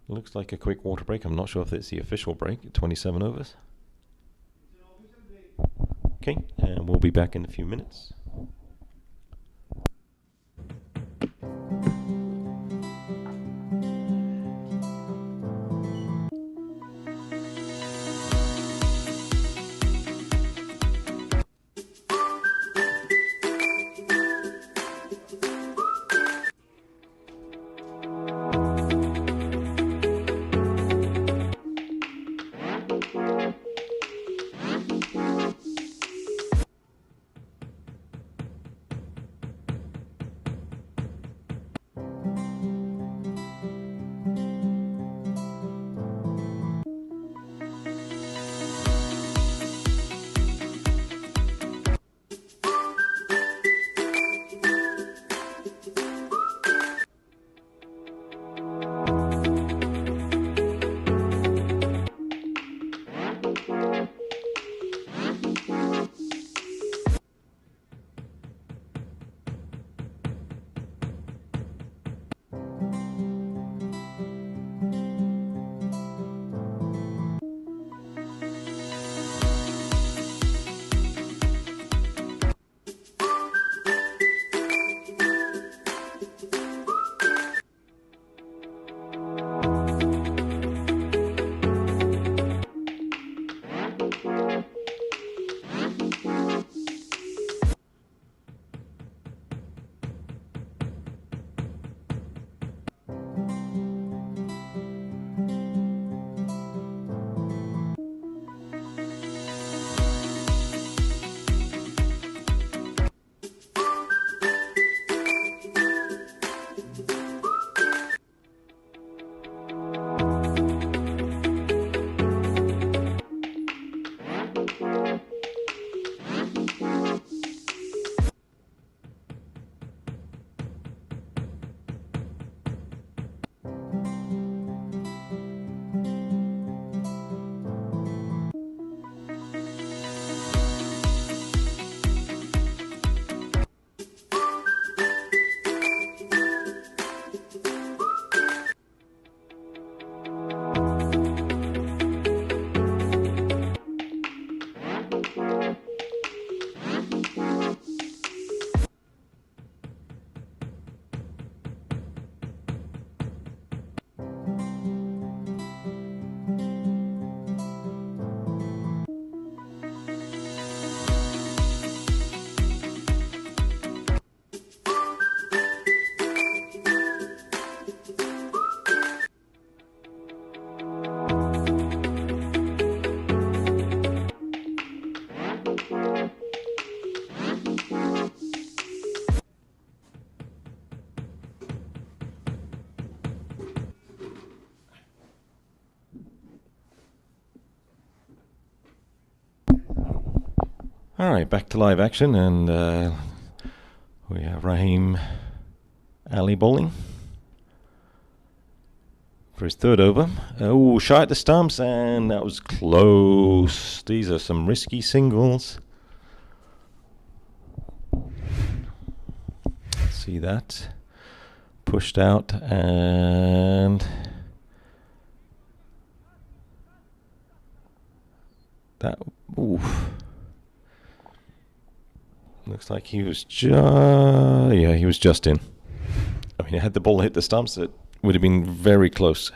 looks like a quick water break. I'm not sure if it's the official break. 27 overs. Okay, and we'll be back in a few minutes. All right, back to live action, and we have Raheem Ali bowling for his third over. Oh, shy at the stumps, and that was close. These are some risky singles. See that? Pushed out, and that, oof. Looks like he was yeah, he was just in. I mean, had the ball hit the stumps, it would have been very close.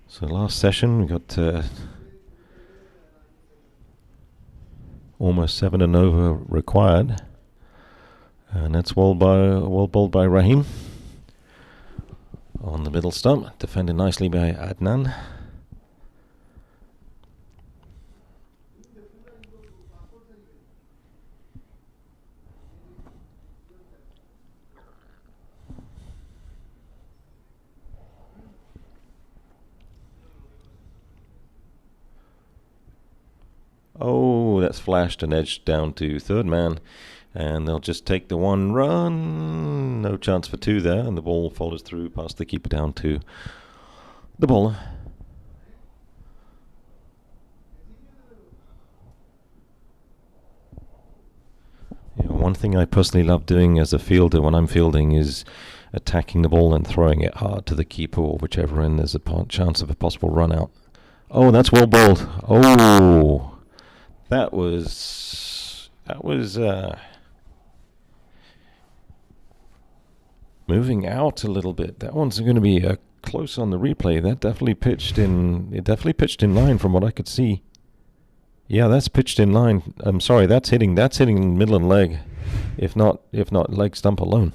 So last session we got almost 7 and over required, and that's well bowled by Raheem on the middle stump, defended nicely by Adnan. Oh, that's flashed and edged down to third man, and they'll just take the 1 run. No chance for 2 there, and the ball follows through past the keeper down to the bowler. Yeah, one thing I personally love doing as a fielder when I'm fielding is attacking the ball and throwing it hard to the keeper or whichever end there's a chance of a possible run out. Oh, that's well bowled. Oh. That was moving out a little bit. That one's going to be close on the replay. That definitely pitched in. It definitely pitched in line from what I could see. Yeah, that's pitched in line. I'm sorry, that's hitting middle and leg, if not leg stump alone.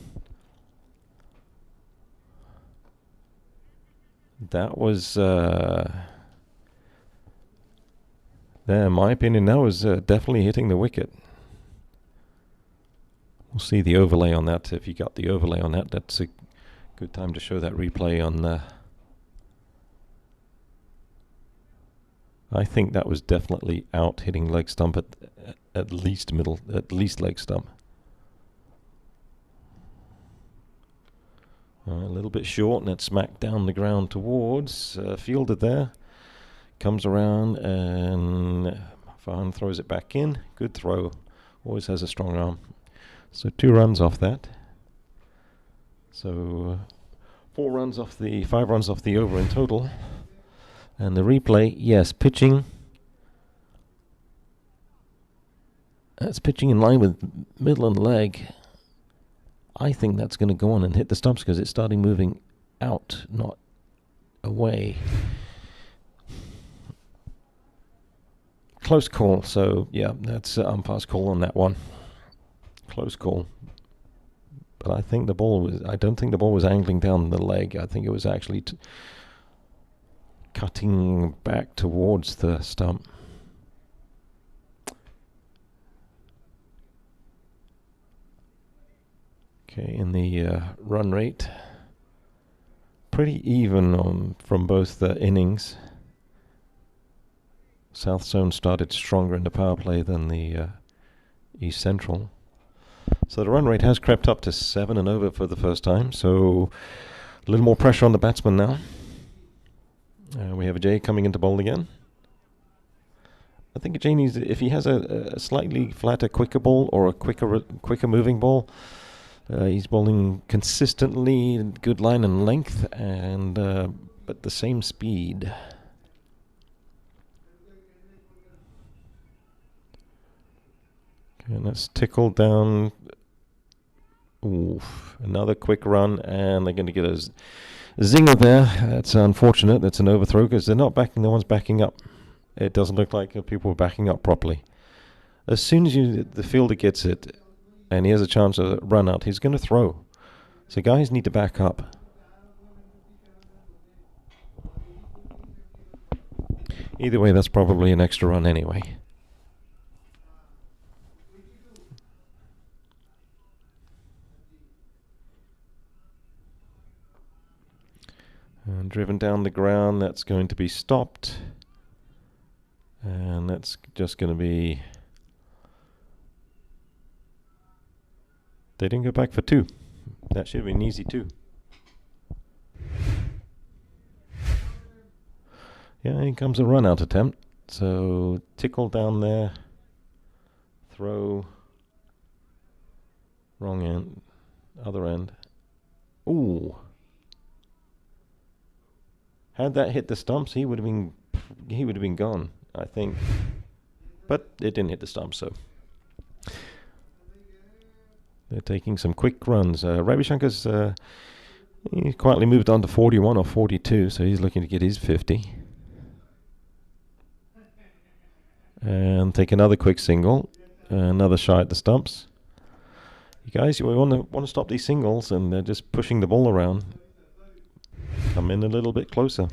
That was. There, in my opinion, that was definitely hitting the wicket. We'll see the overlay on that. If you got the overlay on that, that's a good time to show that replay on. I think that was definitely out, hitting leg stump at least leg stump. A little bit short, and it smacked down the ground towards fielder there. Comes around and Farhan throws it back in. Good throw. Always has a strong arm. So 2 runs off that. So 5 runs off the over in total. And the replay, yes, pitching. That's pitching in line with middle and leg. I think that's going to go on and hit the stumps because it's starting moving out, not away. Close call, so yeah, that's umpire's call on that one. Close call. But I think I don't think the ball was angling down the leg. I think it was actually cutting back towards the stump. Okay, in the run rate, pretty even from both the innings. South Zone started stronger in the power play than the East Central. So the run rate has crept up to 7 and over for the first time. So a little more pressure on the batsman now. We have Ajay coming into bowl again. I think Ajay needs, if he has a slightly flatter, quicker ball or a quicker moving ball, he's bowling consistently, good line and length, and but the same speed. And that's tickled down. Oof. Another quick run, and they're going to get a zinger there. That's unfortunate. That's an overthrow because they're not backing. No one's backing up. It doesn't look like people are backing up properly. As soon as the fielder gets it, and he has a chance of run out, he's going to throw. So guys need to back up. Either way, that's probably an extra run anyway. And driven down the ground, that's going to be stopped. And that's just going to be... They didn't go back for 2. That should have been easy 2. Yeah, here comes a run-out attempt. So, tickle down there. Throw. Wrong end. Other end. Ooh. Had that hit the stumps, he would have been gone, I think. But it didn't hit the stumps, so they're taking some quick runs. Ravi Shankar's he quietly moved on to 41 or 42, so he's looking to get his 50. And take another quick single, another shot at the stumps. You guys, you want to stop these singles, and they're just pushing the ball around. Come in a little bit closer.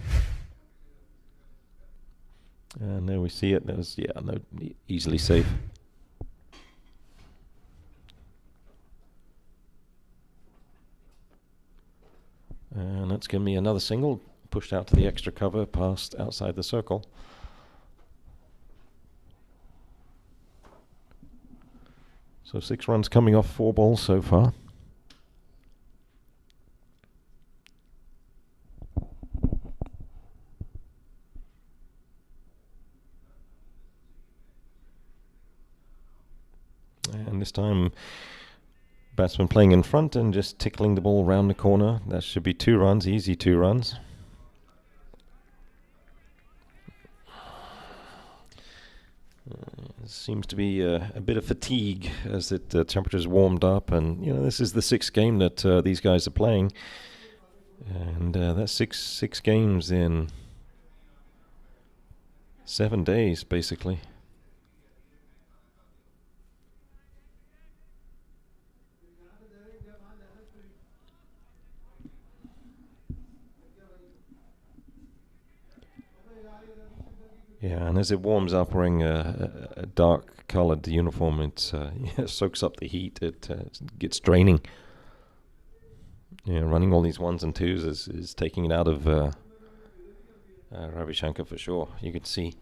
And there we see it. There's, yeah, no, easily safe. And that's going to be another single, pushed out to the extra cover, past outside the circle. So 6 runs coming off 4 balls so far. And this time, batsman playing in front and just tickling the ball round the corner. That should be 2 runs, easy 2 runs. Seems to be a bit of fatigue as the temperatures warmed up, and you know, this is the 6th game that these guys are playing, and that's six games in 7 days, basically. Yeah, and as it warms up, wearing a dark-coloured uniform, it soaks up the heat. It gets draining. Yeah, running all these 1s and 2s is taking it out of Ravi Shankar for sure. You can see.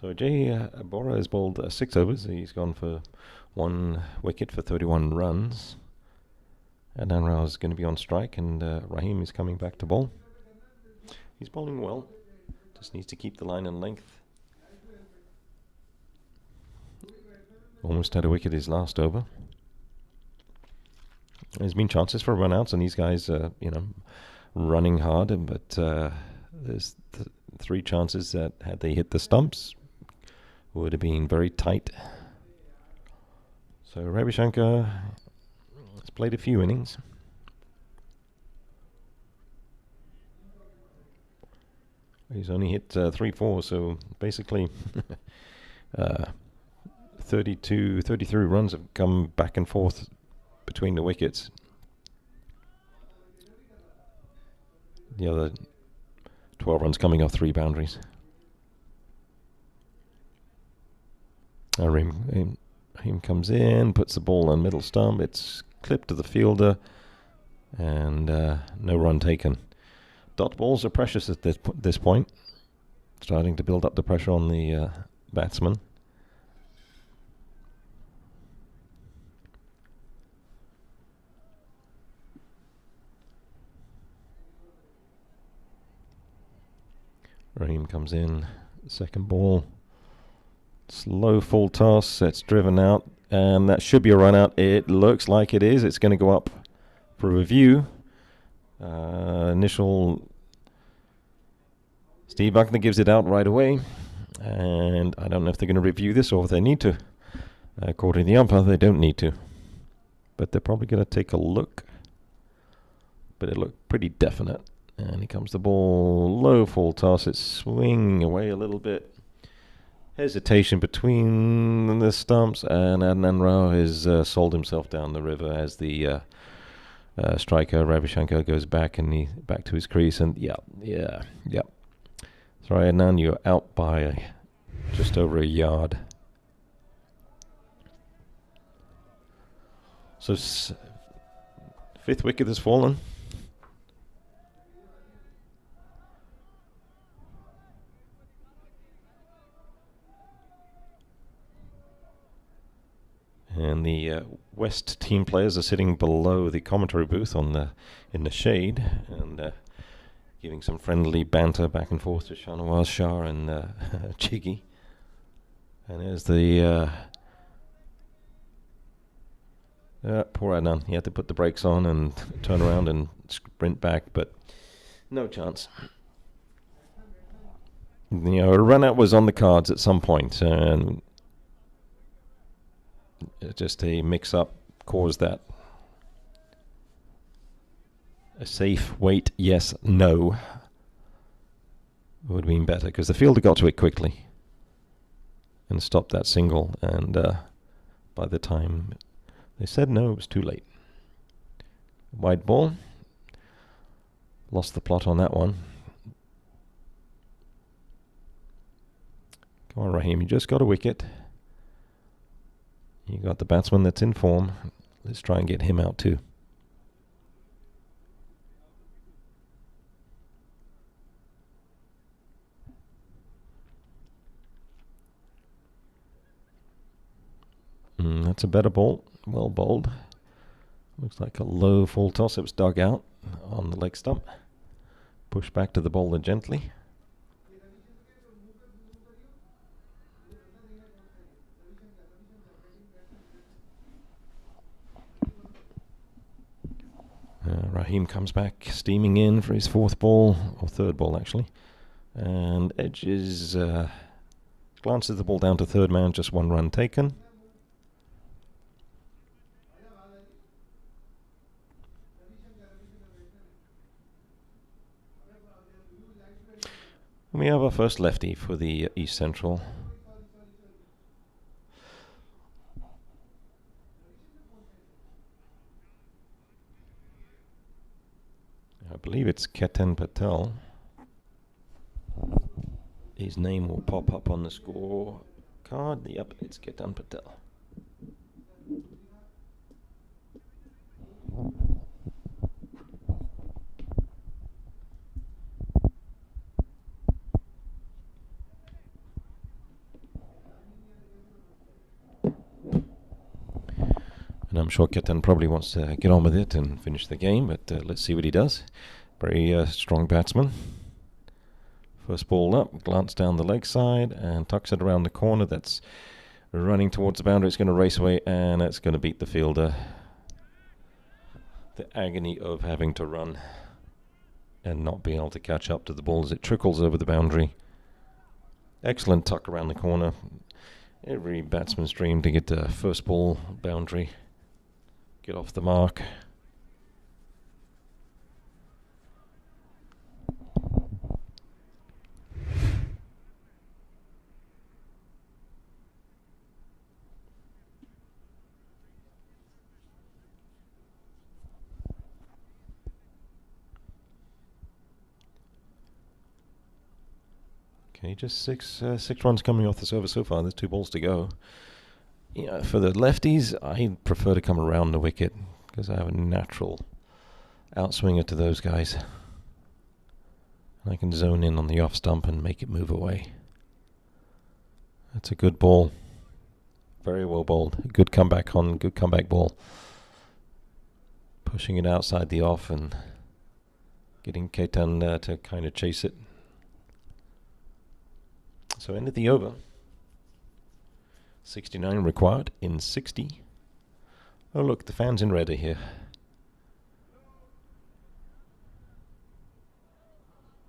So Jay Bora has bowled 6 overs. He's gone for 1 wicket for 31 runs. Adnan Rao is going to be on strike, and Rahim is coming back to bowl. He's bowling well. Just needs to keep the line and length. Almost had a wicket his last over. There's been chances for run-outs, and these guys are, running hard. But there's 3 chances that had they hit the stumps, would have been very tight. So Ravi Shankar has played a few innings. He's only hit 3-4, so basically 33 runs have come back and forth between the wickets. The other 12 runs coming off 3 boundaries. Rahim comes in, puts the ball on middle stump. It's clipped to the fielder, and no run taken. Dot balls are precious at this point. Starting to build up the pressure on the batsman. Rahim comes in, second ball. Slow full toss, it's driven out, and that should be a run out. It looks like it is. It's going to go up for review. Initial Steve Buckner gives it out right away, and I don't know if they're going to review this or if they need to. According to the umpire, they don't need to, but they're probably going to take a look. But it looked pretty definite. And here comes the ball, low full toss. It's swinging away a little bit. Hesitation between the stumps, and Adnan Rao has sold himself down the river as the striker Ravishankar goes back and back to his crease, and yeah. Sorry, Adnan, you're out by just over a yard. So fifth wicket has fallen. And the West team players are sitting below the commentary booth in the shade, and giving some friendly banter back and forth to Shahnawaz Shah and Chiggy. And there's the poor Adnan. He had to put the brakes on and turn around and sprint back, but no chance. You know, a run out was on the cards at some point, and just a mix-up caused that. A safe wait, yes, no would have been better, because the fielder got to it quickly and stopped that single, and by the time they said no, it was too late. Wide ball. Lost the plot on that one. Come on, Rahim, you just got a wicket. You got the batsman that's in form. Let's try and get him out too. That's a better ball. Well bowled. Looks like a low full toss. It was dug out on the leg stump. Pushed back to the bowler gently. Rahim comes back, steaming in for his fourth ball, or third ball actually, and edges, glances the ball down to third man, just one run taken. And we have our first lefty for the East Central. I believe it's Ketan Patel. His name will pop up on the score card. Yep, it's Ketan Patel. And I'm sure Ketan probably wants to get on with it and finish the game, but let's see what he does. Very strong batsman. First ball up, glance down the leg side, and tucks it around the corner. That's running towards the boundary. It's going to race away, and it's going to beat the fielder. The agony of having to run and not being able to catch up to the ball as it trickles over the boundary. Excellent tuck around the corner. Every batsman's dream to get the first ball boundary. Get off the mark. Okay, just six runs coming off this over so far. There's 2 balls to go. Yeah, for the lefties, I prefer to come around the wicket because I have a natural outswinger to those guys. I can zone in on the off stump and make it move away. That's a good ball. Very well bowled. Good comeback ball. Pushing it outside the off and getting Ketan to kind of chase it. So end of the over. 69 required in 60. Oh look, the fans in red are here.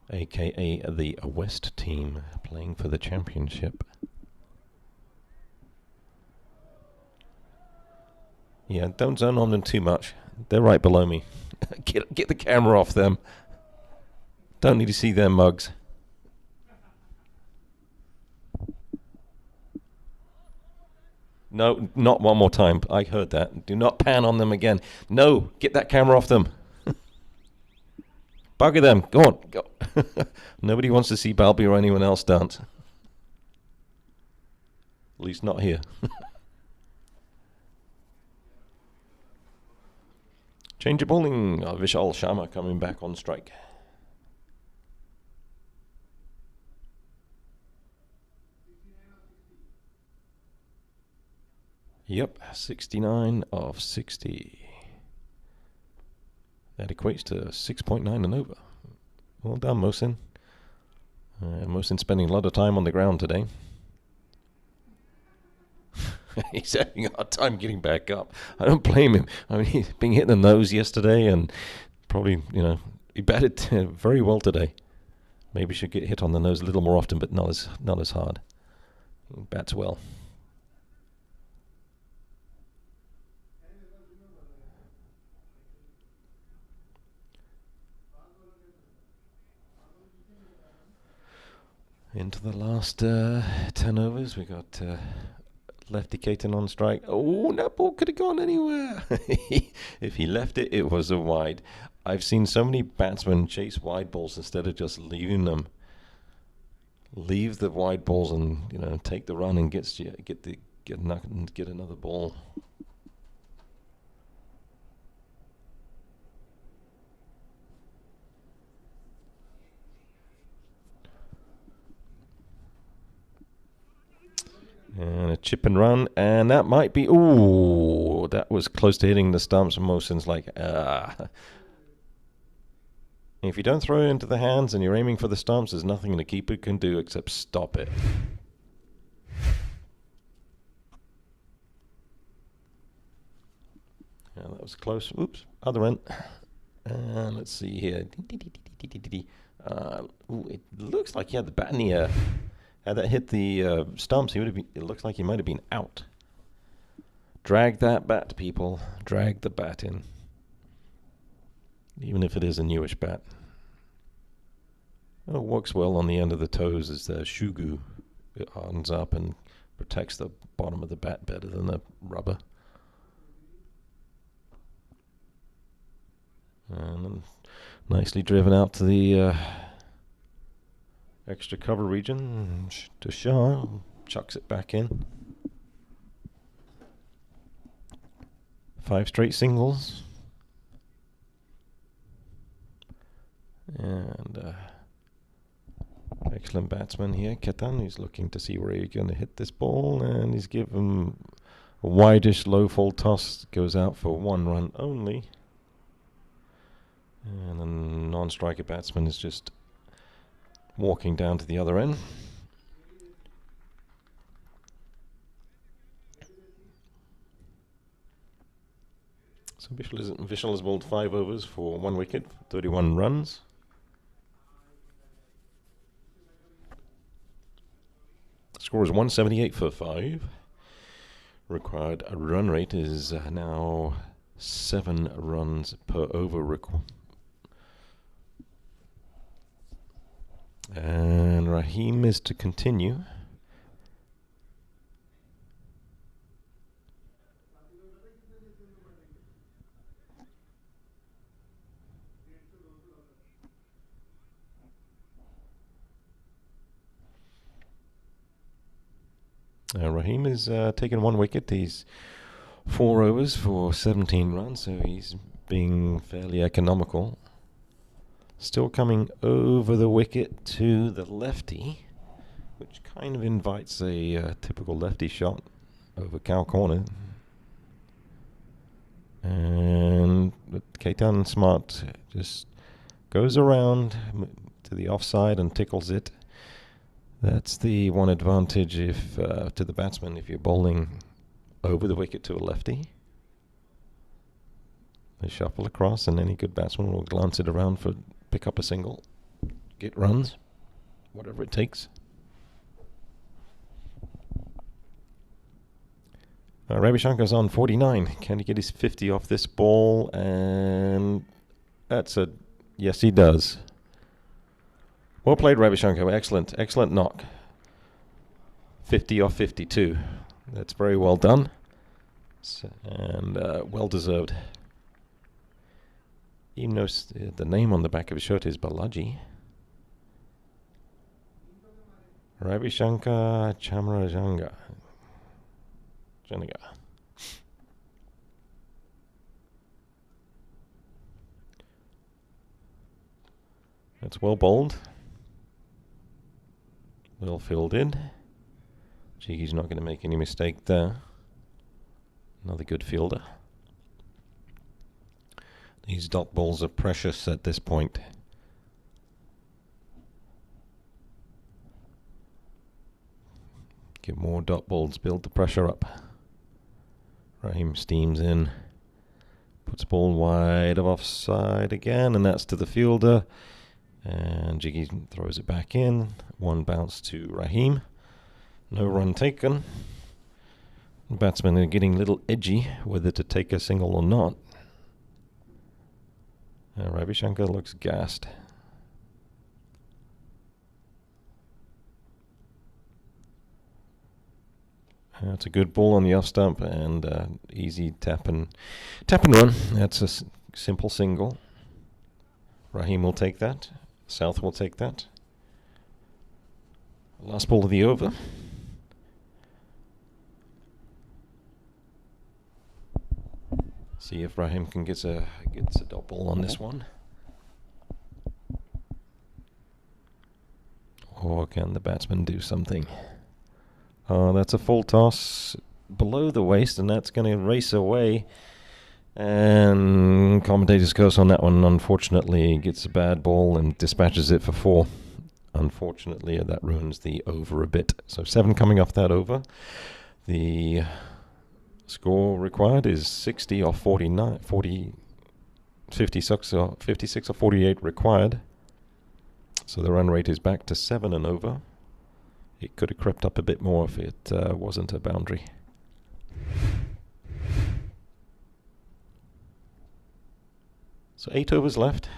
AKA the West team playing for the championship. Yeah, don't zone on them too much. They're right below me. Get the camera off them. Don't need to see their mugs. No, not one more time. I heard that. Do not pan on them again. No, get that camera off them. Bugger them. Go on. Go. Nobody wants to see Balby or anyone else dance. At least not here. Change of bowling. Vishal Sharma coming back on strike. Yep, 69 of 60. That equates to 6.9 and over. Well done, Mohsin. Mohsin spending a lot of time on the ground today. He's having a hard time getting back up. I don't blame him. I mean, he's been hit in the nose yesterday and probably, he batted very well today. Maybe should get hit on the nose a little more often, but not as hard. He bats well. Into the last 10 overs, we got lefty Caton on strike. Oh, that ball could have gone anywhere. If he left it, it was a wide. I've seen so many batsmen chase wide balls instead of just leaving them. Leave the wide balls and take the run and get another ball. And a chip and run, and that might be... Ooh, that was close to hitting the stumps. Mohsin's like, If you don't throw it into the hands and you're aiming for the stumps, there's nothing the keeper can do except stop it. Yeah, that was close. Oops, other end. And let's see here. It looks like he had the bat in the air. Had that hit the stumps, he would have been. It looks like he might have been out. Drag that bat, people. Drag the bat in. Even if it is a newish bat. Oh, it works well on the end of the toes as the shugu. It hardens up and protects the bottom of the bat better than the rubber. And then nicely driven out to the extra cover region to Shah. Chucks it back in. 5 straight singles. And excellent batsman here, Ketan. He's looking to see where he's going to hit this ball, and he's given a wideish low fall toss. Goes out for 1 run only. And the non-striker batsman is just walking down to the other end. So Vishal has bowled 5 overs for 1 wicket, 31 runs. Score is 178 for 5. Required run rate is now 7 runs per over. And Rahim is to continue. Rahim is taking 1 wicket. He's 4 overs for 17 runs, so he's being fairly economical. Still coming over the wicket to the lefty, which kind of invites a typical lefty shot over cow corner. And Ketan Smart just goes around to the offside and tickles it. That's the one advantage if to the batsman if you're bowling over the wicket to a lefty. They shuffle across, and any good batsman will glance it around for pick up a single, get runs, whatever it takes. Ravi Shankar's on 49. Can he get his 50 off this ball? And that's a yes, he does. Well played, Ravi Shankar. Excellent knock. 50 off 52. That's very well done. And well deserved. Even though the name on the back of his shirt is Balaji. Ravi Shankar Chamarajanga. Janaga. That's well bowled. Well filled in. Jiggy's not going to make any mistake there. Another good fielder. These dot balls are precious at this point. Get more dot balls, build the pressure up. Rahim steams in. Puts ball wide of offside again, and that's to the fielder. And Jiggy throws it back in. One bounce to Rahim. No run taken. Batsmen are getting a little edgy whether to take a single or not. Ravi Shankar looks gassed. That's a good ball on the off stump and easy tap and run. That's a simple single. Rahim will take that. South will take that. Last ball of the over. See if Rahim can get a dot ball on this one. Or can the batsman do something? Oh, that's a full toss below the waist, and that's going to race away. And commentator's curse on that one. Unfortunately, gets a bad ball and dispatches it for 4. Unfortunately, that ruins the over a bit. So 7 coming off that over. The score required is 60 or 49, 56 or 48 required. So the run rate is back to 7 and over. It could have crept up a bit more if it wasn't a boundary. So 8 overs left.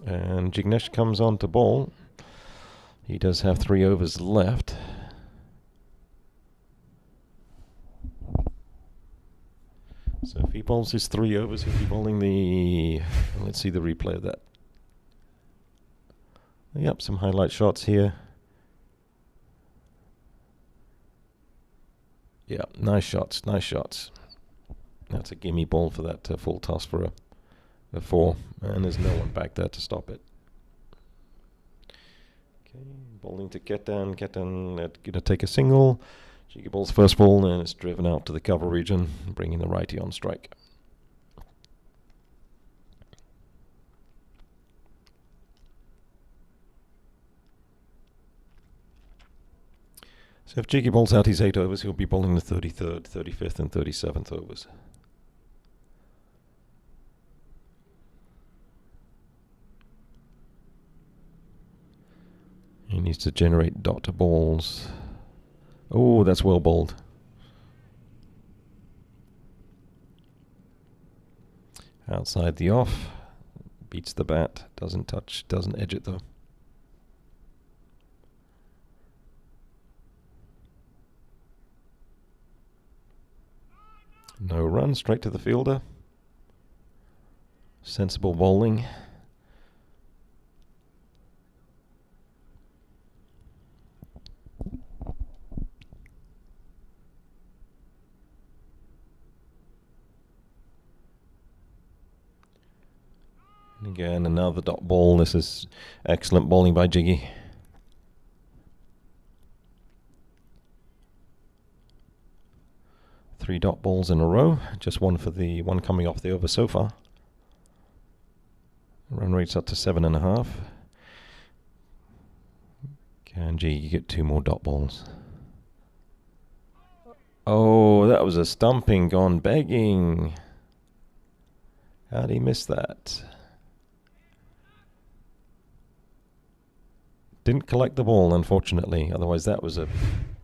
And Jignesh comes on to bowl. He does have 3 overs left. So if he bowls his 3 overs, he'll be bowling the... Let's see the replay of that. Yep, some highlight shots here. Yeah, nice shots, nice shots. That's a gimme ball for that full toss for a 4. And there's no one back there to stop it. Okay, bowling to Ketan. Ketan going to take a single. Jiggy bowls first ball, and it's driven out to the cover region, bringing the righty on strike. So if Jiggy bowls out his 8 overs, he'll be bowling the 33rd, 35th, and 37th overs. He needs to generate dot balls. Oh, that's well bowled. Outside the off. Beats the bat. Doesn't touch, doesn't edge it though. No run, straight to the fielder. Sensible bowling. Again, another dot ball. This is excellent bowling by Jiggy. Three dot balls in a row. Just one for the one coming off the over so far. Run rate's up to 7.5. Can Jiggy get 2 more dot balls? Oh, that was a stumping gone begging. How'd he miss that? Didn't collect the ball, unfortunately. Otherwise, that was a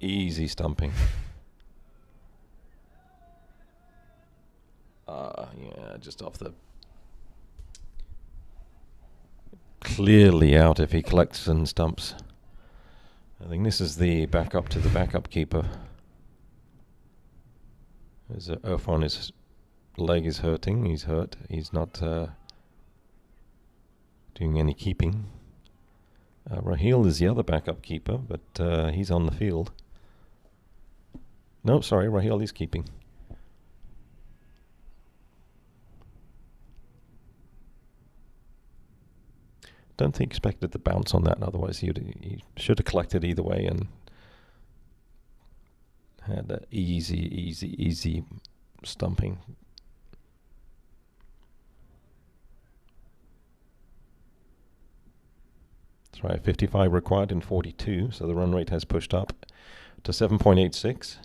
easy stumping. Just off the... Clearly out if he collects and stumps. I think this is the backup to the backup keeper. There's Irfan, his leg is hurting. He's hurt. He's not doing any keeping. Raheel is the other backup keeper, but he's on the field. No, sorry, Raheel is keeping. Don't think expected the bounce on that, otherwise he should have collected either way and had that easy stumping. That's right, 55 required in 42, so the run rate has pushed up to 7.86.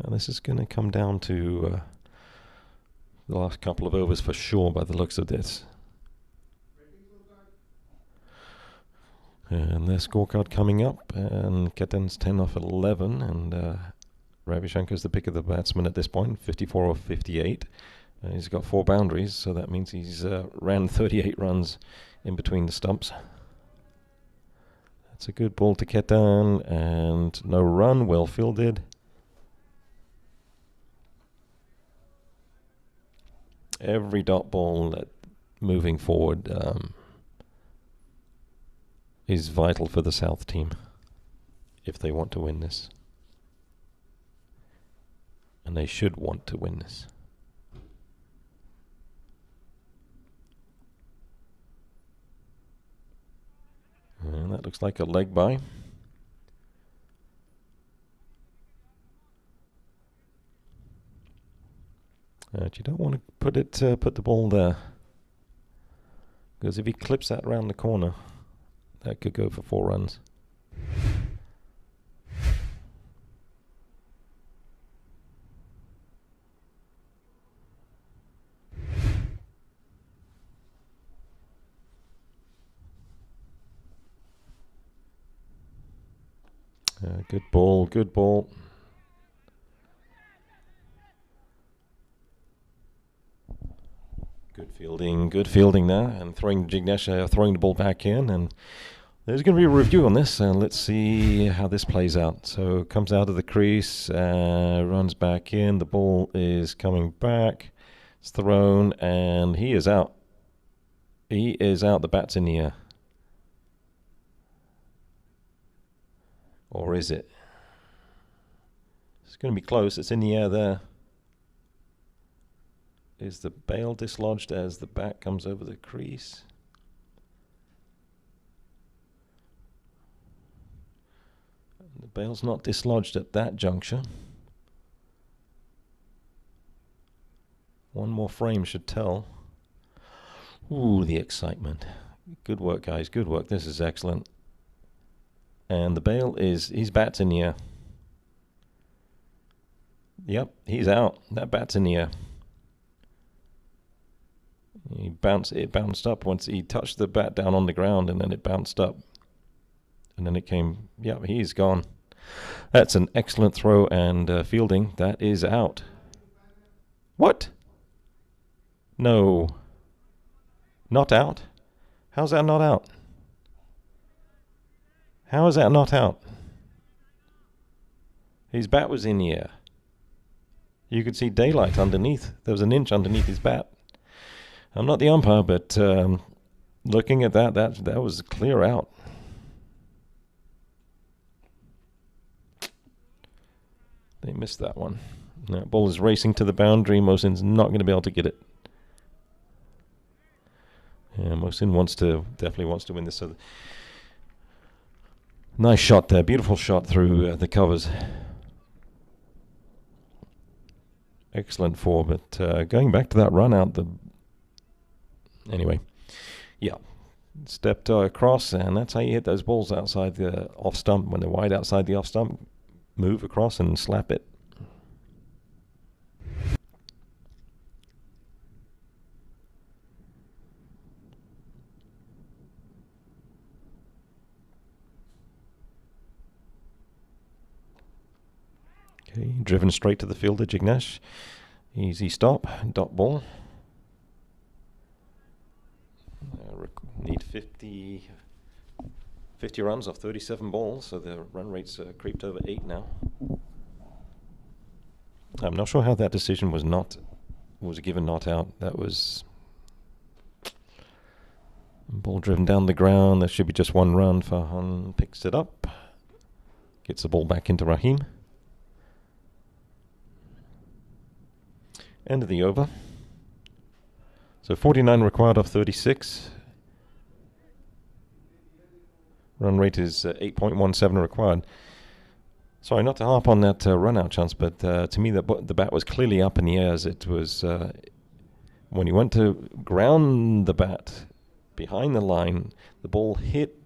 This is going to come down to the last couple of overs for sure by the looks of this. And their scorecard coming up, and Ketan's 10 off 11, and Ravishankar's the pick of the batsman at this point, 54 off 58. He's got 4 boundaries, so that means he's ran 38 runs in between the stumps. That's a good ball to Ketan, and no run, well fielded. Every dot ball moving forward is vital for the South team if they want to win this. And they should want to win this. And that looks like a leg by. You don't want to put the ball there, because if he clips that round the corner, that could go for 4 runs. Good ball, good ball. Good fielding there, and Jignesh throwing the ball back in, and there's going to be a review on this, and let's see how this plays out. So comes out of the crease, runs back in, the ball is coming back, it's thrown, and he is out. He is out, the bat's in the air. Or is it? It's going to be close, it's in the air there. Is the bail dislodged as the bat comes over the crease? The bail's not dislodged at that juncture. One more frame should tell. Ooh, the excitement. Good work, guys. Good work. This is excellent. And the bail is, his bat's in the air. Yep, he's out. That bat's in the air. It bounced up once he touched the bat down on the ground, and then it bounced up. And then it came, yep, he's gone. That's an excellent throw and fielding. That is out. What? No. Not out? How's that not out? How is that not out? His bat was in the air. You could see daylight underneath. There was an inch underneath his bat. I'm not the umpire, but looking at that was clear out. They missed that one. That ball is racing to the boundary. Mohsin's not going to be able to get it. Yeah, Mohsin definitely wants to win this. So nice shot there, beautiful shot through the covers. Excellent four, but going back to that run out, anyway, yeah, stepped across, and that's how you hit those balls outside the off stump. When they're wide outside the off stump, move across and slap it. Okay, driven straight to the fielder, Jignesh. Easy stop, dot ball. Need 50 runs off 37 balls, so the run rate's creeped over 8 now. I'm not sure how that decision was given not out. That was ball driven down the ground. There should be just 1 run. Farhan picks it up, gets the ball back into Rahim. End of the over. So 49 required off 36. Run rate is 8.17 required. Sorry, not to harp on that run-out chance, but to me the bat was clearly up in the air as it was when he went to ground the bat behind the line, the ball hit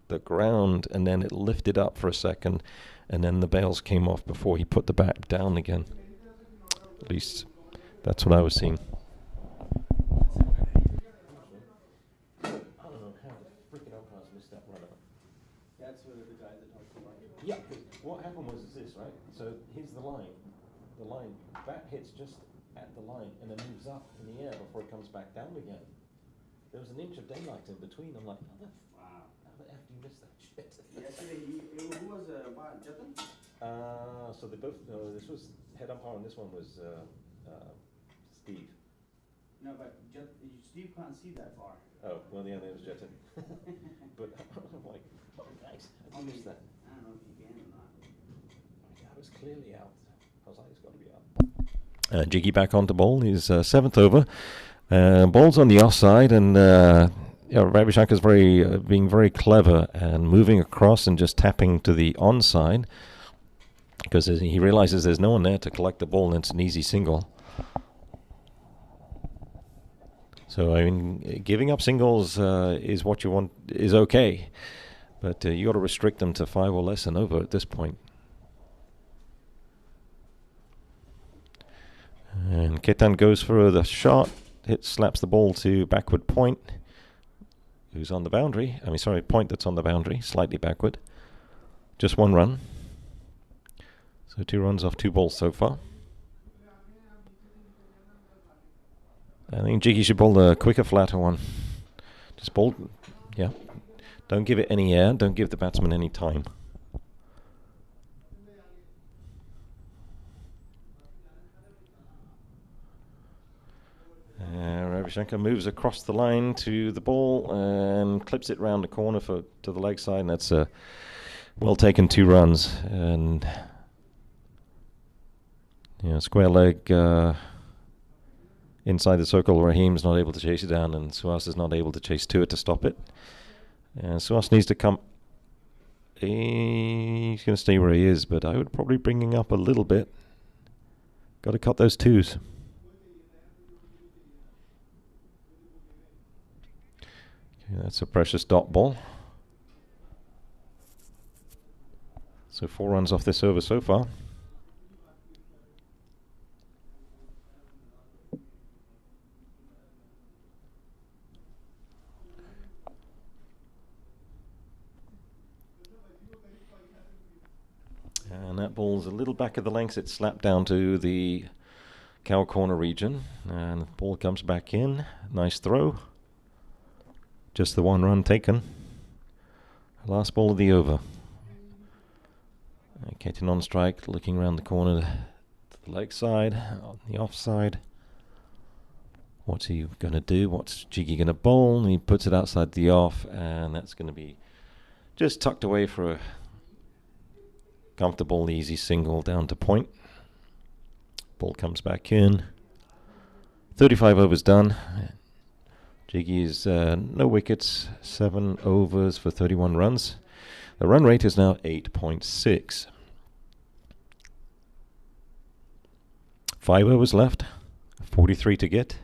the ground and then it lifted up for a second, and then the bails came off before he put the bat down again. At least that's what I was seeing. Yeah, what happened was this, right? So here's the line. The line, bat hits just at the line and then moves up in the air before it comes back down again. There was an inch of daylight in between. I'm like, how the F do you miss that shit? Yesterday, who was Jatan? So they both, this was head umpire and this one was Steve. No, but Steve can't see that far. Oh, well, yeah, there was Jatan. But I'm like, oh, nice. How did you miss that? I don't know if you can or not. I was clearly out. I was like, it's got to be out. Jiggy back onto ball. His 7th over. Ball's on the offside, and Ravi Shankar's being very clever and moving across and just tapping to the onside because he realizes there's no one there to collect the ball, and it's an easy single. So I mean, giving up singles is what you want, is okay, but you got to restrict them to 5 or less and over at this point. And Ketan goes for the shot. Slaps the ball to backward point. Who's on the boundary? Point that's on the boundary, slightly backward. Just 1 run. So 2 runs off 2 balls so far. I think Jiggy should bowl the quicker, flatter one. Just bowl, yeah. Don't give it any air. Don't give the batsman any time. Ravi Shankar moves across the line to the ball and clips it round the corner to the leg side, and that's a well taken 2 runs. And square leg inside the circle. Rahim's not able to chase it down, and Suhas is not able to chase to it to stop it. And Suhas needs to come. He's going to stay where he is, but I would probably bring him up a little bit. Got to cut those 2s. That's a precious dot ball. So 4 runs off this over so far. And that ball's a little back of the lengths. It's slapped down to the cow corner region. And the ball comes back in. Nice throw. Just the 1 run taken. Last ball of the over. Ketan on strike, looking around the corner to the leg side, on the offside. What's he going to do? What's Jiggy going to bowl? And he puts it outside the off, and that's going to be just tucked away for a comfortable, easy single down to point. Ball comes back in. 35 overs done. Jiggy's no wickets, 7 overs for 31 runs. The run rate is now 8.6. 5 overs left, 43 to get.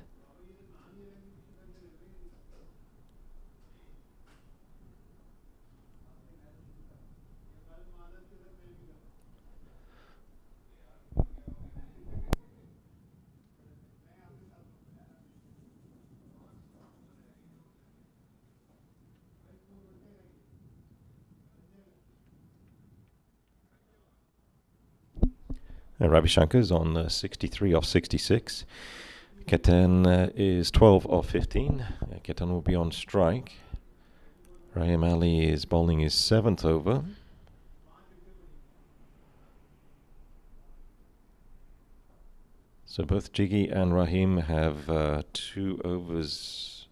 And Ravi Shankar's on 63 off 66. Ketan is 12 off 15. Ketan will be on strike. Rahim Ali is bowling his 7th over. So both Jiggy and Rahim have 2 overs.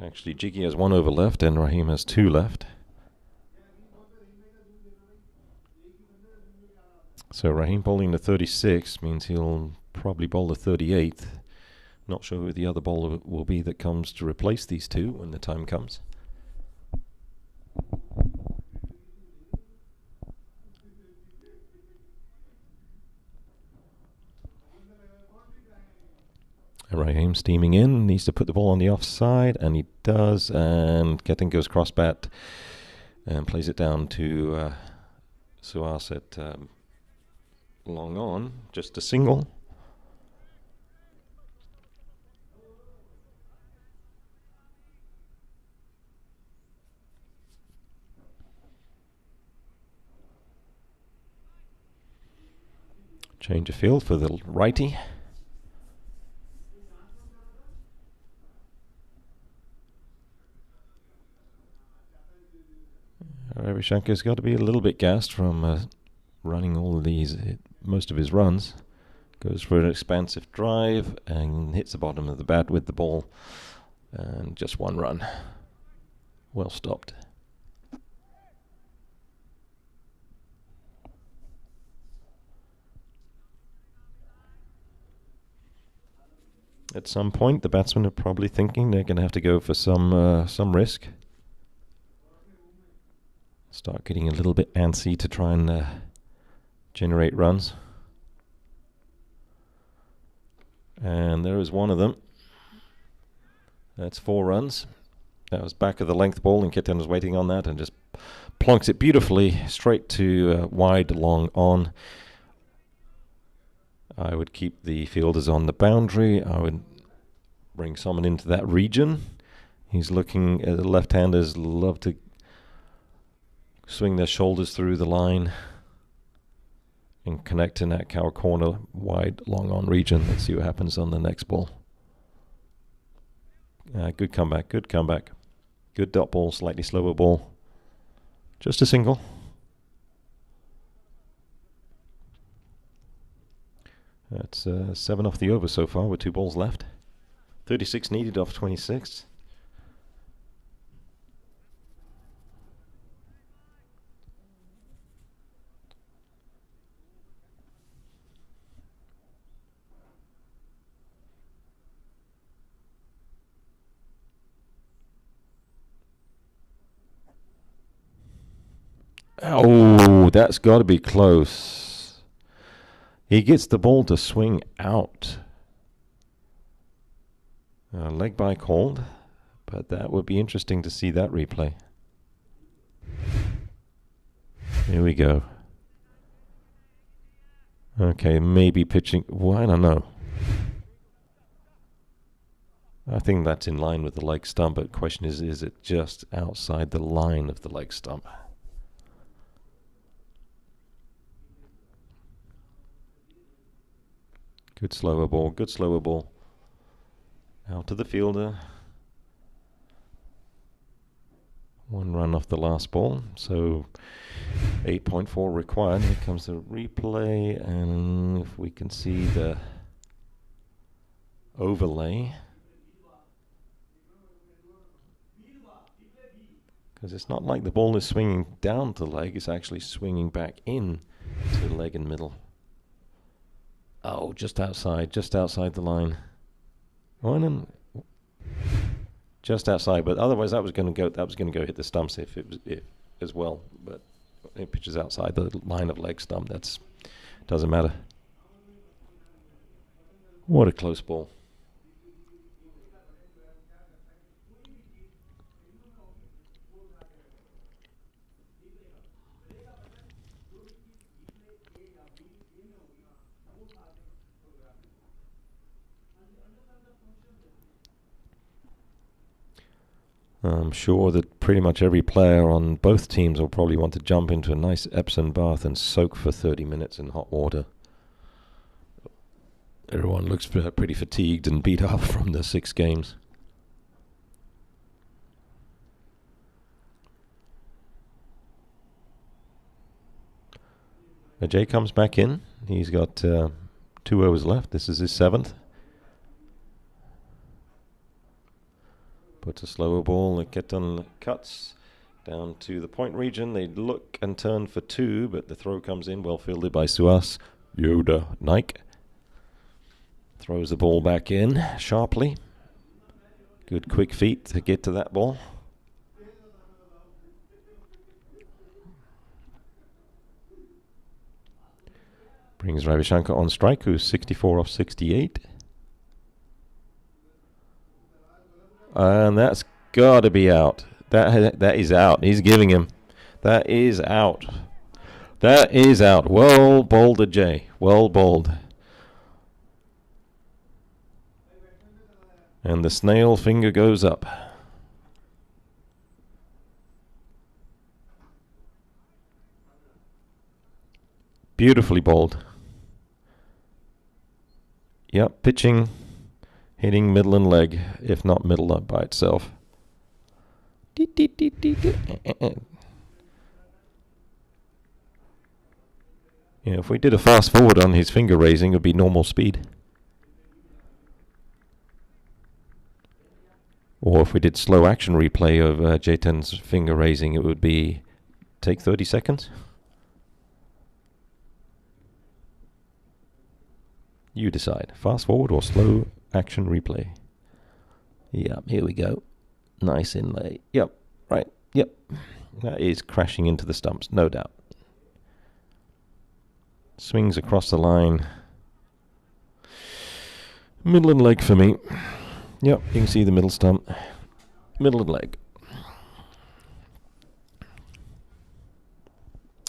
Actually, Jiggy has 1 over left and Rahim has 2 left. So Rahim bowling the 36 means he'll probably bowl the 38th. Not sure who the other bowler will be that comes to replace these two when the time comes. Rahim steaming in, needs to put the ball on the offside, and he does, and Ketan goes cross bat and plays it down to Suhas at long on, just a single. Change of field for the righty. Ravi Shankar's got to be a little bit gassed from running all of these, most of his runs. Goes for an expansive drive and hits the bottom of the bat with the ball. And just 1 run. Well stopped. At some point, the batsmen are probably thinking they're going to have to go for some risk. Start getting a little bit antsy to try and generate runs. And there is one of them. That's 4 runs. That was back of the length ball, and Ketan was waiting on that and just plonks it beautifully straight to wide, long on. I would keep the fielders on the boundary. I would bring someone into that region. He's looking at the left-handers, love to swing their shoulders through the line and connect in that cow corner, wide, long on region. Let's see what happens on the next ball. Good comeback, good comeback. Good dot ball, slightly slower ball. Just a single. That's 7 off the over so far with 2 balls left. 36 needed off 26. Oh, that's got to be close. He gets the ball to swing out. Leg by called, but that would be interesting to see that replay. Here we go. Okay, maybe pitching. Well, I don't know. I think that's in line with the leg stump, but the question is it just outside the line of the leg stump? Good slower ball, good slower ball. Out to the fielder. 1 run off the last ball, so 8.4 required. Here comes the replay, and if we can see the overlay. Because it's not like the ball is swinging down to leg, it's actually swinging back in to leg and middle. Oh, just outside the line. Oh, and just outside, but otherwise that was going to go hit the stumps if as well. But it pitches outside the line of leg stump. That's doesn't matter. What a close ball. I'm sure that pretty much every player on both teams will probably want to jump into a nice Epsom bath and soak for 30 minutes in hot water. Everyone looks pretty fatigued and beat up from the 6 games. Ajay comes back in. He's got 2 overs left. This is his 7th. Puts a slower ball. Ketan cuts down to the point region. They look and turn for 2, but the throw comes in. Well fielded by Suhas. Yoda Naik throws the ball back in sharply. Good quick feet to get to that ball. Brings Ravi Shankar on strike, who's 64 off 68. And that's got to be out. That is out. He's giving him. That is out. That is out. Well bowled, Ajay. Well bowled. And the snail finger goes up. Beautifully bowled. Yep, pitching, hitting middle and leg, if not middle up by itself. You know, if we did a fast forward on his finger raising, it would be normal speed. Or if we did slow action replay of Jaitan's finger raising, it would be take 30 seconds. You decide. Fast forward or slow action replay. Yep, here we go. Nice inlay. Yep, right. Yep. That is crashing into the stumps, no doubt. Swings across the line. Middle and leg for me. Yep, you can see the middle stump. Middle and leg.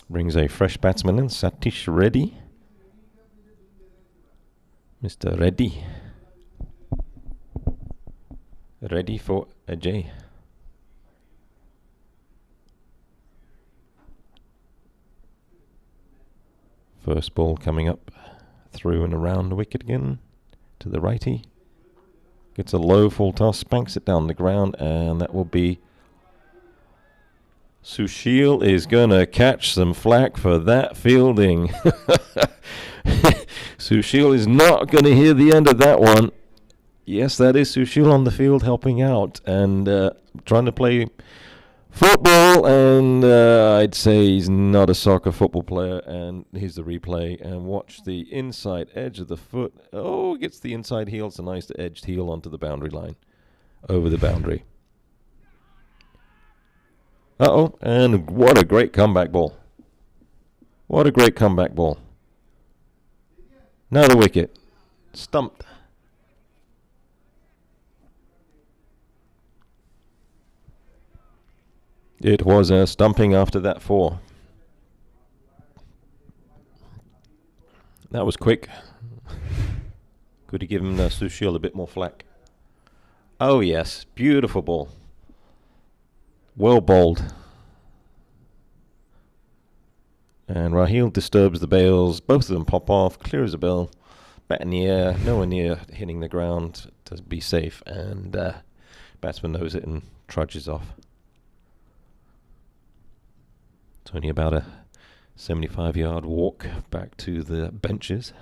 Brings a fresh batsman in, Satish Reddy. Mr. Reddy. Ready for Ajay. First ball coming up through and around the wicket again to the righty. Gets a low full toss, spanks it down the ground, and that will be Sushil is going to catch some flack for that fielding. Sushil is not going to hear the end of that one. Yes, that is Sushil on the field helping out and trying to play football, and I'd say he's not a soccer football player. And here's the replay, and watch the inside edge of the foot. Oh, gets the inside heel. It's a nice edged heel onto the boundary line, over the boundary. Uh-oh, and what a great comeback ball. What a great comeback ball. Now the wicket. Stumped. It was a stumping after that 4. That was quick. Could have given Sushil a bit more flack. Oh yes, beautiful ball. Well bowled. And Raheel disturbs the bails. Both of them pop off, clear as a bell. Bat in the air, nowhere near hitting the ground to be safe. And batsman knows it and trudges off. It's only about a 75-yard walk back to the benches.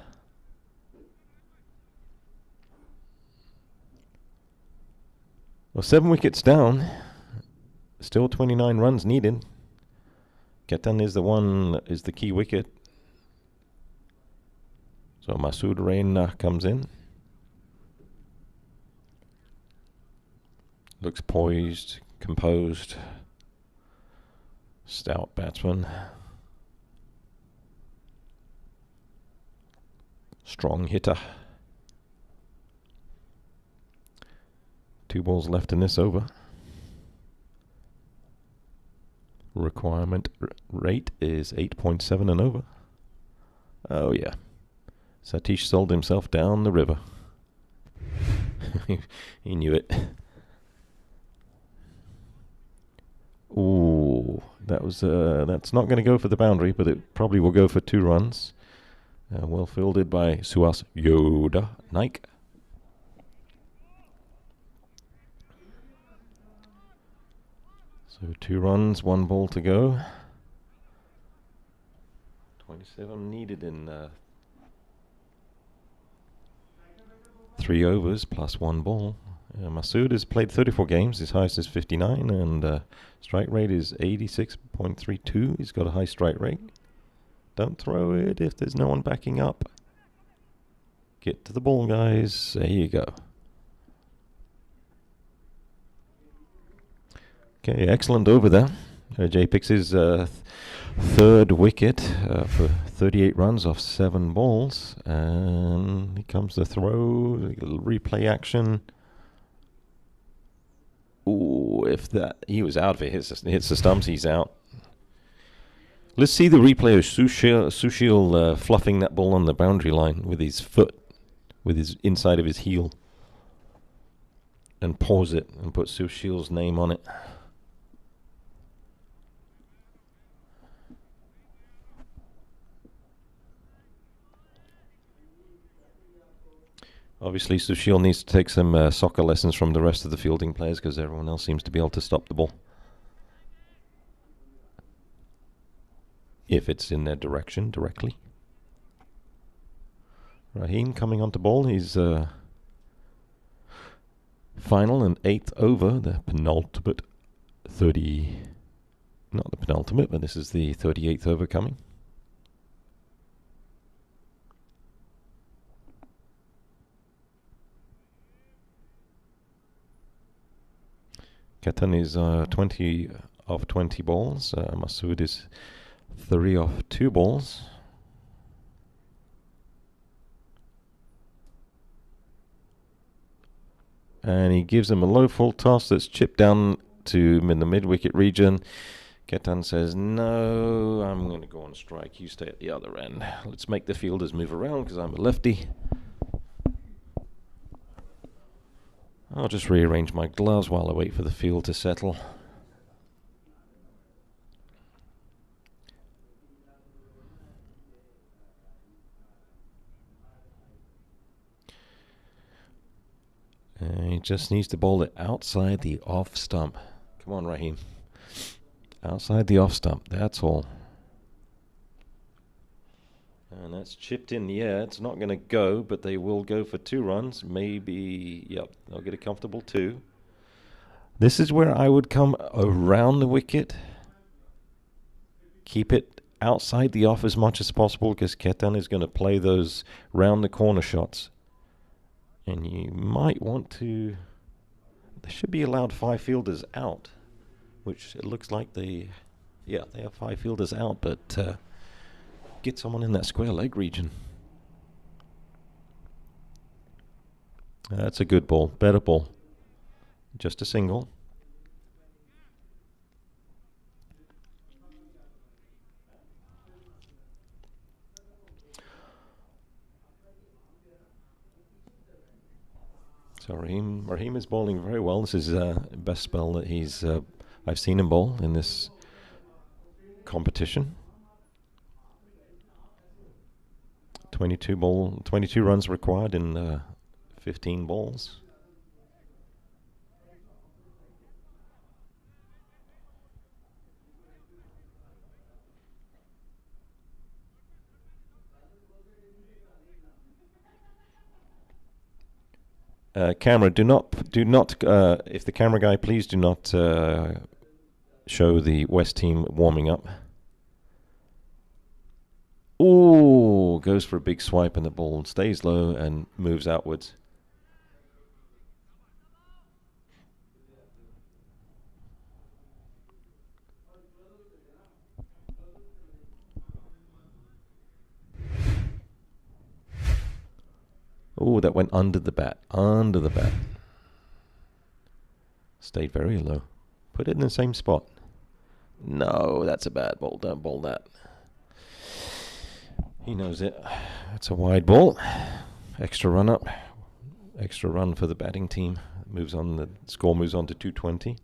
Well, 7 wickets down. Still 29 runs needed. Ketan is the key wicket. So Masood Raina comes in. Looks poised, composed. Stout batsman. Strong hitter. 2 balls left in this over. Requirement rate is 8.7 and over. Oh yeah. Satish sold himself down the river. He knew it. That's not going to go for the boundary, but it probably will go for 2 runs. Well fielded by Suas Yoda Nike. So 2 runs, 1 ball to go. 27 needed in 3 overs plus 1 ball. Masood has played 34 games. His highest is 59, and strike rate is 86.32. He's got a high strike rate. Don't throw it if there's no one backing up. Get to the ball, guys. There you go. Okay, excellent over there. Jay picks his 3rd wicket for 38 runs off 7 balls. And here comes the throw. Replay action. Ooh, if that he was out of it, hits the stumps, he's out. Let's see the replay of Sushil fluffing that ball on the boundary line with his foot, with his inside of his heel, and pause it and put Sushil's name on it. Obviously, Sushil needs to take some soccer lessons from the rest of the fielding players because everyone else seems to be able to stop the ball. If it's in their direction directly. Rahim coming onto ball. He's final and 8th over, the penultimate 30. Not the penultimate, but this is the 38th over coming. Ketan is 20 of 20 balls. Masood is 3 off 2 balls. And he gives him a low full toss that's chipped down to the mid-wicket region. Ketan says, no, I'm going to go on strike. You stay at the other end. Let's make the fielders move around because I'm a lefty. I'll just rearrange my gloves while I wait for the field to settle. And he just needs to bowl it outside the off stump. Come on, Rahim. Outside the off stump, that's all. And that's chipped in the air. It's not going to go, but they will go for 2 runs. Maybe, yep, they'll get a comfortable 2. This is where I would come around the wicket. Keep it outside the off as much as possible because Ketan is going to play those round the corner shots. And you might want to... They should be allowed 5 fielders out, which it looks like they have 5 fielders out, but... get someone in that square leg region. That's a good ball. Better ball. Just a single. So Rahim is bowling very well. This is the best spell that I've seen him bowl in this competition. 22 runs required in 15 balls. Camera, do not. If the camera guy, please do not show the West team warming up. Ooh, goes for a big swipe and the ball stays low and moves outwards. Ooh, that went under the bat. Stayed very low. Put it in the same spot. No, that's a bad ball. Don't bowl that. He knows it. It's a wide ball. Extra run up. Extra run for the batting team. The score moves on to 220.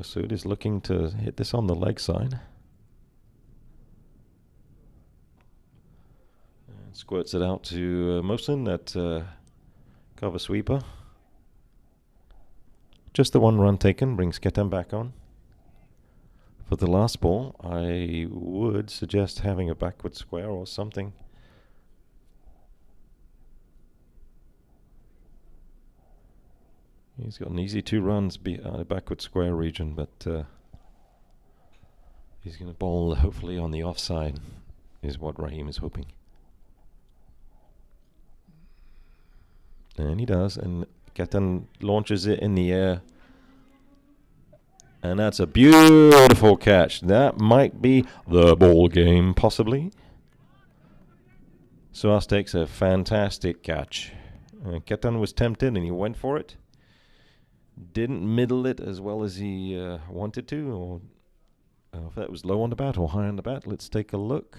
Masood is looking to hit this on the leg side. And squirts it out to Mohsin at cover sweeper. Just the 1 run taken brings Ketan back on. For the last ball, I would suggest having a backward square or something. He's got an easy 2 runs backward square region, but he's going to bowl hopefully on the offside, is what Rahim is hoping. And he does, and Ketan launches it in the air. And that's a beautiful catch. That might be the ball game, possibly. Suhas takes a fantastic catch. Ketan was tempted and he went for it. Didn't middle it as well as he wanted to. Or if that was low on the bat or high on the bat, let's take a look.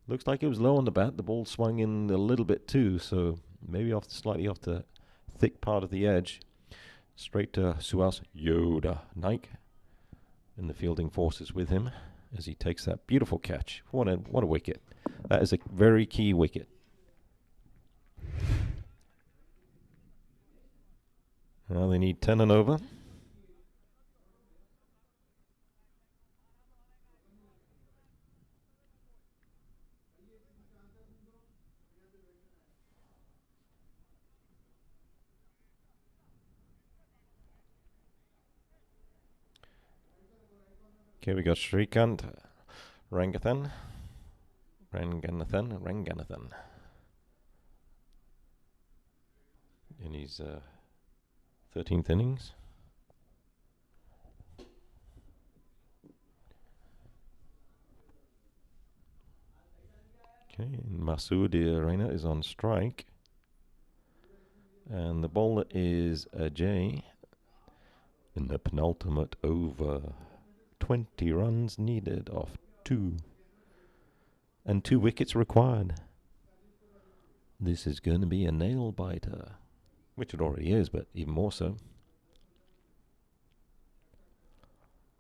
Looks like it was low on the bat. The ball swung in a little bit too, so maybe slightly off the thick part of the edge. Straight to Suhas Yoda Naik, and the fielding force is with him as he takes that beautiful catch. What a wicket! That is a very key wicket. Now they need 10 and over. Okay, we got Shrikant Ranganathan. In his 13th innings. Okay, and Masood Raina is on strike. And the bowler is Ajay in the penultimate over. 20 runs needed off 2. And 2 wickets required. This is going to be a nail biter. Which it already is, but even more so.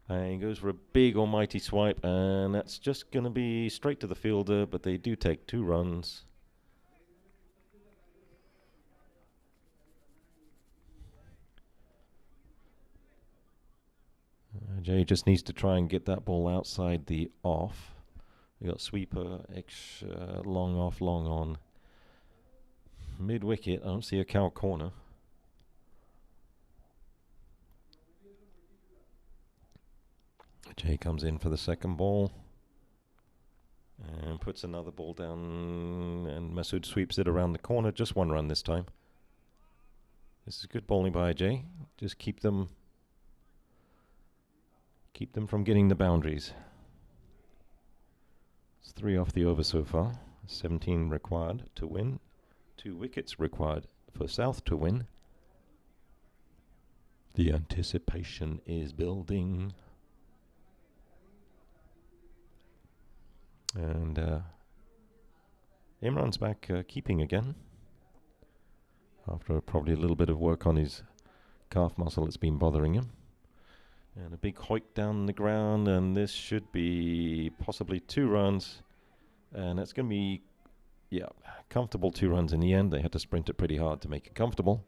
And he goes for a big almighty swipe, and that's just going to be straight to the fielder, but they do take 2 runs. Jay just needs to try and get that ball outside the off. We got sweeper, long off, long on. Mid wicket, I don't see a cow corner. Jay comes in for the second ball and puts another ball down, and Masood sweeps it around the corner. Just 1 run this time. This is good bowling by Jay. Just keep them from getting the boundaries. It's 3 off the over so far. 17 required to win. 2 wickets required for South to win. The anticipation is building. And Imran's back keeping again. After probably a little bit of work on his calf muscle that's been bothering him. And a big hoik down the ground, and this should be possibly 2 runs. And that's going to be, comfortable 2 runs in the end. They had to sprint it pretty hard to make it comfortable.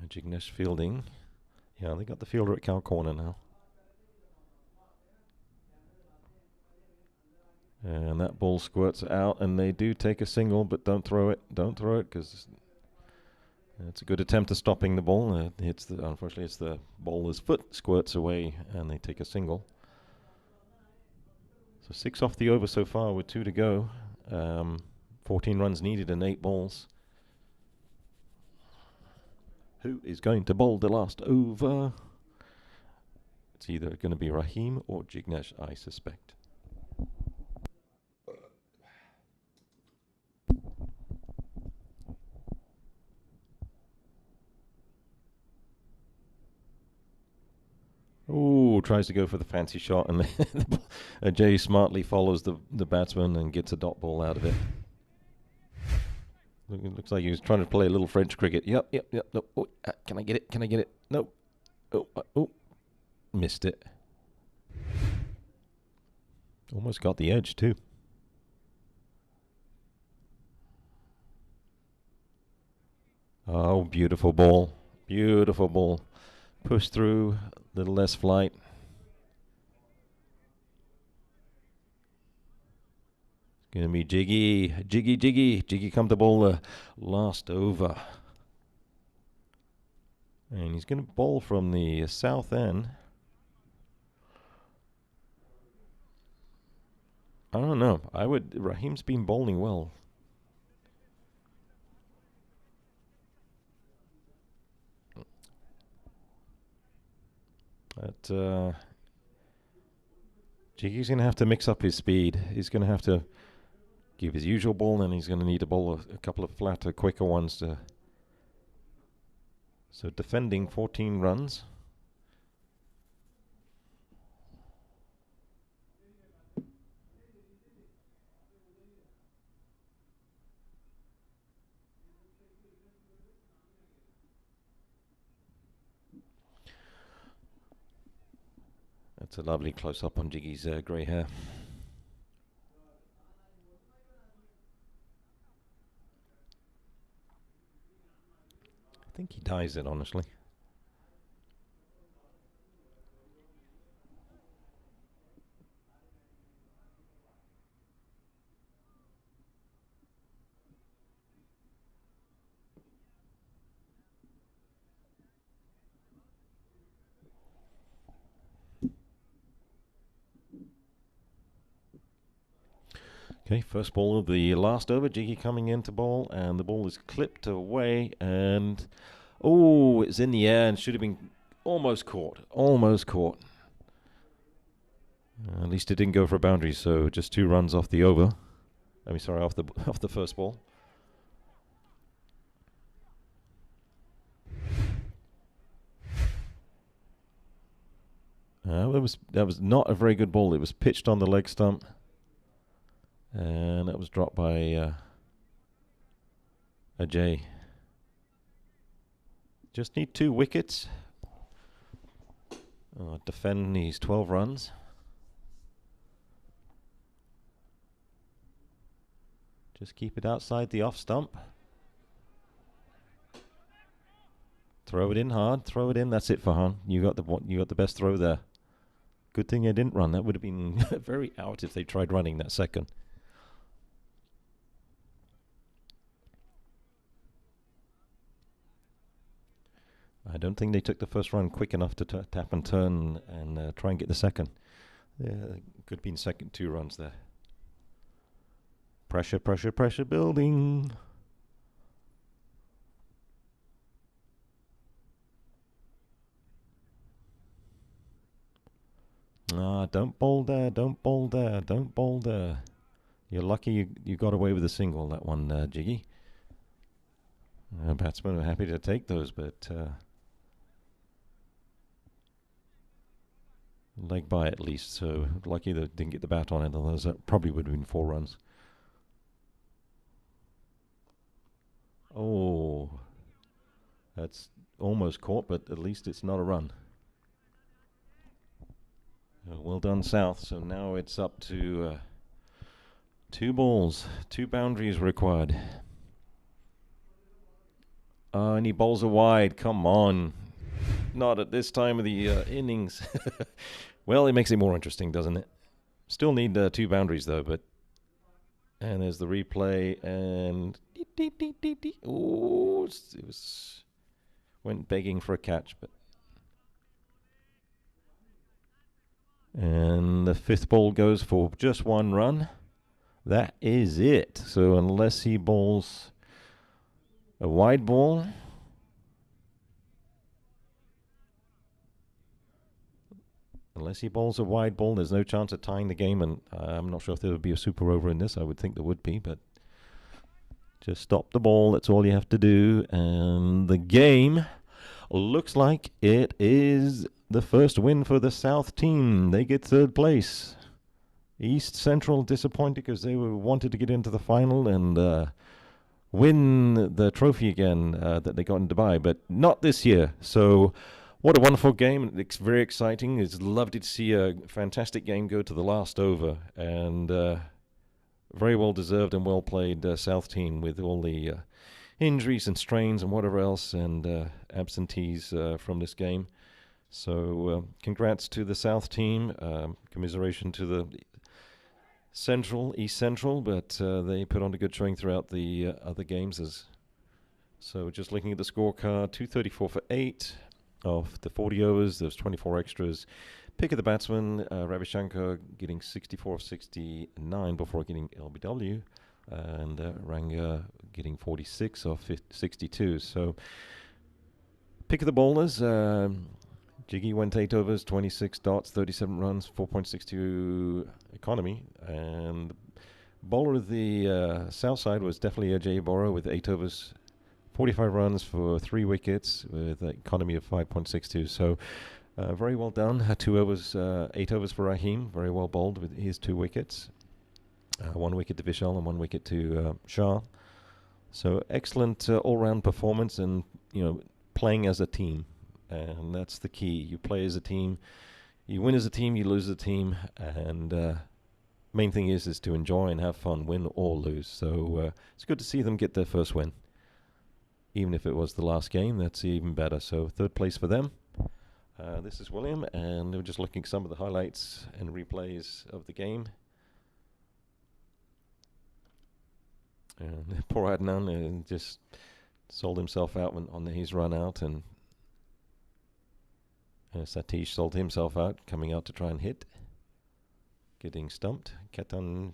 Jignesh fielding. Yeah, they got the fielder at cow corner now. And that ball squirts out, and they do take a single, but don't throw it. Don't throw it, because it's a good attempt at stopping the ball. Unfortunately, it's the bowler's foot squirts away, and they take a single. So 6 off the over so far with 2 to go. 14 runs needed and 8 balls. Who is going to bowl the last over? It's either going to be Rahim or Jignesh, I suspect. Ooh, tries to go for the fancy shot, and Jay smartly follows the batsman and gets a dot ball out of it. It looks like he was trying to play a little French cricket. Yep. No. Oh, can I get it? Can I get it? No. Oh. Missed it. Almost got the edge, too. Oh, beautiful ball. Beautiful ball. Push through, a little less flight. It's going to be Jiggy. Jiggy come to bowl the last over. And he's going to bowl from the south end. I don't know. Raheem's been bowling well. But Jiggy's going to have to mix up his speed. He's going to have to give his usual ball, and he's going to need to bowl a couple of flatter, quicker ones. So defending 14 runs. That's a lovely close-up on Jiggy's grey hair. I think he dyes it, honestly. Okay, first ball of the last over. Jiggy coming in to bowl, and the ball is clipped away, and oh, it's in the air and should have been almost caught. Almost caught. At least it didn't go for a boundary, so just 2 runs off the over. Off the first ball. That was not a very good ball. It was pitched on the leg stump. And that was dropped by Ajay. Just need 2 wickets. Defend these 12 runs. Just keep it outside the off stump. Throw it in hard. Throw it in. That's it, Farhan. You got the best throw there. Good thing they didn't run. That would have been very out if they tried running that second. I don't think they took the first run quick enough to tap and turn and try and get the second. Could have been second 2 runs there. Pressure building. Don't bowl there, don't bowl there, don't bowl there. You're lucky you got away with a single, that one, Jiggy. Batsmen are happy to take those, but leg by at least, so lucky they didn't get the bat on it, otherwise that probably would have been 4 runs. Oh, that's almost caught, but at least it's not a run. Well done, South. So now it's up to 2 balls, 2 boundaries required. And he bowls a wide. Come on. Not at this time of the innings. Well, it makes it more interesting, doesn't it? Still need 2 boundaries, though. And there's the replay. And oh, went begging for a catch, but. And the 5th ball goes for just 1 run. That is it. So unless he bowls a wide ball, there's no chance of tying the game. And I'm not sure if there would be a super over in this. I would think there would be, but just stop the ball. That's all you have to do. And the game looks like it is the first win for the South team. They get 3rd place. East Central disappointed because they wanted to get into the final, and win the trophy again that they got in Dubai, but not this year. So what a wonderful game. It's very exciting. It's lovely to see a fantastic game go to the last over, and very well deserved and well played South team with all the injuries and strains and whatever else and absentees from this game. So congrats to the South team. Commiseration to the East Central, but they put on a good showing throughout the other games. So just looking at the scorecard, 234 for 8 of the 40 overs. There's 24 extras. Pick of the batsman, Ravi Shankar getting 64 of 69 before getting LBW, and Ranga getting 46 of 62. So pick of the bowlers, Jiggy went 8 overs, 26 dots, 37 runs, 4.62 economy. And bowler of the south side was definitely Ajay Bora with 8 overs, 45 runs for 3 wickets with an economy of 5.62. So very well done. 2 overs, 8 overs for Rahim. Very well bowled with his 2 wickets. 1 wicket to Vishal and 1 wicket to Shah. So excellent all-round performance, and playing as a team. And that's the key. You play as a team. You win as a team, you lose as a team. And main thing is to enjoy and have fun, win or lose. So it's good to see them get their first win. Even if it was the last game, that's even better. So 3rd place for them. This is William, and we're just looking at some of the highlights and replays of the game. And poor Adnan just sold himself out on his run out, and Satish sold himself out, coming out to try and hit, getting stumped. Ketan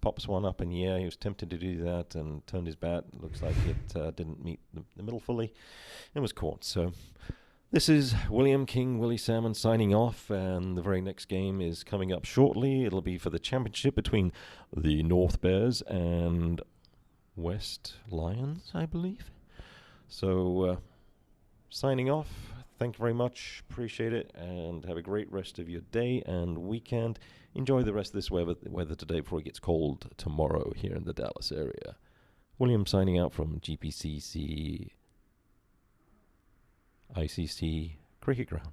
pops one up in the air. He was tempted to do that and turned his bat. Looks like it didn't meet the middle fully and was caught. So this is William King, Willie Salmon signing off, and the very next game is coming up shortly. It'll be for the championship between the North Bears and West Lions, I believe. So signing off. Thank you very much. Appreciate it, and have a great rest of your day and weekend. Enjoy the rest of this weather today before it gets cold tomorrow here in the Dallas area. William signing out from GPCC ICC Cricket Ground.